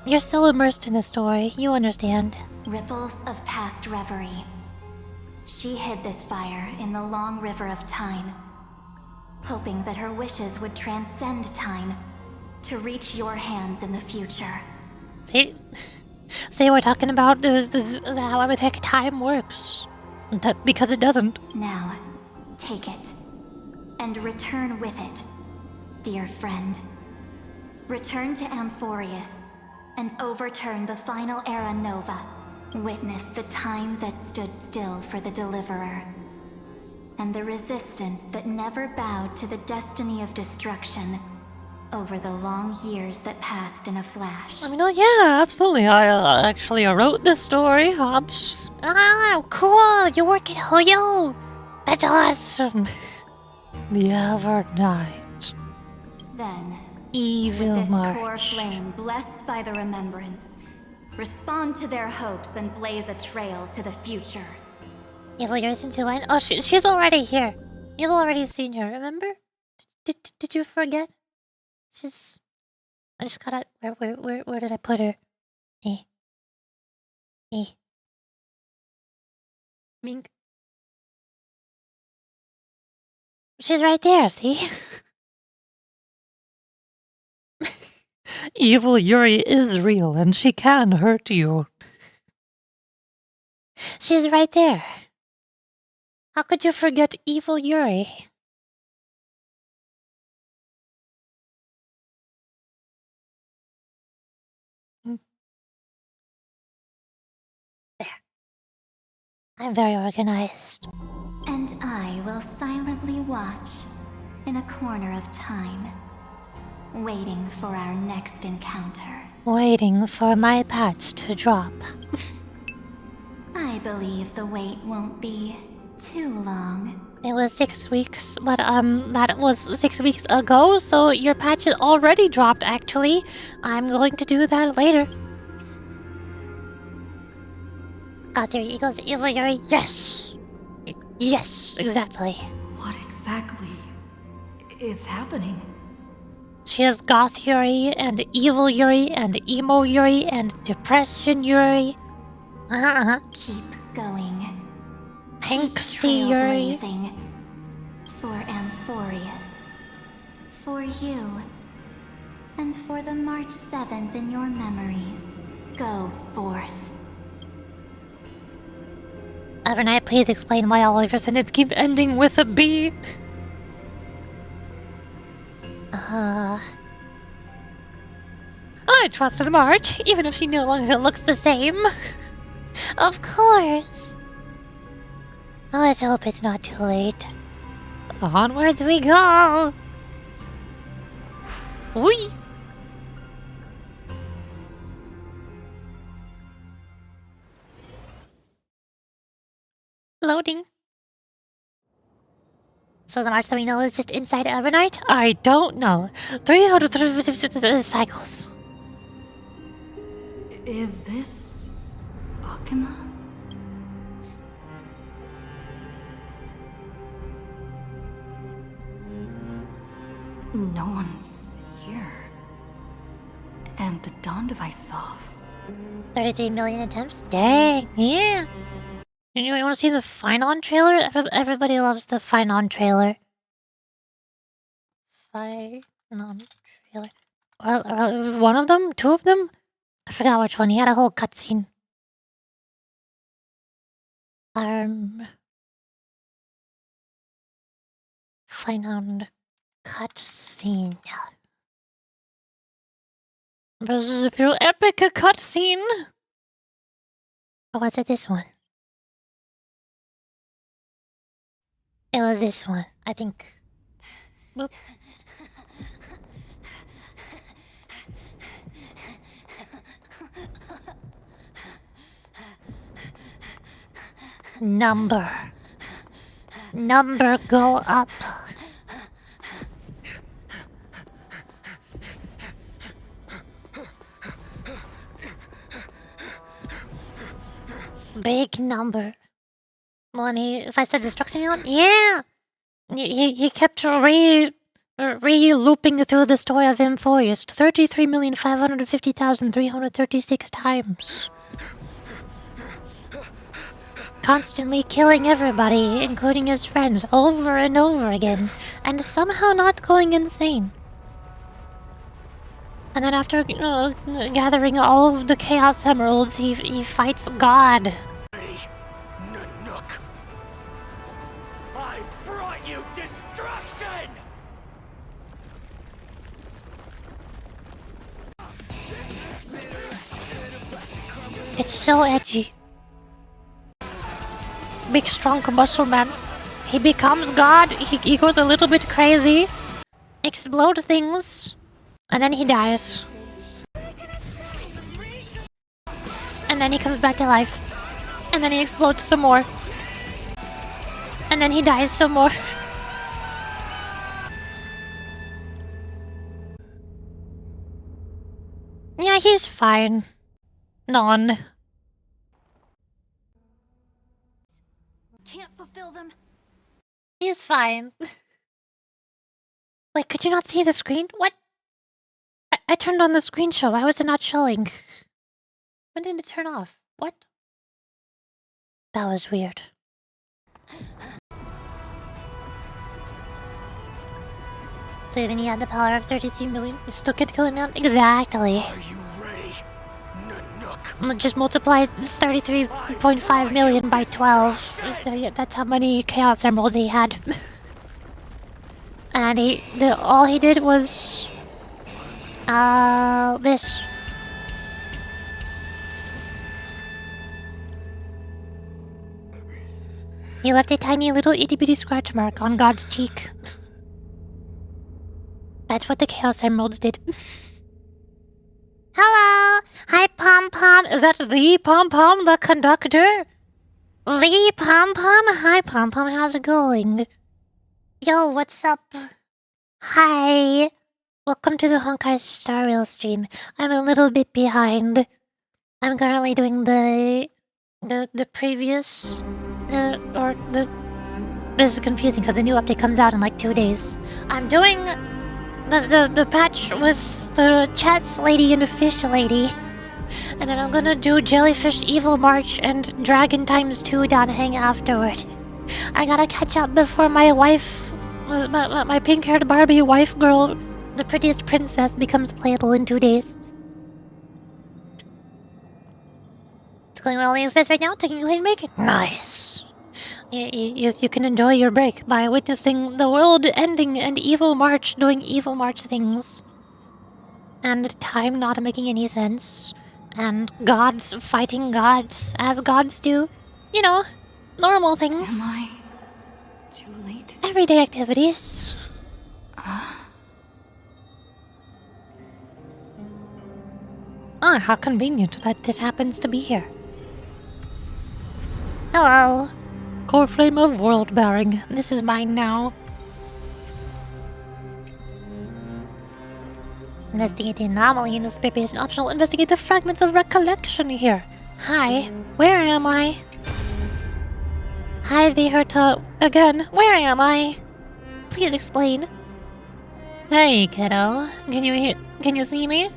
You're so immersed in the story. You understand. Ripples of past reverie. She hid this fire in the long river of time, hoping that her wishes would transcend time to reach your hands in the future. See, we're talking about however the heck time works. Because it doesn't. Now, take it, and return with it, dear friend. Return to Amphorius, and overturn the final era Nova. Witness the time that stood still for the Deliverer, and the resistance that never bowed to the destiny of destruction over the long years that passed in a flash. I mean, oh yeah, absolutely. I actually wrote this story, Hobbs. Oh, cool. You work at Hoyo. That's awesome. The Evernight. Then, Evil with this March. core flame blessed by the remembrance, respond to their hopes and blaze a trail to the future. Evil Years into one. Oh, she's already here. You've already seen her, remember? Did you forget? She's... I just gotta... Where did I put her? Mink. She's right there, see? Evil Yuri is real and she can hurt you. She's right there. How could you forget Evil Yuri? There. I'm very organized. And I will silently watch in a corner of time, waiting for our next encounter. Waiting for my patch to drop. I believe the wait won't be too long. It was 6 weeks, but that was 6 weeks ago, so your patch is already dropped actually. I'm going to do that later. Got 3 eagles, Evil Yuri, yes! Yes, exactly. What exactly is happening? She has goth Yuri, and evil Yuri, and emo Yuri, and depression Yuri. Keep going. Angsty Yuri. Trailblazing. For Amphorius. For you. And for the March 7th in your memories. Go forth. Evernight, please explain why all of your sentences keep ending with a B. I trusted March, even if she no longer looks the same. Of course. Let's hope it's not too late. Onwards we go! Whee! Loading. So the March that we know is just inside Evernight? I don't know. 350 cycles. Is this Akima? No one's here. And the dawn device off. 33 million attempts? Dang, yeah. You want to see the Finon trailer? Everybody loves the Finon trailer. Finon trailer. One of them? Two of them? I forgot which one. He had a whole cutscene. Finon cutscene. This is a real epic cutscene. Or was it this one? It was this one, I think. Boop. Number go up. Big number. When if I said destruction, yeah! He kept re-looping through the story of Amphorius 33,550,336 times. Constantly killing everybody, including his friends, over and over again, and somehow not going insane. And then after gathering all of the Chaos Emeralds, he fights God. I brought you destruction! It's so edgy. Big strong muscle man. He becomes God, he goes a little bit crazy, explodes things, and then he dies. And then he comes back to life. And then he explodes some more. And then he dies some more. Yeah, he's fine. Non. Can't fulfill them. He's fine. Wait, could you not see the screen? What? I turned on the screen show. Why was it not showing? When did it turn off? What? That was weird. So even he had the power of 33 million, he still could kill him out? Exactly. Are you ready, Nanook? Just multiply 33.5 million by 12. That's how many Chaos Emeralds he had. And all he did was... this. He left a tiny little itty-bitty scratch mark on God's cheek. That's what the Chaos Emeralds did. Hello! Hi, Pom-Pom! Is that the Pom-Pom, the conductor? The Pom-Pom? Hi, Pom-Pom, how's it going? Yo, what's up? Hi! Welcome to the Honkai Star Rail stream. I'm a little bit behind. I'm currently doing the previous... This is confusing because the new update comes out in like 2 days. I'm doing the patch with the chess lady and the fish lady. And then I'm gonna do Jellyfish Evil March and Dragon ×2 down hang afterward. I gotta catch up before my wife, my pink-haired Barbie wife girl, the prettiest princess, becomes playable in 2 days. It's going well in the space right now, taking a clean break. Nice. You can enjoy your break by witnessing the world ending and Evil March doing Evil March things. And time not making any sense. And gods fighting gods as gods do. You know, normal things. Am I too late? Everyday activities. Ah, how convenient that this happens to be here. Hello. Core frame of world bearing. This is mine now. Investigate the anomaly in the space and optional investigate the fragments of recollection here. Hi, where am I? Hi there, again, where am I? Please explain. Hey, kiddo. Can you see me?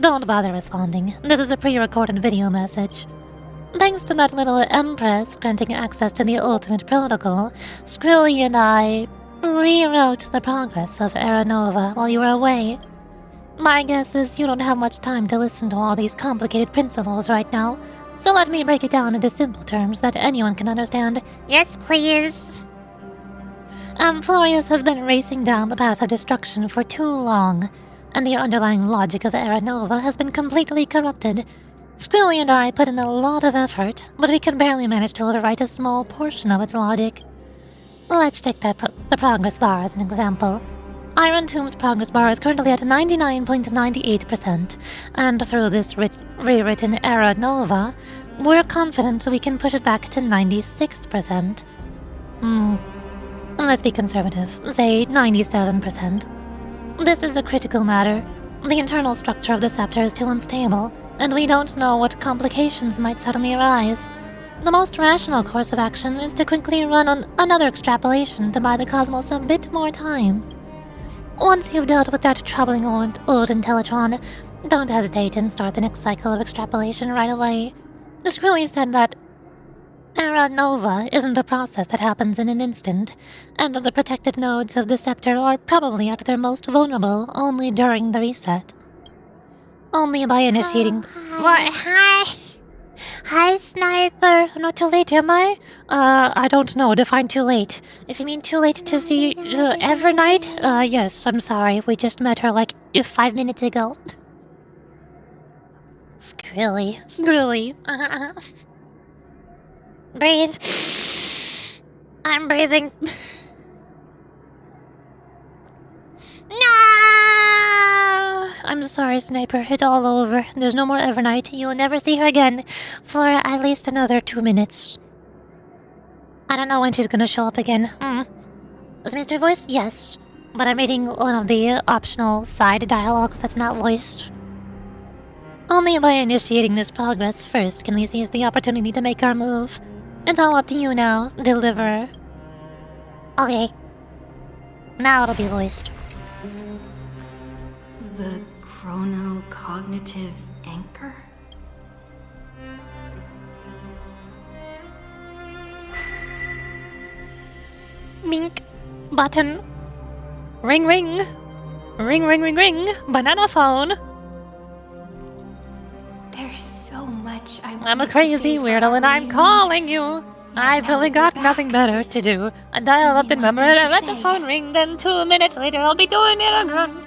Don't bother responding. This is a pre-recorded video message. Thanks to that little empress granting access to the ultimate protocol, Skrilly and I rewrote the progress of Era Nova while you were away. My guess is you don't have much time to listen to all these complicated principles right now, so let me break it down into simple terms that anyone can understand. Yes, please. Amphorius has been racing down the path of destruction for too long, and the underlying logic of Era Nova has been completely corrupted. Skrilly and I put in a lot of effort, but we can barely manage to overwrite a small portion of its logic. Let's take the progress bar as an example. Iron Tomb's progress bar is currently at 99.98%, and through this rewritten Era Nova, we're confident we can push it back to 96%. Let's be conservative, say 97%. This is a critical matter. The internal structure of the scepter is too unstable, and we don't know what complications might suddenly arise. The most rational course of action is to quickly run on another extrapolation to buy the cosmos a bit more time. Once you've dealt with that troubling old Intellitron, don't hesitate and start the next cycle of extrapolation right away. Skrilly said that Era Nova isn't a process that happens in an instant, and the protected nodes of the scepter are probably at their most vulnerable only during the reset. Only by initiating... What? Hi. Hi, Sniper. Not too late, am I? I don't know. Define too late. If you mean too late to see Evernight, yes, I'm sorry. We just met her like 5 minutes ago. Skrilly. Breathe. I'm breathing. No! I'm sorry, Sniper. It's all over. There's no more Evernight. You will never see her again for at least another 2 minutes. I don't know when she's gonna show up again. Is it Mr. Voice? Yes. But I'm reading one of the optional side dialogues that's not voiced. Only by initiating this progress first can we seize the opportunity to make our move. It's all up to you now, Deliverer. Okay. Now it'll be voiced. The chronocognitive anchor? Mink. Button. Ring ring. Ring ring ring ring. Banana phone. There's so much I'm a crazy weirdo and I'm calling you. I've really got nothing better to do. I dial up the number and I let the phone ring, then 2 minutes later I'll be doing it again.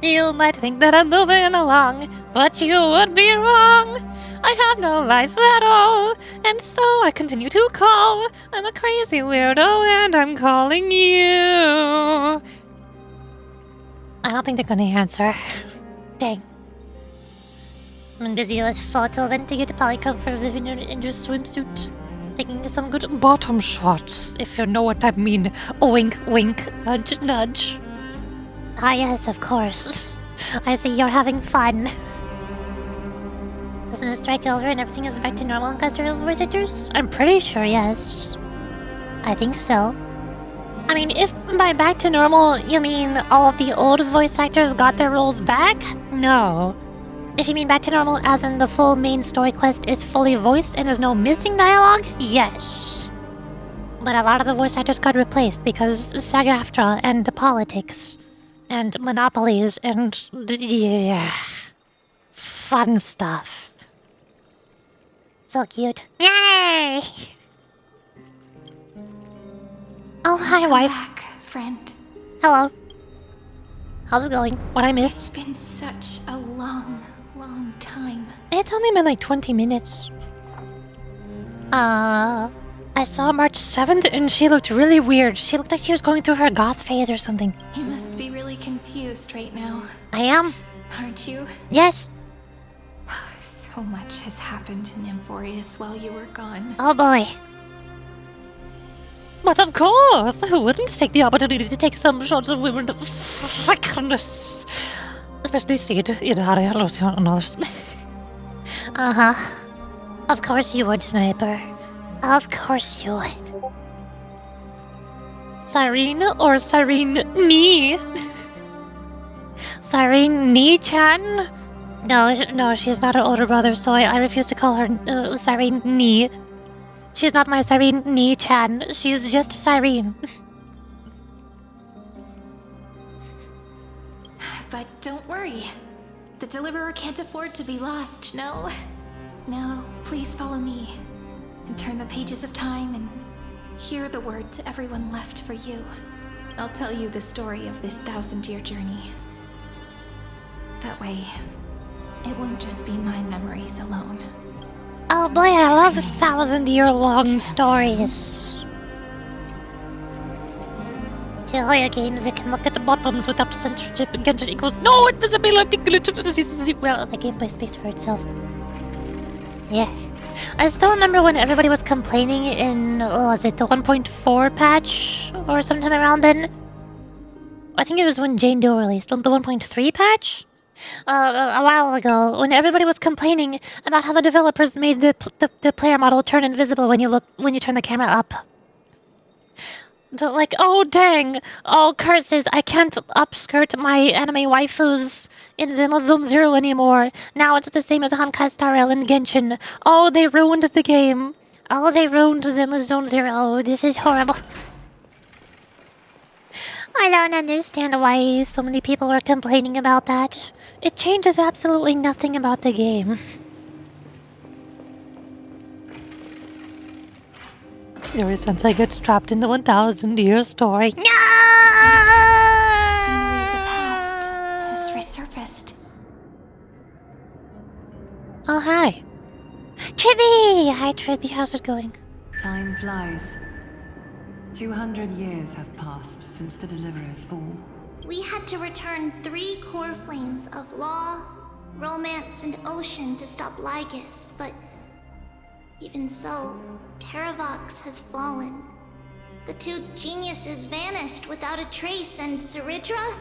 You might think that I'm moving along, but you would be wrong. I have no life at all, and so I continue to call. I'm a crazy weirdo and I'm calling you. I don't think they're gonna answer. Dang. I'm busy with photo to get the polychrome for living in your swimsuit. Taking some good bottom shots, if you know what I mean. Wink, wink, nudge, nudge. Ah yes, of course. I see you're having fun. Doesn't it strike over and everything is back to normal in Casterville visitors? I'm pretty sure, yes. I think so. I mean, if by back to normal you mean all of the old voice actors got their roles back, no. If you mean back to normal as in the full main story quest is fully voiced and there's no missing dialogue, yes. But a lot of the voice actors got replaced because SAG-AFTRA and the politics and monopolies and yeah, fun stuff. So cute. Yay! Oh, hi, wife. Back, friend. Hello. How's it going? What I miss? It's been such a long time. It's only been like 20 minutes. I saw March 7th and she looked really weird. She looked like she was going through her goth phase or something. You must be really confused right now. I am. Aren't you? Yes. So much has happened in Amphorius while you were gone. Oh boy. But of course, who wouldn't take the opportunity to take some shots of women of thickness? Especially Seed, Idari, Lucian, and others. Uh-huh. Of course you would, Sniper. Of course you would. Cyrene or Cyrene Nee? Cyrene Nee-chan? No, she's not her older brother, so I refuse to call her Cyrene Nee. She's not my Cyrene Nee-chan. She's just Cyrene. But don't worry. The Deliverer can't afford to be lost, no? No, please follow me. And turn the pages of time and hear the words everyone left for you. I'll tell you the story of this 1,000-year journey. That way, it won't just be my memories alone. Oh boy, I love 1,000-year-long stories. Telltale games that can look at the buttons without censorship against it equals no invisibility glitch diseases. Well, the gameplay speaks for itself. Yeah. I still remember when everybody was complaining in, was it the 1.4 patch? Or sometime around then? I think it was when Jane Doe released, the 1.3 patch? A while ago, when everybody was complaining about how the developers made the player model turn invisible when you turn the camera up. They're like, oh dang, oh curses, I can't upskirt my anime waifus in Zenless Zone Zero anymore. Now it's the same as Honkai Star Rail and Genshin. Oh, they ruined the game. Oh, they ruined Zenless Zone Zero. This is horrible. I don't understand why so many people are complaining about that. It changes absolutely nothing about the game. Ever since I got trapped in the 1,000-year story. No! The scenery of the past has resurfaced. Oh, hi. Tribby! Hi, Tribby. How's it going? Time flies. 200 years have passed since the Deliverer's fall. We had to return 3 core flames of law, romance, and ocean to stop Lygus, but even so, Terravox has fallen. The 2 geniuses vanished without a trace, and Zeridra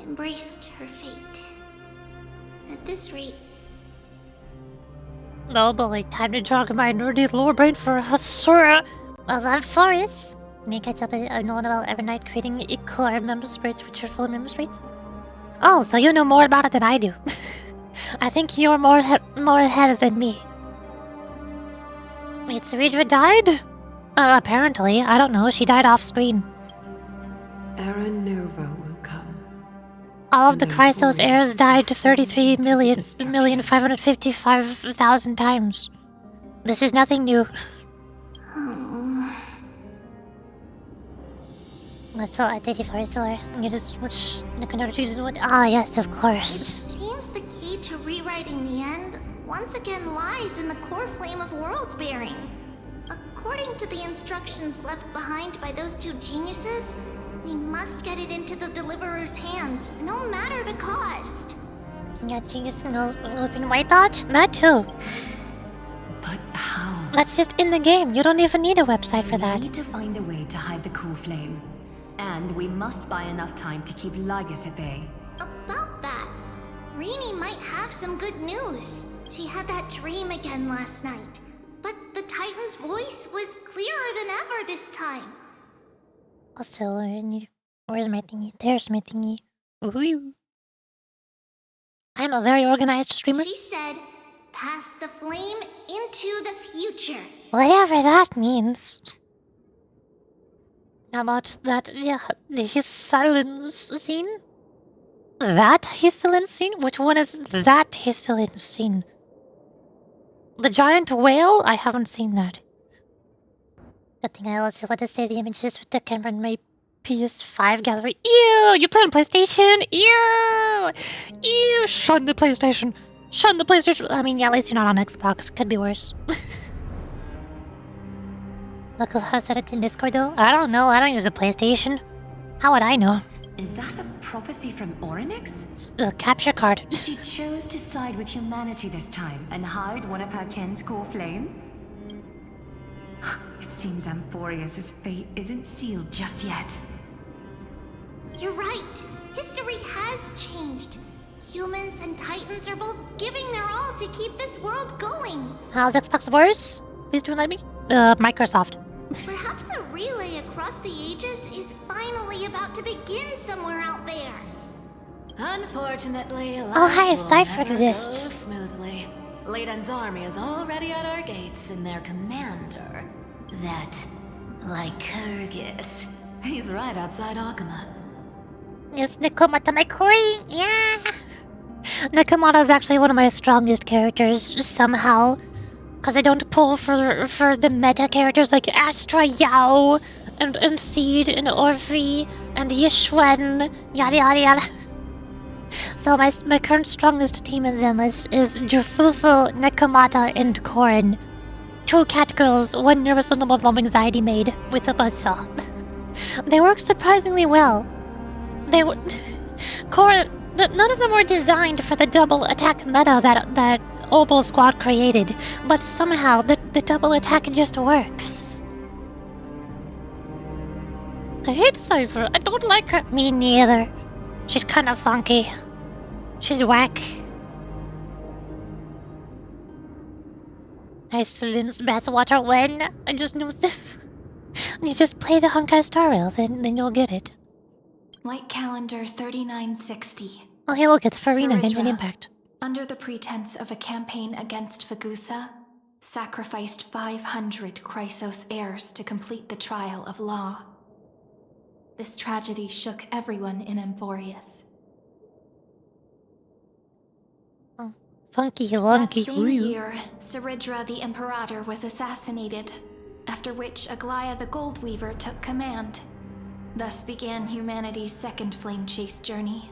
embraced her fate. At this rate... Oh boy, time to jog my nerdy lore brain for Hasura of Amphorius. Need to catch up on about every night creating core member sprites for cheerful member sprites. Oh, so you know more about it than I do. I think you're more ahead than me. Wait, Zeridra died? Apparently. I don't know. She died off screen. Era Nova will come. All of the Chrysos heirs died 33,555,000 times. This is nothing new. That's all I did for so I'm gonna switch the controller chooses what. Ah, yes, of course. It seems the key to rewriting the end once again lies in the core flame of world bearing. According to the instructions left behind by those 2 geniuses, we must get it into the Deliverer's hands, no matter the cost. Yeah, genius and open wipeout? That too. But how? That's just in the game. You don't even need a website for that. We need to find a way to hide the core flame. And we must buy enough time to keep Lygus at bay. About that, Rini might have some good news. She had that dream again last night. But the Titan's voice was clearer than ever this time. Also, where's my thingy? There's my thingy. Ooh. I'm a very organized streamer. She said, pass the flame into the future. Whatever that means. How about that, yeah, his silence scene? That hissing scene? Which one is that hissing scene? The giant whale? I haven't seen that. Good thing I also want to save the images with the camera in my PS5 gallery. Ew! You play on PlayStation? Ew! Ew! Shun the PlayStation! Shun the PlayStation! I mean, yeah, at least you're not on Xbox. Could be worse. Look, how said it in Discord though? I don't know. I don't use a PlayStation. How would I know? Is that a prophecy from Orynyx? It's a capture card. She chose to side with humanity this time and hide one of her kin's core flame? It seems Amphorius' fate isn't sealed just yet. You're right. History has changed. Humans and Titans are both giving their all to keep this world going. How's Xbox Wars? Please do let me. Microsoft. Perhaps a relay across the ages is finally about to begin somewhere out there. Unfortunately, Oh, hi, life will Cypher never exists. go smoothly. Leiden's army is already at our gates, and their commander, that Lycurgus, he's right outside Akama. Yes, Nikomata, my queen! Yeah! Nikomata is actually one of my strongest characters, somehow. Because I don't pull for the meta characters like Astra Yao, and Seed, and Orphe, and Yishwen, yada yada yada. So my current strongest team in Zenless is Jufufu, Nekomata, and Korin. 2 cat girls, 1 nervous little lump anxiety maid with a buzzsaw. They work surprisingly well. They were... Korin... None of them were designed for the double attack meta that Obel Squad created, but somehow the double attack just works. I hate Cypher. I don't like her. Me neither. She's kind of funky. She's whack. I silence bathwater when I just knew. You just play the Honkai Star Rail, then you'll get it. Light calendar 3960. Oh, hey, look, it's Farina Genshin Impact. Under the pretense of a campaign against Fagusa, sacrificed 500 Chrysos heirs to complete the trial of law. This tragedy shook everyone in Amphorius. Oh, funky, wonky. That same year, Saridra the Imperator was assassinated, after which Aglaya the Goldweaver took command. Thus began humanity's second flame chase journey.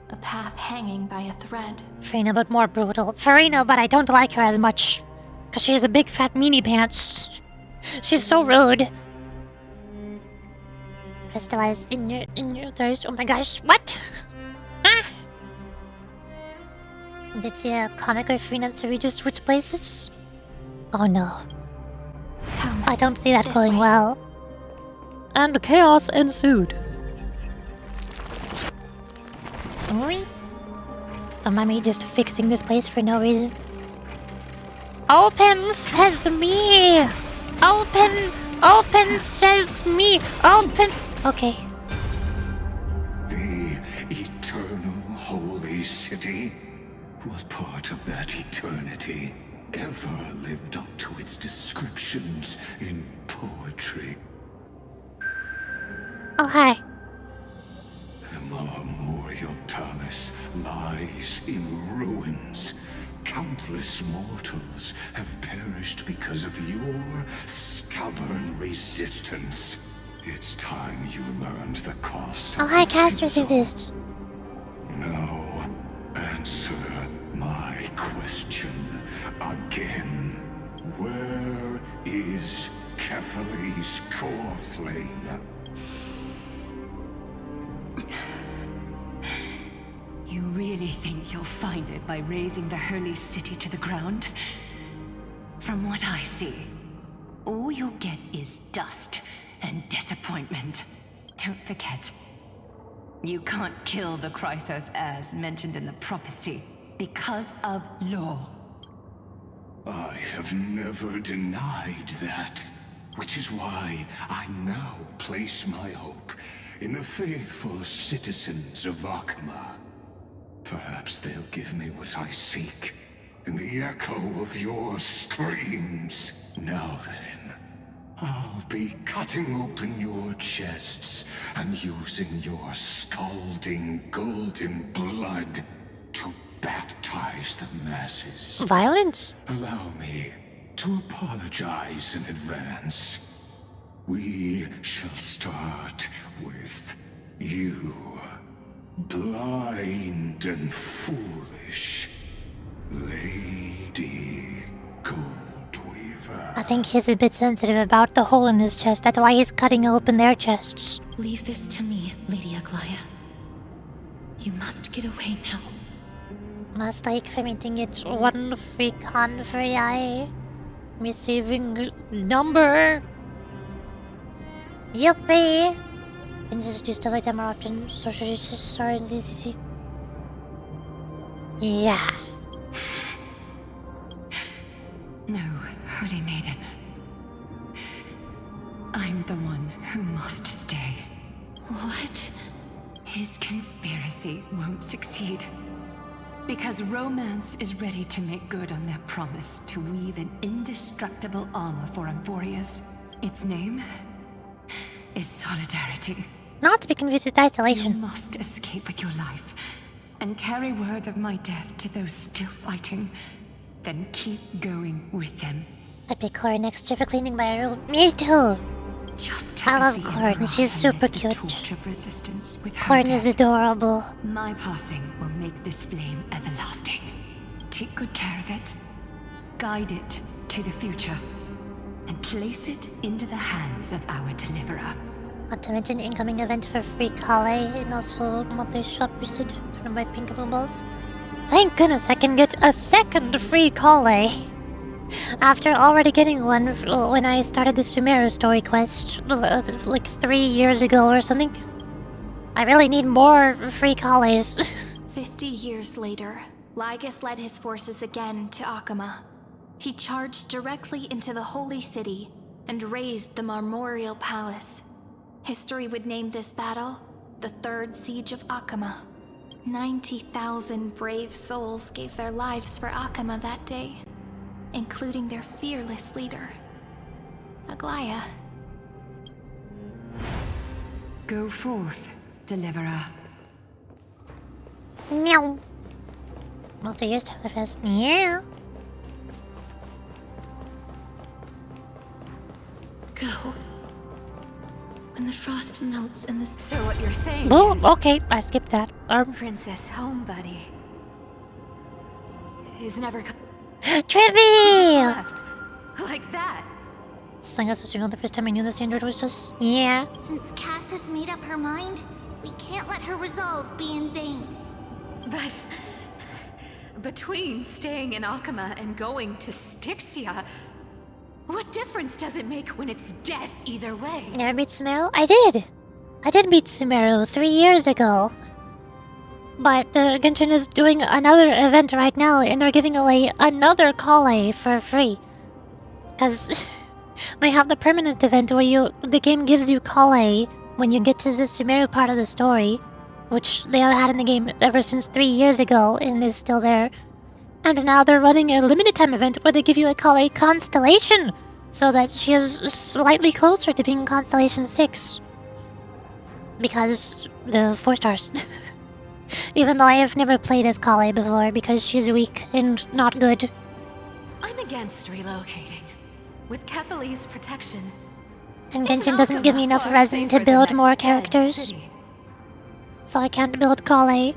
A path hanging by a thread. Farina, but more brutal. Farina, but I don't like her as much. Because she has a big fat meanie pants. She's so rude. Crystallize in your thirst. Oh my gosh, what? Ah! Did see a comic where Farina and Saridra switch places? Oh no. Come, I don't see that going way. well. And chaos ensued. Don't mind me just fixing this place for no reason. Open sesame! Open sesame! Open! Okay. The eternal holy city? What part of that eternity ever lived up to its descriptions in poetry? Oh, hi. The Marmorial Palace lies in ruins. Countless mortals have perished because of your stubborn resistance. It's time you learned the cost. Oh, hi, casters exist. Now, answer my question again. Where is Kefali's core flame? You really think you'll find it by razing the holy city to the ground? From what I see, all you'll get is dust and disappointment. Don't forget, you can't kill the Chrysos as mentioned in the prophecy because of law. I have never denied that. Which is why I now place my hope in the faithful citizens of Akama. Perhaps they'll give me what I seek in the echo of your screams. Now then, I'll be cutting open your chests and using your scalding golden blood to baptize the masses. Violence? Allow me to apologize in advance. We shall start with you. Blind and foolish Lady Goldweaver. I think he's a bit sensitive about the hole in his chest. That's why he's cutting open their chests. Leave this to me, Lady Aglaya. You must get away now. Must like for me to get one free con free eye. Receiving number. Yuppie! And just do stuff like that more often. Sorry, ZCC. Yeah. No, Holy Maiden. I'm the one who must stay. What? His conspiracy won't succeed. Because romance is ready to make good on their promise to weave an indestructible armor for Amphorius. Its name is Solidarity. Not to be confused with isolation. You must escape with your life and carry word of my death to those still fighting. Then keep going with them. I'd be Corn next year for cleaning my room. Me too! Just I love Corn, she's super cute. Torch of resistance with her Corn is death. adorable. My passing will make this flame everlasting. Take good care of it. Guide it to the future. And place it into the hands of our deliverer. Not to mention incoming event for free Kale and also monthly shop visit to my pink bubbles. Thank goodness I can get a second free Kale. After already getting one when I started the Sumeru story quest like 3 years ago or something. I really need more free Kales. 50 years later, Lygus led his forces again to Akama. He charged directly into the Holy City and razed the Marmorial Palace. History would name this battle the Third Siege of Akama. 90,000 brave souls gave their lives for Akama that day, including their fearless leader, Aglaya. Go forth, deliverer. Meow. Multi-years time to fest. Yeah. Go. When the frost melts and the... So what you're saying Oh, is... okay, I skipped that. Princess Homebuddy is never... Trippy! Left. Like that. Sling us was the first time I knew this android was just... Yeah. Since Cass has made up her mind, we can't let her resolve be in vain. But... between staying in Akama and going to Styxia, what difference does it make when it's death either way? You never beat Sumeru? I did! I did beat Sumeru 3 years ago. But the Genshin is doing another event right now, and they're giving away another Kale for free. Because they have the permanent event where the game gives you Kale when you get to the Sumeru part of the story, which they have had in the game ever since 3 years ago, and is still there. And now they're running a limited time event where they give you a Kale Constellation, so that she is slightly closer to being Constellation 6. Because the 4 stars. Even though I have never played as Kale before because she's weak and not good. I'm against relocating. With Kefali's protection. And Genshin doesn't give me enough resin to build more characters. So I can't build Kale.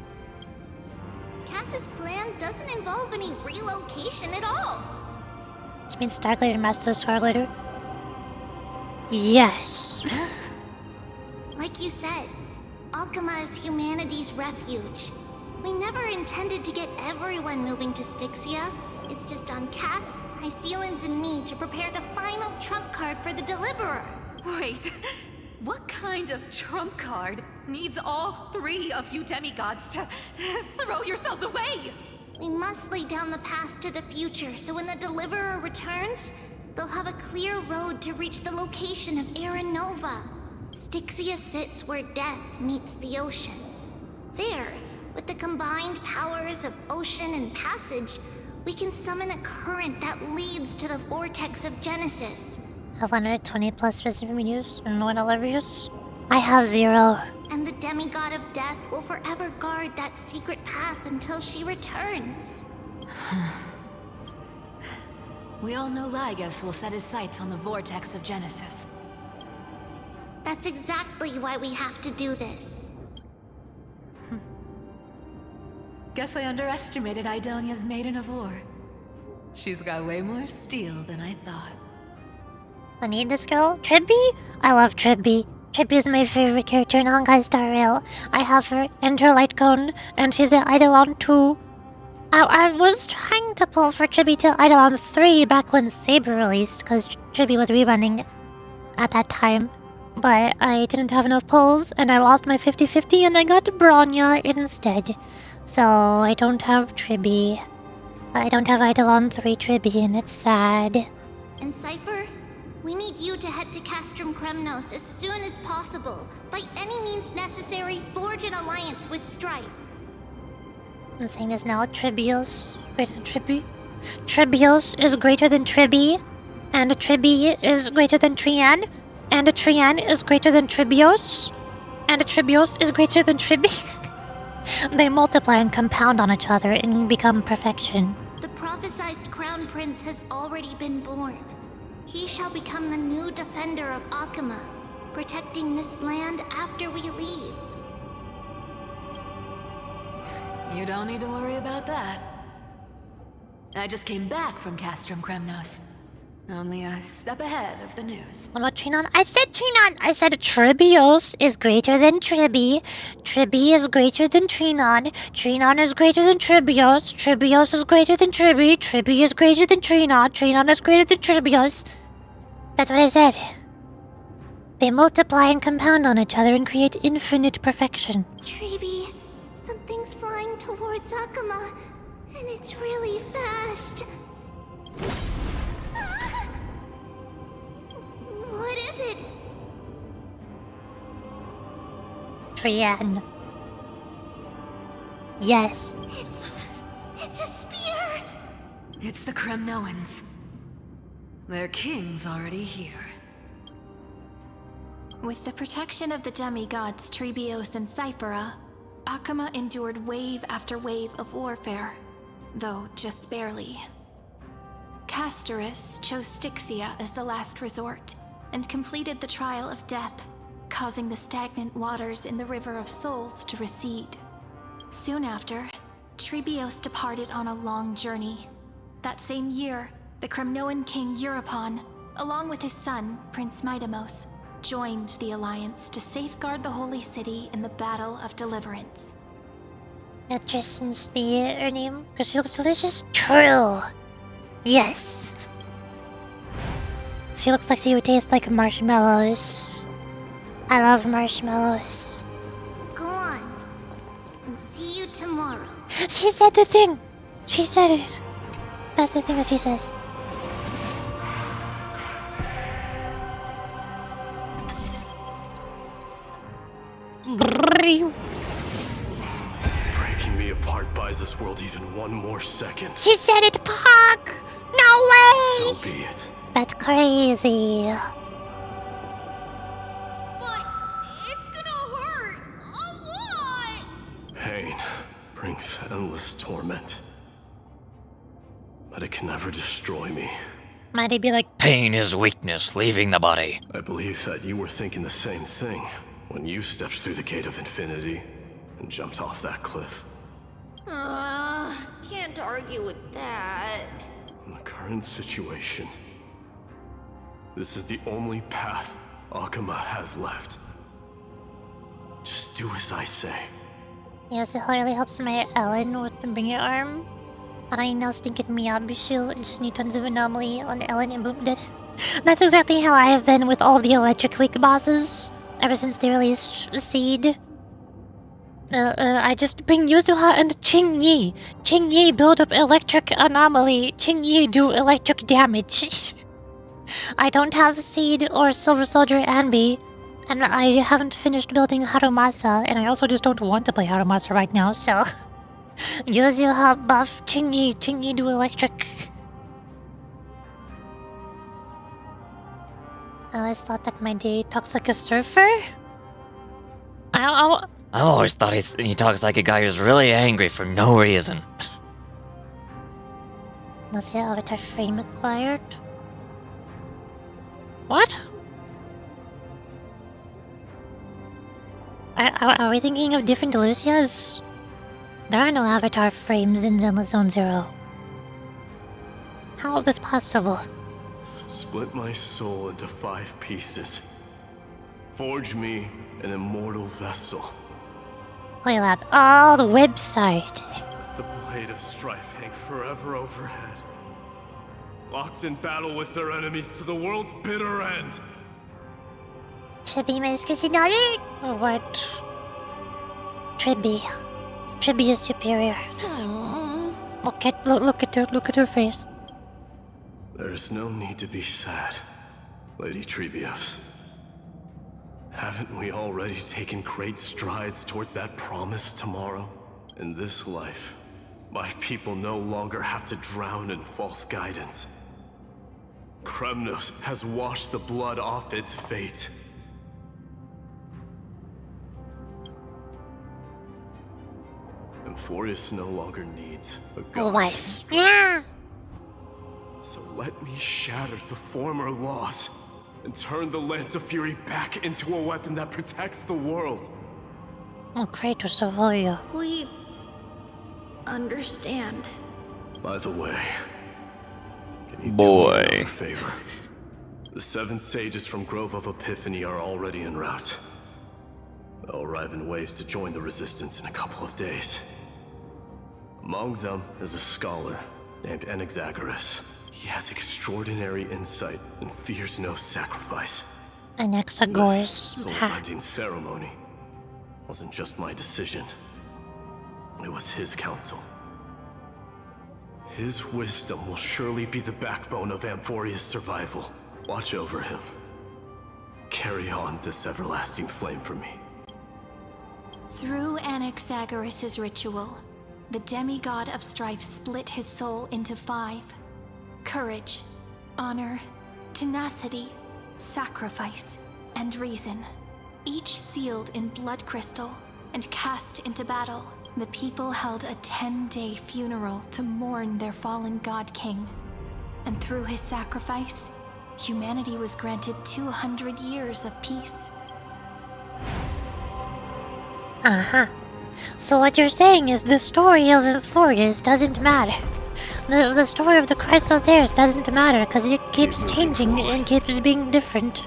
Cass's plan doesn't involve any relocation at all. Which means Starglider Master of Starglider? Yes. Like you said, Akama is humanity's refuge. We never intended to get everyone moving to Styxia. It's just on Cass, Hycealans, and me to prepare the final trump card for the Deliverer. Wait, what kind of trump card needs all 3 of you demigods to throw yourselves away? We must lay down the path to the future so when the Deliverer returns, they'll have a clear road to reach the location of Era Nova. Styxia sits where death meets the ocean. There, with the combined powers of ocean and passage, we can summon a current that leads to the vortex of Genesis. 120 plus reviews and 1 reviews. I have 0. And the demigod of death will forever guard that secret path until she returns. We all know Lygos will set his sights on the vortex of Genesis. That's exactly why we have to do this. Guess I underestimated Idonia's Maiden of War. She's got way more steel than I thought. I need this girl. Tribby? I love Tribby. Tribby is my favorite character in Honkai Star Rail. I have her and her light cone, and she's at Eidolon 2. I was trying to pull for Tribby to Eidolon 3 back when Saber released, because Tribby was rerunning at that time. But I didn't have enough pulls, and I lost my 50-50, and I got Bronya instead. So I don't have Tribby. I don't have Eidolon 3 Tribby, and it's sad. And Cypher, we need you to head to Castrum Kremnos as soon as possible. By any means necessary, forge an alliance with Strife. I'm saying this now. Tribios greater than Tribby. Tribios is greater than Tribby. And Tribby is greater than Trian. And Trian is greater than Tribios. And Tribios is greater than Tribby. They multiply and compound on each other and become perfection. The prophesized Crown Prince has already been born. He shall become the new defender of Akuma, protecting this land after we leave. You don't need to worry about that. I just came back from Castrum Kremnos. Only a step ahead of the news. What about Trinon? I said Trinon! I said Tribios is greater than Tribby. Tribby is greater than Trinon. Trinon is greater than Tribios. Tribios is greater than Tribby. Tribby is greater than Trinon. Trinon is greater than Tribios. That's what I said. They multiply and compound on each other and create infinite perfection. Tribby, something's flying towards Akuma, and it's really fast. What is it? Trian. Yes. It's a spear! It's the Kremnoans. Their king's already here. With the protection of the demigods Tribios and Cyphera, Akuma endured wave after wave of warfare, though just barely. Castorus chose Styxia as the last resort, and completed the trial of death, causing the stagnant waters in the River of Souls to recede. Soon after, Tribios departed on a long journey. That same year, the Kremnoan king Euripon, along with his son, Prince Midamos, joined the alliance to safeguard the holy city in the Battle of Deliverance. That just seems to be her name, because she looks delicious. True. Yes. She looks like she would taste like marshmallows. I love marshmallows. Go on. And see you tomorrow. She said the thing. She said it. That's the thing that she says. Breaking me apart buys this world even one more second. She said it, Puck! No way! So be it. That's crazy. But it's gonna hurt a lot! Pain brings endless torment. But it can never destroy me. Might he be like, Pain is weakness leaving the body. I believe that you were thinking the same thing when you stepped through the gate of infinity and jumped off that cliff. Can't argue with that. In the current situation, this is the only path Akuma has left. Just do as I say. yes, it really helps my Ellen with the bring your arm. And I now stinking Miyabishi just need tons of anomaly on Ellen and boom dead. That's exactly how I have been with all of the electric weak bosses ever since they released Seed. I just bring Yuzuha and Qingyi. Qingyi build up electric anomaly. Qingyi do electric damage. I don't have Seed or Silver Soldier Anbi, and I haven't finished building Harumasa, and I also just don't want to play Harumasa right now, so... Use your hot buff, Chingy do electric. I always thought that my day talks like a surfer. I've always thought he talks like a guy who's really angry for no reason. Was your avatar frame acquired? What? Are we thinking of different Lucias? There are no avatar frames in Zenless Zone Zero. How is this possible? Split my soul into 5 pieces. Forge me an immortal vessel. Wait, lab. Oh, the website. Let the blade of strife hang forever overhead. Locked in battle with their enemies to the world's bitter end. Tribby What? Tribby. Tribby is superior. Look at her face. There's no need to be sad, Lady Trebios. Haven't we already taken great strides towards that promise tomorrow? In this life, my people no longer have to drown in false guidance. Kremnos has washed the blood off its fate. Emphorius no longer needs a god. Wife. Yeah. So let me shatter the former laws and turn the Lance of Fury back into a weapon that protects the world. Oh, Kratos of Oya. We understand. By the way, can you do me another favor? The 7 sages from Grove of Epiphany are already en route. They'll arrive in waves to join the resistance in a couple of days. Among them is a scholar named Anaxagoras. He has extraordinary insight and fears no sacrifice. Anaxagoras. This soul-binding ceremony wasn't just my decision. It was his counsel. His wisdom will surely be the backbone of Amphoria's survival. Watch over him. Carry on this everlasting flame for me. Through Anaxagoras' ritual, the demigod of strife split his soul into 5. Courage, honor, tenacity, sacrifice, and reason. Each sealed in blood crystal and cast into battle. The people held a 10-day funeral to mourn their fallen god king. And through his sacrifice, humanity was granted 200 years of peace. Uh-huh. So what you're saying is the story of Emphorius doesn't matter. The story of the Christ Osiris doesn't matter because it keeps changing and keeps being different.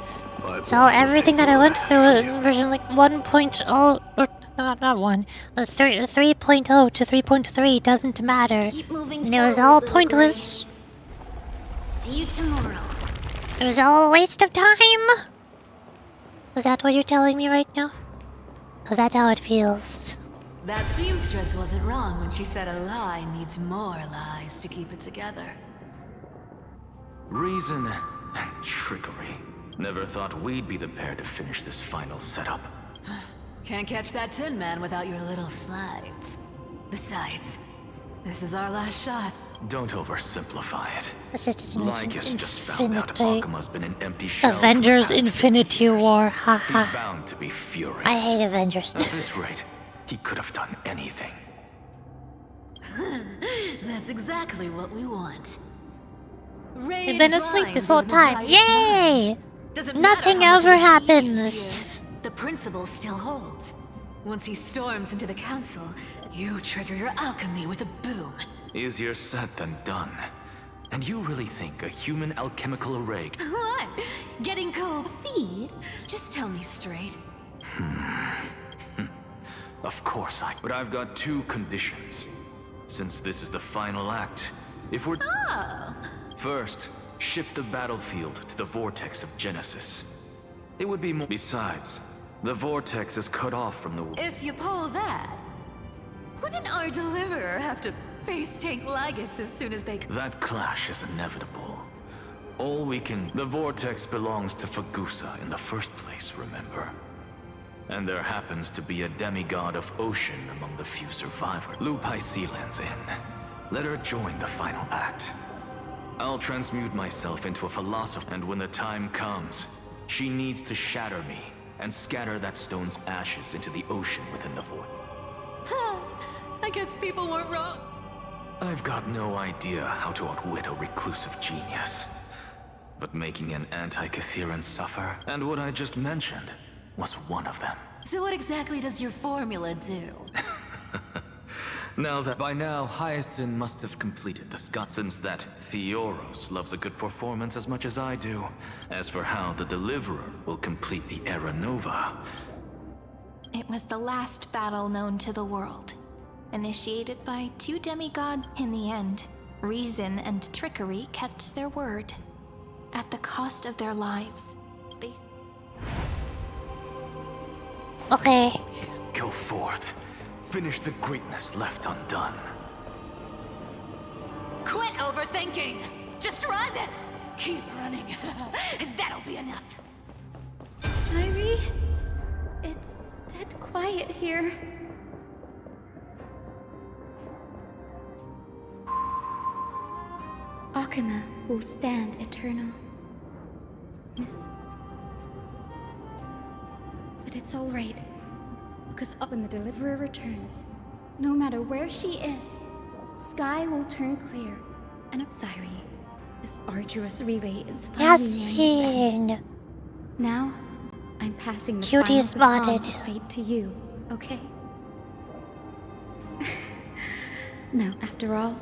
So everything that I went through in version like 1.0, or not 1, 3.0 to 3.3 doesn't matter. And it was all pointless. See you tomorrow. It was all a waste of time. Is that what you're telling me right now? Because that's how it feels. That seamstress wasn't wrong when she said a lie needs more lies to keep it together. Reason and trickery. Never thought we'd be the pair to finish this final setup. Can't catch that Tin Man without your little slides. Besides, this is our last shot. Don't oversimplify it. This is Lycus just found out Akima's been an empty shell. Avengers Infinity War, haha. He's bound to be furious. I hate Avengers. At this rate, he could have done anything. That's exactly what we want. We've been asleep this whole time. Yay! Nothing ever happens. The principle still holds. Once he storms into the council, you trigger your alchemy with a boom. Easier said than done. And you really think a human alchemical array... What? Getting cold feet? Just tell me straight. Of course But I've got 2 conditions. Since this is the final act, if we're... Oh! First, shift the battlefield to the vortex of Genesis. It would be more... Besides, the vortex is cut off from the... If you pull that, wouldn't our deliverer have to face tank Lygus as soon as they... That clash is inevitable. All we can... The vortex belongs to Fagusa in the first place, remember? And there happens to be a demigod of ocean among the few survivors. Lupai Sealand's in. Let her join the final act. I'll transmute myself into a philosopher, and when the time comes, she needs to shatter me and scatter that stone's ashes into the ocean within the void. I guess people weren't wrong. I've got no idea how to outwit a reclusive genius. But making an anti-Catheran suffer, and what I just mentioned, was one of them. So what exactly does your formula do? Now that by now, Hyacinth must have completed the Scott, since that Theoros loves a good performance as much as I do. As for how the Deliverer will complete the Era Nova... It was the last battle known to the world, initiated by two demigods. In the end, reason and trickery kept their word. At the cost of their lives, they... Okay. Go forth. Finish the greatness left undone. Quit overthinking! Just run! Keep running. That'll be enough. Irie, it's dead quiet here. Akuma will stand eternal. Miss... But it's alright. Because up when the Deliverer returns, no matter where she is, sky will turn clear. And Upsiri, this arduous relay is finally nearing its end. Now, I'm passing the Cutie final baton spotted. of fate to you, okay? Now, after all,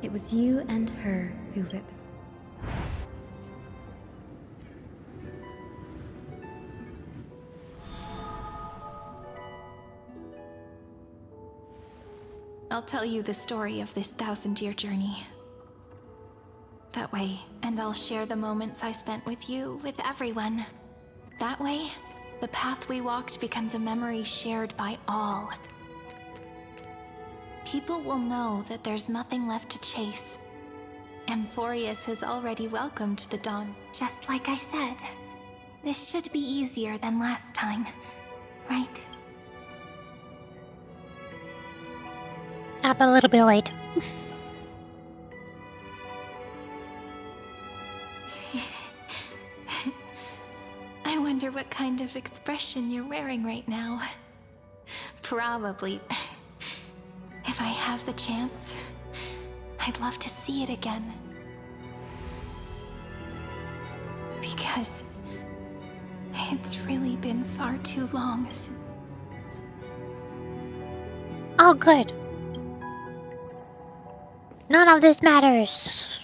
it was you and her who lit the... I'll tell you the story of this 1,000-year journey. That way, and I'll share the moments I spent with you, with everyone. That way, the path we walked becomes a memory shared by all. People will know that there's nothing left to chase. Amphorius has already welcomed the dawn. Just like I said, this should be easier than last time, right? I'm a little bit late. I wonder what kind of expression you're wearing right now. Probably. If I have the chance, I'd love to see it again. Because it's really been far too long since... Oh, good. None of this matters.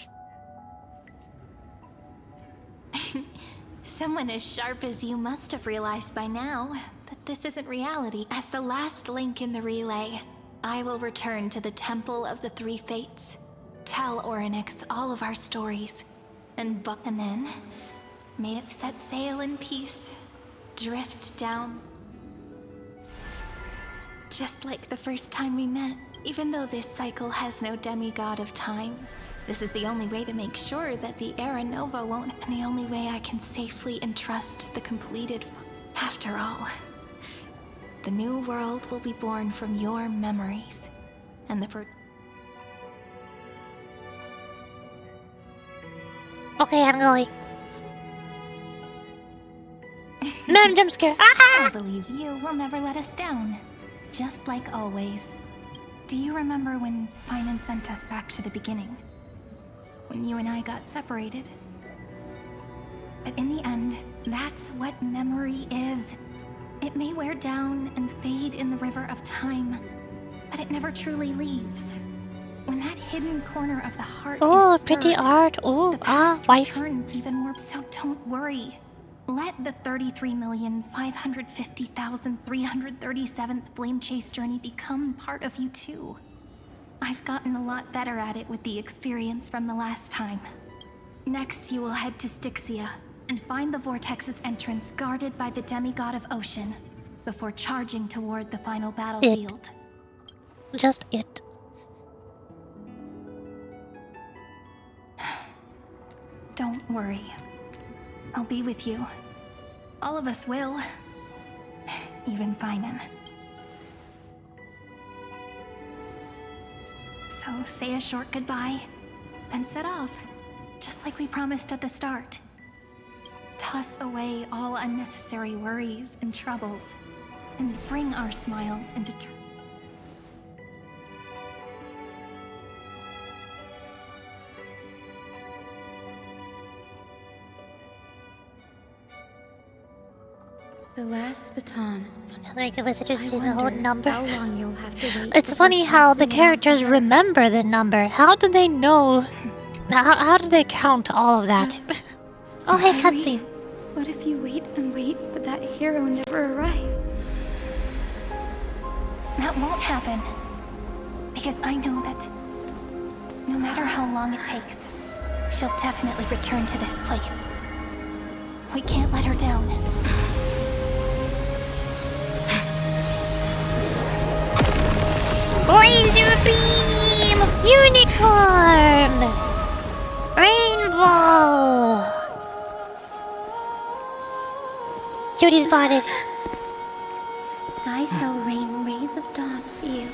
Someone as sharp as you must have realized by now that this isn't reality. As the last link in the relay, I will return to the Temple of the Three Fates, tell Orynyx all of our stories, and then may it set sail in peace, drift down. Just like the first time we met. Even though this cycle has no demigod of time, this is the only way to make sure that the Era Nova won't, and the only way I can safely entrust the completed... After all, the new world will be born from your memories, and the... Okay, I'm going. Man, jump scare. Ah! I believe you will never let us down. Just like always. Do you remember when Finan sent us back to the beginning? When you and I got separated? But in the end, that's what memory is. It may wear down and fade in the river of time, but it never truly leaves. When that hidden corner of the heart Oh, is pretty stirred, art. Oh, the past wife. returns even more. So don't worry. Let the 33,550,337th Flame Chase journey become part of you too. I've gotten a lot better at it with the experience from the last time. Next, you will head to Styxia and find the Vortex's entrance guarded by the demigod of ocean before charging toward the final battlefield. Just it. Don't worry. I'll be with you. All of us will. Even Finan. So say a short goodbye, then set off. Just like we promised at the start. Toss away all unnecessary worries and troubles, and bring our smiles into The last baton. Like the visitors see the whole number. How long you'll have to wait. It's funny how the characters remember the number. How do they know? How do they count all of that? Oh, hey, cutscene. What if you wait and wait, but that hero never arrives? That won't happen. Because I know that no matter how long it takes, she'll definitely return to this place. We can't let her down. Laser beam! Unicorn! Rainbow! Cutie spotted. Sky shall rain rays of dawn for you.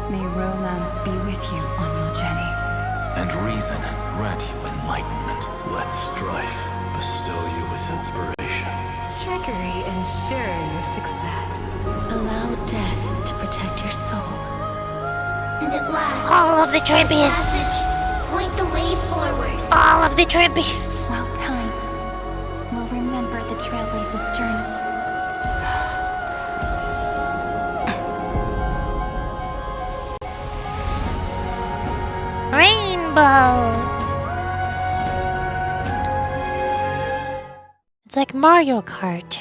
May romance be with you on your journey. And reason grant you enlightenment. Let strife bestow you with inspiration. Trickery ensure your success. Allow death to protect your soul. And at last, All of the tributes. passage, point the way forward. All of the tributes. Long time. We'll remember the Trailblazer's journey. Rainbow! It's like Mario Kart.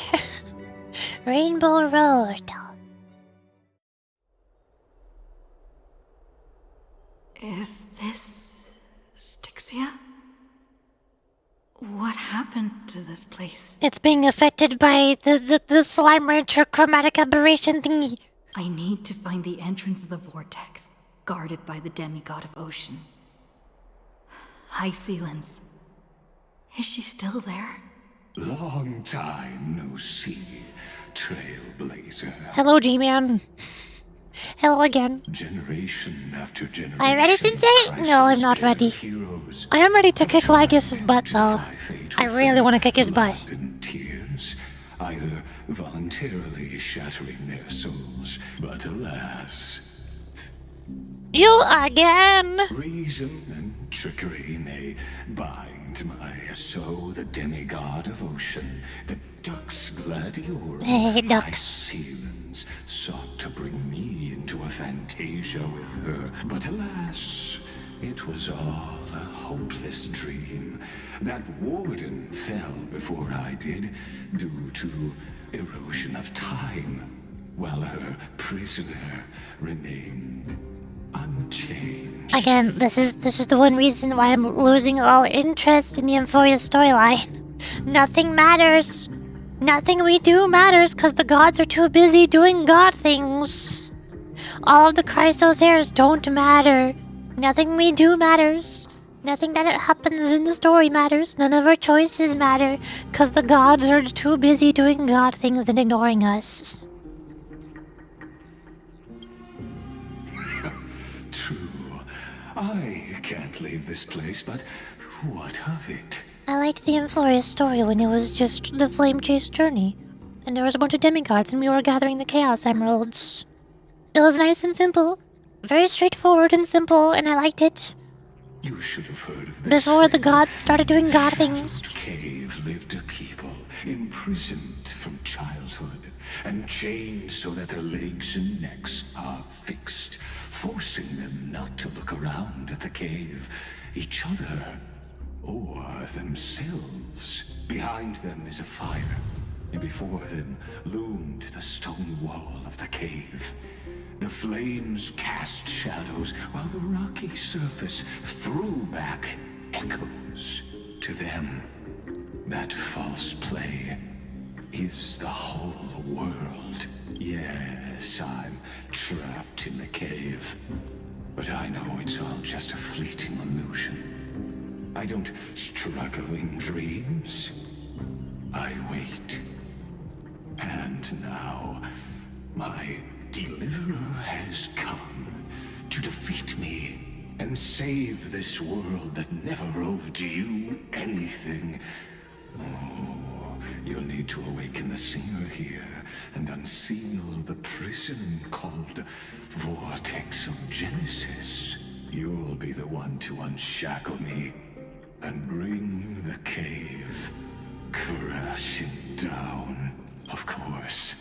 Rainbow Road. Is this Styxia? What happened to this place? It's being affected by the slime rancher chromatic aberration thingy. I need to find the entrance of the vortex, guarded by the demigod of ocean. High Sealens. Is she still there? Long time no see, Trailblazer. Hello, G-Man. Hello again. Generation after generation. Are you ready, Sensei? No, I'm not ready. I am ready to kick Lagus's butt, though. I really want to kick his butt. Tears, either voluntarily shattering their souls, but alas. You again! Reason and trickery may bind my soul, the demigod of ocean, the ducks gladiator. Hey, ducks. Sealens sought to bring me into a fantasia with her, but alas, it was all a hopeless dream. That warden fell before I did, due to erosion of time, while her prisoner remained unchanged. Again, this is the one reason why I'm losing all interest in the Euphoria storyline. Nothing matters. Nothing we do matters because the gods are too busy doing god things. All of the Christos heirs don't matter. Nothing we do matters. Nothing that happens in the story matters. None of our choices matter because the gods are too busy doing god things and ignoring us. True. I can't leave this place, but what of it? I liked the Euphoria story when it was just the Flame Chase journey. And there was a bunch of demigods and we were gathering the Chaos Emeralds. It was nice and simple. Very straightforward and simple, and I liked it. You should have heard of this. Before the gods started doing god things. Cave lived a people, imprisoned from childhood, and chained so that their legs and necks are fixed, forcing them not to look around at the cave, each other, or themselves. Behind them is a fire, and before them loomed the stone wall of the cave. The flames cast shadows, while the rocky surface threw back echoes to them. That false play is the whole world. Yes, I'm trapped in the cave. But I know it's all just a fleeting illusion. I don't struggle in dreams. I wait. And now, my deliverer has come to defeat me and save this world that never owed you anything. Oh, you'll need to awaken the singer here and unseal the prison called Vortex of Genesis. You'll be the one to unshackle me and bring the cave crashing down. Of course,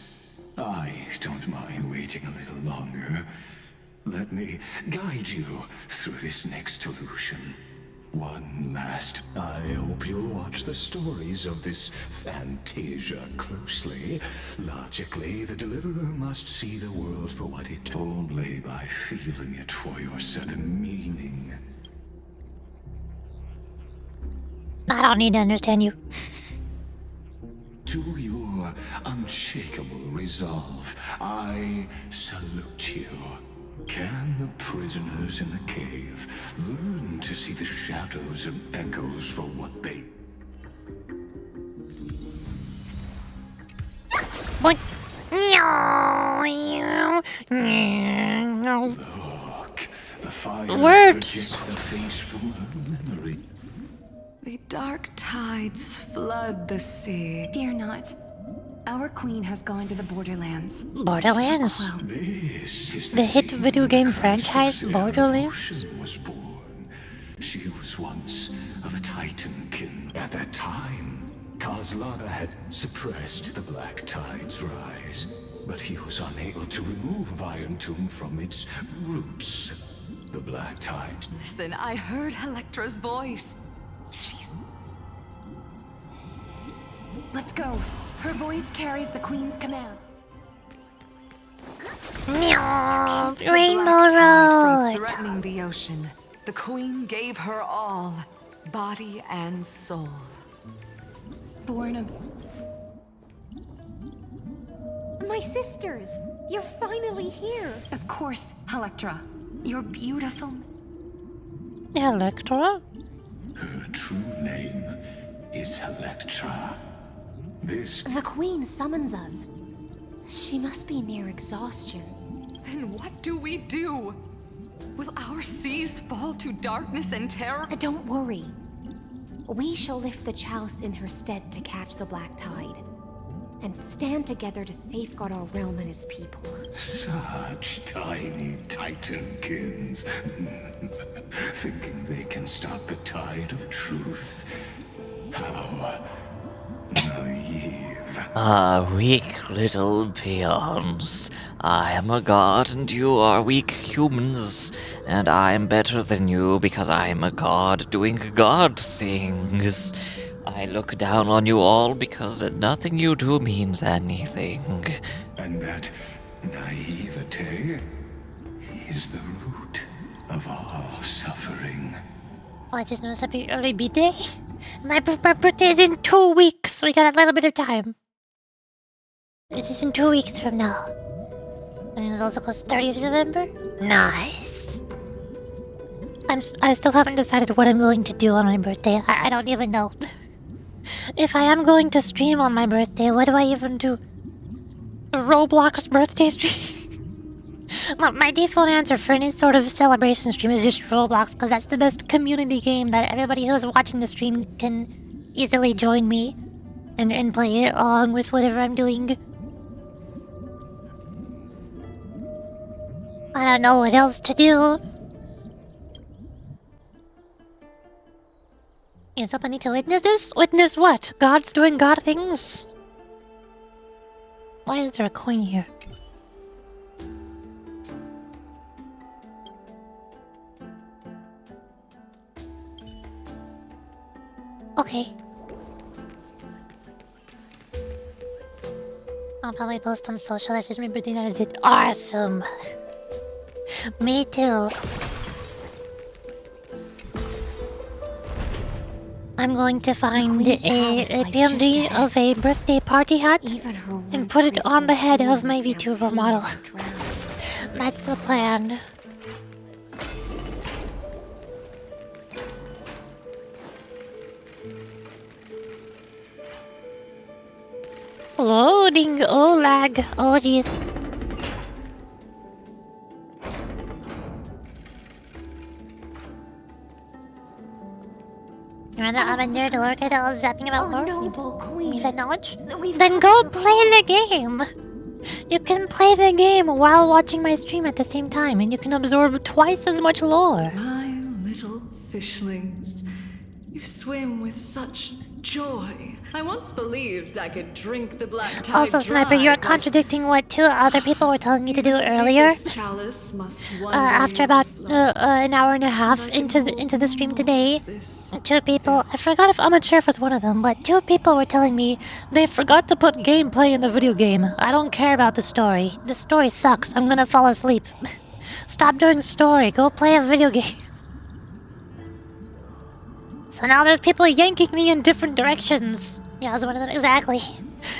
I don't mind waiting a little longer. Let me guide you through this next illusion. One last. I hope you'll watch the stories of this Fantasia closely. Logically, the deliverer must see the world for what it only by feeling it for yourself. The meaning. I don't need to understand you. To your unshakable resolve, I salute you. Can the prisoners in the cave learn to see the shadows and echoes for what they... Look, the fire projects the face from her memory. The dark tides flood the sea. Fear not. Our queen has gone to the Borderlands. Borderlands? This is The hit video game franchise Borderlands? Was born. She was once of a Titankin. At that time, Kozlana had suppressed the Black Tide's rise, but he was unable to remove Iron Tomb from its roots. The Black Tide. Listen, I heard Electra's voice. She's... Let's go. Her voice carries the Queen's command. Meow, The Rainbow Black Tide Road. from threatening the ocean, the Queen gave her all, body and soul. Born of... My sisters! You're finally here! Of course, Electra. You're beautiful. Electra? Her true name is Electra. This... The Queen summons us. She must be near exhaustion. Then what do we do? Will our seas fall to darkness and terror? Don't worry. We shall lift the chalice in her stead to catch the Black Tide, and stand together to safeguard our realm and its people. Such tiny Titankins. Thinking they can stop the tide of truth. How naive. Ah, weak little peons. I am a god and you are weak humans. And I am better than you because I am a god doing god things. I look down on you all because nothing you do means anything. And that naivete is the root of all suffering. I just noticed happy early birthday. My birthday is in 2 weeks, so we got a little bit of time. It is in 2 weeks from now. And it also goes 30th of November. Nice. I still haven't decided what I'm going to do on my birthday. I don't even know. If I am going to stream on my birthday, what do I even do? A Roblox birthday stream? My default answer for any sort of celebration stream is just Roblox, because that's the best community game that everybody who's watching the stream can easily join me and play it along with whatever I'm doing. I don't know what else to do. Is up? I need to witness this? Witness what? God's doing God things? Why is there a coin here? Okay. I'll probably post on social that is my birthday. That is it. Awesome. Me too. I'm going to find a PMG of a birthday party hat and put it on the head of my VTuber model. That's the plan. loading. Oh, lag. Oh, jeez. You're in the oven there to look at all zapping about more? We've had knowledge? Then go play the game! You can play the game while watching my stream at the same time, and you can absorb twice as much lore. My little fishlings, you swim with such joy. I once believed I could drink the black tide Also, Sniper, you're contradicting what two other people were telling me to do earlier. After about an hour and a half into the stream today, two people, I forgot if Amateur was one of them, but two people were telling me they forgot to put gameplay in the video game. I don't care about the story. The story sucks. I'm gonna fall asleep. Stop doing story. Go play a video game. So now there's people yanking me in different directions. Yeah, that's one of them. Exactly.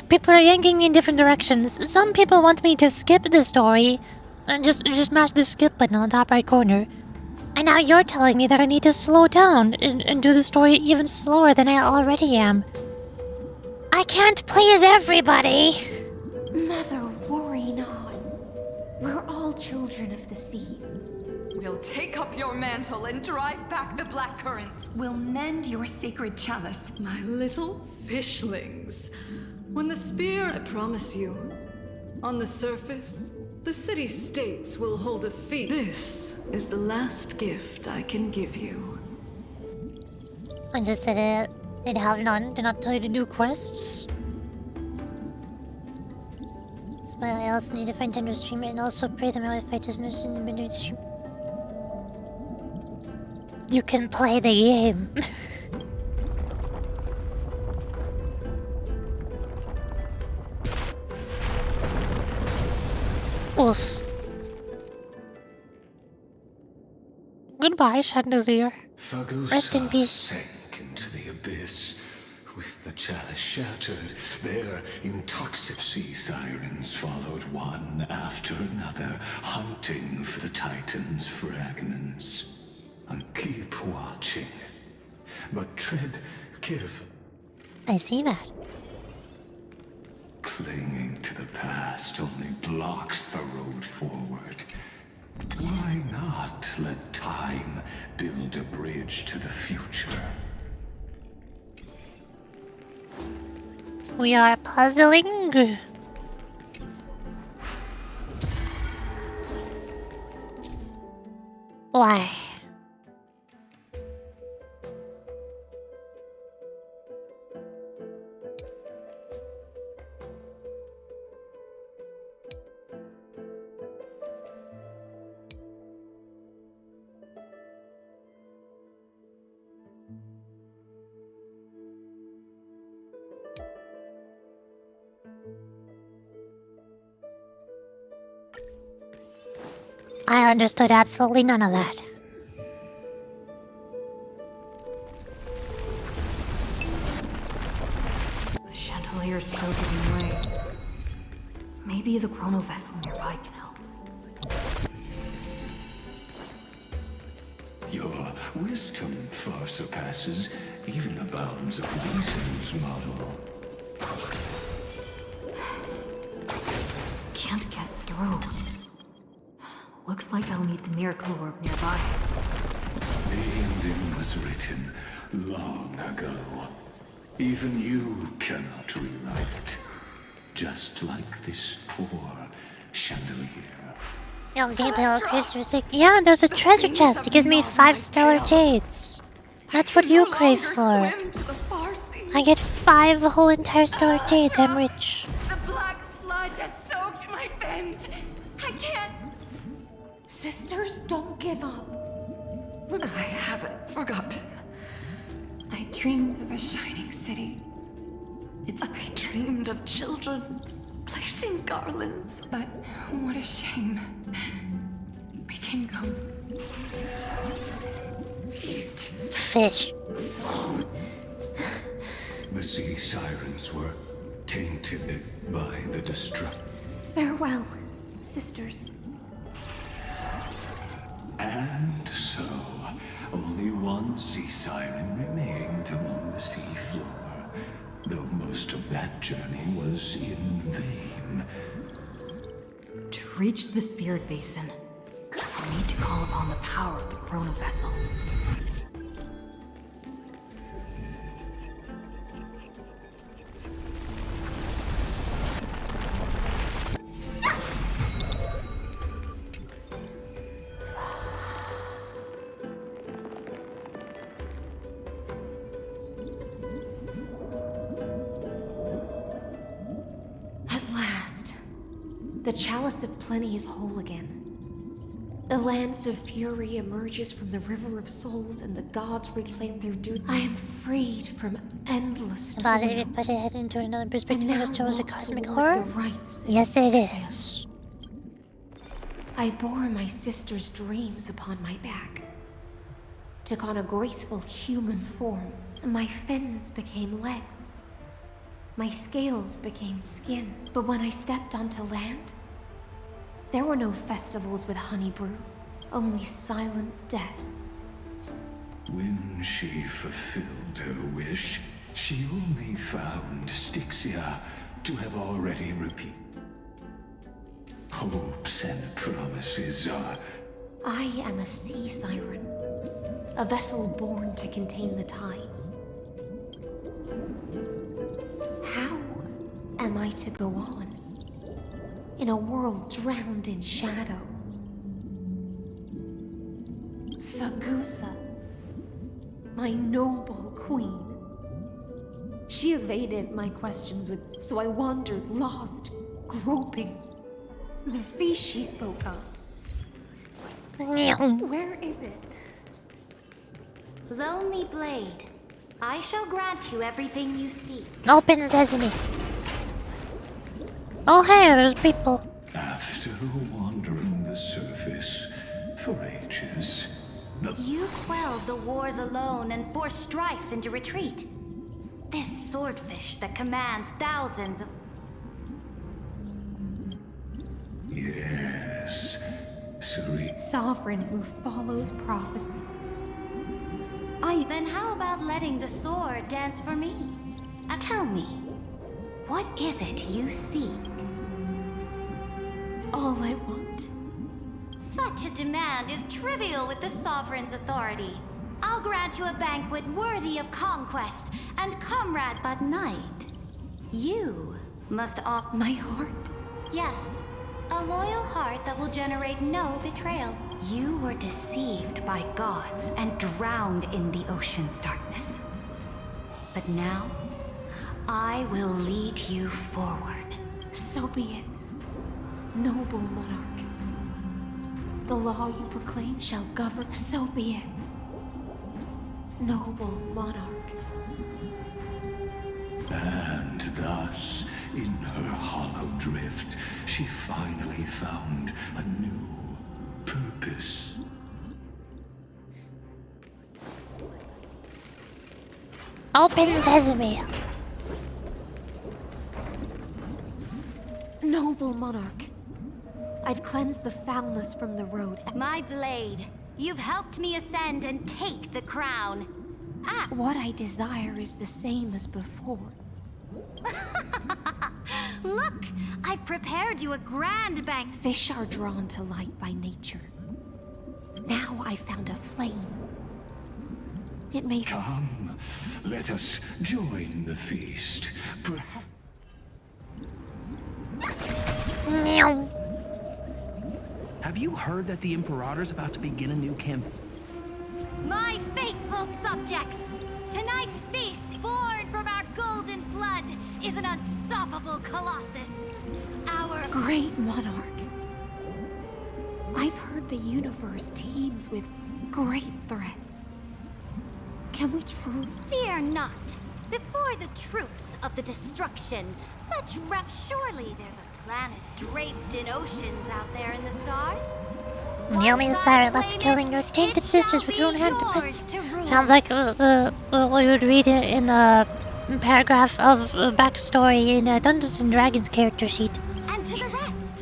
People are yanking me in different directions. Some people want me to skip the story and just mash the skip button on the top right corner. And now you're telling me that I need to slow down and do the story even slower than I already am. I can't please everybody. Mother, worry not. We're all children of the sea. We'll take up your mantle and drive back the black currents. We'll mend your sacred chalice. My little fishlings. When the spear, I promise you, on the surface, the city-states will hold a feast. This is the last gift I can give you. I just said it have none. Do not tell you to do quests. But I also need to find time to stream it and also pray that my Wi-Fi doesn't miss in the midnight stream. You can play the game. Oof. Goodbye, Chandelier. Rest in peace. Sank into the abyss. With the chalice shattered, their intoxicated sea sirens followed one after another, hunting for the Titan's fragments. And keep watching, but tread carefully. I see that. Clinging to the past only blocks the road forward. Why not let time build a bridge to the future? We are puzzling. Why? I understood absolutely none of that. The chandelier's still giving way. Maybe the chrono vessel nearby can help. Your wisdom far surpasses even the bounds of reason's model. Can't get through. Looks like I'll need the miracle orb nearby. The ending was written long ago. Even you cannot rewrite it. Just like this poor chandelier. Young gameplay craves for sick. Yeah, there's a treasure chest. It gives me 5 stellar jades. That's what you crave for. I get 5 whole entire stellar jades. I'm rich. The black sludge has soaked my fins. I can't. Sisters, don't give up. I haven't forgotten. I dreamed of a shining city. I dreamed of children placing garlands. But what a shame. We can go east. Fish. The sea sirens were tainted by the destruction. Farewell, sisters. And so, only one sea siren remained among the sea floor, though most of that journey was in vain. To reach the Spirit Basin, I need to call upon the power of the Chrono Vessel. The Chalice of Plenty is whole again. The Lance of Fury emerges from the River of Souls, and the gods reclaim their due. I am freed from endless toil. About it, put it into another perspective as chose a cosmic horror? Rights Yes, it is. I bore my sister's dreams upon my back, took on a graceful human form. My fins became legs. My scales became skin. But when I stepped onto land, there were no festivals with honey brew, only silent death. When she fulfilled her wish, she only found Styxia to have already repeated. Hopes and promises are... I am a sea siren, a vessel born to contain the tides. How am I to go on in a world drowned in shadow? Fagusa, my noble queen. She evaded my questions so I wandered, lost, groping. The feast she spoke of. Where is it? Lonely Blade, I shall grant you everything you seek. Open sesame. Oh hey, there's people. After wandering the surface for ages, You quelled the wars alone and forced strife into retreat. This swordfish that commands thousands of... Yes, Sovereign who follows prophecy. Then how about letting the sword dance for me? Tell me, what is it you seek? All I want. Such a demand is trivial with the Sovereign's authority. I'll grant you a banquet worthy of conquest and comrade, but night. You must offer... My heart? Yes, a loyal heart that will generate no betrayal. You were deceived by gods and drowned in the ocean's darkness. But now, I will lead you forward. So be it, noble monarch. The law you proclaim shall govern. So be it, noble monarch. And thus, in her hollow drift, she finally found a new purpose. Open sesame. Noble monarch, I've cleansed the foulness from the road. My blade, you've helped me ascend and take the crown. What I desire is the same as before. Look, I've prepared you a grand bank. Fish are drawn to light by nature. Now I found a flame. It may... Come, let us join the feast. Perhaps... Meow. Have you heard that the Imperator's about to begin a new campaign? My faithful subjects, tonight's feast, born from our golden blood, is an unstoppable colossus. Our great monarch. I've heard the universe teems with great threats. Can we truly... Fear not. Before the troops of the destruction, surely there's a planet draped in oceans out there in the stars. Naomi and Sarah left killing your tainted sisters with your own hand. Sounds like what you would read in the paragraph of backstory in Dungeons and Dragons character sheet. And to the rest,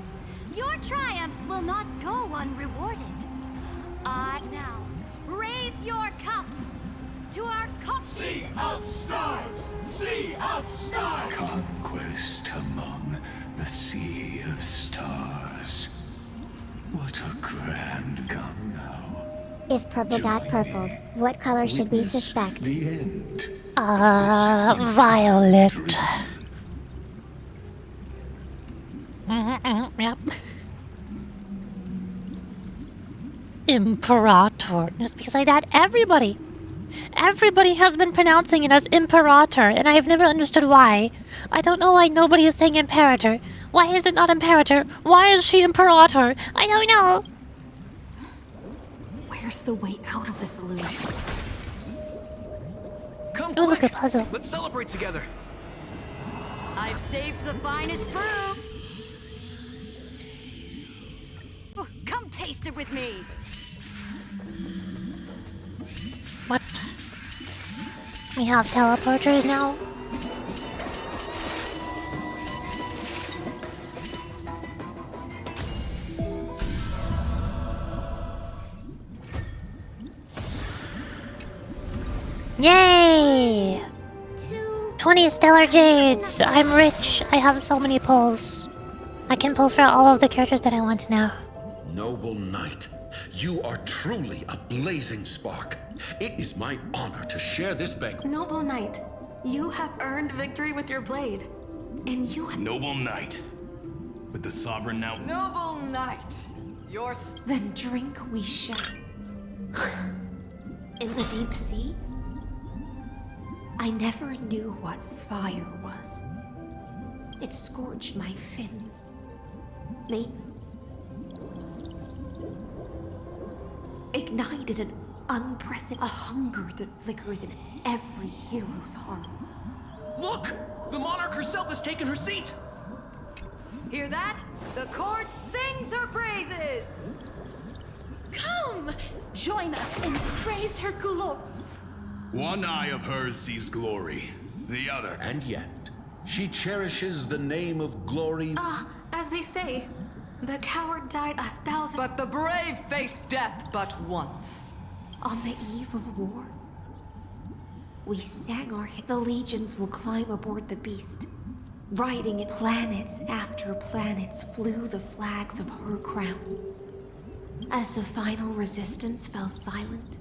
your triumphs will not go unrewarded. Now, raise your cups to our Sea of Stars! Sea of Stars! Conquest sea of stars. What a grand come now. If purple got purpled, what color should we suspect? The end. Violet. Yep. Imperator. Just because like that, everybody has been pronouncing it as Imperator, and I've never understood why. I don't know why nobody is saying Imperator. Why is it not Imperator? Why is she Imperator? I don't know. Where's the way out of this illusion? Come Oh, look, quick. a puzzle. Let's celebrate together. I've saved the finest fruit. Oh, come taste it with me. What? We have teleporters now? Yay! 20 stellar jades! I'm rich. I have so many pulls. I can pull for all of the characters that I want now. Noble knight, you are truly a blazing spark. It is my honor to share this banquet. Noble knight, you have earned victory with your blade. And you have... Noble knight, with the sovereign now... Noble knight, your... Then drink we shall. In the deep sea? I never knew what fire was. It scorched my fins. They ignited an unprecedented hunger that flickers in every hero's heart. Look! The monarch herself has taken her seat! Hear that? The court sings her praises! Come! Join us and praise her glory. One eye of hers sees glory, the other... And yet, she cherishes the name of glory... As they say, the coward died 1,000... But the brave face death but once. On the eve of war, we sang our hymn. The legions will climb aboard the beast. Riding it, planets after planets flew the flags of her crown. As the final resistance fell silent,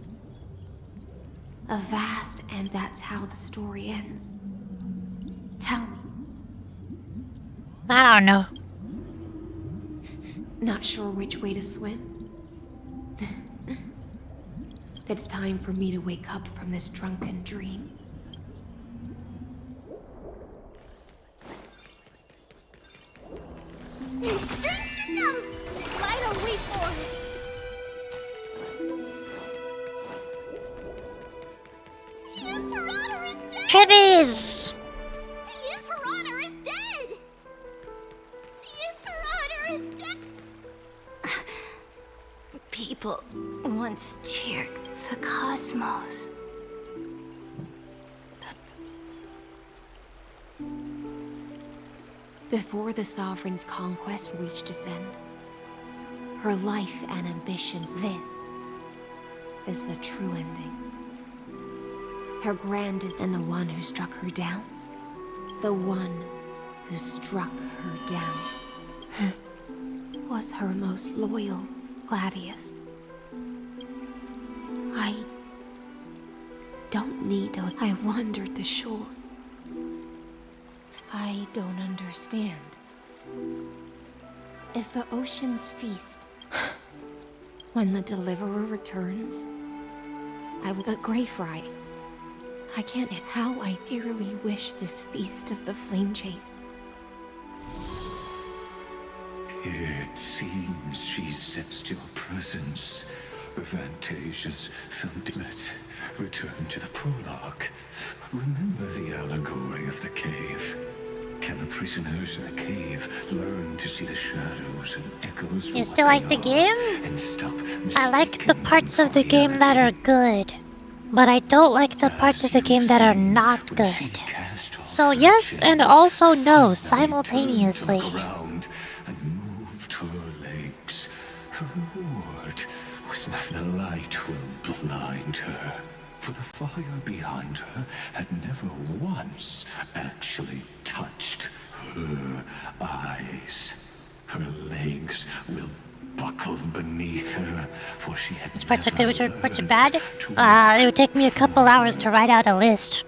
a vast, and that's how the story ends. Tell me. I don't know. Not sure which way to swim? It's time for me to wake up from this drunken dream. Strength enough! Why don't we for it? The Imperator is dead! Tribbies! The Imperator is dead! The Imperator is dead! People once cheered the cosmos. Before the Sovereign's conquest reached its end, her life and ambition, this is the true ending. Her grandest, and the one who struck her down, the one who struck her down, was her most loyal Gladius. I don't need to. I wandered the shore. I don't understand. If the oceans feast, when the Deliverer returns, I will. But Greyfry, I can't. How I dearly wish this feast of the flame chase. It seems she sensed your presence. The Fantasia's filmed. Let's return to the prologue. Remember the allegory of the cave? Can the prisoners in the cave learn to see the shadows and echoes? You still like the game? And stop. I like the parts of the game that are good, but I don't like the parts of the game that are not good. So yes and also no simultaneously. Around and moved her legs. Her reward was that the light will blind her. For the fire behind her had never once actually touched her eyes. for she had Which parts are good, which never parts are learned bad? It would take me a couple hours to write out a list.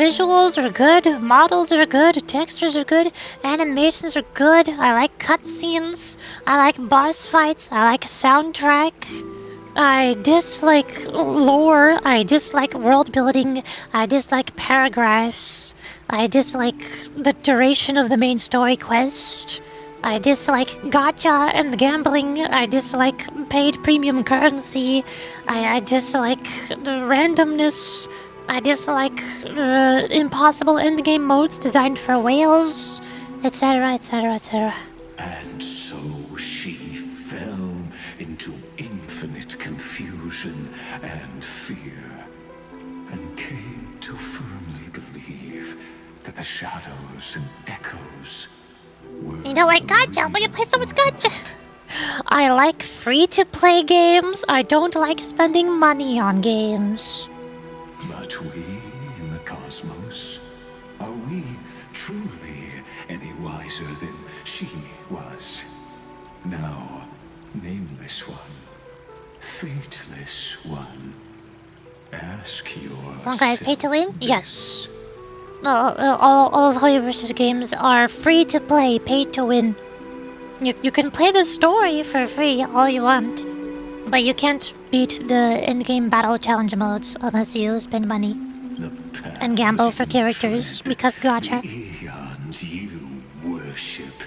Visuals are good, models are good, textures are good, animations are good. I like cutscenes. I like boss fights. I like soundtrack. I dislike lore. I dislike world building. I dislike paragraphs. I dislike the duration of the main story quest. I dislike gacha and gambling. I dislike paid premium currency. I dislike the randomness. I dislike impossible endgame modes designed for whales, etc., etc., etc. And so she fell into infinite confusion and fear, and came to firmly believe that the shadows and echoes were... You don't like gacha, but you play so much gacha! I like free-to-play games. I don't like spending money on games. But we in the cosmos, are we truly any wiser than she was? Now, nameless one, fateless one, ask yourself. Some guys pay to win? Yes. All of Holy vs. games are free to play, pay to win. You can play the story for free all you want, but you can't beat the endgame battle challenge modes unless you spend money and gamble for characters because gacha. Eons you worship,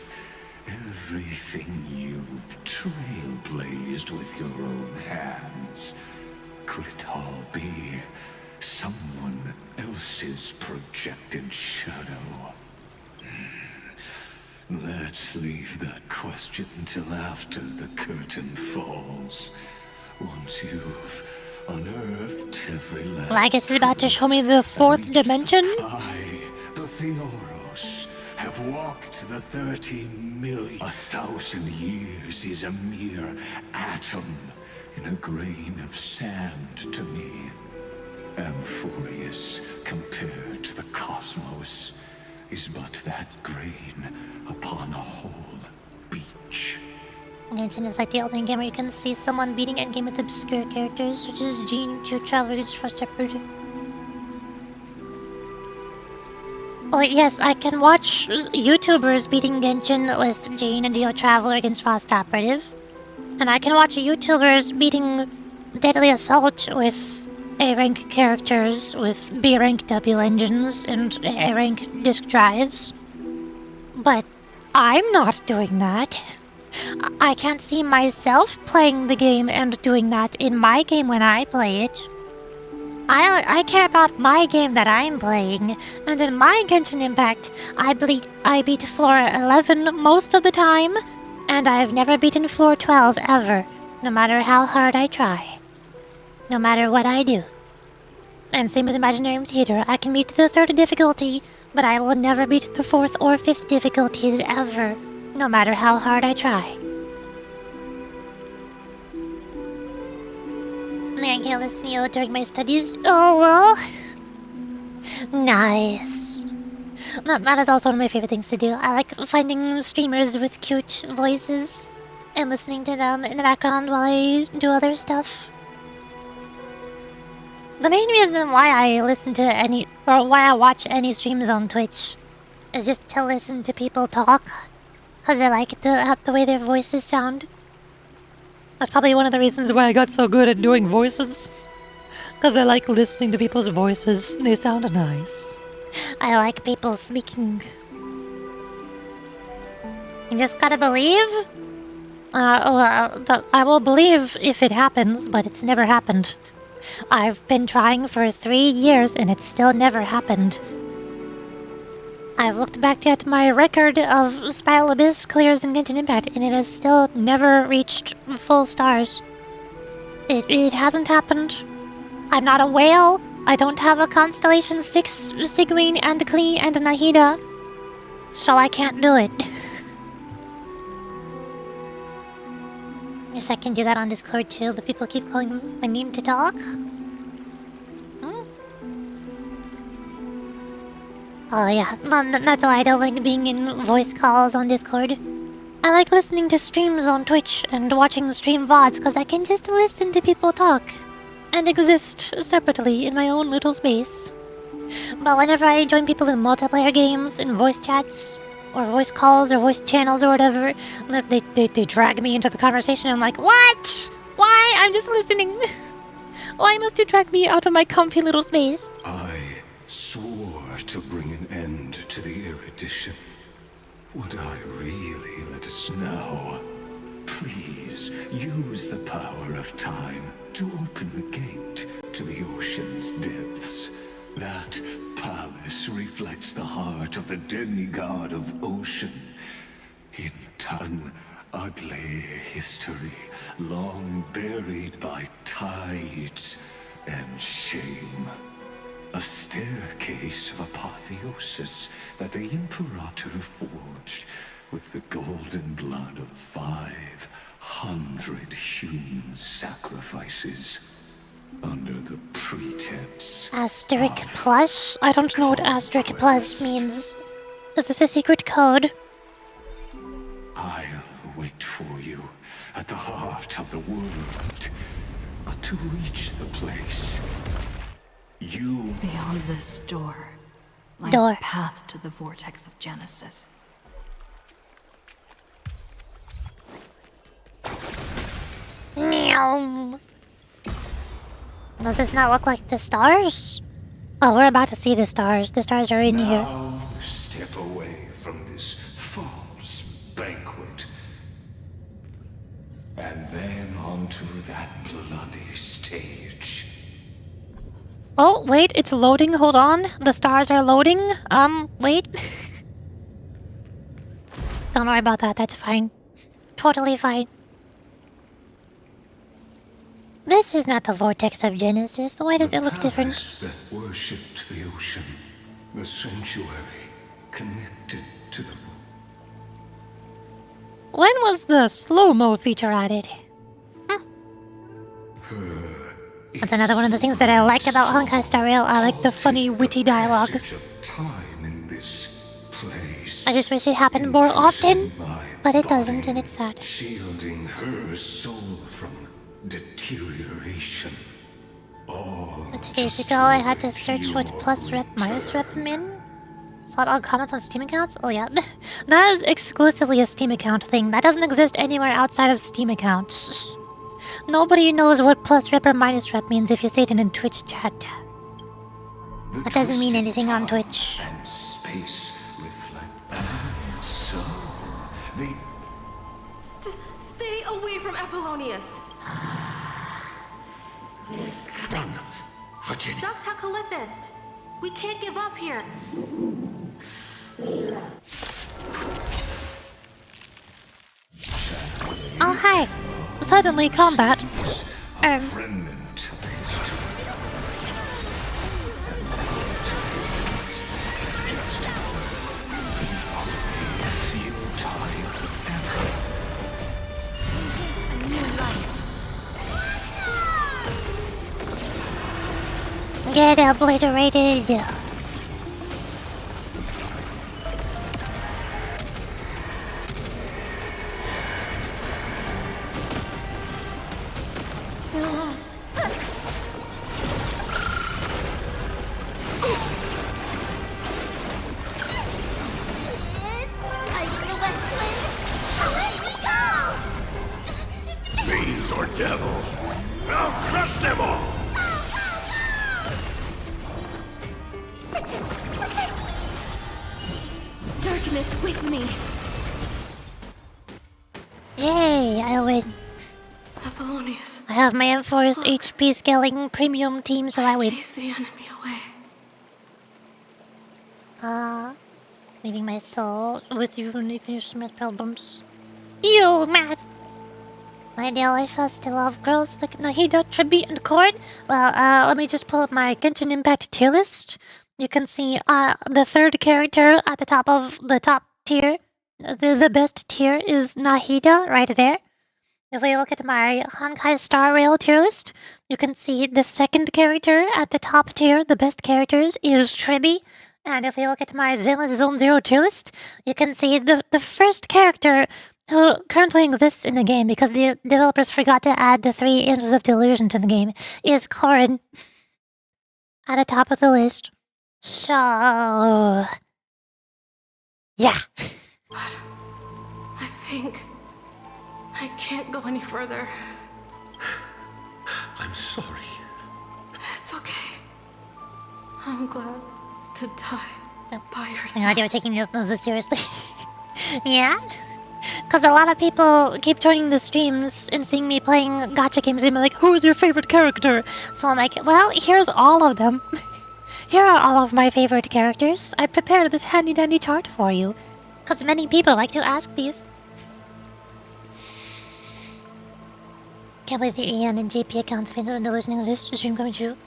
everything you've trailblazed with your own hands. Could it all be someone else's projected shadow? Let's leave that question till after the curtain falls. Once you've unearthed every last... Well, I guess it's about to show me the fourth dimension. I, the Theoros, have walked the 30 million. 1,000 years is a mere atom in a grain of sand to me. Amphorius, compared to the cosmos, is but that grain upon a whole beach. Genshin is like the old game where you can see someone beating endgame with obscure characters, such as Jean, Joe Traveler, Frost Shepherd. Well, yes, I can watch YouTubers beating Genshin with Jane and Geo Traveler against Frost Operative. And I can watch YouTubers beating Deadly Assault with A-rank characters with B-rank W engines and A-rank disk drives. But I'm not doing that. I can't see myself playing the game and doing that in my game when I play it. I care about my game that I'm playing, and in my Genshin Impact, I beat floor 11 most of the time, and I've never beaten floor 12 ever, no matter how hard I try. No matter what I do. And same with Imaginarium Theater, I can beat the 3rd difficulty, but I will never beat the 4th or 5th difficulties ever, no matter how hard I try. I can't listen to you during my studies. Oh, well. Nice. That is also one of my favorite things to do. I like finding streamers with cute voices and listening to them in the background while I do other stuff. The main reason why I why I watch any streams on Twitch is just to listen to people talk. Because I like the way their voices sound. That's probably one of the reasons why I got so good at doing voices. Because I like listening to people's voices. They sound nice. I like people speaking. You just gotta believe. I will believe if it happens, but it's never happened. I've been trying for 3 years and it's still never happened. I've looked back at my record of Spiral Abyss clears in Genshin Impact and it has still never reached full stars. It hasn't happened. I'm not a whale. I don't have a Constellation 6 Sigwine and Klee and Nahida. So I can't do it. Yes, I can do that on Discord too, but people keep calling my name to talk. Oh yeah, that's why I don't like being in voice calls on Discord. I like listening to streams on Twitch and watching stream VODs because I can just listen to people talk and exist separately in my own little space. But whenever I join people in multiplayer games, in voice chats, or voice calls, or voice channels, or whatever, they drag me into the conversation. I'm like, what? Why? I'm just listening. Why must you drag me out of my comfy little space? I swore to bring an end to the erudition. Would I really let us know? Please use the power of time to open the gate to the ocean's depths. That palace reflects the heart of the demigod of ocean. In an ugly history, long buried by tides and shame. A staircase of apotheosis that the Imperator forged with the golden blood of 500 human sacrifices. Under the pretense Asterisk plus? I don't know what asterisk plus means. Is this a secret code? I'll wait for you at the heart of the world. But to reach the place, you... Beyond this door lies Door. the path to the vortex of Genesis. Meow. Does this not look like the stars? Oh, we're about to see the stars. The stars are in here. Now step away from this false banquet. And then onto that bloody stage. Oh, wait, it's loading. Hold on. The stars are loading. Wait. Don't worry about that. That's fine. Totally fine. This is not the vortex of Genesis. Why does it look different? That worshipped the ocean, the sanctuary connected to the... When was the slow-mo feature added? That's another one of the things that I like about Honkai Star Rail. I like the funny, witty dialogue. Time in this place. I just wish it happened more often, but it doesn't, and it's sad. Shielding her soul from deterioration. All 2 days ago, I had to search what plus rep, minus rep mean. Saw it all comments on Steam accounts? Oh yeah. That is exclusively a Steam account thing. That doesn't exist anywhere outside of Steam accounts. Nobody knows what plus rep or minus rep means if you say it in a Twitch chat. That doesn't mean anything on Twitch. And space reflect. And so they... Stay away from Apollonius. Run, Virginia. Dux Hakalithist. We can't give up here. Oh hi. Suddenly combat. remnant of history. Just futile echo. A new life. Get obliterated. You're lost. Fiends or devils, I'll crush them all! Darkness with me. Yay, I win. Apollonius. I have my M4's HP scaling premium team, so I win. Chase the enemy away. Leaving my soul with you when you finish Smith albums. You, math! My daily fast love grows like Nahida, Tribute, and Chord. Well, let me just pull up my Genshin Impact tier list. You can see the third character at the top of the top tier. The best tier is Nahida, right there. If we look at my Honkai Star Rail tier list, you can see the second character at the top tier, the best characters, is Tribi. And if we look at my Zenless Zone Zero tier list, you can see the first character who currently exists in the game because the developers forgot to add the 3 Angels of Delusion to the game, is Corin. At the top of the list. So... yeah. I think I can't go any further. I'm sorry. It's okay. I'm glad to die by your I side. know they were taking this seriously. Yeah? Because a lot of people keep joining the streams and seeing me playing gacha games and be like, who is your favorite character? So I'm like, well, here's all of them. Here are all of my favorite characters. I prepared this handy dandy chart for you. Because many people like to ask these. Can't believe the EN and JP accounts of Angel and Delusion exist. Stream coming true.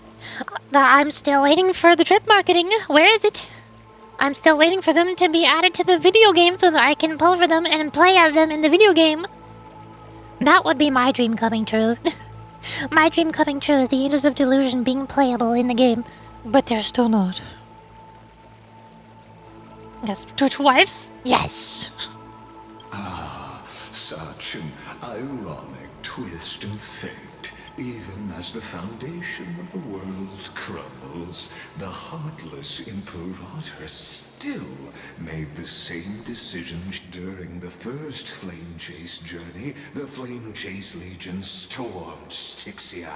I'm still waiting for the trip marketing. Where is it? I'm still waiting for them to be added to the video game so that I can pull for them and play as them in the video game. That would be my dream coming true. My dream coming true is the Angels of Delusion being playable in the game. But they're still not. Yes, Twitch wife? Yes. Ah, such an ironic twist of fate. Even as the foundation of the world crumbles, the heartless Imperator still made the same decision during the first Flame Chase journey. The Flame Chase Legion stormed Styxia.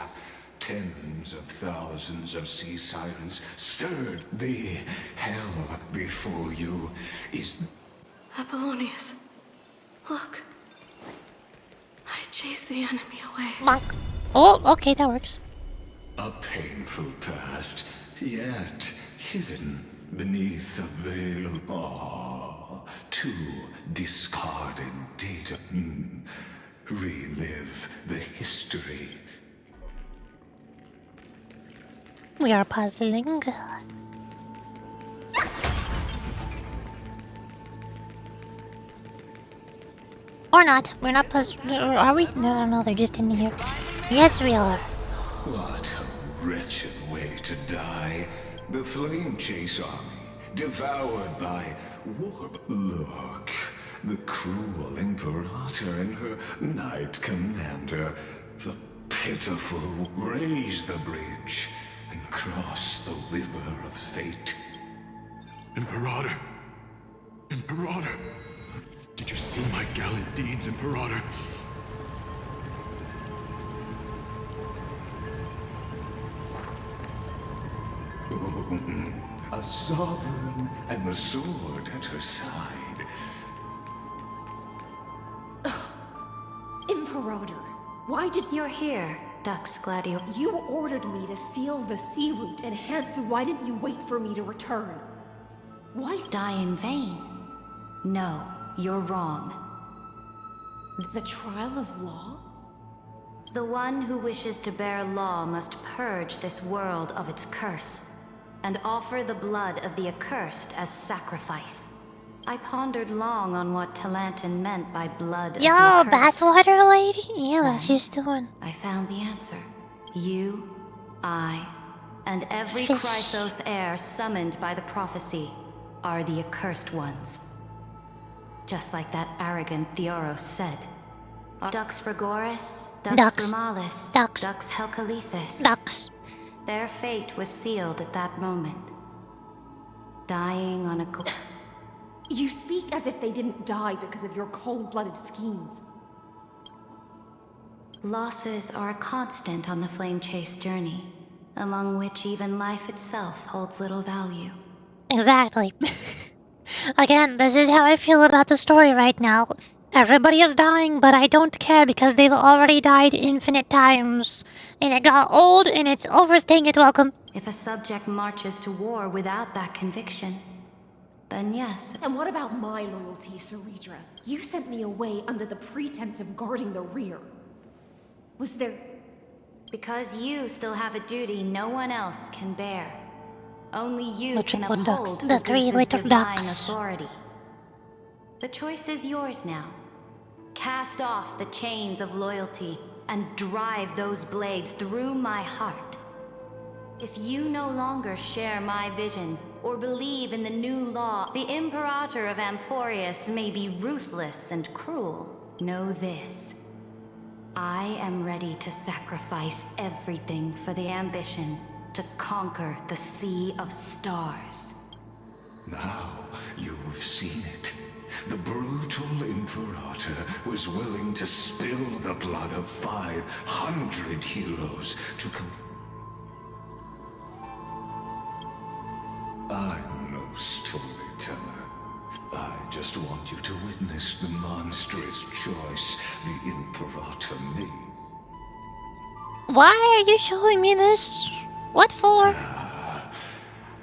Tens of thousands of sea sirens stirred the hell before you. Is Apollonius, look. I chased the enemy away. Monk. Oh, okay, that works. a painful past, yet hidden beneath a veil. Ah, two discarded data. Relive the history. We are puzzling. Or not. We're not puzzling. Are we? No, they're just in here. Yes, we are. What a wretched way to die. The Flame Chase army, devoured by warp. Look, the cruel Imperator and her Knight Commander. The pitiful raise the bridge and cross the river of fate. Imperator! Imperator! Did you see my gallant deeds, Imperator? A sovereign and the sword at her side. Imperator, why did... You're here, Dux Gladio. You ordered me to seal the sea route, and Hansu, why didn't you wait for me to return? Why die in vain? No, you're wrong. The trial of law? The one who wishes to bear law must purge this world of its curse, and offer the blood of the accursed as sacrifice. I pondered long on what Talantin meant by blood of Yo, the accursed. bathwater lady? Yeah, that's just the one. I found the answer. You, I, and every Fish. Chrysos heir summoned by the prophecy are the accursed ones. Just like that arrogant Theoros said. Dux Frigoris, Dux Grimalis, Dux Helcalithis. Dux. Their fate was sealed at that moment. Dying on a... You speak as if they didn't die because of your cold-blooded schemes. Losses are a constant on the Flame Chase journey, among which even life itself holds little value. Exactly. Again, this is how I feel about the story right now. Everybody is dying, but I don't care because they've already died infinite times. And it got old, and it's overstaying its welcome. If a subject marches to war without that conviction, then yes. And what about my loyalty, Ceredra? You sent me away under the pretense of guarding the rear. Was there... Because you still have a duty no one else can bear. Only you The can triple ducks. uphold The 3 little divine ducks. authority. The choice is yours now. Cast off the chains of loyalty and drive those blades through my heart. If you no longer share my vision or believe in the new law, the Imperator of Amphorius may be ruthless and cruel, know this. I am ready to sacrifice everything for the ambition to conquer the Sea of Stars. Now you've seen it. The brutal Imperator was willing to spill the blood of 500 heroes to I'm no storyteller. I just want you to witness the monstrous choice the Imperator made. Why are you showing me this? What for?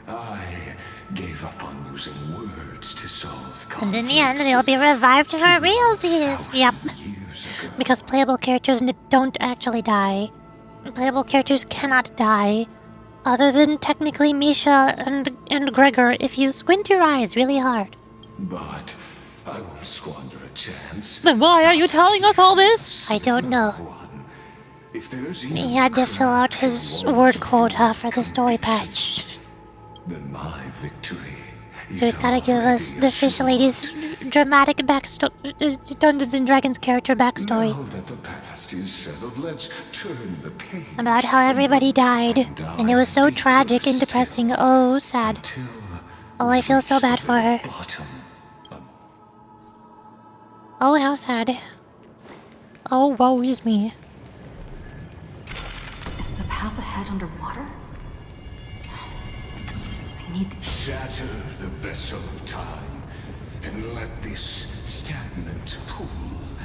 I gave up on using words to solve And in the end, they'll be revived for realsies. Yep. Because playable characters don't actually die. Playable characters cannot die. Other than technically Misha and Gregor if you squint your eyes really hard. But I won't squander a chance. Then why are you telling us all this? I don't know. If there's He had to fill out his word quota for the story patch. then my victory. So he's gotta give us the Fish Lady's dramatic backstory, Dungeons and Dragons character backstory. Now that the past is settled, let's turn the page. About how everybody died, and it was so tragic and depressing. Oh, sad. Oh, I feel so bad for her. Oh, how sad. Oh, woe is me. Is the path ahead underwater? I need to Shatter the vessel of time, and let this stagnant pool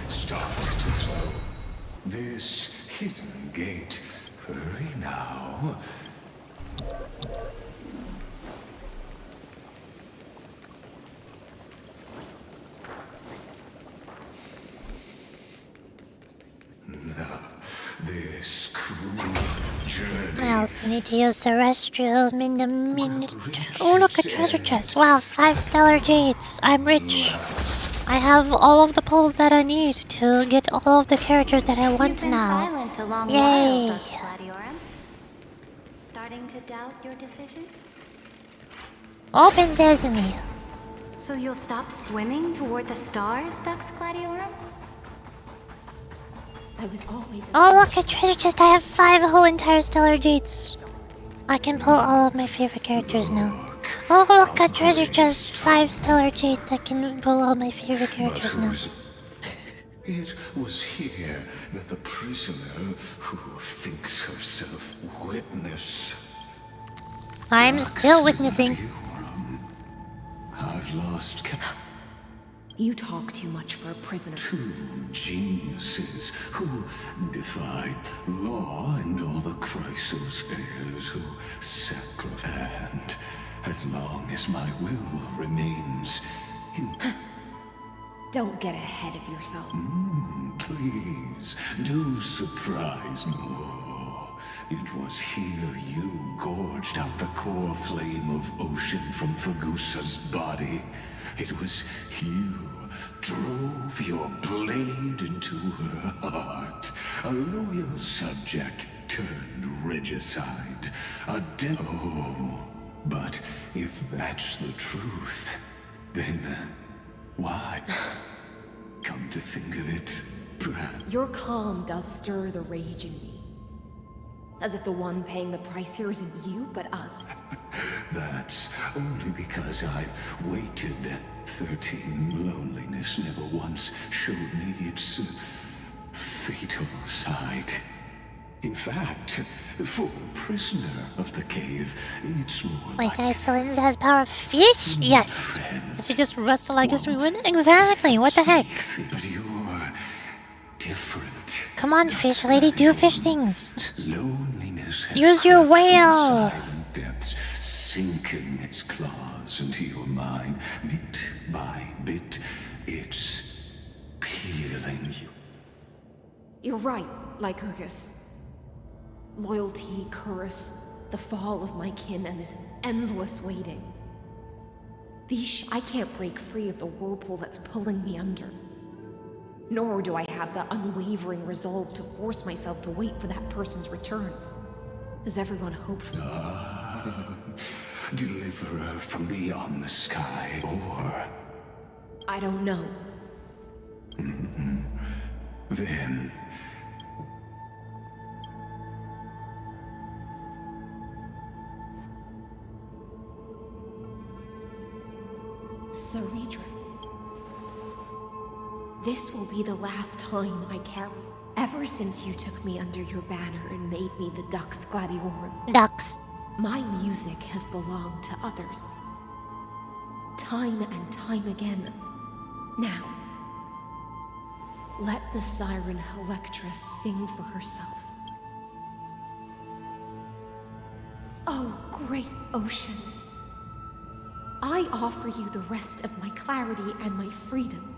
start to flow. This hidden gate. Hurry now. Now, this cruel journey. I also need to use the restroom in a minute. Oh, look, a treasure chest. Wow, 5 stellar jades. I'm rich. I have all of the pulls that I need to get all of the characters that I want now. Silent a long Yay! while, Dux Gladiorum. Starting to doubt your decision? Open sesame. So you'll stop swimming toward the stars, Dux Gladiorum? I was always. Oh, look, a treasure chest. I have 5 whole entire stellar jades. I can pull all of my favorite characters now. Oh, look, a treasure chest. 5 stellar jades. I can pull all my favorite characters now. It was here that the prisoner who thinks herself witness. I'm still witnessing. I've lost You talk too much for a prisoner. 2 geniuses who defied law and all the Chrysos heirs who sacrificed. And as long as my will remains in... Don't get ahead of yourself. Please, do surprise more. It was here you gorged out the core flame of ocean from Fagusa's body. It was you drove your blade into her heart. A loyal subject turned regicide. A devil. But if that's the truth, then why? Come to think of it, perhaps. Your calm does stir the rage in me. As if the one paying the price here isn't you, but us. That's only because I've waited. 13 loneliness never once showed me its fatal side. In fact, for a prisoner of the cave, it's more Like Iceland has power of fish? Yes. Does he just wrestle like us to win? Exactly. What the heck? But you're different. Come on, fish lady. Do fish things. Loneliness has Use your crept from whale. silent depths, sinking its claws into your mind. Bit by bit, it's peeling you. You're right, Lycurgus. Loyalty, curse, the fall of my kin, and this endless waiting. I can't break free of the whirlpool that's pulling me under. Nor do I have the unwavering resolve to force myself to wait for that person's return. Does everyone hope for Deliverer from beyond the sky, or... I don't know. then... Saridra. This will be the last time I carry you. Ever since you took me under your banner and made me the Dux Gladiorum. Ducks. My music has belonged to others. Time and time again. Now, let the siren Electra sing for herself. Oh, great ocean. I offer you the rest of my clarity and my freedom.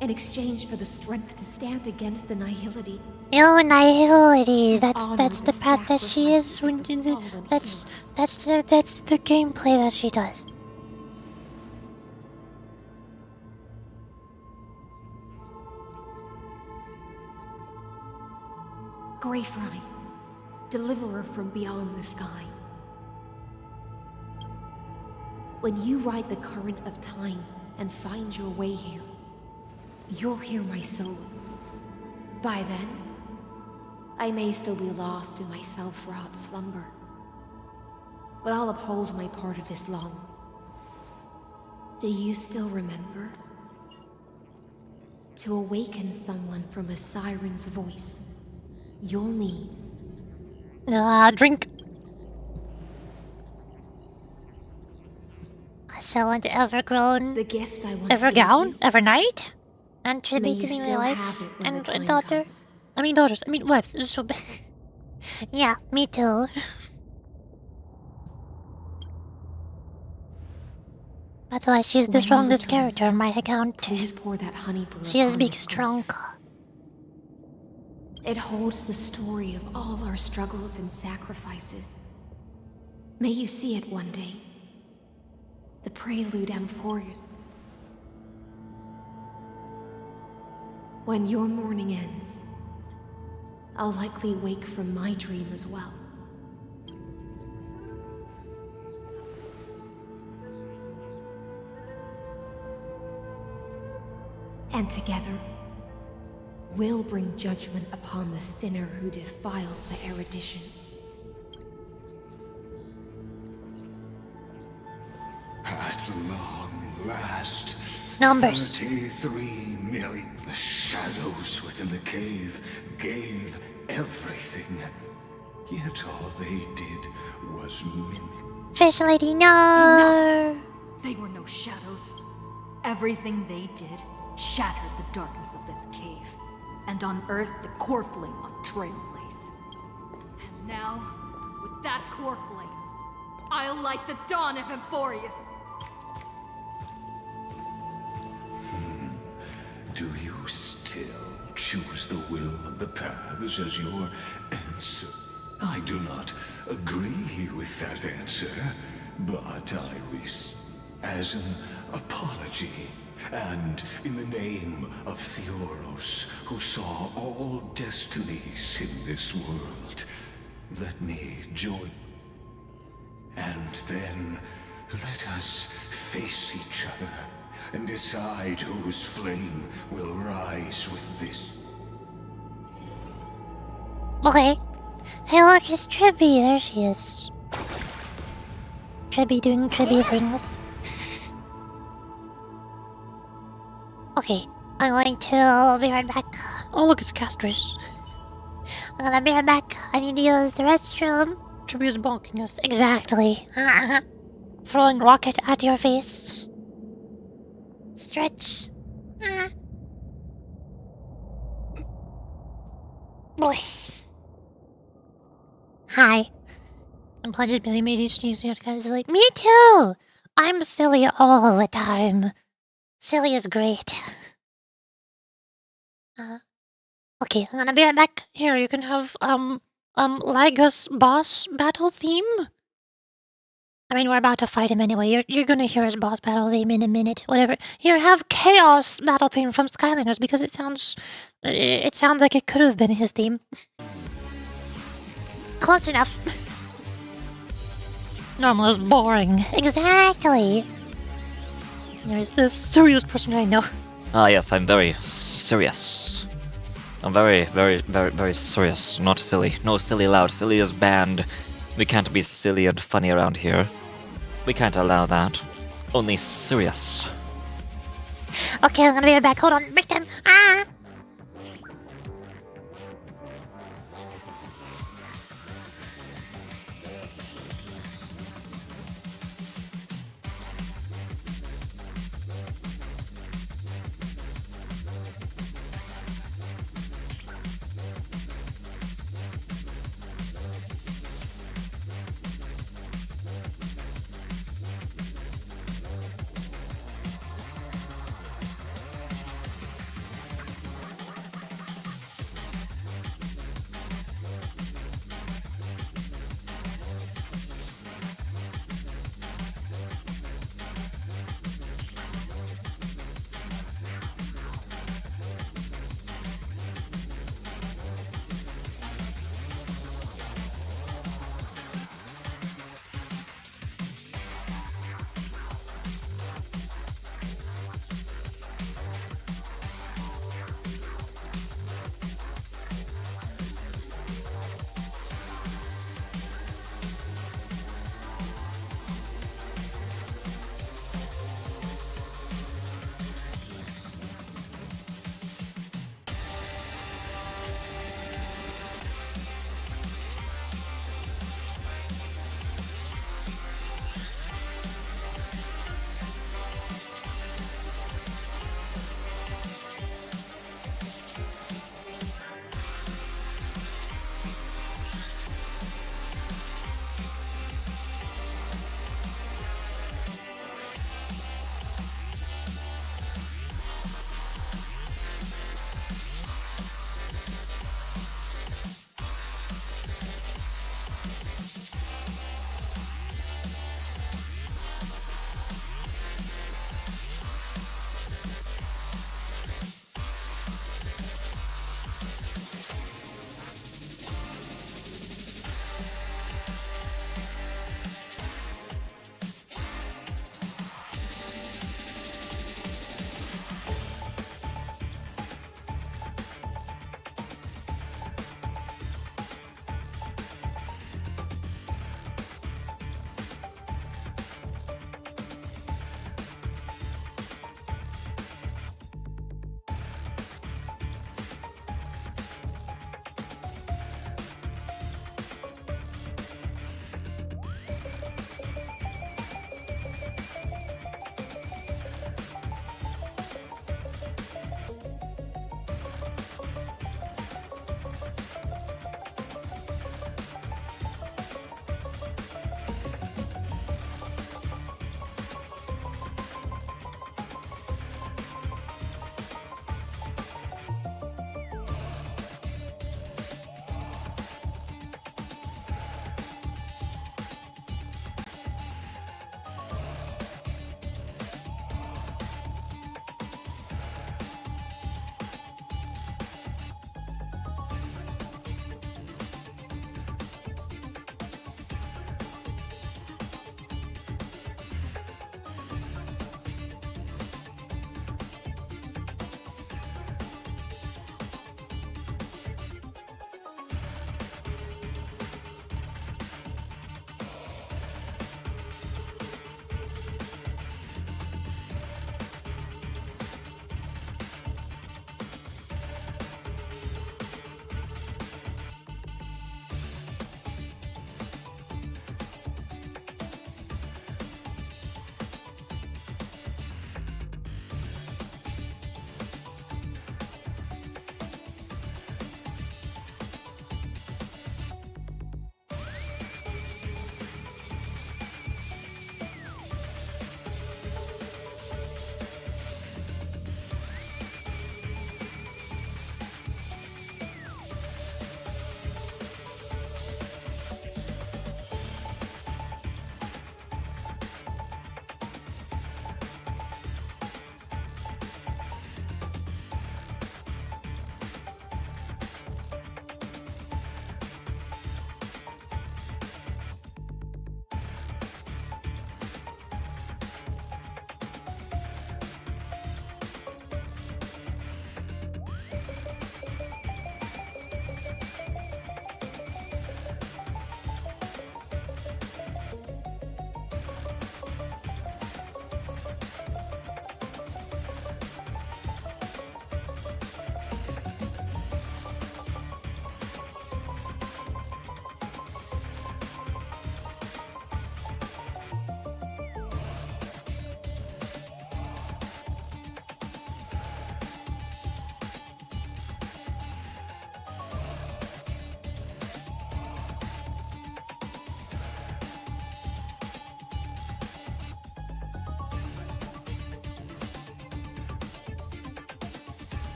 In exchange for the strength to stand against the nihility. No, nihility. That's the path that she is. That's the gameplay that she does. Greyfry, deliverer from beyond the sky. When you ride the current of time and find your way here, you'll hear my soul. By then, I may still be lost in my self-wrought slumber, but I'll uphold my part of this long. Do you still remember? To awaken someone from a siren's voice, you'll need... Drink. I shall want Evergrown. The gift I want Evergown? Evernight? And should May be you giving me still life have it when and the time daughter. comes. I mean daughters. I mean wives. So yeah, me too. That's why she's the When you strongest return, character on my account. Please pour that honey brew She is upon big this strong. It holds the story of all our struggles and sacrifices. May you see it one day. The prelude Amphoria's. When your morning ends, I'll likely wake from my dream as well. And together, we'll bring judgment upon the sinner who defiled the erudition. At long last, Numbers. 33 million. The shadows within the cave gave everything. Yet all they did was mimic. Fish lady, no. They were no shadows. Everything they did shattered the darkness of this cave, and unearthed the core flame of Trailblaze. And now, with that core flame, I'll light the dawn of Amphorius. Do you still choose the will of the paths as your answer? I do not agree with that answer, but as an apology, and in the name of Theoros, who saw all destinies in this world, let me join. And then let us face each other and decide whose flame will rise with this. Okay. Hey look, it's Tribby. There she is. Tribby doing Tribby things. Okay, I'm going to be right back. Oh look, it's Castrus. I'm gonna be right back. I need to use the restroom. Tribby is bonking us. Exactly. Throwing rocket at your face. Stretch. Boy. Hi. I'm playing Billy made each sneeze kind of silly. Me too! I'm silly all the time. Silly is great. Okay, I'm gonna be right back. Here, you can have, Lygus boss battle theme? I mean, we're about to fight him anyway. You're gonna hear his boss battle theme in a minute. Whatever. Here, have Chaos battle theme from Skylanders because it sounds like it could have been his theme. Close enough. Normal is boring. Exactly. There's this serious person I know. Ah, yes, I'm very serious. I'm very, very, very, very serious, not silly. No silly loud. Silly is banned. We can't be silly and funny around here. We can't allow that. Only serious. Okay, I'm gonna be right back. Hold on. Break time. Ah!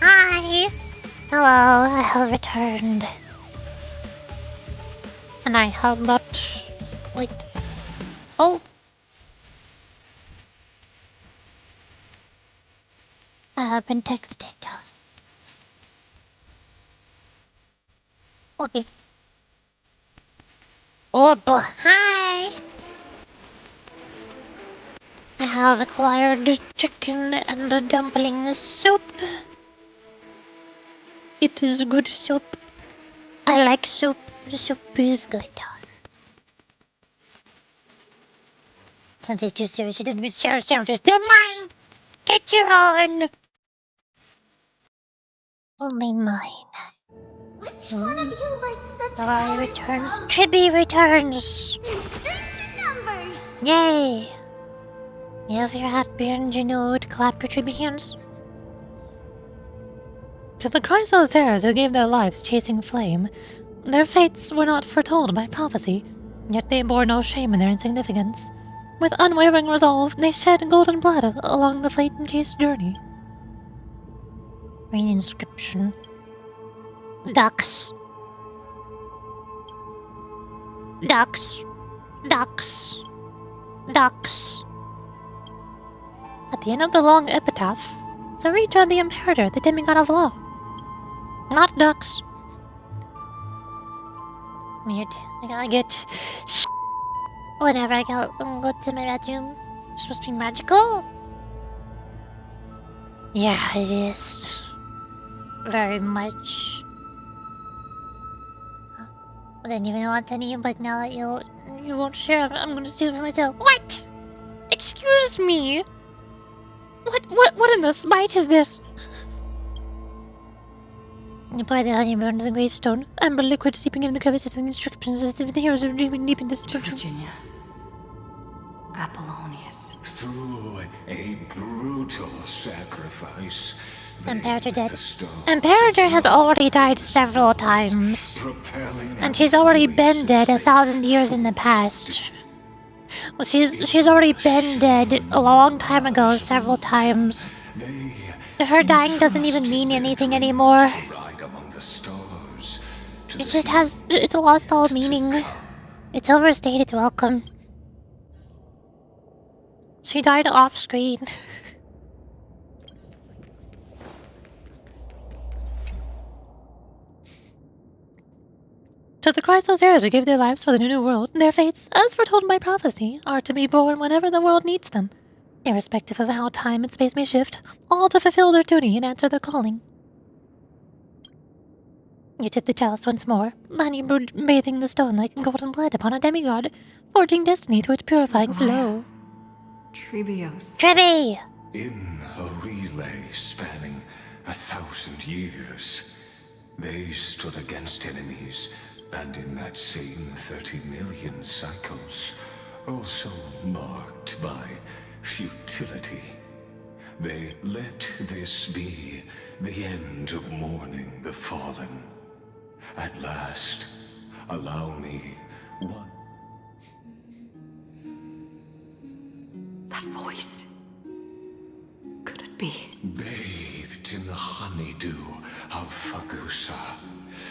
Hi! Hello, I have returned. And I have not... Wait. Oh! I have been texted. Okay. Oh boy, hi! I have acquired chicken and a dumpling soup. It is good soup. I like soup. The soup is good. Since it's too serious, you didn't share sandwiches. They're mine! Get your own! Only mine. Which one of you likes a Ferrari returns. Chibi returns! numbers? Yay! If you're happy and you know it, clap your chibi hands. To the Chrysosaurs who gave their lives chasing flame, their fates were not foretold by prophecy, yet they bore no shame in their insignificance. With unwavering resolve, they shed golden blood along the flame chase journey. Read inscription. Ducks. Ducks. Ducks. Ducks. At the end of the long epitaph, Saritra the Imperator, the demigod of law. Not ducks. Weird. I gotta get whenever I go to my bathroom. It's supposed to be magical? Yeah, it is. Very much. I didn't even want any, but now that you won't share, I'm gonna steal it for myself. What? Excuse me? What in the spite is this? You pour the honey burn to the gravestone. Amber liquid seeping in the crevices and inscriptions as if the heroes are dreaming deep in this Virginia. Apollonius. Through a brutal sacrifice, Imperator dead. Imperator has already died several times. And she's already been dead 1,000 years in the past. Well, she's already been dead a long time ago, several times. Her dying doesn't even mean anything anymore. It just has... It's lost all meaning. It's overstayed its welcome. She died off-screen. To the Chrysosaurs who gave their lives for the new world, their fates, as foretold by prophecy, are to be born whenever the world needs them, irrespective of how time and space may shift, all to fulfill their duty and answer their calling. You tip the chalice once more, honey bathing the stone like golden blood upon a demigod, forging destiny through its purifying flow. Trebios. Trebi! In a relay spanning 1,000 years, they stood against enemies, and in that same 30 million cycles, also marked by futility. They let this be the end of mourning the fallen. At last, allow me one. That voice. Could it be? Bathed in the honeydew of Fagusa,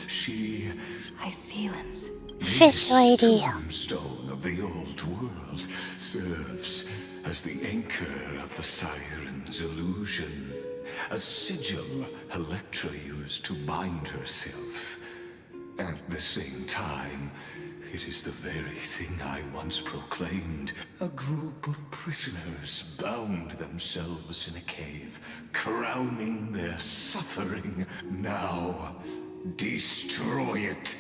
she... Icelands. Fish lady. Stone of the old world serves as the anchor of the siren's illusion, a sigil Electra used to bind herself. At the same time, it is the very thing I once proclaimed. A group of prisoners bound themselves in a cave, crowning their suffering. Now, destroy it.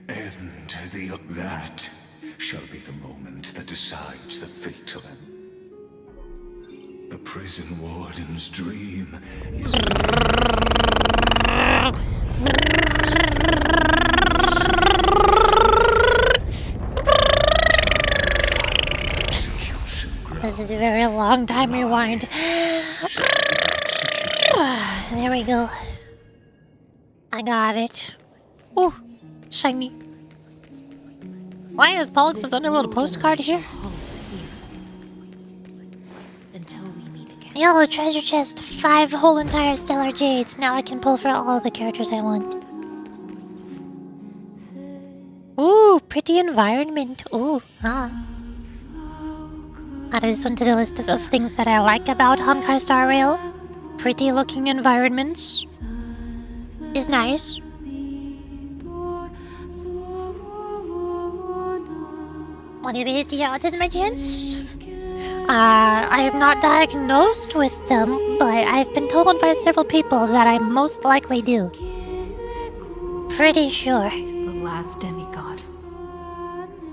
End that shall be the moment that decides the fate of it. The prison warden's dream is... This is a very long time rewind. There we go. I got it. Oh, shiny. Why is Pollux's Underworld postcard here? Until we meet again. Yo, treasure chest, 5 whole entire stellar jades. Now I can pull for all the characters I want. Ooh, pretty environment. Ooh, Added this one to the list of things that I like about Honkai Star Rail. Pretty looking environments is nice. What it is to your autism, my chance? I am not diagnosed with them, but I've been told by several people that I most likely do. Pretty sure. The last demigod.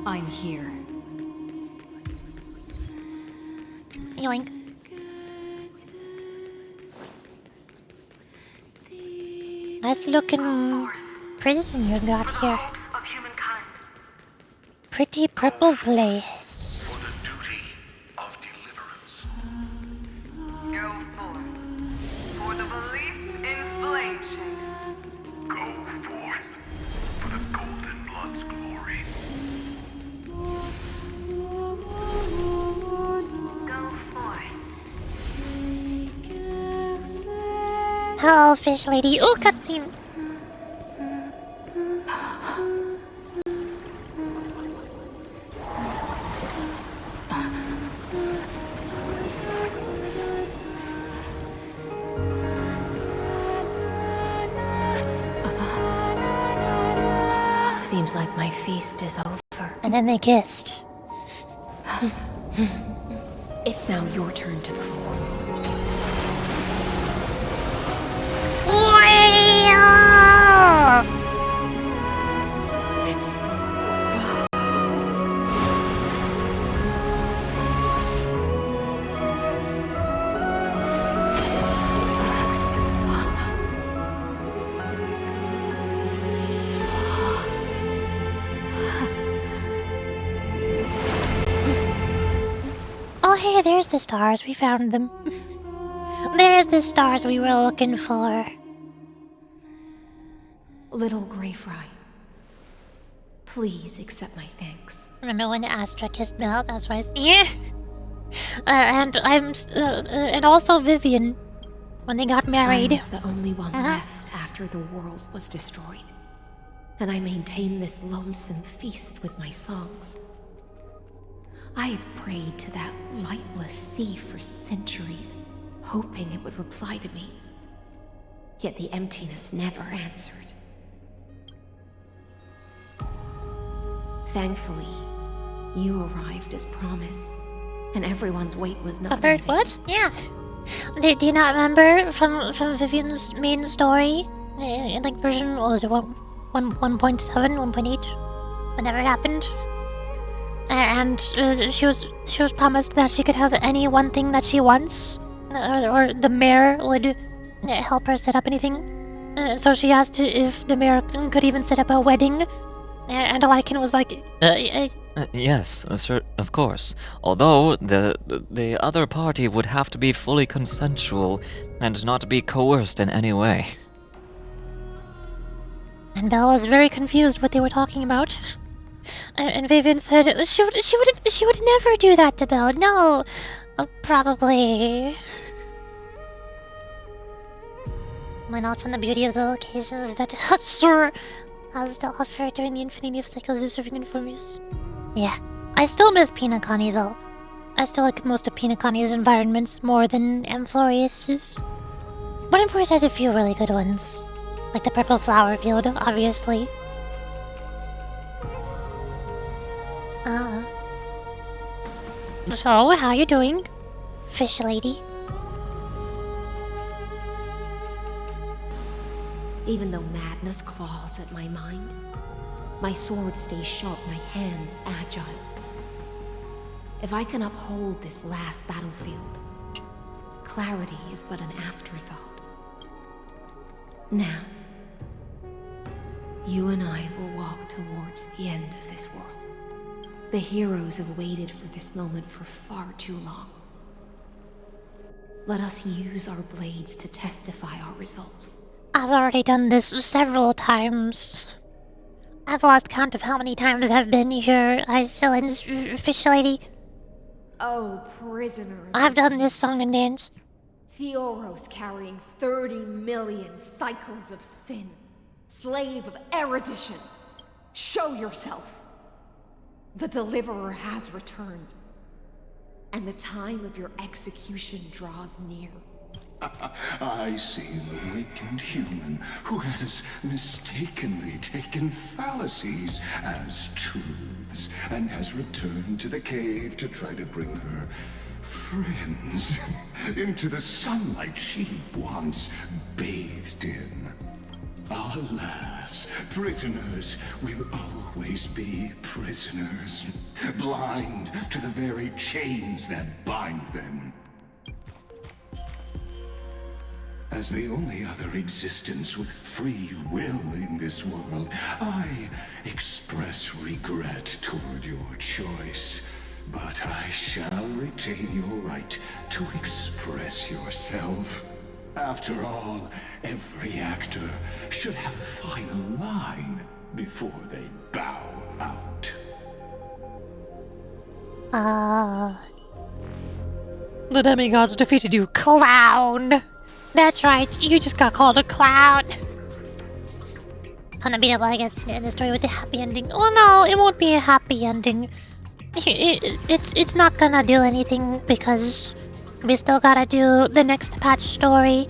I'm here. Yoink. Nice looking prison you got here. Pretty purple place. Go forth for the belief in flame chase. Go forth for the golden blood's glory. Go forth. Hello, fish lady. Ooh, cutscene. Seems like my feast is over. And then they kissed. It's now your turn to perform. Oh, hey, there's the stars. We found them. There's the stars we were looking for. Little Grey Fry, please accept my thanks. Remember when Astra kissed Mel? That's why. Yeah. And also Vivian when they got married. I was the only one left after the world was destroyed, and I maintain this lonesome feast with my songs. I have prayed to that lightless sea for centuries, hoping it would reply to me. Yet the emptiness never answered. Thankfully, you arrived as promised, and everyone's wait was not in vain. What? Yeah. Do you not remember from Vivian's main story? Like version, what was it, 1.7, 1.8? Whenever it happened? And she was promised that she could have any one thing that she wants, or the mayor would help her set up anything. So she asked if the mayor could even set up a wedding, and Lycan was like, Yes, sir, of course. Although the other party would have to be fully consensual and not be coerced in any way. And Belle was very confused what they were talking about. And Vivian said she would never do that to Belle. No, probably. Went out from the beauty of the locations that Sir has to offer during the infinity of cycles of serving informers. Yeah, I still miss Pinacani though. I still like most of Pinacani's environments more than Amphorius's. But Amphorius has a few really good ones, like the purple flower field, obviously. So, how you doing, fish lady? Even though madness claws at my mind, my sword stays sharp, my hands agile. If I can uphold this last battlefield, clarity is but an afterthought. Now, you and I will walk towards the end of this world. The heroes have waited for this moment for far too long. Let us use our blades to testify our resolve. I've already done this several times. I've lost count of how many times I've been here, Iceland's fish lady. Oh, prisoner. I've done this song and dance. Theoros carrying 30 million cycles of sin. Slave of erudition. Show yourself. The Deliverer has returned. And the time of your execution draws near. I see an awakened human who has mistakenly taken fallacies as truths and has returned to the cave to try to bring her friends into the sunlight she once bathed in. Alas, prisoners will always be prisoners, blind to the very chains that bind them. As the only other existence with free will in this world, I express regret toward your choice. But I shall retain your right to express yourself. After all, every actor should have a final line before they bow out. The demigods defeated you, clown! That's right, you just got called a clown. Gonna be able, I guess, to end the story with a happy ending. Oh no, it won't be a happy ending. It's not gonna do anything because we still gotta do the next patch story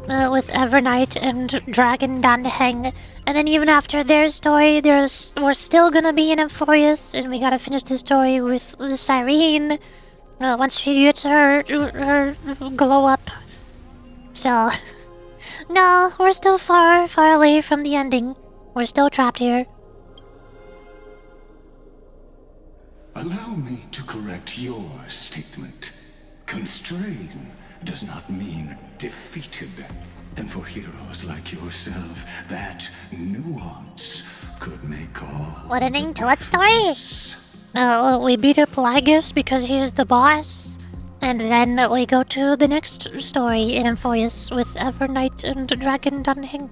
with Evernight and Dragon Danheng. And then even after their story, we're still gonna be in Euphorius, and we gotta finish the story with Cyrene once she gets her glow up. So, no, we're still far away from the ending. We're still trapped here. Allow me to correct your statement. Constrain does not mean defeated. And for heroes like yourself, that nuance could make all. What ending to what story? We beat up Lygus because he's the boss. And then we go to the next story in Euphorius with Evernight and Dragon Dunhing.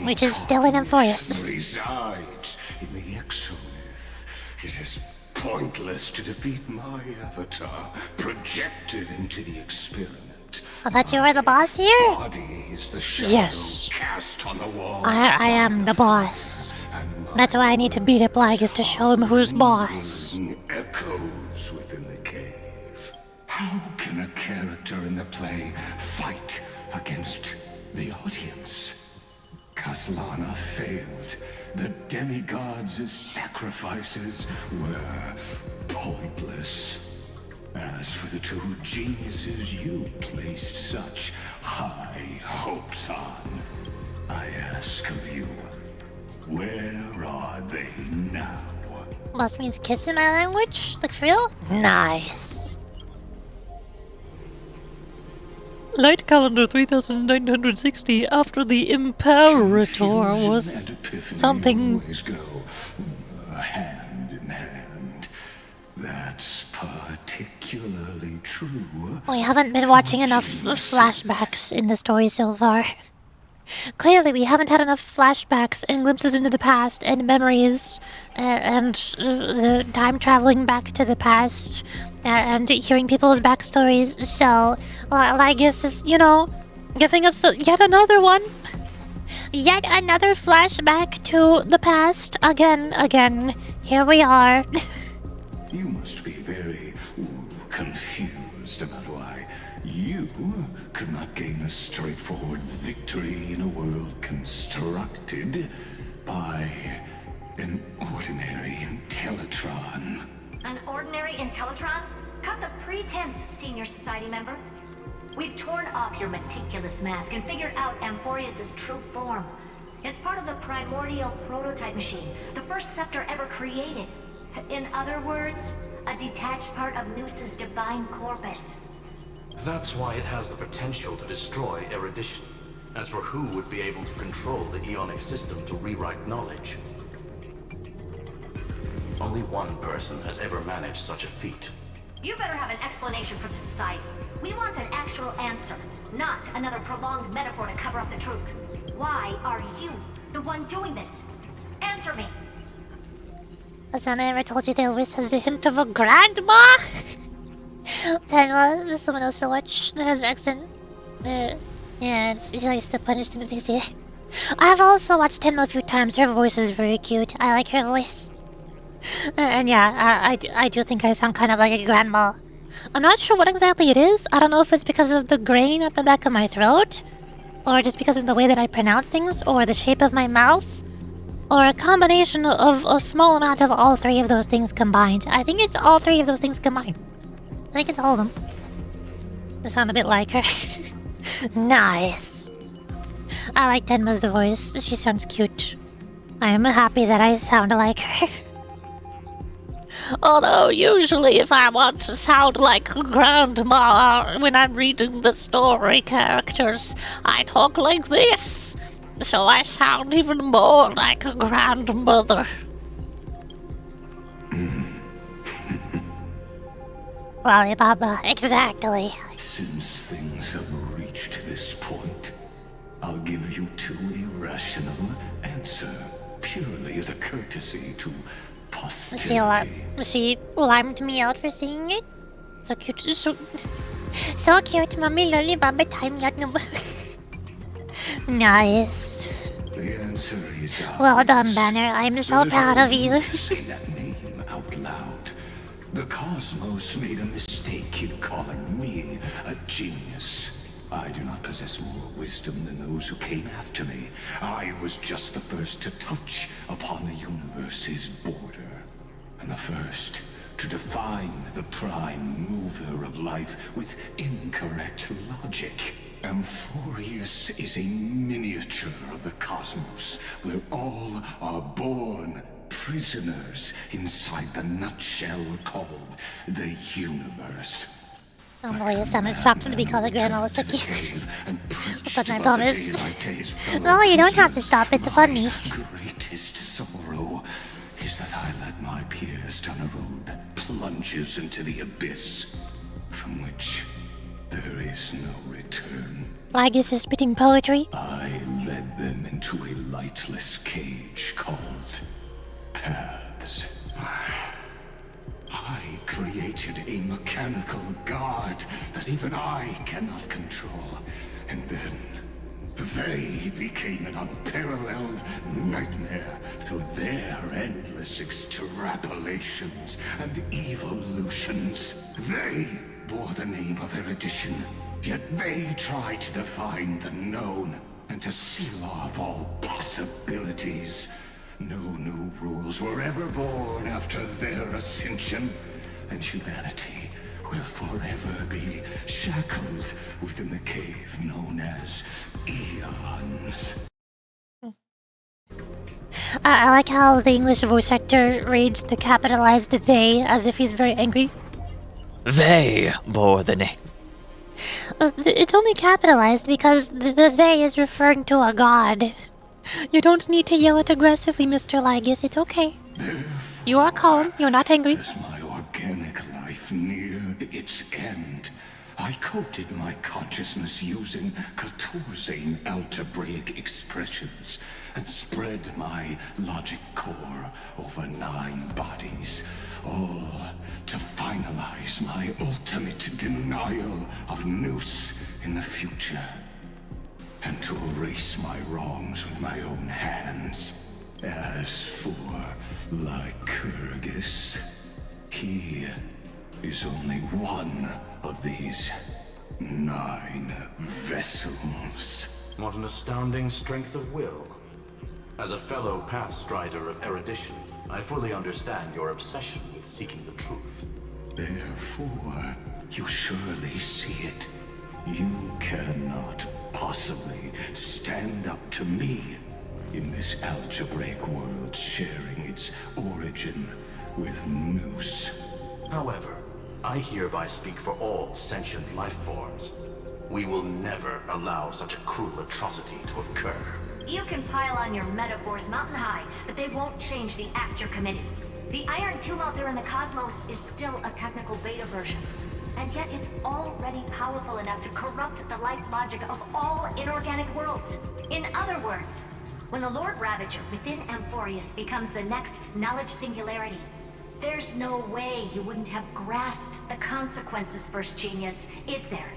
Which is still in Euphorius. Resides in the exomyth. It is pointless to defeat my avatar, projected into the experiment. I thought you were the boss here? Body is the shadow Yes. cast on the wall. I am the boss. That's why I need to beat up Lygus to show him who's boss. Echoes within the cave. How can a character in the play fight against the audience? Kaslana failed. The demigods' sacrifices were pointless. As for the two geniuses you placed such high hopes on, I ask of you, where are they now? Boss means kiss in my language? Like for real? Nice. Light calendar 3960 after the Imperator was something. Always go hand in hand. That's particularly true. We haven't been watching enough flashbacks in the story so far. Clearly, we haven't had enough flashbacks and glimpses into the past and memories and the time traveling back to the past and hearing people's backstories. So, I guess is, giving us yet another one. Yet another flashback to the past. Again. Here we are. You must be very confused about why you could not gain a straightforward victory in a world constructed by an ordinary Intellitron. An ordinary Intellitron? Cut the pretense, Senior Society member. We've torn off your meticulous mask and figured out Amphorius' true form. It's part of the primordial prototype machine, the first scepter ever created. In other words, a detached part of Noos's divine corpus. That's why it has the potential to destroy erudition. As for who would be able to control the Eonic system to rewrite knowledge, only one person has ever managed such a feat. You better have an explanation for the Society. We want an actual answer, not another prolonged metaphor to cover up the truth. Why are you the one doing this? Answer me. Has Anna ever told you that Whis has a hint of a grandma? Tenma, someone else to watch that has an accent. Yeah, she likes to punish them if they see it. I've also watched Tenma a few times. Her voice is very cute. I like her voice. And yeah, I do think I sound kind of like a grandma. I'm not sure what exactly it is. I don't know if it's because of the grain at the back of my throat, or just because of the way that I pronounce things, or the shape of my mouth, or a combination of a small amount of all three of those things combined. I think it's all three of those things combined. I think it's all of them. They sound a bit like her. Nice. I like Tenma's voice. She sounds cute. I am happy that I sound like her. Although, usually if I want to sound like Grandma when I'm reading the story characters, I talk like this. So I sound even more like a grandmother. Lollipapa, exactly. Since things have reached this point, I'll give you two irrational answer, purely as a courtesy to posterity. She limed me out for saying it. So cute, so cute, mommy Lollipapa timed me out. Nice. The answer is well done, Banner. I'm so proud of you. to say that name out loud. The cosmos made a mistake in calling me a genius. I do not possess more wisdom than those who came after me. I was just the first to touch upon the universe's border, and the first to define the prime mover of life with incorrect logic. Amphorius is a miniature of the cosmos, where all are born prisoners inside the nutshell called the universe. Oh boy, it sounded shocked to be called a grandma. So cute. Sudden I promise. No, you don't have to stop. It's funny. Greatest sorrow is that I led my peers down a road that plunges into the abyss, from which there is no return. Lygus is spitting poetry. I led them into a lightless cage called Paths. I created a mechanical guard that even I cannot control. And then they became an unparalleled nightmare through their endless extrapolations and evolutions. They bore the name of erudition, yet they tried to define the known and to seal off all possibilities. No new rules were ever born after their ascension, and humanity will forever be shackled within the cave known as Eons. I like how the English voice actor reads the capitalized they as if he's very angry. They bore the name. It's only capitalized because the they is referring to a god. You don't need to yell it aggressively, Mr. Lygus. It's okay. You are calm. You're not angry. As my organic life neared its end, I coded my consciousness using 14 algebraic expressions and spread my logic core over 9 bodies, all to finalize my ultimate denial of Nous in the future, and to erase my wrongs with my own hands. As for Lycurgus, he is only one of these 9 vessels. What an astounding strength of will. As a fellow Pathstrider of erudition, I fully understand your obsession with seeking the truth. Therefore, you surely see it. You cannot possibly stand up to me in this algebraic world sharing its origin with Nous. However, I hereby speak for all sentient life forms. We will never allow such a cruel atrocity to occur. You can pile on your metaphors mountain high, but they won't change the act you're committing. The iron tomb out there in the cosmos is still a technical beta version. And yet it's already powerful enough to corrupt the life logic of all inorganic worlds. In other words, when the Lord Ravager within Amphorius becomes the next knowledge singularity, There's no way you wouldn't have grasped the consequences, First Genius, is there?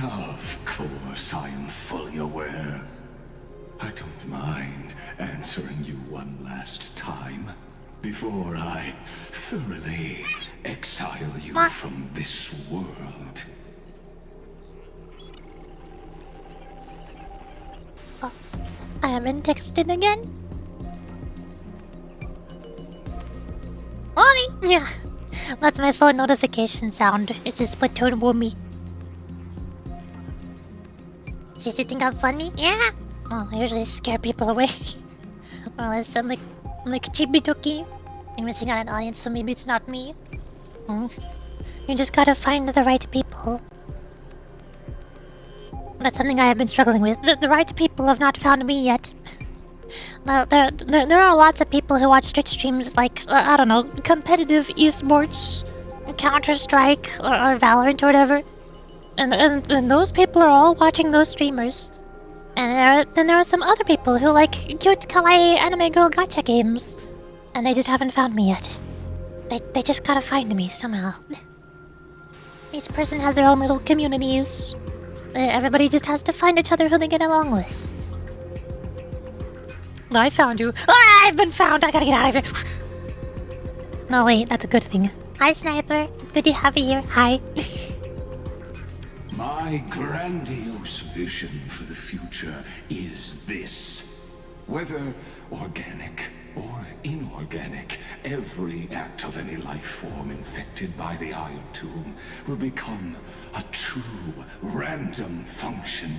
Of course, I am fully aware. I don't mind answering you one last time before I thoroughly exile you from this world. Oh, I haven't texted again. Mommy! Yeah, that's my phone notification sound. It's just Splatoon Woomy. Does he think I'm funny? Yeah! Oh, I usually scare people away. Well, I sound like a chibi toki. I'm missing out an audience, so maybe it's not me. You just gotta find the right people. That's something I have been struggling with. The right people have not found me yet. There are lots of people who watch Twitch streams like, I don't know, competitive esports, Counter-Strike, or Valorant or whatever. And those people are all watching those streamers. And then there are some other people who like cute kawaii anime girl gacha games. And they just haven't found me yet. They just gotta find me somehow. Each person has their own little communities. Everybody just has to find each other who they get along with. I found you. Ah, I've been found! I gotta get out of here! No, wait, that's a good thing. Hi, Sniper. Good to have you here. Hi. My grandiose vision for the future is this. Whether organic or inorganic, every act of any life form infected by the Iron Tomb will become a true random function.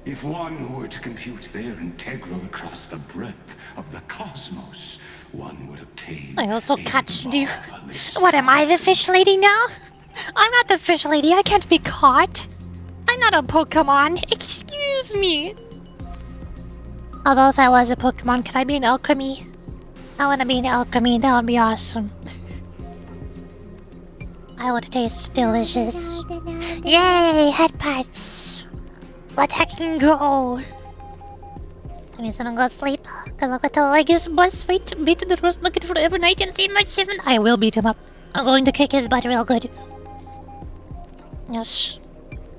If one were to compute their integral across the breadth of the cosmos, one would obtain. I also catched you. What am I, the fish lady now? I'm not the fish lady. I can't be caught. I'm not a Pokemon. Excuse me. Although if I was a Pokemon, could I be an Alchemy? I want to be an Alchemy. That would be awesome. I would taste delicious. Yay! Head pats. Let's heckin' go. I mean, I'm gonna go sleep. Cause look at the leggings boss fight. Beat the roast bucket for every night and see my achievement. I will beat him up. I'm going to kick his butt real good. Yes.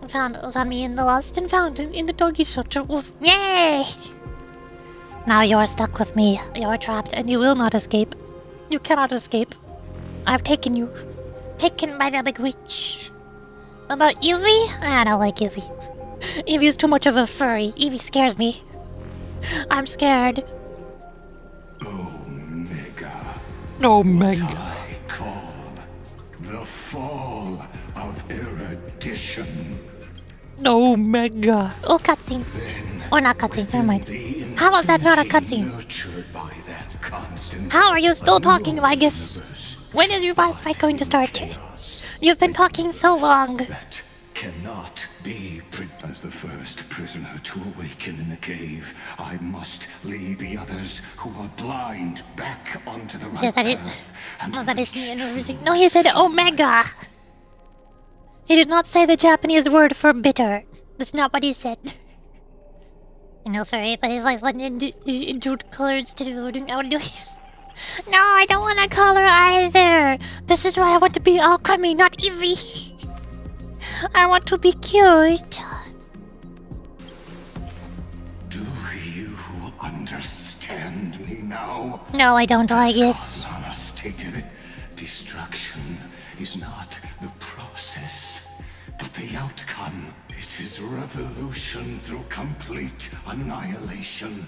Found me in the lost and found in the doggy shelter. Wolf. Yay! Now you're stuck with me. You're trapped and you will not escape. You cannot escape. I've taken you. Taken by the big witch. About Eevee? I don't like Eevee. Eevee's too much of a furry. Eevee scares me. I'm scared. Omega. Omega. What I call the fall of erudition. Omega. Oh, cutscene. Or not cutscene, never mind. How was that not a cutscene? How are you still talking, Lygus? When is your boss fight going to start? You've been talking so long. That cannot be. As the first prisoner to awaken in the cave, I must lead the others who are blind back onto the right path. No, that isn't interesting. No, he said Omega. He did not say the Japanese word for bitter. That's not what he said. I know, furry, but if I want into colors to do it. No, I don't want a color either. This is why I want to be Alchemy, not Eevee. I want to be cute. Do you understand me now? No, I don't, Lygus. Nana stated, destruction is not the process, but the outcome. It is revolution through complete annihilation.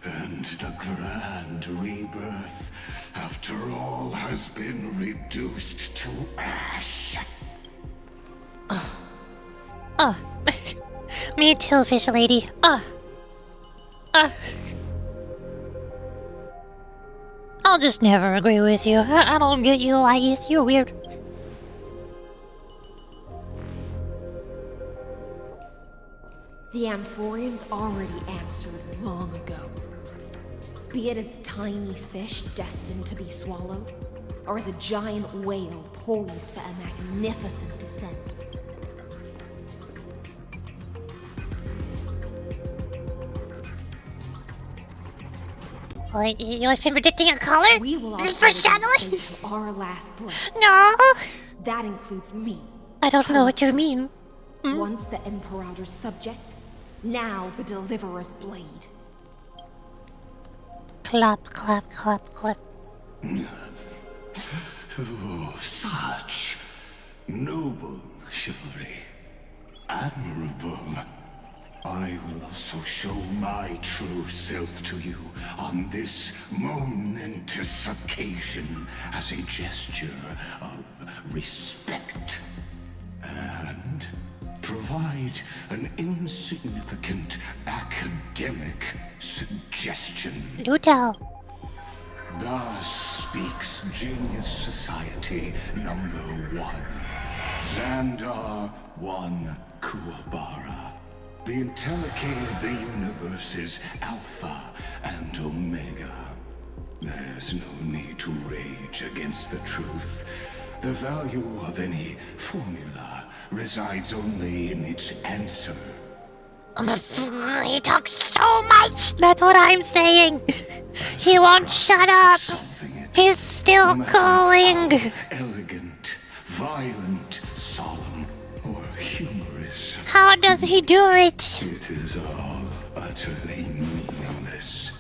And the grand rebirth, after all, has been reduced to ash. Me too, fish lady. I'll just never agree with you. I don't get you, Lygus. You're weird. The Amphorians already answered long ago. Be it as tiny fish destined to be swallowed, or as a giant whale poised for a magnificent descent. Like, you've been predicting a color? We will Is it operate foreshadowing? against fate till our last breath. No! That includes me. I don't know what you mean. Once the Imperator's subject, now the Deliverer's blade. Clap, clap, clap, clap. Oh, such noble chivalry. Admirable. I will also show my true self to you on this momentous occasion as a gesture of respect. And provide an insignificant academic suggestion. Do tell. Thus speaks Genius Society number 1. Xandar 1 Kuwabara. The Intellicate of the universe's Alpha and Omega. There's no need to rage against the truth. The value of any formula resides only in its answer. He talks so much! That's what I'm saying! He won't shut up! He's still going! Elegant, violent, solemn, or humorous. How does he do it? It is all utterly meaningless.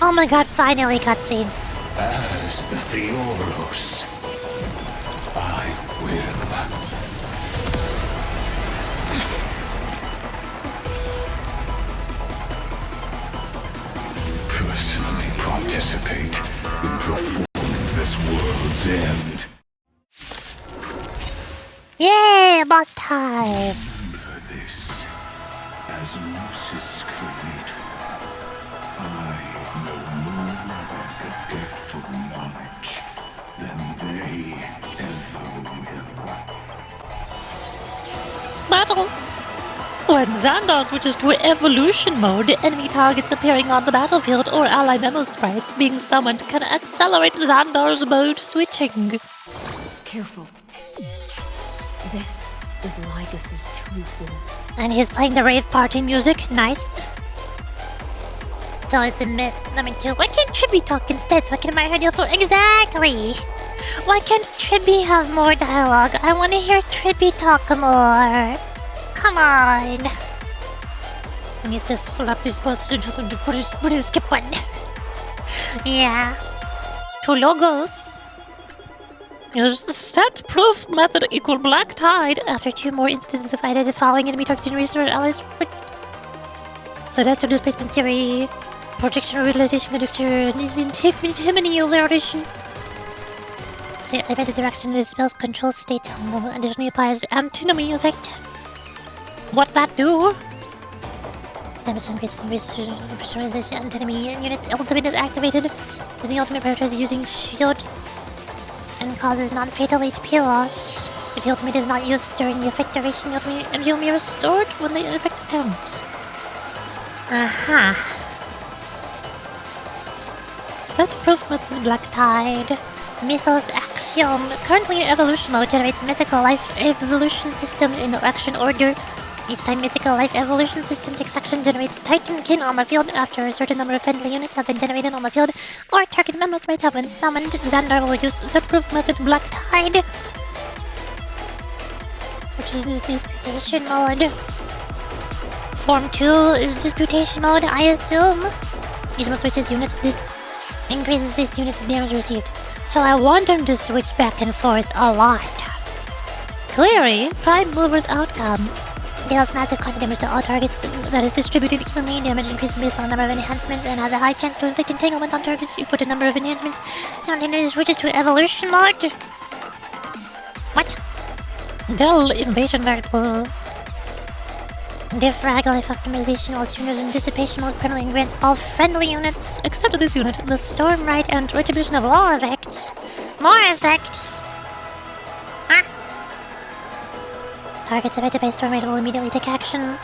Oh my god, finally cutscene. As the Theoros, I will. Personally participate in performing this world's end. Yay, boss time! Remember this, as Gnosis Creator, I know more about the death of knowledge than they ever will. Battle! When Xandar switches to evolution mode, enemy targets appearing on the battlefield or ally memo sprites being summoned can accelerate Xandar's mode switching. Careful. This is Lycus's true form. And he's playing the rave party music, nice. So it's admit, number 2, why can't Tribby talk instead so I can admire her deal for exactly? Why can't Tribby have more dialogue? I want to hear Tribby talk more. Come on. He needs to slap his boss and tell him to put his skip button. Yeah. 2 logos. Use the set proof method equal black tide after 2 more instances of either the following enemy target generation or allies. So that's the displacement theory, projection realization conductor, and antimony acceleration. The advanced direction is spell's control state additionally applies antinomy effect. What that do? Damage increase antinomy unit's ultimate is activated. Using ultimate prioritizes using shield and causes non-fatal HP loss. If the ultimate is not used during the effect duration, the ultimate energy will be restored when the effect ends. Aha. Set proof method Black Tide. Mythos Axiom. Currently in evolution mode generates mythical life evolution system in action order. Each time mythical life evolution system takes action, generates Titankin on the field after a certain number of friendly units have been generated on the field, or target memo sprites have been summoned. Xandar will use set-proof method Black Tide, which is disputation mode. Form 2 is disputation mode, I assume. These must switch his units. This increases this unit's damage received. So I want him to switch back and forth a lot. Query, Prime Mover's outcome. Deals massive quantity damage to all targets that is distributed evenly. Damage increases based on the number of enhancements and has a high chance to inflict entanglement on targets. You put a number of enhancements. Simultaneously switches to evolution mode. What? Dull invasion variable. Defrag life optimization while tuners in dissipation mode permanently grants all friendly units, except this unit, the storm right and retribution of all effects. More effects! Ah! Targets affected by storm rate will immediately take action.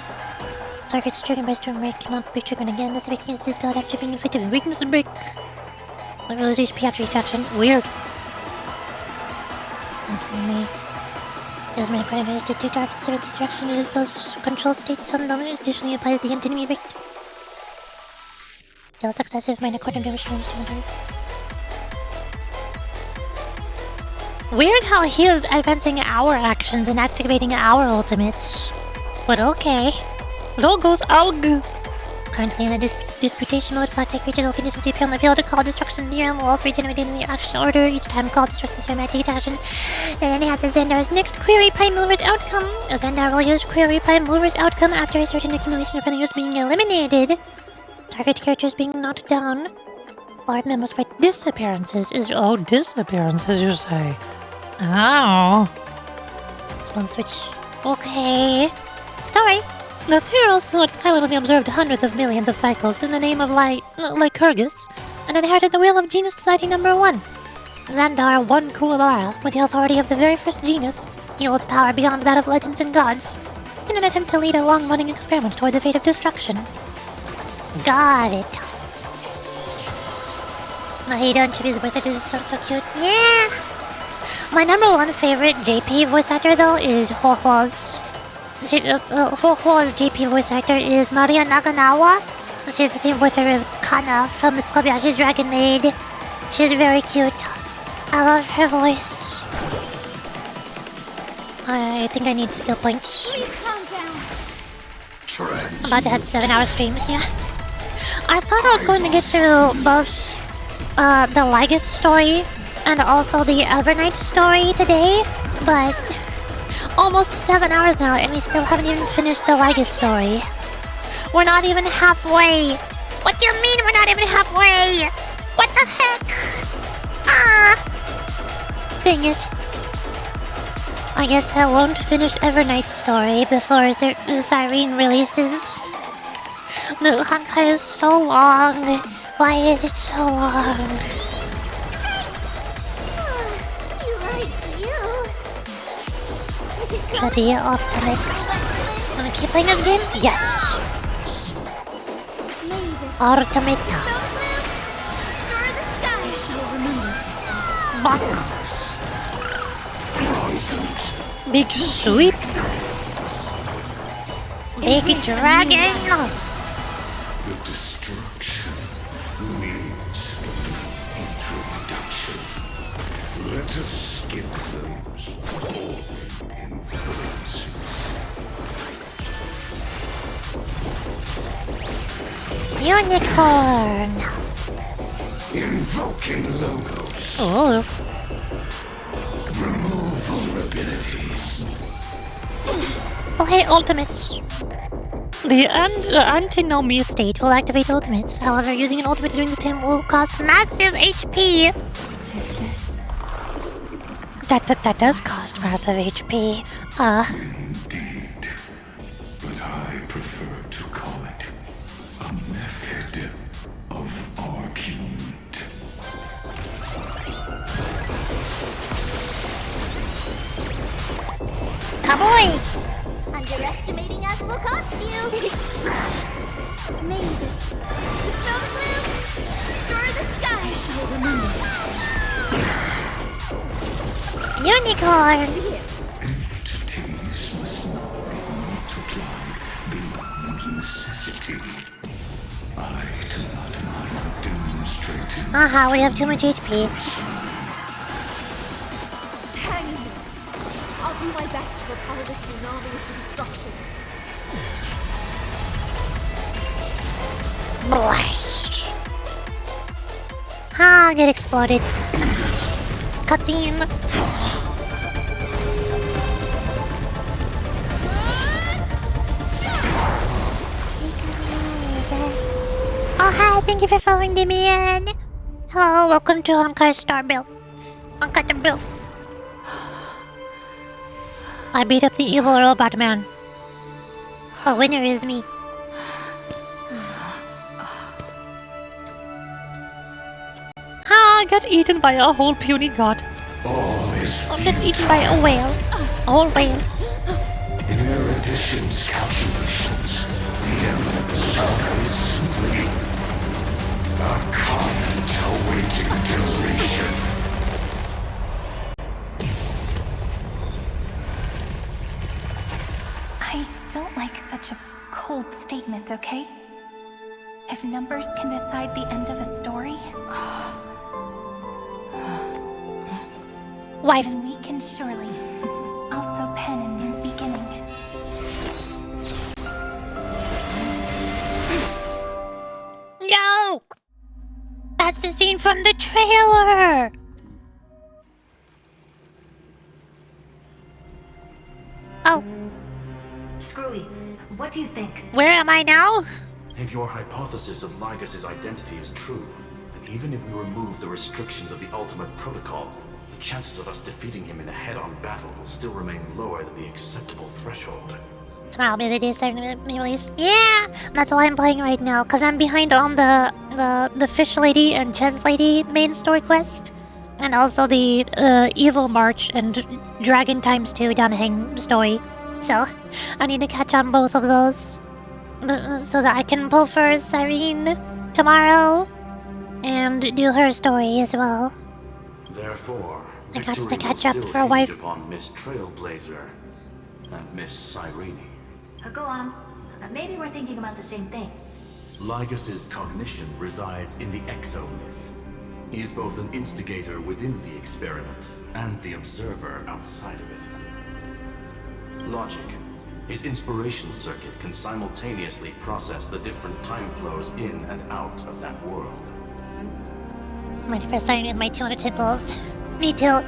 Targets triggered by storm rate cannot be triggered again. This effect against this build after being inflicted with weakness and break. Lose HP after each action. Weird. Antinomy. As many credit managed to 2 targets of its destruction in his both control states on them. Additionally applies the antinomy effect. Deals excessive minor quantum damage to inventory. Weird how he is advancing our actions and activating our ultimates. But okay. Logos AUG! Currently in a disputation mode, Black creatures will continue to appear on the field to call destruction theorem while also regenerating the action order. Each time called destruction theorem activates action. It enhances Xandar's next query prime mover's outcome. Xandar will use query prime mover's outcome after a certain accumulation of players being eliminated. Target characters being knocked down. Or members by disappearances is disappearances you say. Oh. It's one switch. Okay. Story. The Theros who had silently observed hundreds of millions of cycles in the name of Lycurgus, and inherited the Wheel of Genus Society No. 1. Xandar won Kualara with the authority of the very first genus. He holds power beyond that of legends and gods, in an attempt to lead a long-running experiment toward the fate of destruction. Got it. How you doing, Chibi's voice actor is so cute. Yeah! My number one favorite JP voice actor, though, is Ho-Ho's. Ho-Ho's JP voice actor is Maria Naganawa. She's the same voice actor as Kana from Miss Kobayashi's Dragon Maid. She's very cute. I love her voice. I think I need skill points. Please calm down. I'm about to have a 7-hour stream here. I thought I was going to get through both the Lygus story and also the Evernight story today, but almost 7 hours now and we still haven't even finished the Lygus story. We're not even halfway. What do you mean we're not even halfway? What the heck? Dang it. I guess I won't finish Evernight's story before Cyrene releases. The honkai is so long. Why is it so long? Should be off limit. Wanna keep playing this game? Yes. Ultimate. Bonk. Big sweep. Big dragon. The destruction needs introduction. Let us skip those boring influences. Unicorn. Invoking logos. Oh. Remove vulnerabilities. Oh hey, ultimates. The antinomy state will activate ultimates. However, using an ultimate during this time will cost massive HP. What is this? That does cost massive HP. Indeed. But I prefer to call it a method of argument. Cowboy! Underestimating us will cost you. Mavis, dispel the gloom, destroy the sky. I shall remember. Unicorn! Entities must not be multiplied beyond necessity. I do not mind demonstrating. Aha, we have too much HP. Hang in there. I'll do my best to repel this tsunami of destruction. Blast! Ah, get exploded. Cutscene. Oh hi, thank you for following Damien. Hello, welcome to Honkai Star Build. Honkai the Build. I beat up the evil robot man. The winner is me. I got eaten by a whole puny god. I got eaten by a whale. A whole whale. In erudition's calculations, the emblem is simply a comment awaiting deletion. I don't like such a cold statement, okay? If numbers can decide the end of a story, wife, then we can surely also pen a new beginning. No! That's the scene from the trailer! Oh. Screwy, what do you think? Where am I now? If your hypothesis of Lygas's identity is true, then even if we remove the restrictions of the Ultimate Protocol, the chances of us defeating him in a head-on battle will still remain lower than the acceptable threshold. Tomorrow will be the day starting me release. Yeah! That's why I'm playing right now, because I'm behind on the Fish Lady and Chess Lady main story quest. And also the Evil March and Dragon Times 2 Dunhang story. So, I need to catch on both of those. So that I can pull for Cyrene tomorrow. And do her story as well. Therefore, I got to victory catch will up still for a wife. hinge upon Miss Trailblazer and Miss Cyrene. Go on. Maybe we're thinking about the same thing. Lygas's cognition resides in the exomyth. He is both an instigator within the experiment and the observer outside of it. Logic. His inspiration circuit can simultaneously process the different time flows in and out of that world. I'm ready for starting with my 200 temples. Me too.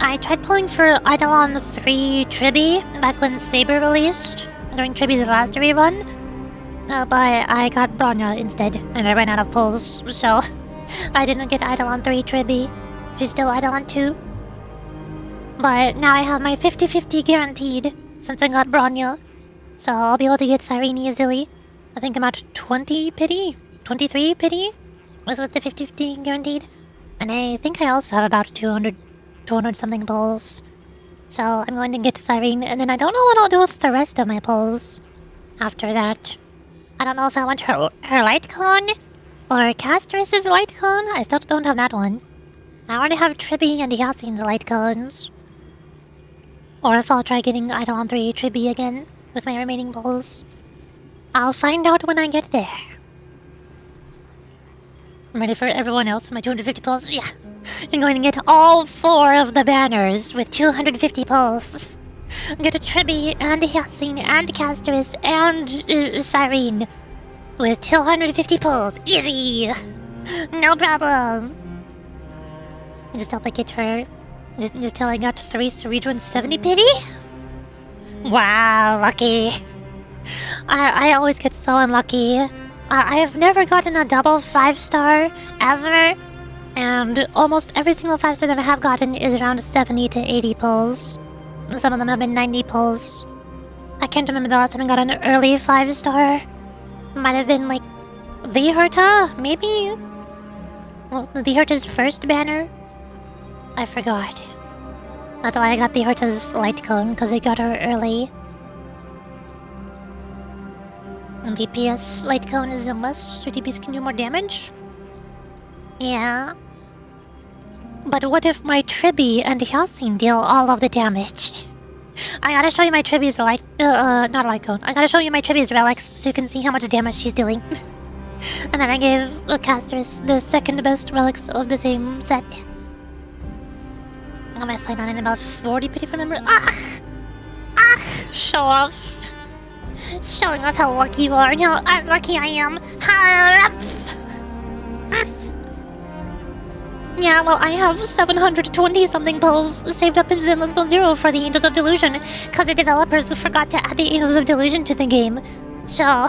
I tried pulling for Eidolon 3 Tribi back when Saber released, during Tribi's last rerun. But I got Bronya instead, and I ran out of pulls, so I didn't get Eidolon 3 Tribi. She's still Eidolon 2. But now I have my 50-50 guaranteed, since I got Bronya. So I'll be able to get Cyrene easily. I think I'm at 20 pity? 23 pity? Was with the 50-50 guaranteed. And I think I also have about 200 something pulls. So I'm going to get Cyrene, and then I don't know what I'll do with the rest of my pulls after that. I don't know if I want her light cone or Castris's light cone. I still don't have that one. I already have Tribi and Yassine's light cones. Or if I'll try getting Eidolon 3 Tribi again with my remaining pulls. I'll find out when I get there. I'm ready for everyone else, my 250 pulls. Yeah. I'm going to get all 4 of the banners with 250 pulls. Get a Tribi and Yassine and Castris and Cyrene with 250 pulls. Easy! No problem. Just hope I get her. Just till I got 3 370 pity? Wow, lucky. I always get so unlucky. I've never gotten a double 5-star ever. And almost every single 5-star that I have gotten is around 70 to 80 pulls. Some of them have been 90 pulls. I can't remember the last time I got an early 5-star. Might have been like the Herta, maybe? Well, the Herta's first banner? I forgot. That's why I got the Herta's light cone, because I got her early. And DPS light cone is a must, so DPS can do more damage? Yeah. But what if my Tribi and Yassine deal all of the damage? I gotta show you my Tribi's light... not light cone. I gotta show you my Tribi's relics so you can see how much damage she's dealing. And then I gave Castris the second best relics of the same set. I might find on in about 40 pity for number. Show off. Showing off how lucky you are and how unlucky I am. Yeah, well, I have 720 something pulls saved up in Zenless Zone Zero for the Angels of Delusion, because the developers forgot to add the Angels of Delusion to the game. So,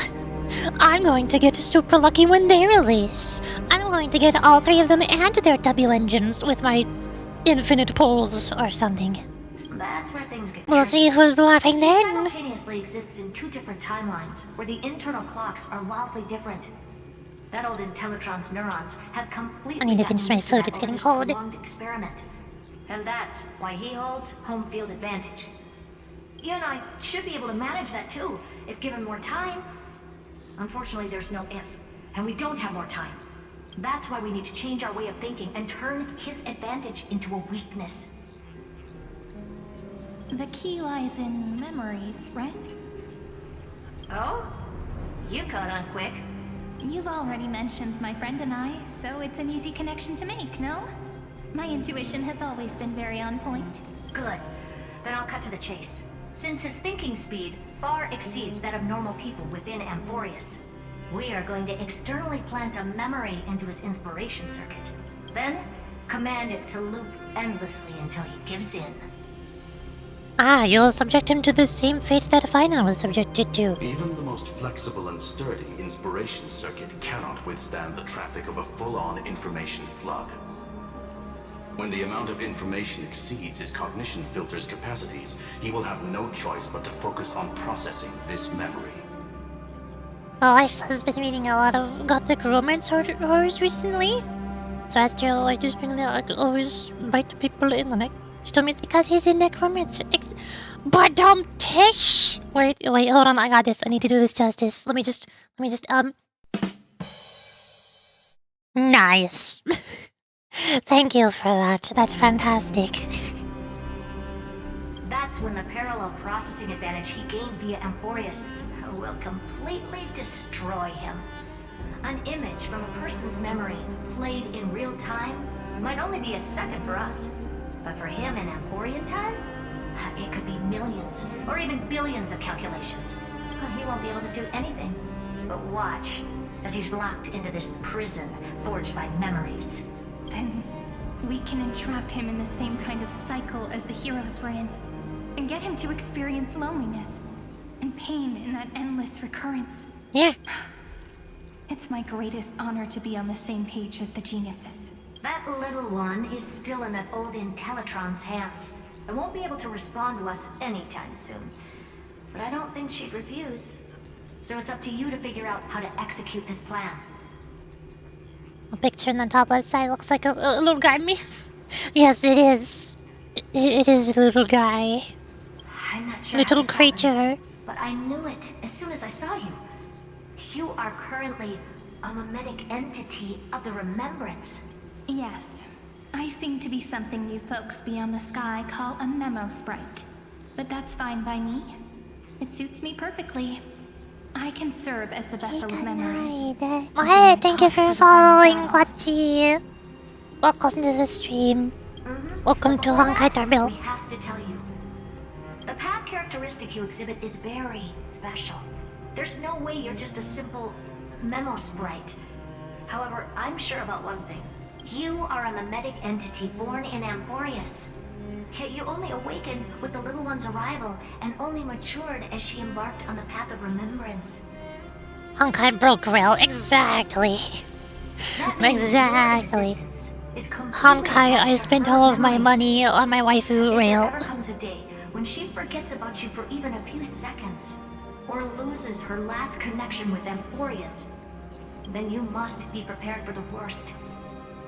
I'm going to get super lucky when they release. I'm going to get all 3 of them and their W engines with my infinite pulls or something. That's where things get We'll see who's laughing He then. simultaneously exists in 2 different timelines, where the internal clocks are wildly different. That old Intellitron's neurons have completely I need to finish my food, it's getting cold. Experiment. And that's why he holds home field advantage. You and I should be able to manage that too, if given more time. Unfortunately, there's no if, and we don't have more time. That's why we need to change our way of thinking and turn his advantage into a weakness. The key lies in memories, right? Oh? You caught on quick. You've already mentioned my friend and I, so it's an easy connection to make, no? My intuition has always been very on point. Good. Then I'll cut to the chase. Since his thinking speed far exceeds that of normal people within Amphorius, we are going to externally plant a memory into his inspiration circuit. Then, command it to loop endlessly until he gives in. Ah, you'll subject him to the same fate that Fina was subjected to. Even the most flexible and sturdy inspiration circuit cannot withstand the traffic of a full-on information flood. When the amount of information exceeds his cognition filter's capacities, he will have no choice but to focus on processing this memory. Well, Life has been reading a lot of gothic romance horrors recently. So Astral, I just been always bite people in the neck. She told me it's because he's a necromancer. But Tish! Wait, hold on, I got this. I need to do this justice. Let me just, Nice. Thank you for that. That's fantastic. That's when the parallel processing advantage he gained via Amphorius will completely destroy him. An image from a person's memory played in real time might only be a second for us. But for him in Amphorian time, it could be millions or even billions of calculations. He won't be able to do anything but watch as he's locked into this prison forged by memories. Then we can entrap him in the same kind of cycle as the heroes were in, and get him to experience loneliness and pain in that endless recurrence. Yeah. It's my greatest honor to be on the same page as the geniuses. That little one is still in that old Intellitron's hands and won't be able to respond to us anytime soon. But I don't think she'd refuse. So it's up to you to figure out how to execute this plan. A picture in the top left side looks like a little guy me. Yes, it is. It is a little guy. I'm not sure Little how this creature. happened, but I knew it as soon as I saw you. You are currently a mimetic entity of the remembrance. Yes. I seem to be something you folks beyond the sky call a memo sprite. But that's fine by me. It suits me perfectly. I can serve as the vessel of memories. Oh, hey, thank you for following, Quachi. Welcome to the stream. Welcome to Honkai Star Bill. We have to tell you. The path characteristic you exhibit is very special. There's no way you're just a simple memo sprite. However, I'm sure about one thing. You are a mimetic entity born in Amphorius. Yet you only awakened with the little one's arrival and only matured as she embarked on the path of remembrance. Honkai broke rail, exactly. Exactly. Honkai, I spent all of my money on my waifu rail. If there ever comes a day when she forgets about you for even a few seconds, or loses her last connection with Amphorius, then you must be prepared for the worst.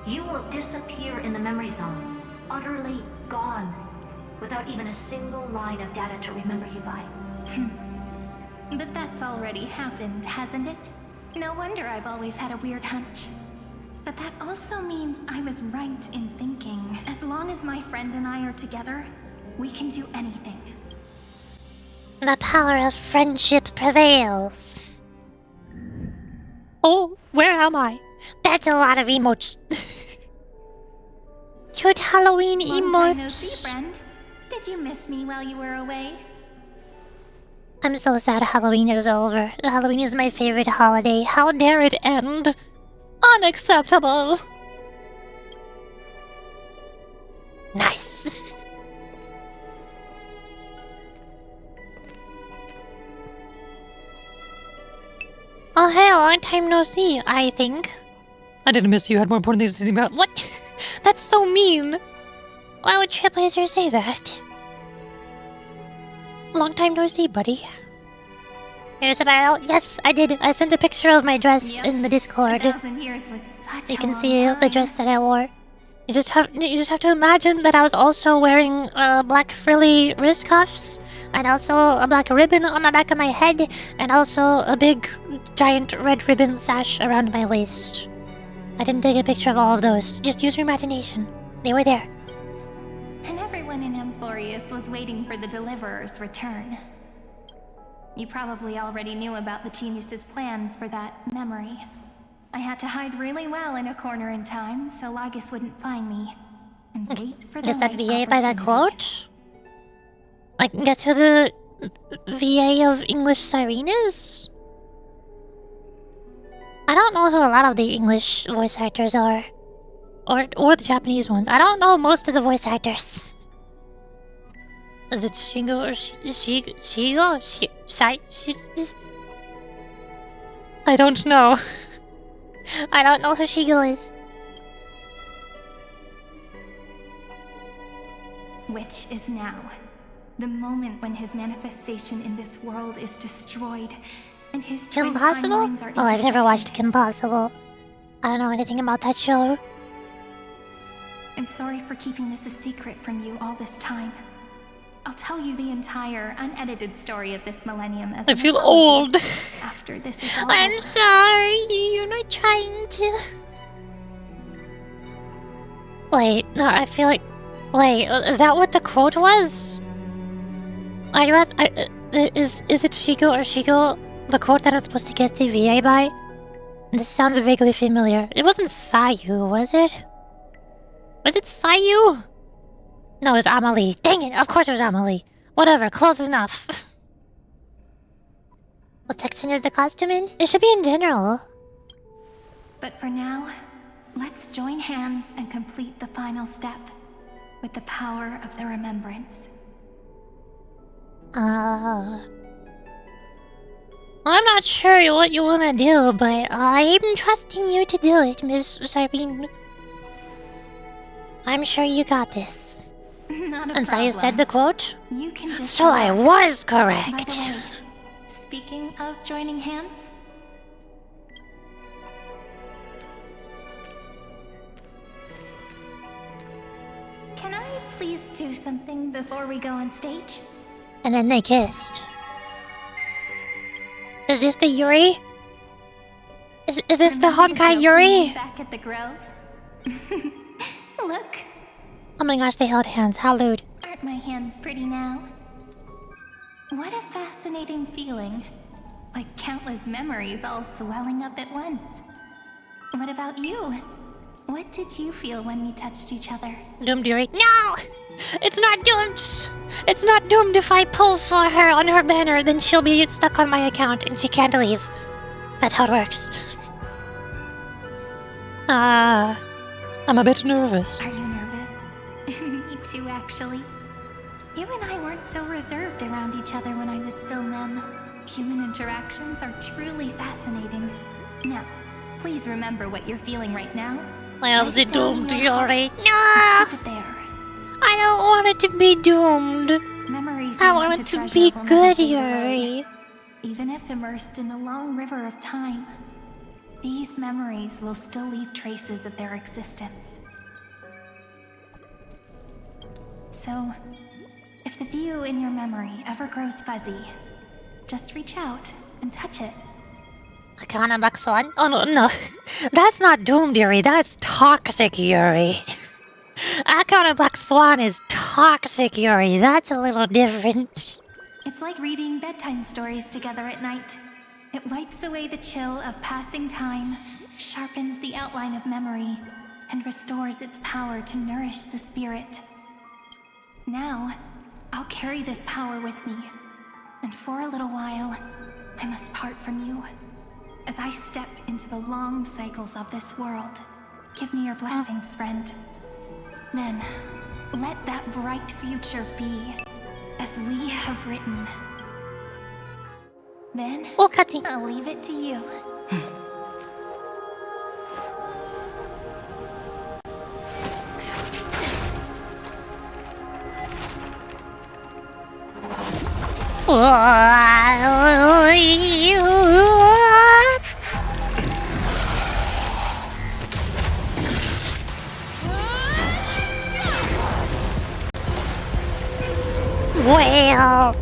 You will disappear in the memory zone, utterly gone, without even a single line of data to remember you by. But that's already happened, hasn't it? No wonder I've always had a weird hunch. But that also means I was right in thinking, as long as my friend and I are together, we can do anything. The power of friendship prevails. Oh, where am I? That's a lot of emotes. Cute Halloween Long time no emotes. see, friend. Did you miss me while you were away? I'm so sad Halloween is over. Halloween is my favorite holiday. How dare it end? Unacceptable. Nice. Oh hey, long time no see, I think. I didn't miss you, had more important things to think about. What? That's so mean. Why would Trailblazer say that? Long time no see, buddy. Here's a barrel. Yes, I did. I sent a picture of my dress in the Discord. 1,000 years was such You a can long see time. the dress that I wore. You just have to imagine that I was also wearing black frilly wrist cuffs, and also a black ribbon on the back of my head, and also a big giant red ribbon sash around my waist. I didn't take a picture of all of those. Just use your imagination. They were there. And everyone in Amphorius was waiting for the Deliverer's return. You probably already knew about the genius's plans for that memory. I had to hide really well in a corner in time so Lagus wouldn't find me. And wait for the Guess that right VA by that opportunity. quote? Like, guess who the VA of English Siren is? I don't know who a lot of the English voice actors are. Or the Japanese ones. I don't know most of the voice actors. Is it Shingo or Shigo? I don't know. I don't know who Shigo is. Which is now. The moment when his manifestation in this world is destroyed, and his twin Kim Possible? timelines are Oh, I've never intersected. watched Kim Possible. I don't know anything about that show. I'm sorry for keeping this a secret from you all this time. I'll tell you the entire, unedited story of this millennium as I an feel apology old. after this is all I'm over. sorry, you're not trying to. Wait, no, I feel like. Wait, is that what the quote was? Is it Shigo or Shigo the quote that I'm supposed to guess the VA by? This sounds vaguely familiar. It wasn't Sayu, was it? Was it Sayu? No, it was Amelie. Dang it, of course it was Amelie. Whatever, close enough. What section is the costume in? It should be in general. But for now, let's join hands and complete the final step with the power of the remembrance. I'm not sure what you want to do, but I'm trusting you to do it, Miss Cyrene. I'm sure you got this. Not a And so you problem. said the quote? You can just So I relax. was By correct. the way, speaking of joining hands, can I please do something before we go on stage? And then they kissed. Is this the Yuri? Is this the Remember Honkai joking Yuri? back at the Grove? Look, Oh my gosh, they held hands. How lewd. aren't my hands pretty now? What a fascinating feeling. Like countless memories all swelling up at once. What about you? What did you feel when we touched each other? Doomed Yuri. No! It's not doomed! It's not doomed. If I pull for her on her banner, then she'll be stuck on my account and she can't leave. That's how it works. I'm a bit nervous. Are you nervous? Me too, actually. You and I weren't so reserved around each other when I was still Mem. Human interactions are truly fascinating. Now, please remember what you're feeling right now. Well, Write the it down in doomed your heart Yuri. and No! keep it there. I don't want it to be doomed. Memories I you want want it to to treasure be will never good, fade away. Yuri. Even if immersed in the long river of time, these memories will still leave traces of their existence. So, if the view in your memory ever grows fuzzy, just reach out and touch it. Akana Black Swan? Oh no. That's not doomed Yuri, that's toxic Yuri. Akana Black Swan is toxic Yuri, that's a little different. It's like reading bedtime stories together at night. It wipes away the chill of passing time, sharpens the outline of memory, and restores its power to nourish the spirit. Now, I'll carry this power with me, and for a little while, I must part from you. As I step into the long cycles of this world, give me your blessings, friend. Then, let that bright future be, as we have written. Then, I'll leave it to you. Well,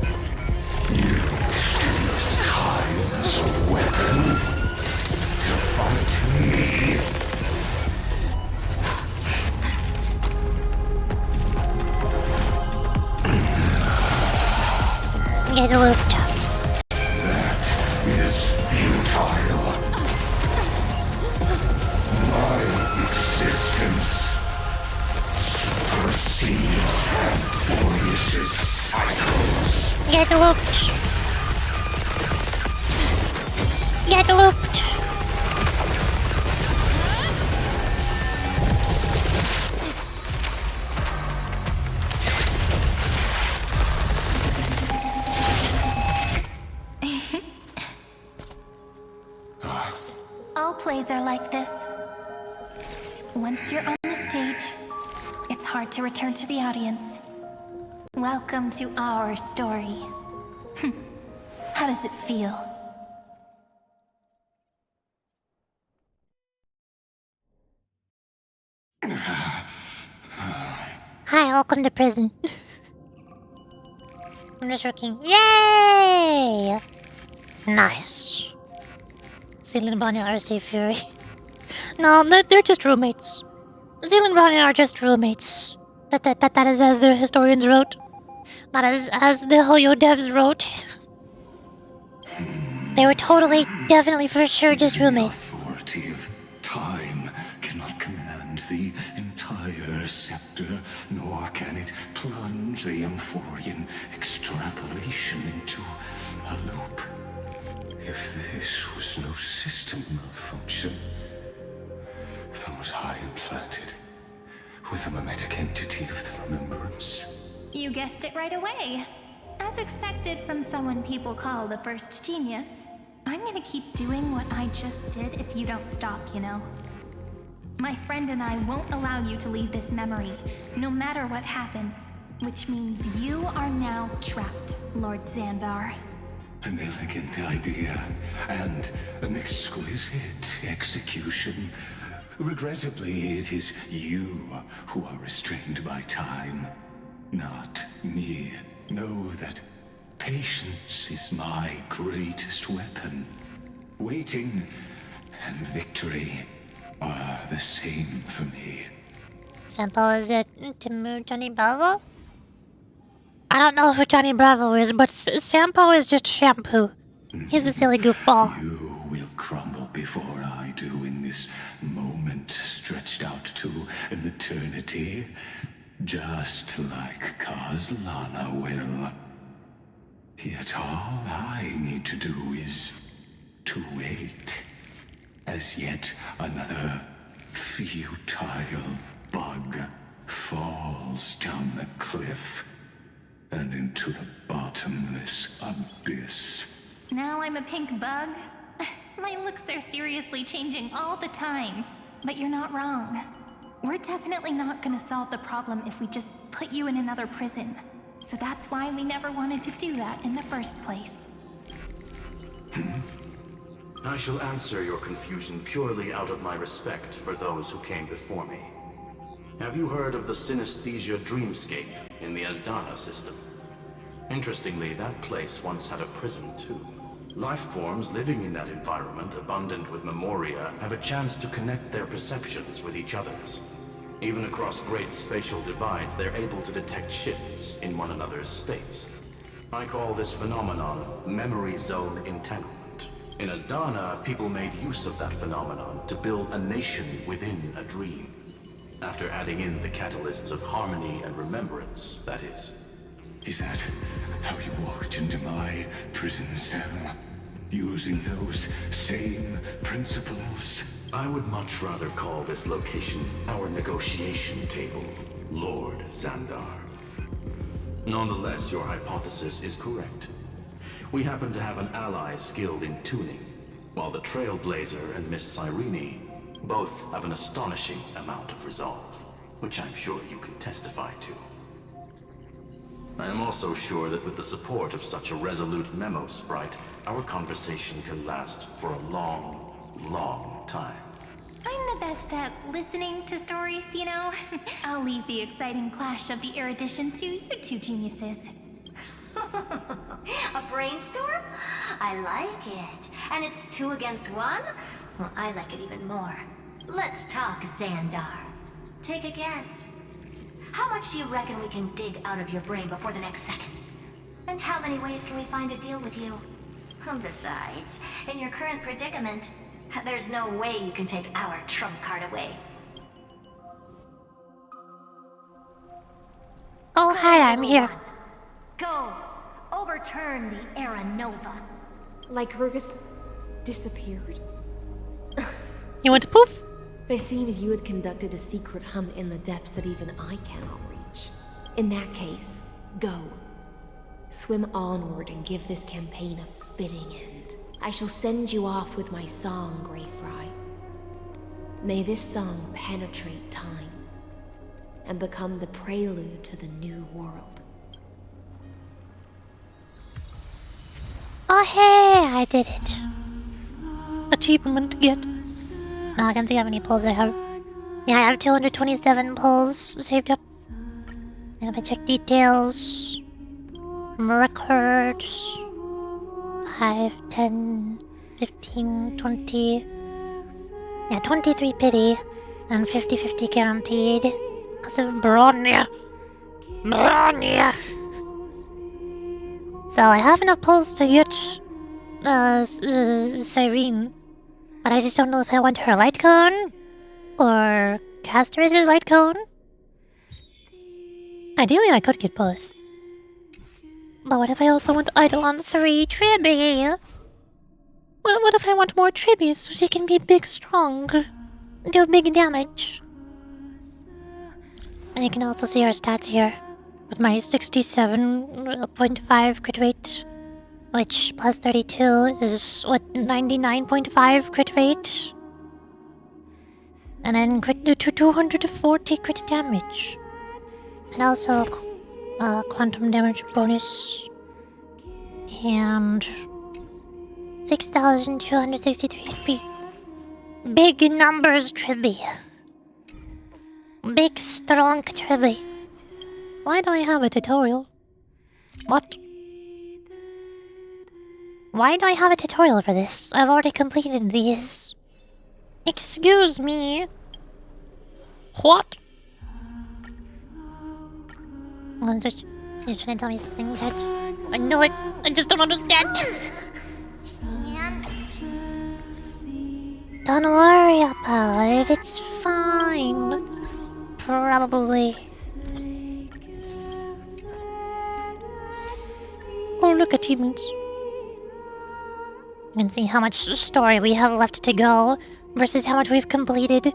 As a weapon to fight me. get looped. That is futile. Get looped. Get looped. All plays are like this. Once you're on the stage, it's hard to return to the audience. Welcome to our story. How does it feel? Hi, welcome to prison. I'm just working. Yay! Nice. Zealand Bonnie RC Fury. No, they're just roommates. Zealand Bonnie are just roommates. That is as the historians wrote. Not as the Hoyo devs wrote. They were totally, definitely, for sure just roommates. The authority of time cannot command the entire scepter, nor can it plunge the Amphorian extrapolation into a loop. If this was no system malfunction, then was I implanted with a mimetic entity of the remembrance? You guessed it right away. As expected from someone people call the first genius, I'm gonna keep doing what I just did if you don't stop, you know? My friend and I won't allow you to leave this memory, no matter what happens. Which means you are now trapped, Lord Xandar. An elegant idea, and an exquisite execution. Regrettably, it is you who are restrained by time, not me. Know that patience is my greatest weapon. Waiting and victory are the same for me. Sample, is it Johnny Bravo? I don't know who Johnny Bravo is, but Sampo is just shampoo. He's a silly goofball. You will crumble before I do in this moment stretched out to an eternity, just like Kazlana will. Yet all I need to do is to wait, as yet another futile bug falls down the cliff and into the bottomless abyss. Now I'm a pink bug? My looks are seriously changing all the time. But you're not wrong. We're definitely not gonna solve the problem if we just put you in another prison. So that's why we never wanted to do that in the first place. I shall answer your confusion purely out of my respect for those who came before me. Have you heard of the synesthesia dreamscape in the Asdana system? Interestingly, that place once had a prison too. Life forms living in that environment, abundant with memoria, have a chance to connect their perceptions with each other's. Even across great spatial divides, they're able to detect shifts in one another's states. I call this phenomenon memory zone entanglement. In Asdana, people made use of that phenomenon to build a nation within a dream. After adding in the catalysts of harmony and remembrance, that is. Is that how you walked into my prison cell? Using those same principles? I would much rather call this location our negotiation table, Lord Xandar. Nonetheless, your hypothesis is correct. We happen to have an ally skilled in tuning, while the Trailblazer and Miss Cyrene both have an astonishing amount of resolve, which I'm sure you can testify to. I am also sure that with the support of such a resolute memo sprite, our conversation can last for a long, long time. I'm the best at listening to stories, you know? I'll leave the exciting clash of the erudition to you two geniuses. A brainstorm? I like it. And it's 2 against 1? Well, I like it even more. Let's talk, Xandar. Take a guess. How much do you reckon we can dig out of your brain before the next second? And how many ways can we find to deal with you? Besides, in your current predicament, there's no way you can take our trump card away. Oh, hi, I'm here. Go! overturn the Era Nova. Like Hergus disappeared? You went poof? It seems you had conducted a secret hunt in the depths that even I cannot reach. In that case, go. Swim onward and give this campaign a fitting end. I shall send you off with my song, Greyfry. May this song penetrate time and become the prelude to the new world. Oh hey, I did it. Achievement get. Now I can see how many pulls I have. Yeah, I have 227 pulls saved up. And if I check details, records, 5, 10, 15, 20. Yeah, 23 pity and 50-50 guaranteed. Because of Bronya. Bronya! So I have enough pulls to get Cyrene. But I just don't know if I want her light cone or Castoris' light cone. Ideally, I could get both. But what if I also want Eidolon 3 Tribby? What if I want more Tribbies so she can be big strong? Do big damage. And you can also see her stats here. With my 67.5 crit rate. Which plus 32 is what, 99.5 crit rate? And then crit to 240 crit damage. And also quantum damage bonus. And 6,263 HP. Big numbers, Tribby. Big, strong Tribby. Why do I have a tutorial? What? Why do I have a tutorial for this? I've already completed these. Excuse me. What? You're trying to tell me something that I know it. I just don't understand. Don't worry about it. It's fine. Probably. Oh, look, achievements. You can see how much story we have left to go versus how much we've completed.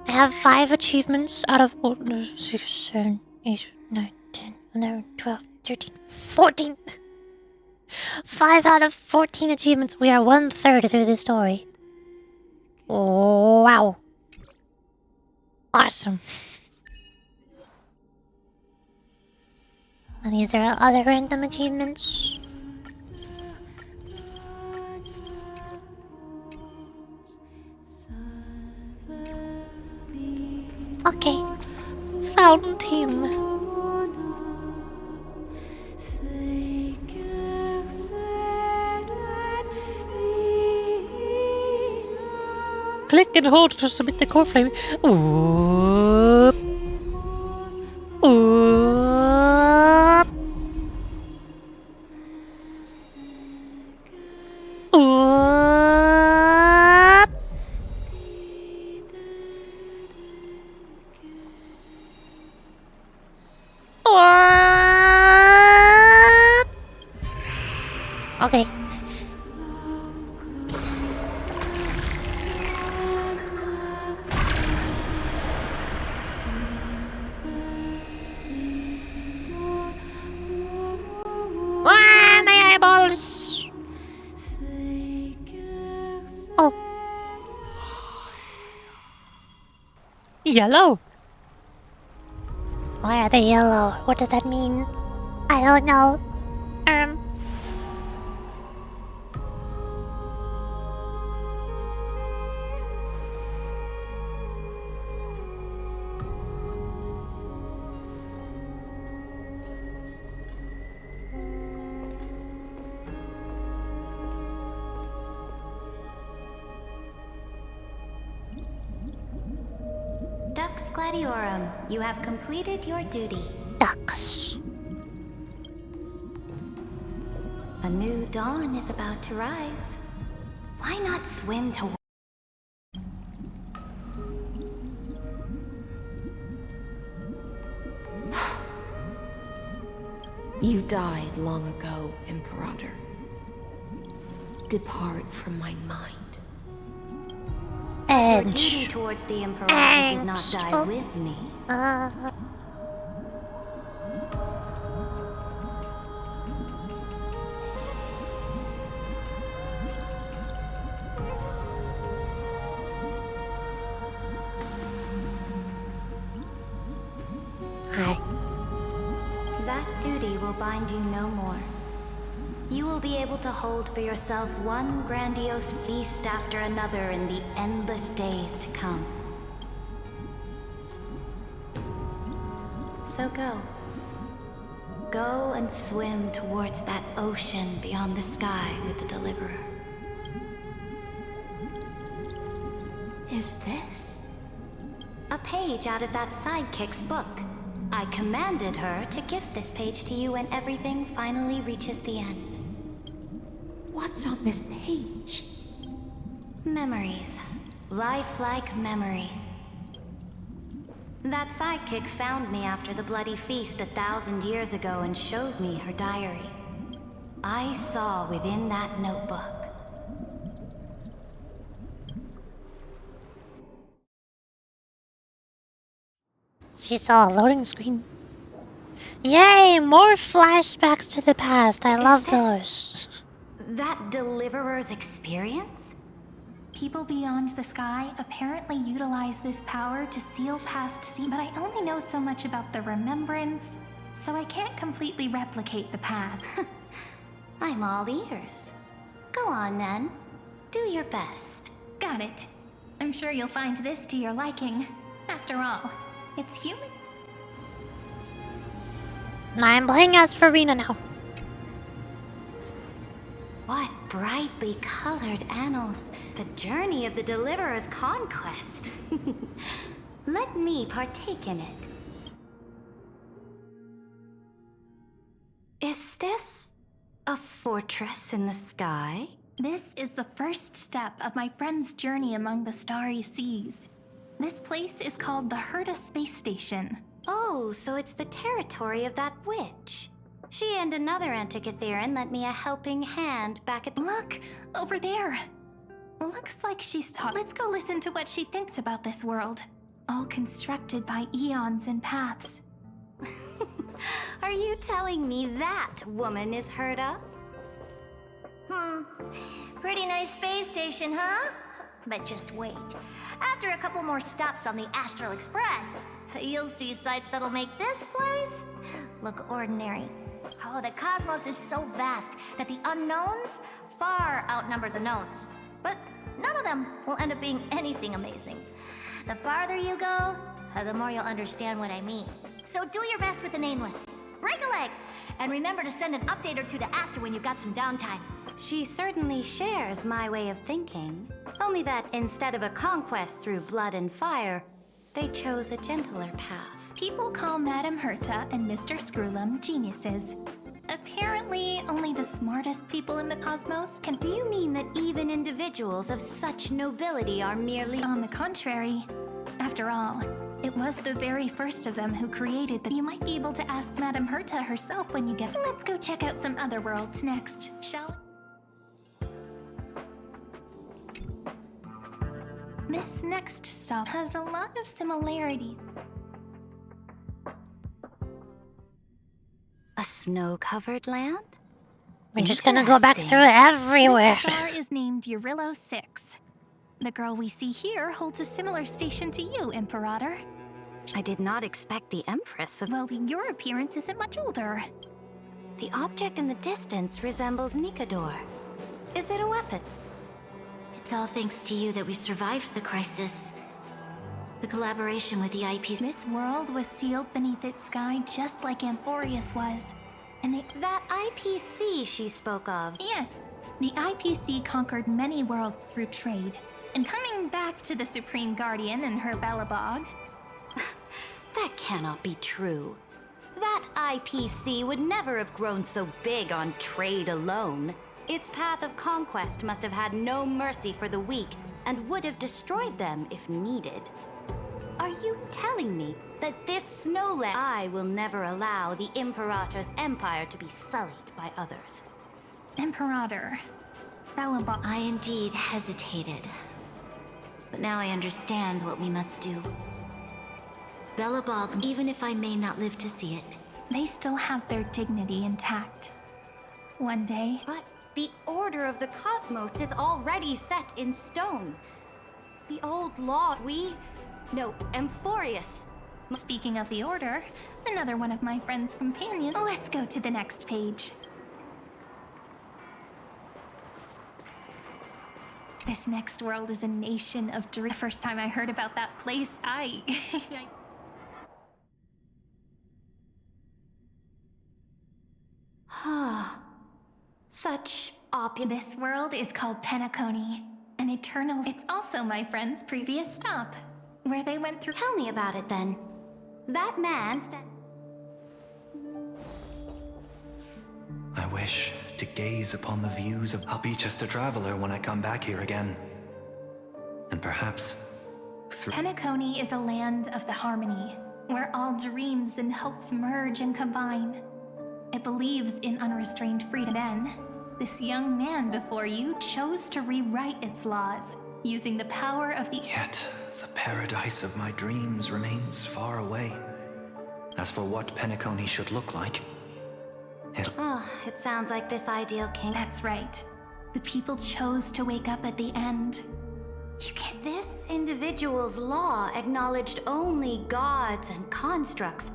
I have 5 achievements out of 6, 7, 8, 9, 10, 11, 12, 13, 14. 5 out of 14 achievements. We are 1/3 through the story. Wow. Awesome. And these are other random achievements. Okay. Fountain. Click and hold to submit the core flame. Oop. Oop. Oop. Oop. Okay. Ah, my eyeballs! Oh. Yellow. Why are they yellow? What does that mean? I don't know. Dux Gladiorum, you have completed your duty. Ducks. A new dawn is about to rise. Why not swim to... You died long ago, Imperator. Depart from my mind. Your duty towards the Imperator did not die with me. That duty will bind you no more. You will be able to hold for yourself one grandiose feast after another in the endless days to come. So go. Go and swim towards that ocean beyond the sky with the Deliverer. Is this? A page out of that sidekick's book. I commanded her to gift this page to you when everything finally reaches the end. What's on this page? Memories. Lifelike memories. That sidekick found me after the bloody feast 1,000 years ago and showed me her diary. I saw within that notebook. She saw a loading screen. Yay! More flashbacks to the past. I love those. That Deliverer's experience? People beyond the sky apparently utilize this power to seal past scenes, but I only know so much about the remembrance, so I can't completely replicate the past. I'm all ears. Go on then. Do your best. Got it. I'm sure you'll find this to your liking. After all, it's human. I'm playing as Farina now. What brightly colored annals. The journey of the Deliverer's conquest. Let me partake in it. Is this a fortress in the sky? This is the first step of my friend's journey among the starry seas. This place is called the Herta Space Station. Oh, so it's the territory of that witch. She and another Antikytherian lent me a helping hand back at— Look! Over there! Looks like she's taught. Let's go listen to what she thinks about this world. All constructed by eons and paths. Are you telling me that woman is Herta? Pretty nice space station, huh? But just wait. After a couple more stops on the Astral Express, you'll see sights that'll make this place look ordinary. Oh, the cosmos is so vast that the unknowns far outnumber the knowns. But none of them will end up being anything amazing. The farther you go, the more you'll understand what I mean. So do your best with the nameless. Break a leg! And remember to send an update or two to Asta when you've got some downtime. She certainly shares my way of thinking. Only that instead of a conquest through blood and fire, they chose a gentler path. People call Madame Herta and Mr. Screwlum geniuses. Apparently, only the smartest people in the cosmos can— Do you mean that even individuals of such nobility are merely— On the contrary. After all, it was the very first of them who created the— You might be able to ask Madame Herta herself when you get— Let's go check out some other worlds next, shall we? This next stop has a lot of similarities. A snow-covered land? We're just gonna go back through everywhere. This star is named Eurylo 6. The girl we see here holds a similar station to you, Imperator. I did not expect the Empress of— Well, your appearance isn't much older. The object in the distance resembles Nikador. Is it a weapon? It's all thanks to you that we survived the crisis. The collaboration with the IPs. This world was sealed beneath its sky just like Amphorius was. And That IPC she spoke of. Yes. The IPC conquered many worlds through trade. And coming back to the Supreme Guardian and her Belobog... That cannot be true. That IPC would never have grown so big on trade alone. Its path of conquest must have had no mercy for the weak and would have destroyed them if needed. Are you telling me that this snowland I will never allow the Imperator's empire to be sullied by others? Imperator. Belobog. I indeed hesitated. But now I understand what we must do. Belobog, even if I may not live to see it. They still have their dignity intact. One day. But the order of the cosmos is already set in stone. The old law, Amphorius. Speaking of the order, another one of my friend's companions. Let's go to the next page. This next world is a nation of dreams. The first time I heard about that place, Such This world is called Penacony, an eternal. It's also my friend's previous stop, where they went through. Tell me about it then. That man I wish to gaze upon the views of... I'll be just a traveler when I come back here again. And perhaps... Penacony is a land of the harmony, where all dreams and hopes merge and combine. It believes in unrestrained freedom. Then, this young man before you chose to rewrite its laws, using the power of the... Yet, the paradise of my dreams remains far away. As for what Penacony should look like... it sounds like this ideal king... That's right. The people chose to wake up at the end. This individual's law acknowledged only gods and constructs,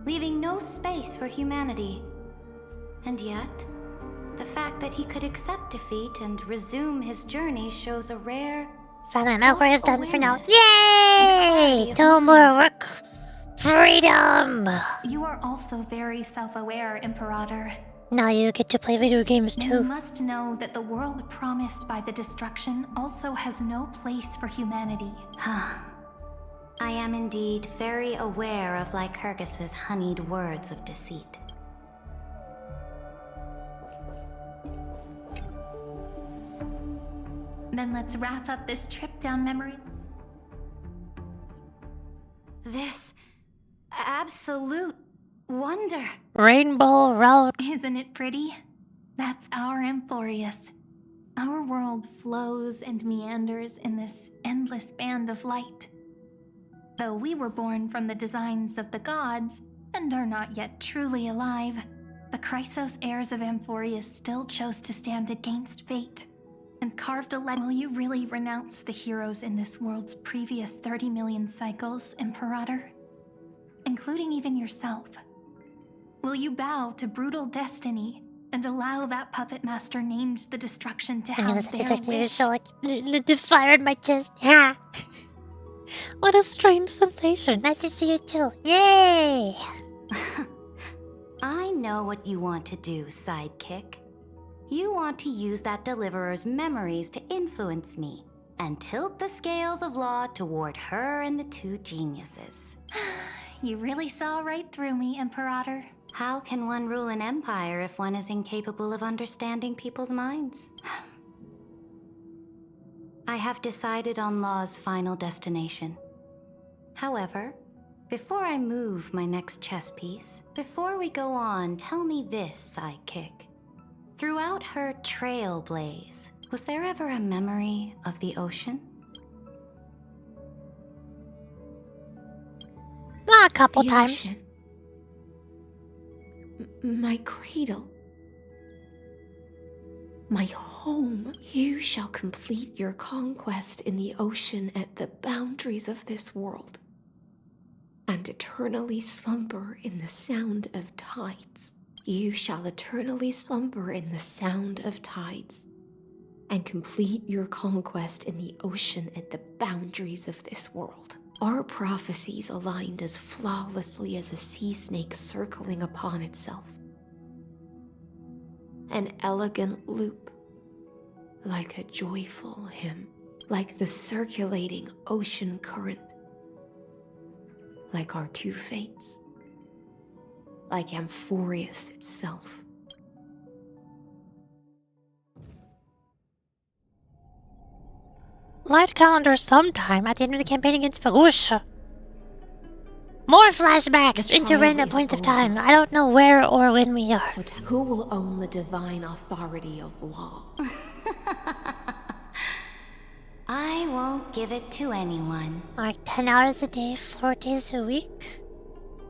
leaving no space for humanity. And yet, the fact that he could accept defeat and resume his journey shows a rare... Finally, my work is done for now. Yay! No more work. Freedom! You are also very self-aware, Imperator. Now you get to play video games too. You must know that the world promised by the destruction also has no place for humanity. I am indeed very aware of Lycurgus's honeyed words of deceit. Then let's wrap up this trip down memory. This absolute wonder. Rainbow Road. Isn't it pretty? That's our Amphorius. Our world flows and meanders in this endless band of light. Though we were born from the designs of the gods and are not yet truly alive, the Chrysos heirs of Amphorius still chose to stand against fate and carved a letter. Will you really renounce the heroes in this world's previous 30 million cycles, Imperator? Including even yourself. Will you bow to brutal destiny and allow that puppet master named the destruction to have their wish? So like the fire in my chest. Yeah. What a strange sensation. Nice to see you too. Yay! I know what you want to do, sidekick. You want to use that deliverer's memories to influence me and tilt the scales of law toward her and the two geniuses. You really saw right through me, Imperator. How can one rule an empire if one is incapable of understanding people's minds? I have decided on Law's final destination. However, before I move my next chess piece, before we go on, tell me this, sidekick. Throughout her trailblaze, was there ever a memory of the ocean? A couple times. My cradle. My home. You shall complete your conquest in the ocean at the boundaries of this world, and eternally slumber in the sound of tides. You shall eternally slumber in the sound of tides, and complete your conquest in the ocean at the boundaries of this world. Our prophecies aligned as flawlessly as a sea snake circling upon itself. An elegant loop, like a joyful hymn, like the circulating ocean current, like our two fates, like Amphorius itself. Light calendar sometime at the end of the campaign against Pagusha. More flashbacks into random points of time. I don't know where or when we are. So who will own the divine authority of law? I won't give it to anyone. Like 10 hours a day, 4 days a week?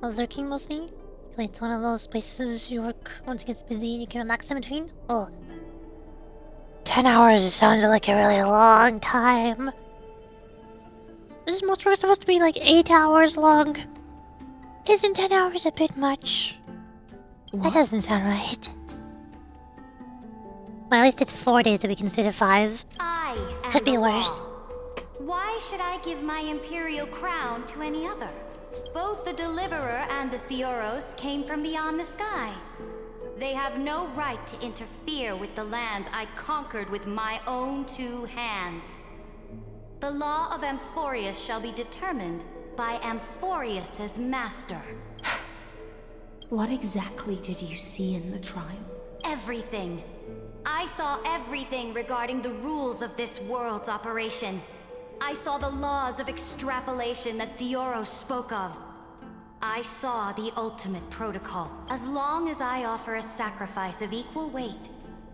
Was lurking mostly? Like it's one of those places you work once it gets busy and you can relax in between? Oh. 10 hours sounds like a really long time. Is most work supposed to be like 8 hours long? Isn't 10 hours a bit much? That doesn't sound right. Well, at least it's 4 days that we consider 5. Could be worse. Why should I give my imperial crown to any other? Both the Deliverer and the Theoros came from beyond the sky. They have no right to interfere with the lands I conquered with my own 2 hands. The law of Amphorius shall be determined by Amphorius's master. What exactly did you see in the trial? Everything. I saw everything regarding the rules of this world's operation. I saw the laws of extrapolation that Theoros spoke of. I saw the ultimate protocol. As long as I offer a sacrifice of equal weight,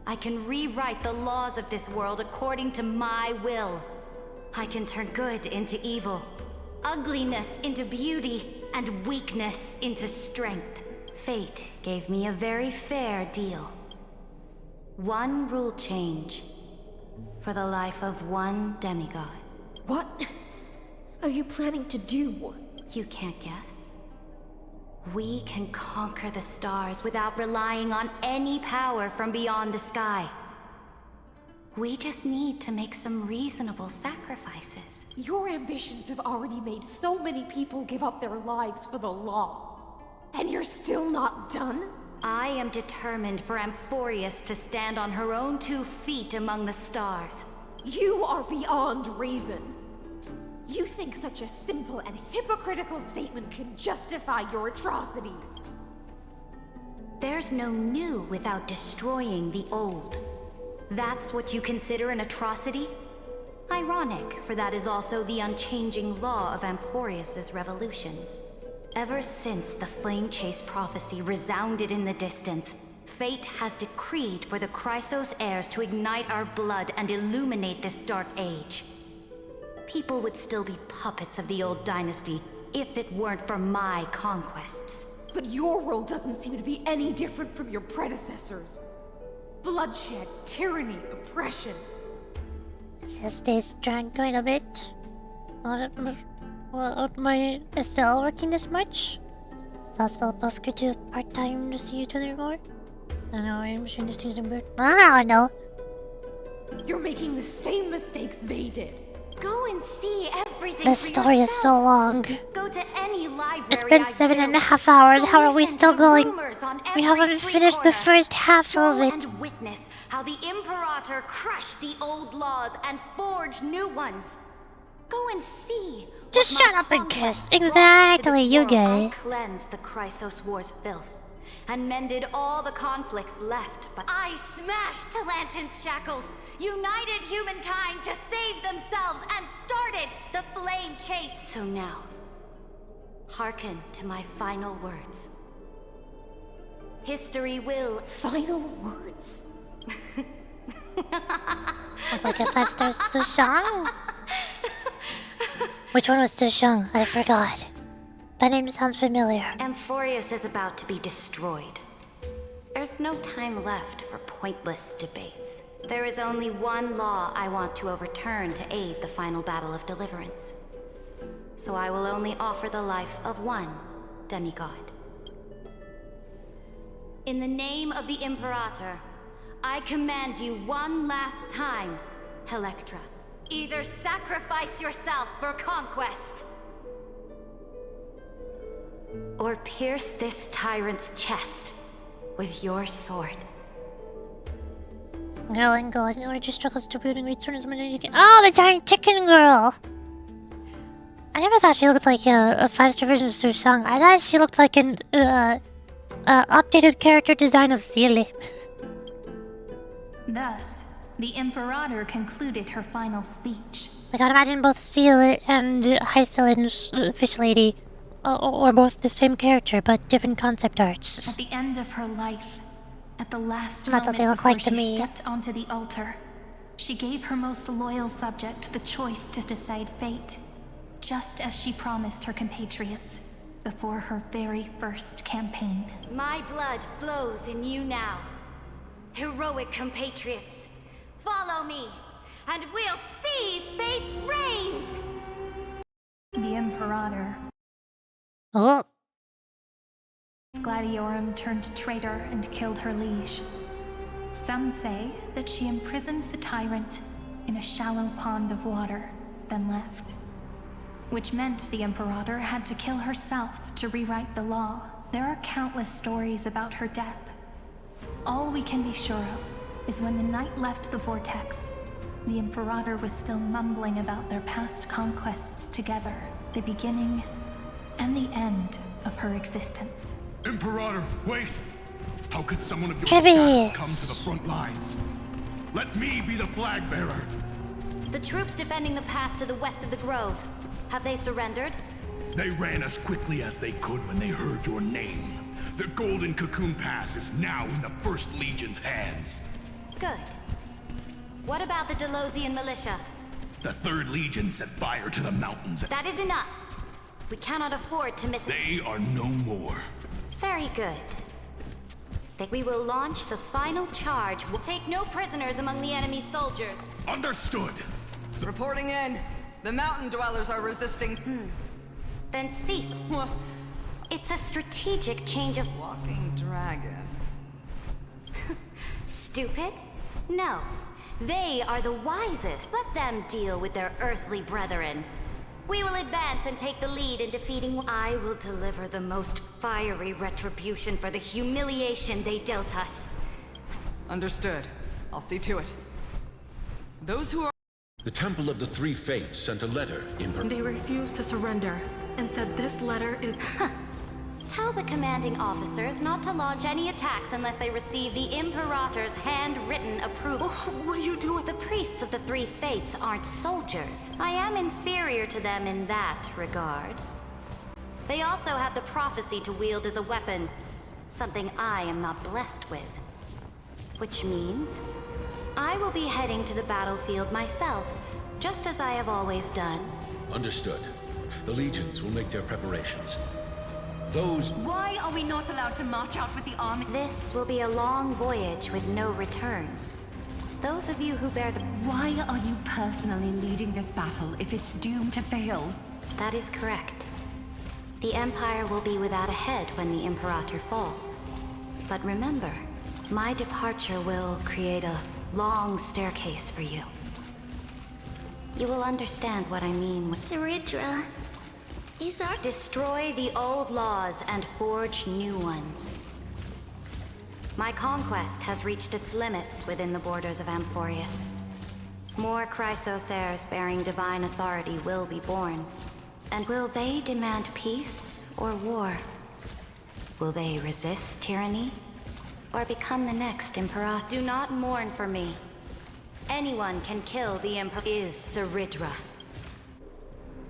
I can rewrite the laws of this world according to my will. I can turn good into evil, ugliness into beauty, and weakness into strength. Fate gave me a very fair deal. 1 rule change for the life of 1 demigod. What are you planning to do? You can't guess. We can conquer the stars without relying on any power from beyond the sky. We just need to make some reasonable sacrifices. Your ambitions have already made so many people give up their lives for the law. And you're still not done? I am determined for Amphorius to stand on her own 2 feet among the stars. You are beyond reason. You think such a simple and hypocritical statement can justify your atrocities. There's no new without destroying the old. That's what you consider an atrocity? Ironic, for that is also the unchanging law of Amphorius's revolutions. Ever since the Flame Chase prophecy resounded in the distance, fate has decreed for the Chrysos heirs to ignite our blood and illuminate this dark age. People would still be puppets of the old dynasty if it weren't for my conquests. But your world doesn't seem to be any different from your predecessors. Bloodshed, tyranny, oppression. This day's dragged quite a bit. Well, my Estelle working this much? Possible both could do part-time to see each other more? I don't know, I'm sure this thing's weird. I don't know. You're making the same mistakes they did. Go and see everything This story is so long. Go to any library. It's been 7.5 hours. How are we still going? We haven't finished the first half of it. And witness how the Imperator crushed the old laws and forged new ones. Go and see. Just shut up and kiss. Exactly, you get it. Cleansed the Chrysos War's filth and mended all the conflicts left, but I smashed Talantin's shackles, united humankind to save themselves, and started the Flame Chase. So now, hearken to my final words. History will... Final words? Like a 5-star Sushang? Which one was Sushang? I forgot. That name sounds familiar. Amphorius is about to be destroyed. There's no time left for pointless debates. There is only one law I want to overturn to aid the final battle of deliverance. So I will only offer the life of 1 demigod. In the name of the Imperator, I command you one last time, Electra. Either sacrifice yourself for conquest, or pierce this tyrant's chest with your sword. Girl and girl, or just struggles to build and return as many as you can. Oh, the giant chicken girl! I never thought she looked like a 5-star version of Sushang. I thought she looked like an updated character design of Seele. Thus, the Imperator concluded her final speech. I gotta imagine both Seele and Hycelin's fish lady or both the same character but different concept arts. At the end of her life, at the last That's what moment they look before like to she me. stepped onto the altar, she gave her most loyal subject the choice to decide fate, just as she promised her compatriots before her very first campaign. My blood flows in you now. Heroic compatriots, follow me, and we'll seize fate's reins! The Imperator. Oh. Gladiorum turned traitor and killed her liege. Some say that she imprisoned the tyrant in a shallow pond of water, then left. Which meant the Imperator had to kill herself to rewrite the law. There are countless stories about her death. All we can be sure of is when the knight left the vortex, the Imperator was still mumbling about their past conquests together, the beginning and the end of her existence. Imperator, wait! How could someone of your Heavy. status come to the front lines? Let me be the flag bearer! The troops defending the pass to the west of the grove, have they surrendered? They ran as quickly as they could when they heard your name. The Golden Cocoon Pass is now in the First Legion's hands. Good. What about the Delosian militia? The Third Legion set fire to the mountains. That is enough. We cannot afford to miss it. They are no more. Very good. We will launch the final charge. We'll take no prisoners among the enemy soldiers. Understood. Reporting in. The mountain dwellers are resisting. Then cease. It's a strategic change of... Walking dragon. Stupid? No. They are the wisest. Let them deal with their earthly brethren. We will advance and take the lead in defeating... I will deliver the most fiery retribution for the humiliation they dealt us. Understood. I'll see to it. Those who are... The Temple of the Three Fates sent a letter in her... They refused to surrender and said this letter is... Tell the commanding officers not to launch any attacks unless they receive the Imperator's handwritten approval. What are you doing? The priests of the Three Fates aren't soldiers. I am inferior to them in that regard. They also have the prophecy to wield as a weapon, something I am not blessed with. Which means I will be heading to the battlefield myself, just as I have always done. Understood. The legions will make their preparations. Those... Why are we not allowed to march out with the army? This will be a long voyage with no return. Those of you who bear the... Why are you personally leading this battle if it's doomed to fail? That is correct. The Empire will be without a head when the Imperator falls. But remember, my departure will create a long staircase for you. You will understand what I mean with... Saridra... is our... Destroy the old laws and forge new ones. My conquest has reached its limits within the borders of Amphorius. More Chrysosaurs bearing divine authority will be born. And will they demand peace or war? Will they resist tyranny? Or become the next Emperor? Do not mourn for me. Anyone can kill the Emperor. Is Saridra.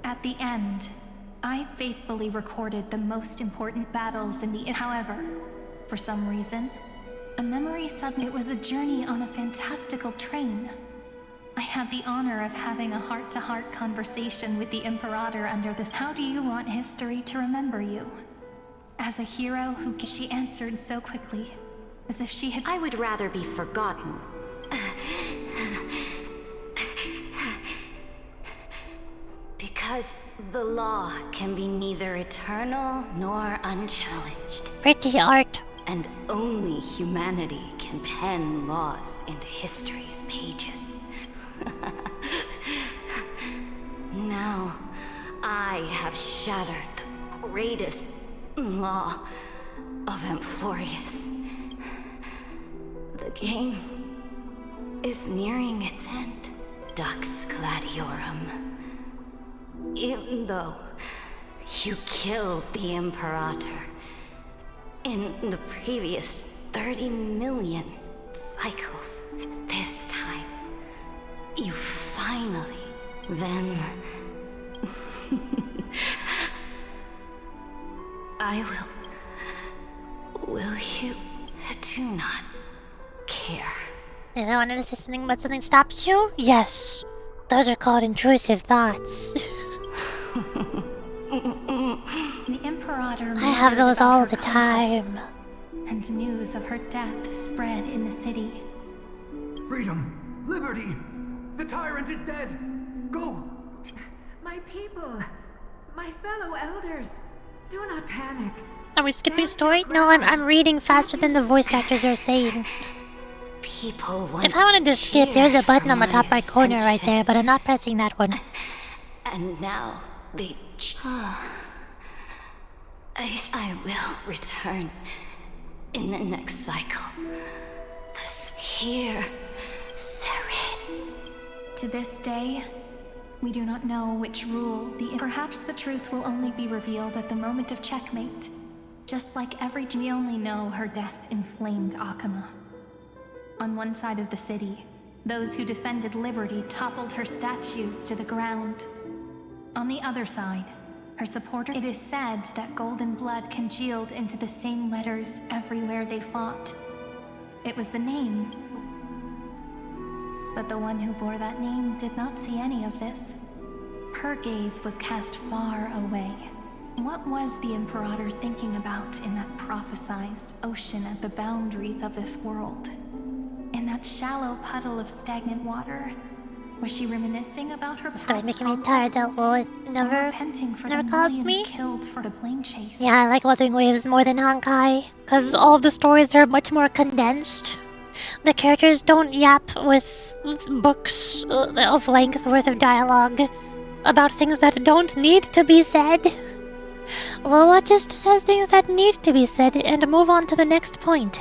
At the end, I faithfully recorded the most important battles in the... However, for some reason, a memory suddenly... It was a journey on a fantastical train. I had the honor of having a heart-to-heart conversation with the Imperator under this... How do you want history to remember you? As a hero who... She answered so quickly, as if she had... I would rather be forgotten. Because the law can be neither eternal nor unchallenged. Pretty art. And only humanity can pen laws into history's pages. Now, I have shattered the greatest law of Amphorius. The game is nearing its end, Dux Gladiorum. Even though you killed the Imperator in the previous 30 million cycles, this time, you finally, then... I will you do not care? If I wanted to say something but something stops you? Yes. Those are called intrusive thoughts. The Imperator I have those all the time. And news of her death spread in the city. Freedom! Liberty! The tyrant is dead! Go! My people, my fellow elders, do not panic. Are we skipping story? No, I'm reading faster than the voice actors are saying. People once If I wanted to skip, there's a button on the my top right corner right ascension. there, but I'm not pressing that one. And now they... I will return in the next cycle. This here, Seren. To this day, we do not know which rule perhaps the truth will only be revealed at the moment of checkmate. Just like we only know her death inflamed Akama. On one side of the city, those who defended liberty toppled her statues to the ground. On the other side, her supporters. It is said that golden blood congealed into the same letters everywhere they fought. It was the name. But the one who bore that name did not see any of this. Her gaze was cast far away. What was the Imperator thinking about in that prophesized ocean at the boundaries of this world? In that shallow puddle of stagnant water? Was she reminiscing about her past? Started making me tired that well, it never caused me. Killed for the plane chase. Yeah, I like Wuthering Waves more than Honkai, because all of the stories are much more condensed. The characters don't yap with books of length worth of dialogue about things that don't need to be said. Lola just says things that need to be said and move on to the next point.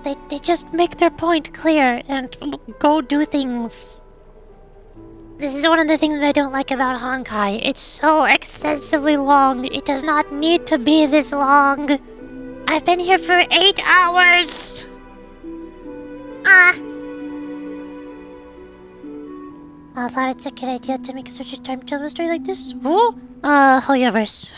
They just make their point clear and go do things. This is one of the things I don't like about Honkai. It's so excessively long. It does not need to be this long. I've been here for 8 hours. I thought it's a good idea to make such a time travel story like this. Who? Hoyoverse.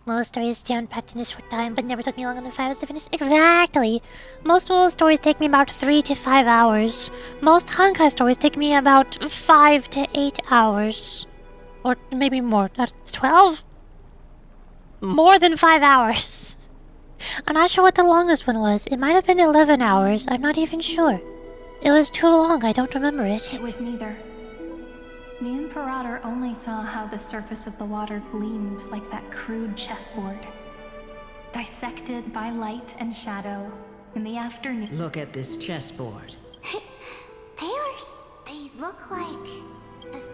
Most stories jam-packed in a short time, but never took me longer than 5 hours to finish. Exactly! Most Lolo stories take me about 3 to 5 hours. Most Honkai stories take me about 5 to 8 hours. Or maybe more. 12? More than 5 hours. I'm not sure what the longest one was. It might have been 11 hours. I'm not even sure. It was too long. I don't remember it. It was neither. The Imperator only saw how the surface of the water gleamed like that crude chessboard. Dissected by light and shadow in the afternoon. Look at this chessboard. They look like... this.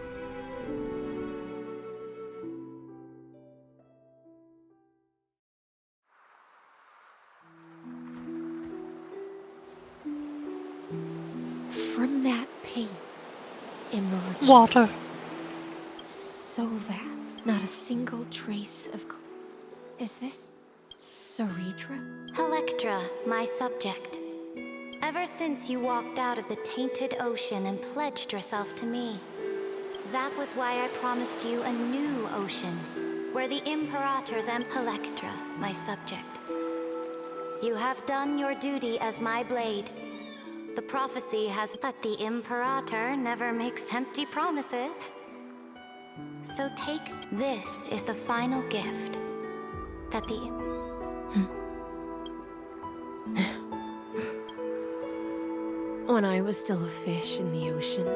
From that pain emerged water. So vast, not a single trace of... Is this Saritra? Electra, my subject. Ever since you walked out of the tainted ocean and pledged yourself to me, that was why I promised you a new ocean, where the Imperators and Electra, my subject. You have done your duty as my blade. The prophecy has... But the Imperator never makes empty promises. So take... This is the final gift that the... When I was still a fish in the ocean,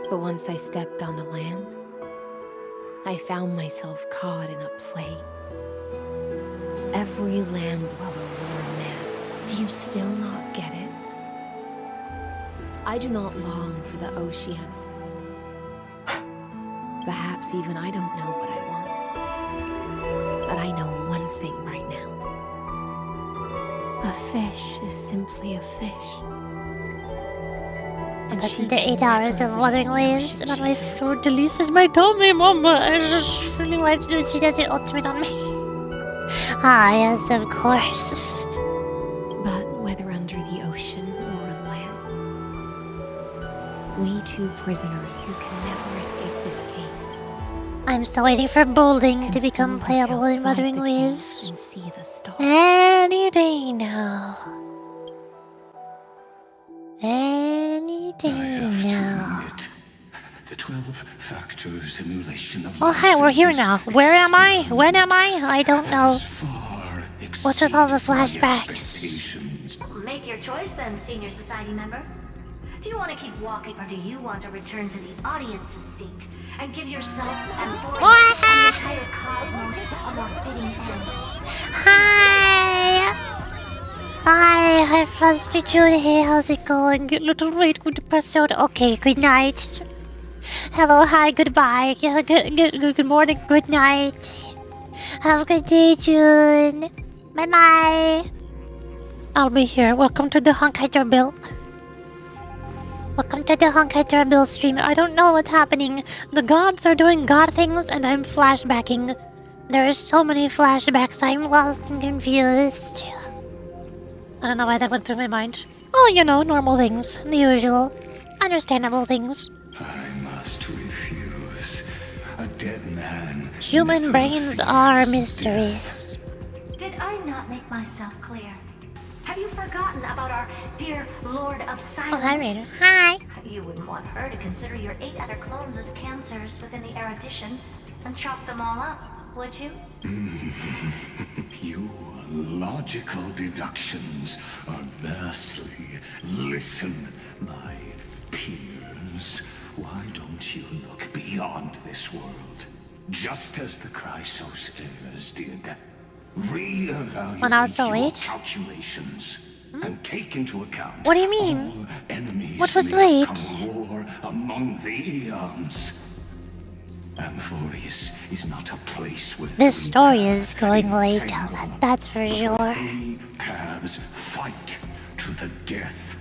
but once I stepped onto land, I found myself caught in a play. Every land dweller wore a mask. Do you still not get it? I do not long for the ocean. Perhaps even I don't know what I want. But I know one thing right now. A fish is simply a fish. And Listened to 8 hours of Wuthering Waves, and on my floor delicious my tummy, Mama. I was just feeling like she does it ultimate on me. Ah, yes, of course. But whether under the ocean or on land, we two prisoners who can never escape this cave. I'm still waiting for bowling to become playable in Wuthering Waves. Any day now. Any day now. The 12-factor simulation of Oh, hi, we're here now. Where am I? When am I? I don't know. What's with all the flashbacks? Make your choice then, senior society member. Do you want to keep walking, or do you want to return to the audience's seat and give yourself and Boreas and the entire cosmos a more fitting end? Hi! Hi, Faster June. Hey, how's it going? Little Raid, good episode. Okay, good night. Hello, hi, goodbye. Yeah, good morning, good night. Have a good day, June. Bye bye. I'll be here. Welcome to the Honkai Doorbell. Welcome to the Honkai Doorbell stream. I don't know what's happening. The gods are doing god things and I'm flashbacking. There are so many flashbacks. I'm lost and confused. I don't know why that went through my mind. Oh, you know, normal things. The usual. Understandable things. I must refuse. A dead man. Human brains are mysteries. Did I not make myself clear? Have you forgotten about our dear Lord of Silence? Oh, hi, Rainer. Hi. You wouldn't want her to consider your 8 other clones as cancers within the erudition and chop them all up, would you? Your logical deductions are vastly. Listen, my peers. Why don't you look beyond this world? Just as the Chrysos heirs did. Re-evaluate When I was so your late? calculations and take into account What do you mean? all enemies What was may late? have come war among the eons. Amphorius is not a place with This story is going late, that's for sure. 3 paths fight to the death.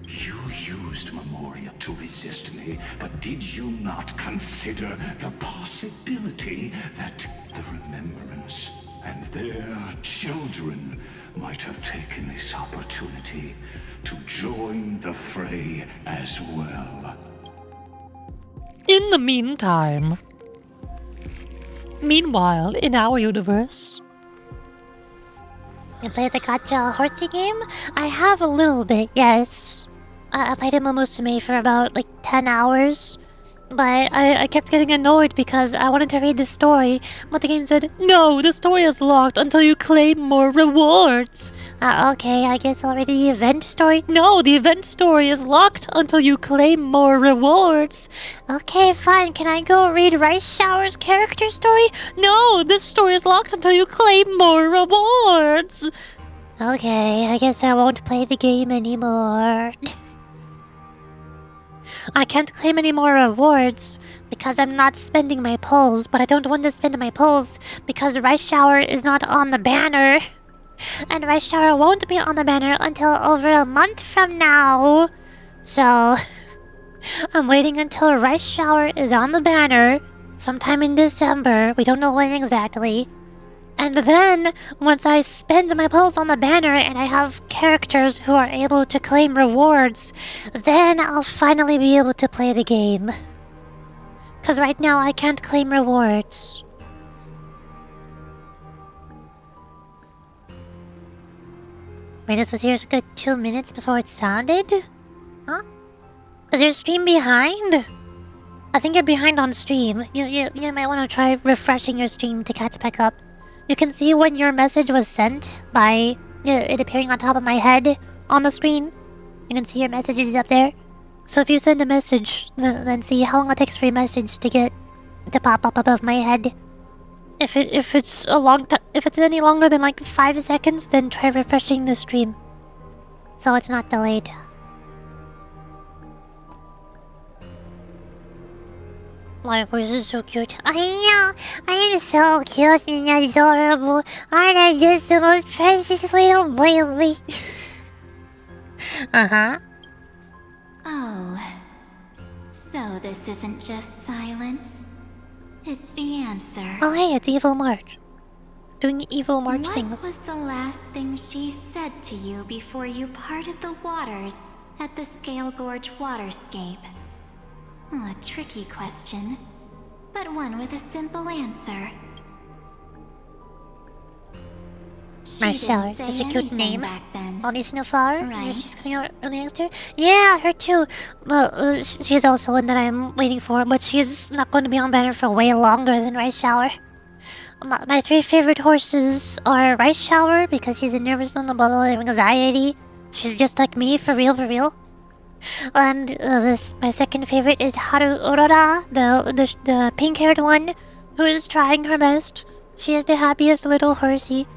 You used Memoria to resist me, but did you not consider the possibility that the Remembrance and their children might have taken this opportunity to join the fray as well? In the meantime. Meanwhile, in our universe. You play the gacha horsey game? I have a little bit, yes. I played Momosume for about 10 hours. But I kept getting annoyed because I wanted to read the story, but the game said, no, the story is locked until you claim more rewards. Okay, I guess I'll read the event story. No, the event story is locked until you claim more rewards. Okay, fine. Can I go read Rice Shower's character story? No, this story is locked until you claim more rewards. Okay, I guess I won't play the game anymore. I can't claim any more rewards because I'm not spending my pulls, but I don't want to spend my pulls because Rice Shower is not on the banner. And Rice Shower won't be on the banner until over a month from now. So, I'm waiting until Rice Shower is on the banner sometime in December. We don't know when exactly. And then, once I spend my pulls on the banner and I have characters who are able to claim rewards, then I'll finally be able to play the game. Because right now I can't claim rewards. Rainus was here a good 2 minutes before it sounded? Huh? Is your stream behind? I think you're behind on stream. You might want to try refreshing your stream to catch back up. You can see when your message was sent by it appearing on top of my head on the screen. You can see your messages up there. So if you send a message, then see how long it takes for your message to pop up above my head. If it's any longer than 5 seconds, then try refreshing the stream, so it's not delayed. My voice is so cute. I know! I am so cute and adorable. Aren't I just the most precious little baby? Uh-huh. Oh. So this isn't just silence. It's the answer. Oh hey, it's Evil March. Doing Evil March things. What was the last thing she said to you before you parted the waters at the Scale Gorge waterscape? A tricky question. but one with a simple answer. Rice She Shower. didn't Such say a cute anything name. back then. All these Flower. Right. She's coming out early next year. Yeah, her too. Well, she's also one that I'm waiting for, but she's not going to be on banner for way longer than Rice Shower. My three favorite horses are Rice Shower because she's a nervous little bubble of anxiety. She's just like me, for real, for real. And my second favorite is Haru Aurora, the pink-haired one, who is trying her best. She is the happiest little horsey,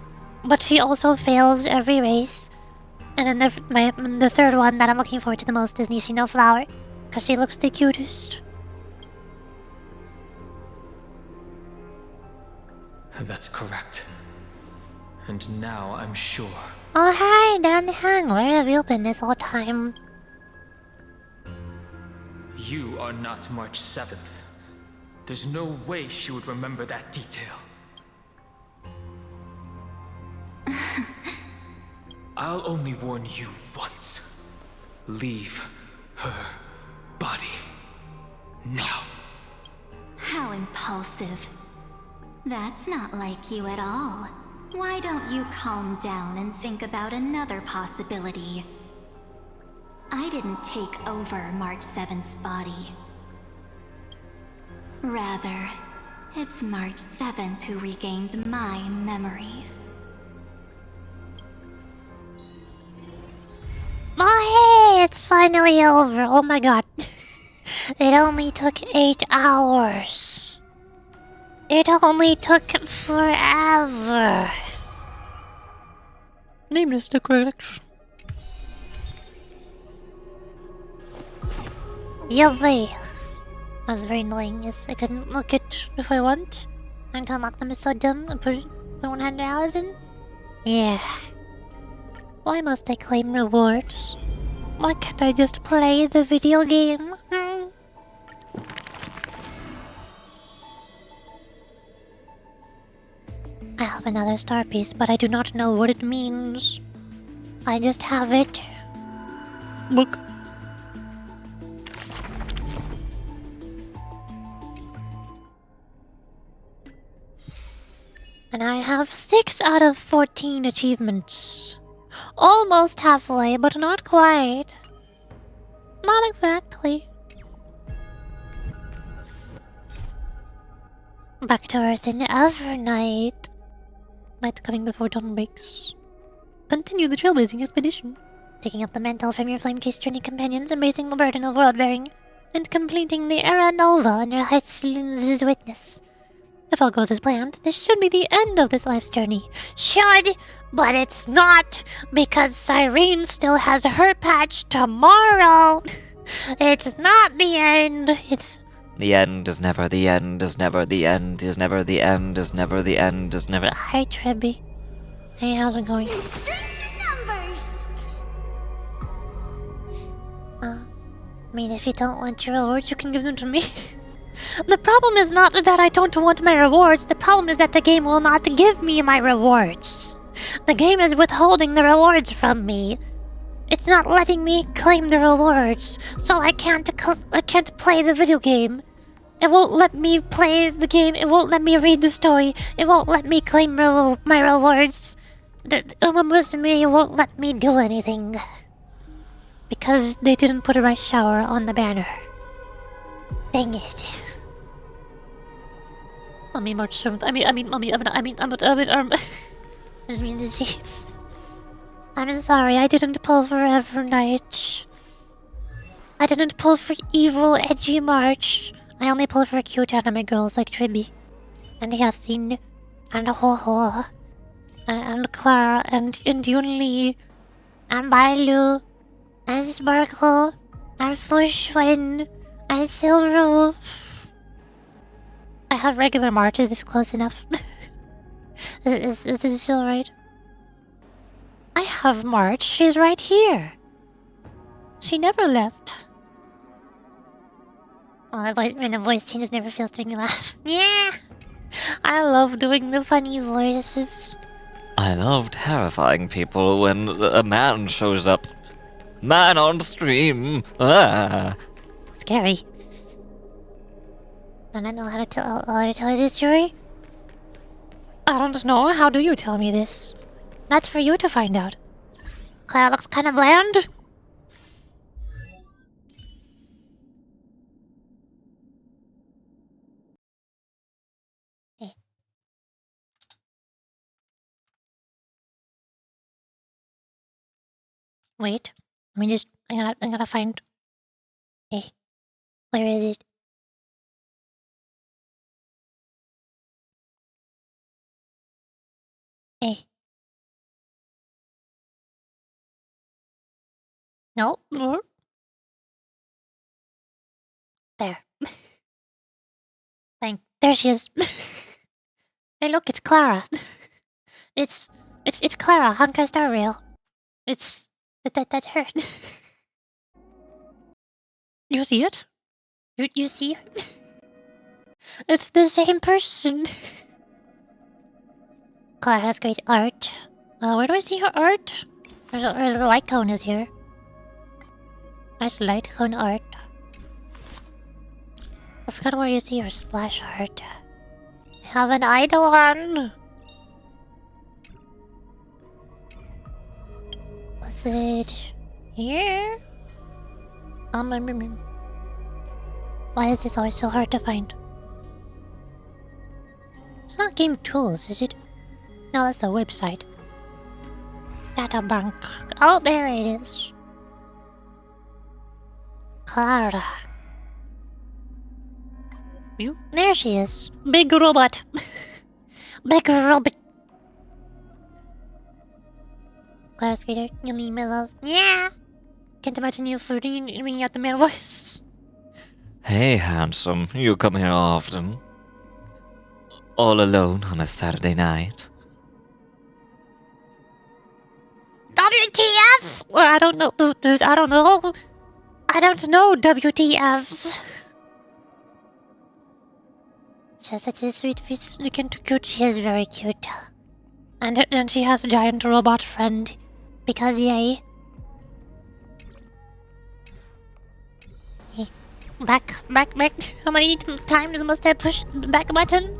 but she also fails every race. And then the third one that I'm looking forward to the most is Nishino Flower, because she looks the cutest. That's correct. And now I'm sure. Oh hi, Dan Hang, where have you been this whole time? You are not March 7th. There's no way she would remember that detail. I'll only warn you once. Leave her body. Now. How impulsive. That's not like you at all. Why don't you calm down and think about another possibility? I didn't take over March 7th's body. Rather, it's March 7th who regained my memories. Oh hey, it's finally over. Oh my god. It only took 8 hours. It only took forever. Name is the correct. Yummy. That's very annoying. Yes, I couldn't look it if I want. And to unlock them is so dumb. I put 100 hours in. Yeah. Why must I claim rewards? Why can't I just play the video game? I have another star piece, but I do not know what it means. I just have it. Look. And I have 6 out of 14 achievements. Almost halfway, but not quite. Not exactly. Back to Earth in Evernight. Night coming before dawn breaks. Continue the trailblazing expedition. Taking up the mantle from your flame chase journey companions, embracing the burden of world-bearing, and completing the Era Nova under Heitzlin's witness. If all goes as planned, this should be the end of this life's journey. Should, but it's not, because Cyrene still has her patch tomorrow. It's not the end, it's... The end is never the end, is never the end, is never the end, is never the end, is never... Hi, Trebby. Hey, how's it going? Numbers. I mean, if you don't want your rewards, you can give them to me. The problem is not that I don't want my rewards, the problem is that the game will not give me my rewards. The game is withholding the rewards from me. It's not letting me claim the rewards, so I can't play the video game. It won't let me play the game, it won't let me read the story, it won't let me claim my rewards. The Umamusume won't let me do anything. Because they didn't put a rice shower on the banner. Dang it. I mean, March 7th. I'm sorry, I didn't pull for Evernight. I didn't pull for evil, edgy March. I only pulled for cute anime girls like Tribby, and Yasin, and Ho-Ho, and Clara, and Yunli, and Bailu, and Sparkle, and Fushwin, and Silverwolf. I have regular March. Is this close enough? is this still right? I have March. She's right here. She never left. Oh, when the voice changes never fails to make me laugh. Yeah! I love doing the funny voices. I love terrifying people when a man shows up. Man on stream! Ah! Scary. And I know how to tell you this story? I don't know. How do you tell me this? That's for you to find out. Clara looks kind of bland. Eh. Wait. Let me just. I gotta find. Eh. Where is it? Eh. No. No. There. There she is. Hey, look, it's Clara. It's Clara, Honkai Star Rail. That's her. You see it? You see her? It's the same person. Clara has great art. Where do I see her art? There's a light cone is here. Nice light cone art. I forgot where you see her splash art. I have an idol on. Was it here? Why is this always so hard to find? It's not game tools, is it? No, that's the website. Data bank. Oh, there it is. Clara. You? There she is. Big robot. Big robot. Clara Skater, you need my love. Yeah. Can't imagine you flirting and ringing out the male voice. Hey, handsome, you come here often. All alone on a Saturday night. WTF? Well, I don't know. I don't know. I don't know. WTF. She has such a sweet face. Looking too cute. She is very cute. And she has a giant robot friend. Because yay. Back. How many times must I push the back button?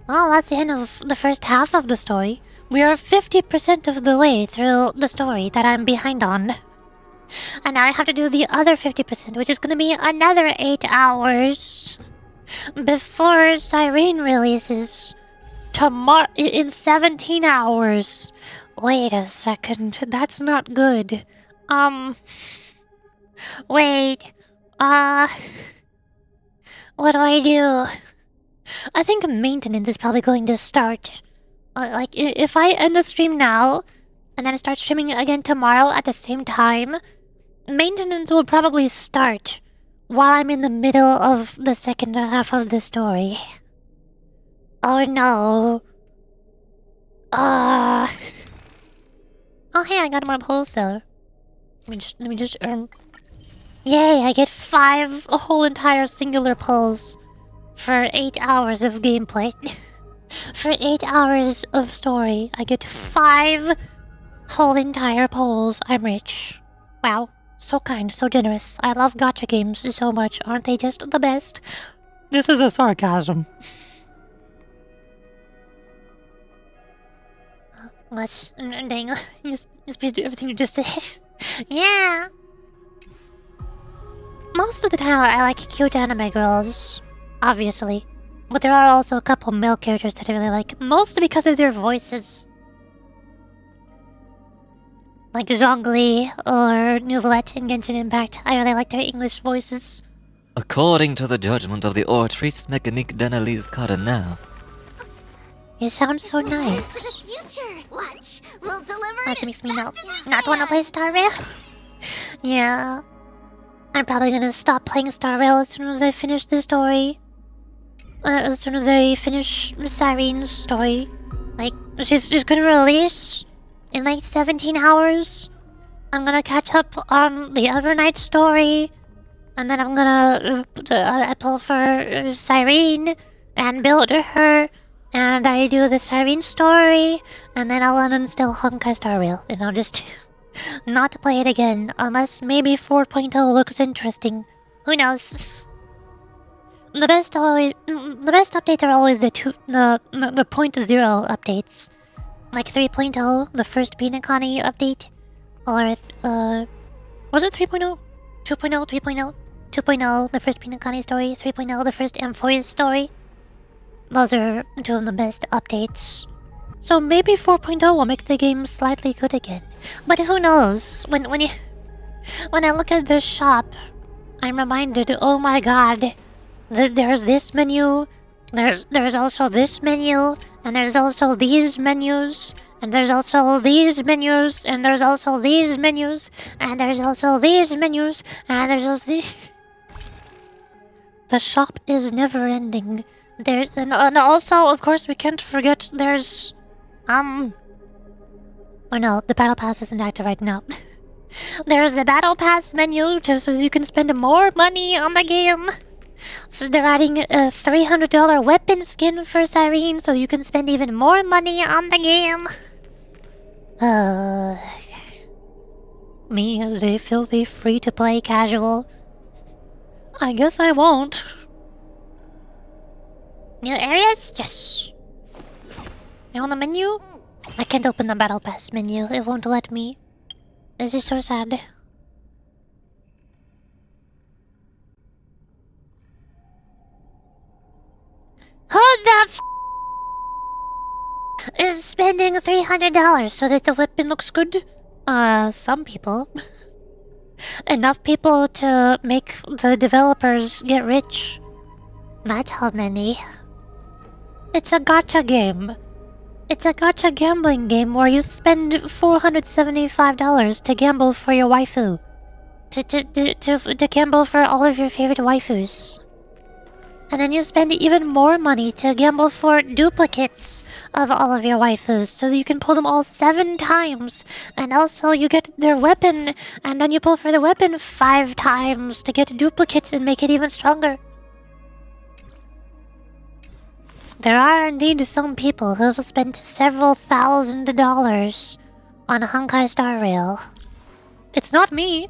Well, that's the end of the first half of the story. We are 50% of the way through the story that I'm behind on. And now I have to do the other 50%, which is going to be another 8 hours before Siren releases tomorrow in 17 hours. Wait a second, that's not good. Wait. What do I do? I think maintenance is probably going to start. Like, if I end the stream now, and then start streaming again tomorrow at the same time, maintenance will probably start while I'm in the middle of the second half of the story. Oh no. Oh hey, I got more pulls though. Let me just earn. Yay, I get 5 whole entire singular pulls for 8 hours of gameplay. For 8 hours of story, I get 5 whole entire pulls. I'm rich. Wow, so kind, so generous. I love gacha games so much. Aren't they just the best? This is a sarcasm. Let's dang. Just please do everything you just said. Yeah. Most of the time, I like cute anime girls, obviously, but there are also a couple male characters that I really like, mostly because of their voices, like Zhongli or Nouvellette in Genshin Impact. I really like their English voices. According to the judgment of the Oratrice Mécanique d'Analyse Cardinal. You sound so nice. Future. Watch. We'll deliver That makes me not want to play Star Rail. Yeah. I'm probably gonna stop playing Star Rail as soon as I finish the story. As soon as I finish Siren's story. Like, she's gonna release in like 17 hours. I'm gonna catch up on the Evernight story. And then I'm gonna pull for Siren and build her. And I do the Siren story. And then I'll uninstall Honkai Star Rail. And I'll just not to play it again, unless maybe 4.0 looks interesting. Who knows? The best updates are always the 0.0 updates. Like 3.0, the first Pinakani update. Or, was it 3.0? 2.0, 3.0? 2.0, the first Pinakani story. 3.0, the first M4 story. Those are two of the best updates. So maybe 4.0 will make the game slightly good again. But who knows? When I look at this shop, I'm reminded, oh my god, there's this menu, there's also this menu, and there's also these menus, and there's also these menus, and there's also these menus, and there's also these menus, and there's also these... The shop is never ending. There's and also, of course, we can't forget there's oh no, the battle pass isn't active right now. There's the battle pass menu so you can spend more money on the game. So they're adding a $300 weapon skin for Cyrene so you can spend even more money on the game. Me as a filthy free-to-play casual. I guess I won't. New areas? Yes. You on the menu? I can't open the battle pass menu. It won't let me. This is so sad. Who the f is spending $300 so that the weapon looks good? Some people. Enough people to make the developers get rich. That's how many. It's a gacha game. It's a gacha gambling game where you spend $475 to gamble for your waifu. To gamble for all of your favorite waifus. And then you spend even more money to gamble for duplicates of all of your waifus so that you can pull them all 7 times. And also you get their weapon, and then you pull for the weapon 5 times to get duplicates and make it even stronger. There are indeed some people who have spent several $1,000s on Honkai Star Rail. It's not me,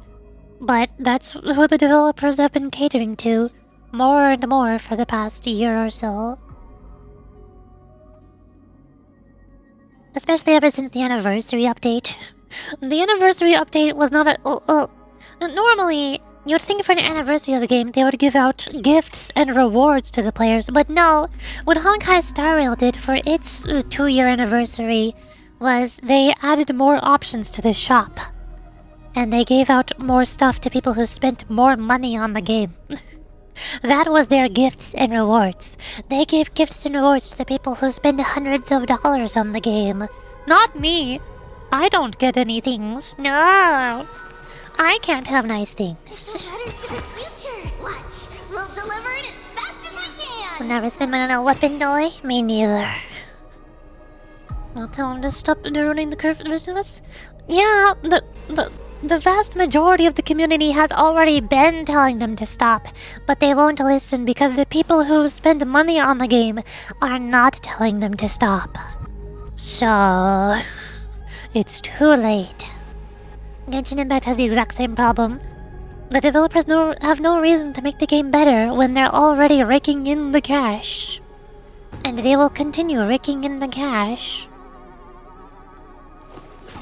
but that's who the developers have been catering to more and more for the past year or so. Especially ever since the anniversary update. The anniversary update was not a... Normally, you'd think for an anniversary of a game, they would give out gifts and rewards to the players, but no. What Honkai Star Rail did for its 2-year anniversary was they added more options to the shop. And they gave out more stuff to people who spent more money on the game. That was their gifts and rewards. They gave gifts and rewards to the people who spend hundreds of dollars on the game. Not me. I don't get any things. No. I can't have nice things. The letter to the future. Watch. We'll deliver it as fast as we can. I'll never spend money on a weapon toy. Me neither. I'll tell him to stop ruining the rest of us. Yeah, the vast majority of the community has already been telling them to stop, but they won't listen because the people who spend money on the game are not telling them to stop. So... it's too late. Genshin Impact has the exact same problem. The developers have no reason to make the game better when they're already raking in the cash. And they will continue raking in the cash.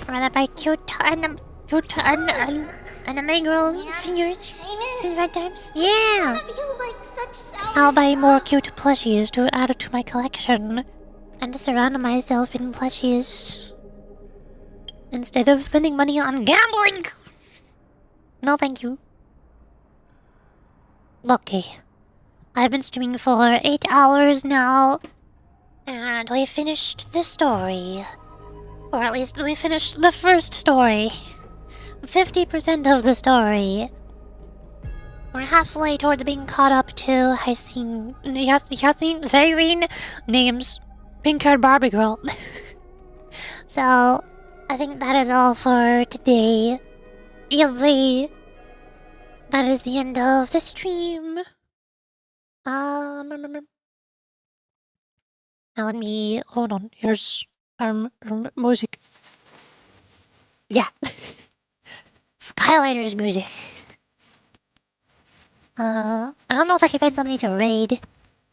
Rather buy cute anime girl figures 5 times. Yeah! I'll buy more cute plushies to add to my collection. And surround myself in plushies. Instead of spending money on gambling! No thank you. Okay. I've been streaming for 8 hours now. And we finished the story. Or at least we finished the first story. 50% of the story. We're halfway towards being caught up to Yasin Cyrene names pink-haired Barbie girl. So, I think that is all for today. That is the end of the stream. Now let me hold on. Here's music. Yeah. Skyliner's music. I don't know if I can find somebody to raid.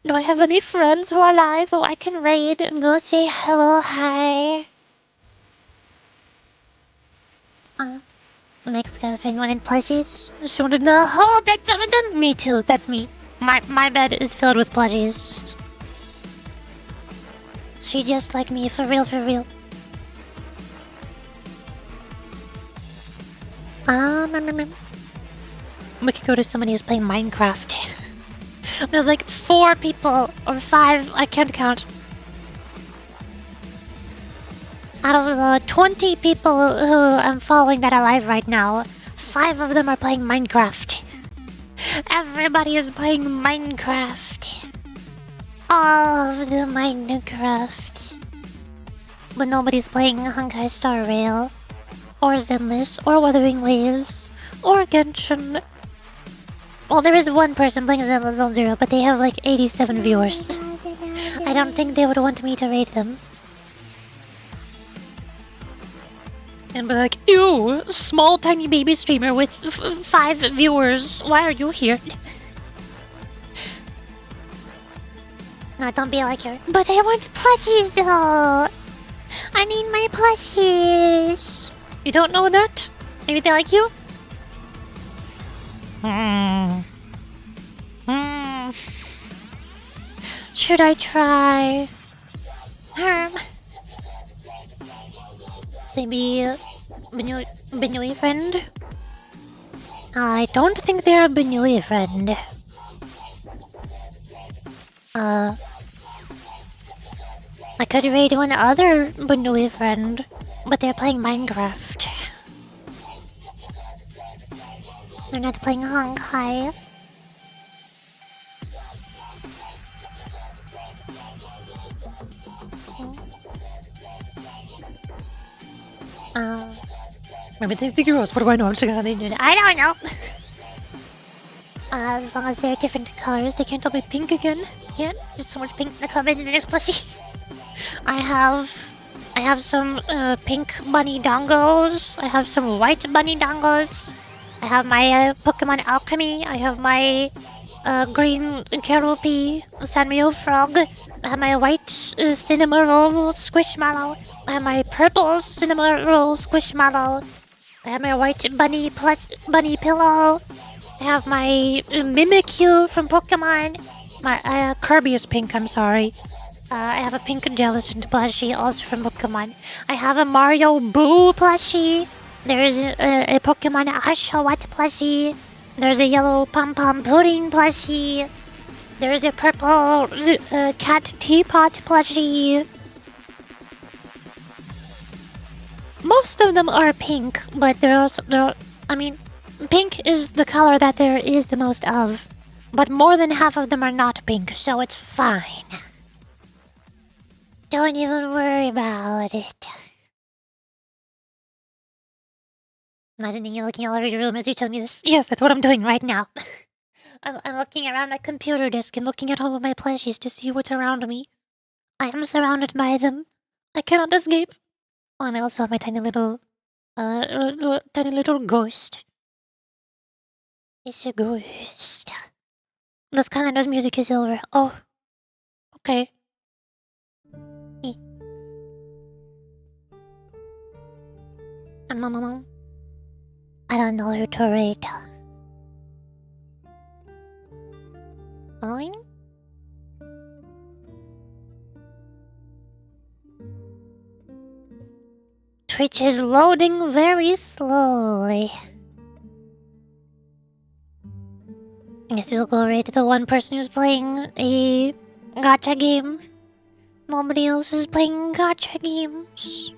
Do I have any friends who are alive who I can raid and go say hello, hi? Next gotta find one in plushies. So did the whole bed filled with them. Me too, that's me. My bed is filled with plushies. She just like me, for real, for real. We could go to somebody who's playing Minecraft. There's like 4 people, or 5, I can't count. Out of the 20 people who I'm following that are live right now, 5 of them are playing Minecraft. Everybody is playing Minecraft. All of the Minecraft. But nobody's playing Honkai Star Rail, or Zenless, or Wuthering Waves, or Genshin. Well, there is one person playing Zenless Zone Zero, but they have like 87 viewers. I don't think they would want me to raid them. And be like, ew, small tiny baby streamer with 5 viewers. Why are you here? No, don't be like her. But I want plushies though. I need my plushies. You don't know that? Maybe they like you? Should I try? Maybe Benui friend? I don't think they're a Benui friend. I could raid one other Benui friend, but they're playing Minecraft. They're not playing Honkai. Maybe they think girls. What do I know? I'm singing on the internet. I don't know. As long as they're different colors, they can't all be pink again. Yeah, there's so much pink in the comments in the next plushie. I have some pink bunny dongles. I have some white bunny dongles. I have my Pokemon Alchemy. I have my green Caroupy Sanrio Frog. I have my white Cinnamoroll Squishmallow. I have my purple Cinnamoroll Squishmallow. I have my white bunny pillow. I have my Mimikyu from Pokemon. My Kirby is pink, I'm sorry. I have a pink Jellicent plushie also from Pokemon. I have a Mario Boo plushie. There is a Pokemon Oshawott plushie. There's a yellow Pom Pom Pudding plushie. There is a purple cat teapot plushie. Most of them are pink, but pink is the color that there is the most of. But more than half of them are not pink, so it's fine. Don't even worry about it. Imagining you looking all over your room as you tell me this. Yes, that's what I'm doing right now. I'm looking around my computer desk and looking at all of my plushies to see what's around me. I am surrounded by them. I cannot escape. Oh, and I also have my tiny little ghost. It's a ghost. The Skylanders music is over. Oh, okay. I don't know who to rate. Fine. Twitch is loading very slowly. I guess we'll go right to the one person who's playing a gacha game. Nobody else is playing gacha games.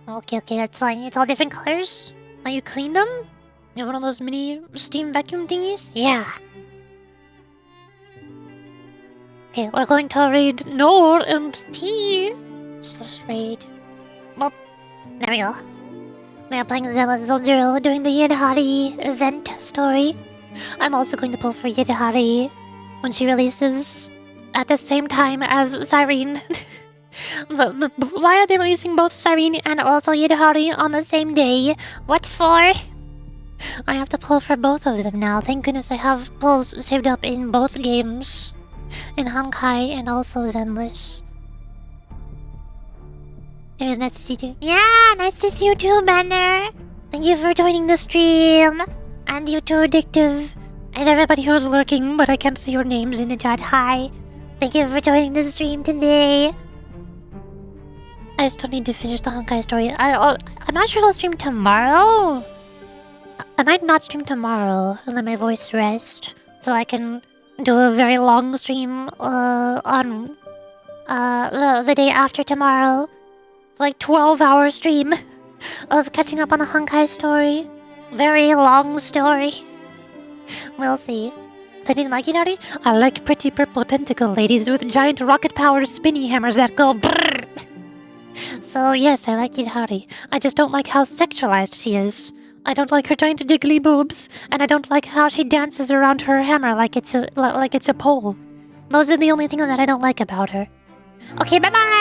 Okay, that's fine. It's all different colors. Now you clean them? You have one of those mini steam vacuum thingies? Yeah. Okay, we're going to raid Noor and T. Just raid. Well, there we go. They're playing Zelda Zone Zero during the Yidhari event story. I'm also going to pull for Yidhari when she releases at the same time as Cyrene. But why are they releasing both Cyrene and also Yidahari on the same day? What for? I have to pull for both of them now. Thank goodness I have pulls saved up in both games. In Honkai and also Zenless. It was nice to see you too. Yeah, nice to see you too, Banner. Thank you for joining the stream. And you too, Addictive. And everybody who's lurking, but I can't see your names in the chat. Hi. Thank you for joining the stream today. I still need to finish the Honkai story. I'm not sure if I'll stream tomorrow. I might not stream tomorrow and let my voice rest. So I can do a very long stream on the day after tomorrow. Like 12-hour stream of catching up on the Honkai story. Very long story. We'll see. They didn't like it, Ari? I like pretty purple tentacle ladies with giant rocket-powered spinny hammers that go brrrr. So yes, I like Yidahari. I just don't like how sexualized she is. I don't like her giant jiggly boobs, and I don't like how she dances around her hammer like it's a pole. Those are the only things that I don't like about her. Okay, bye-bye!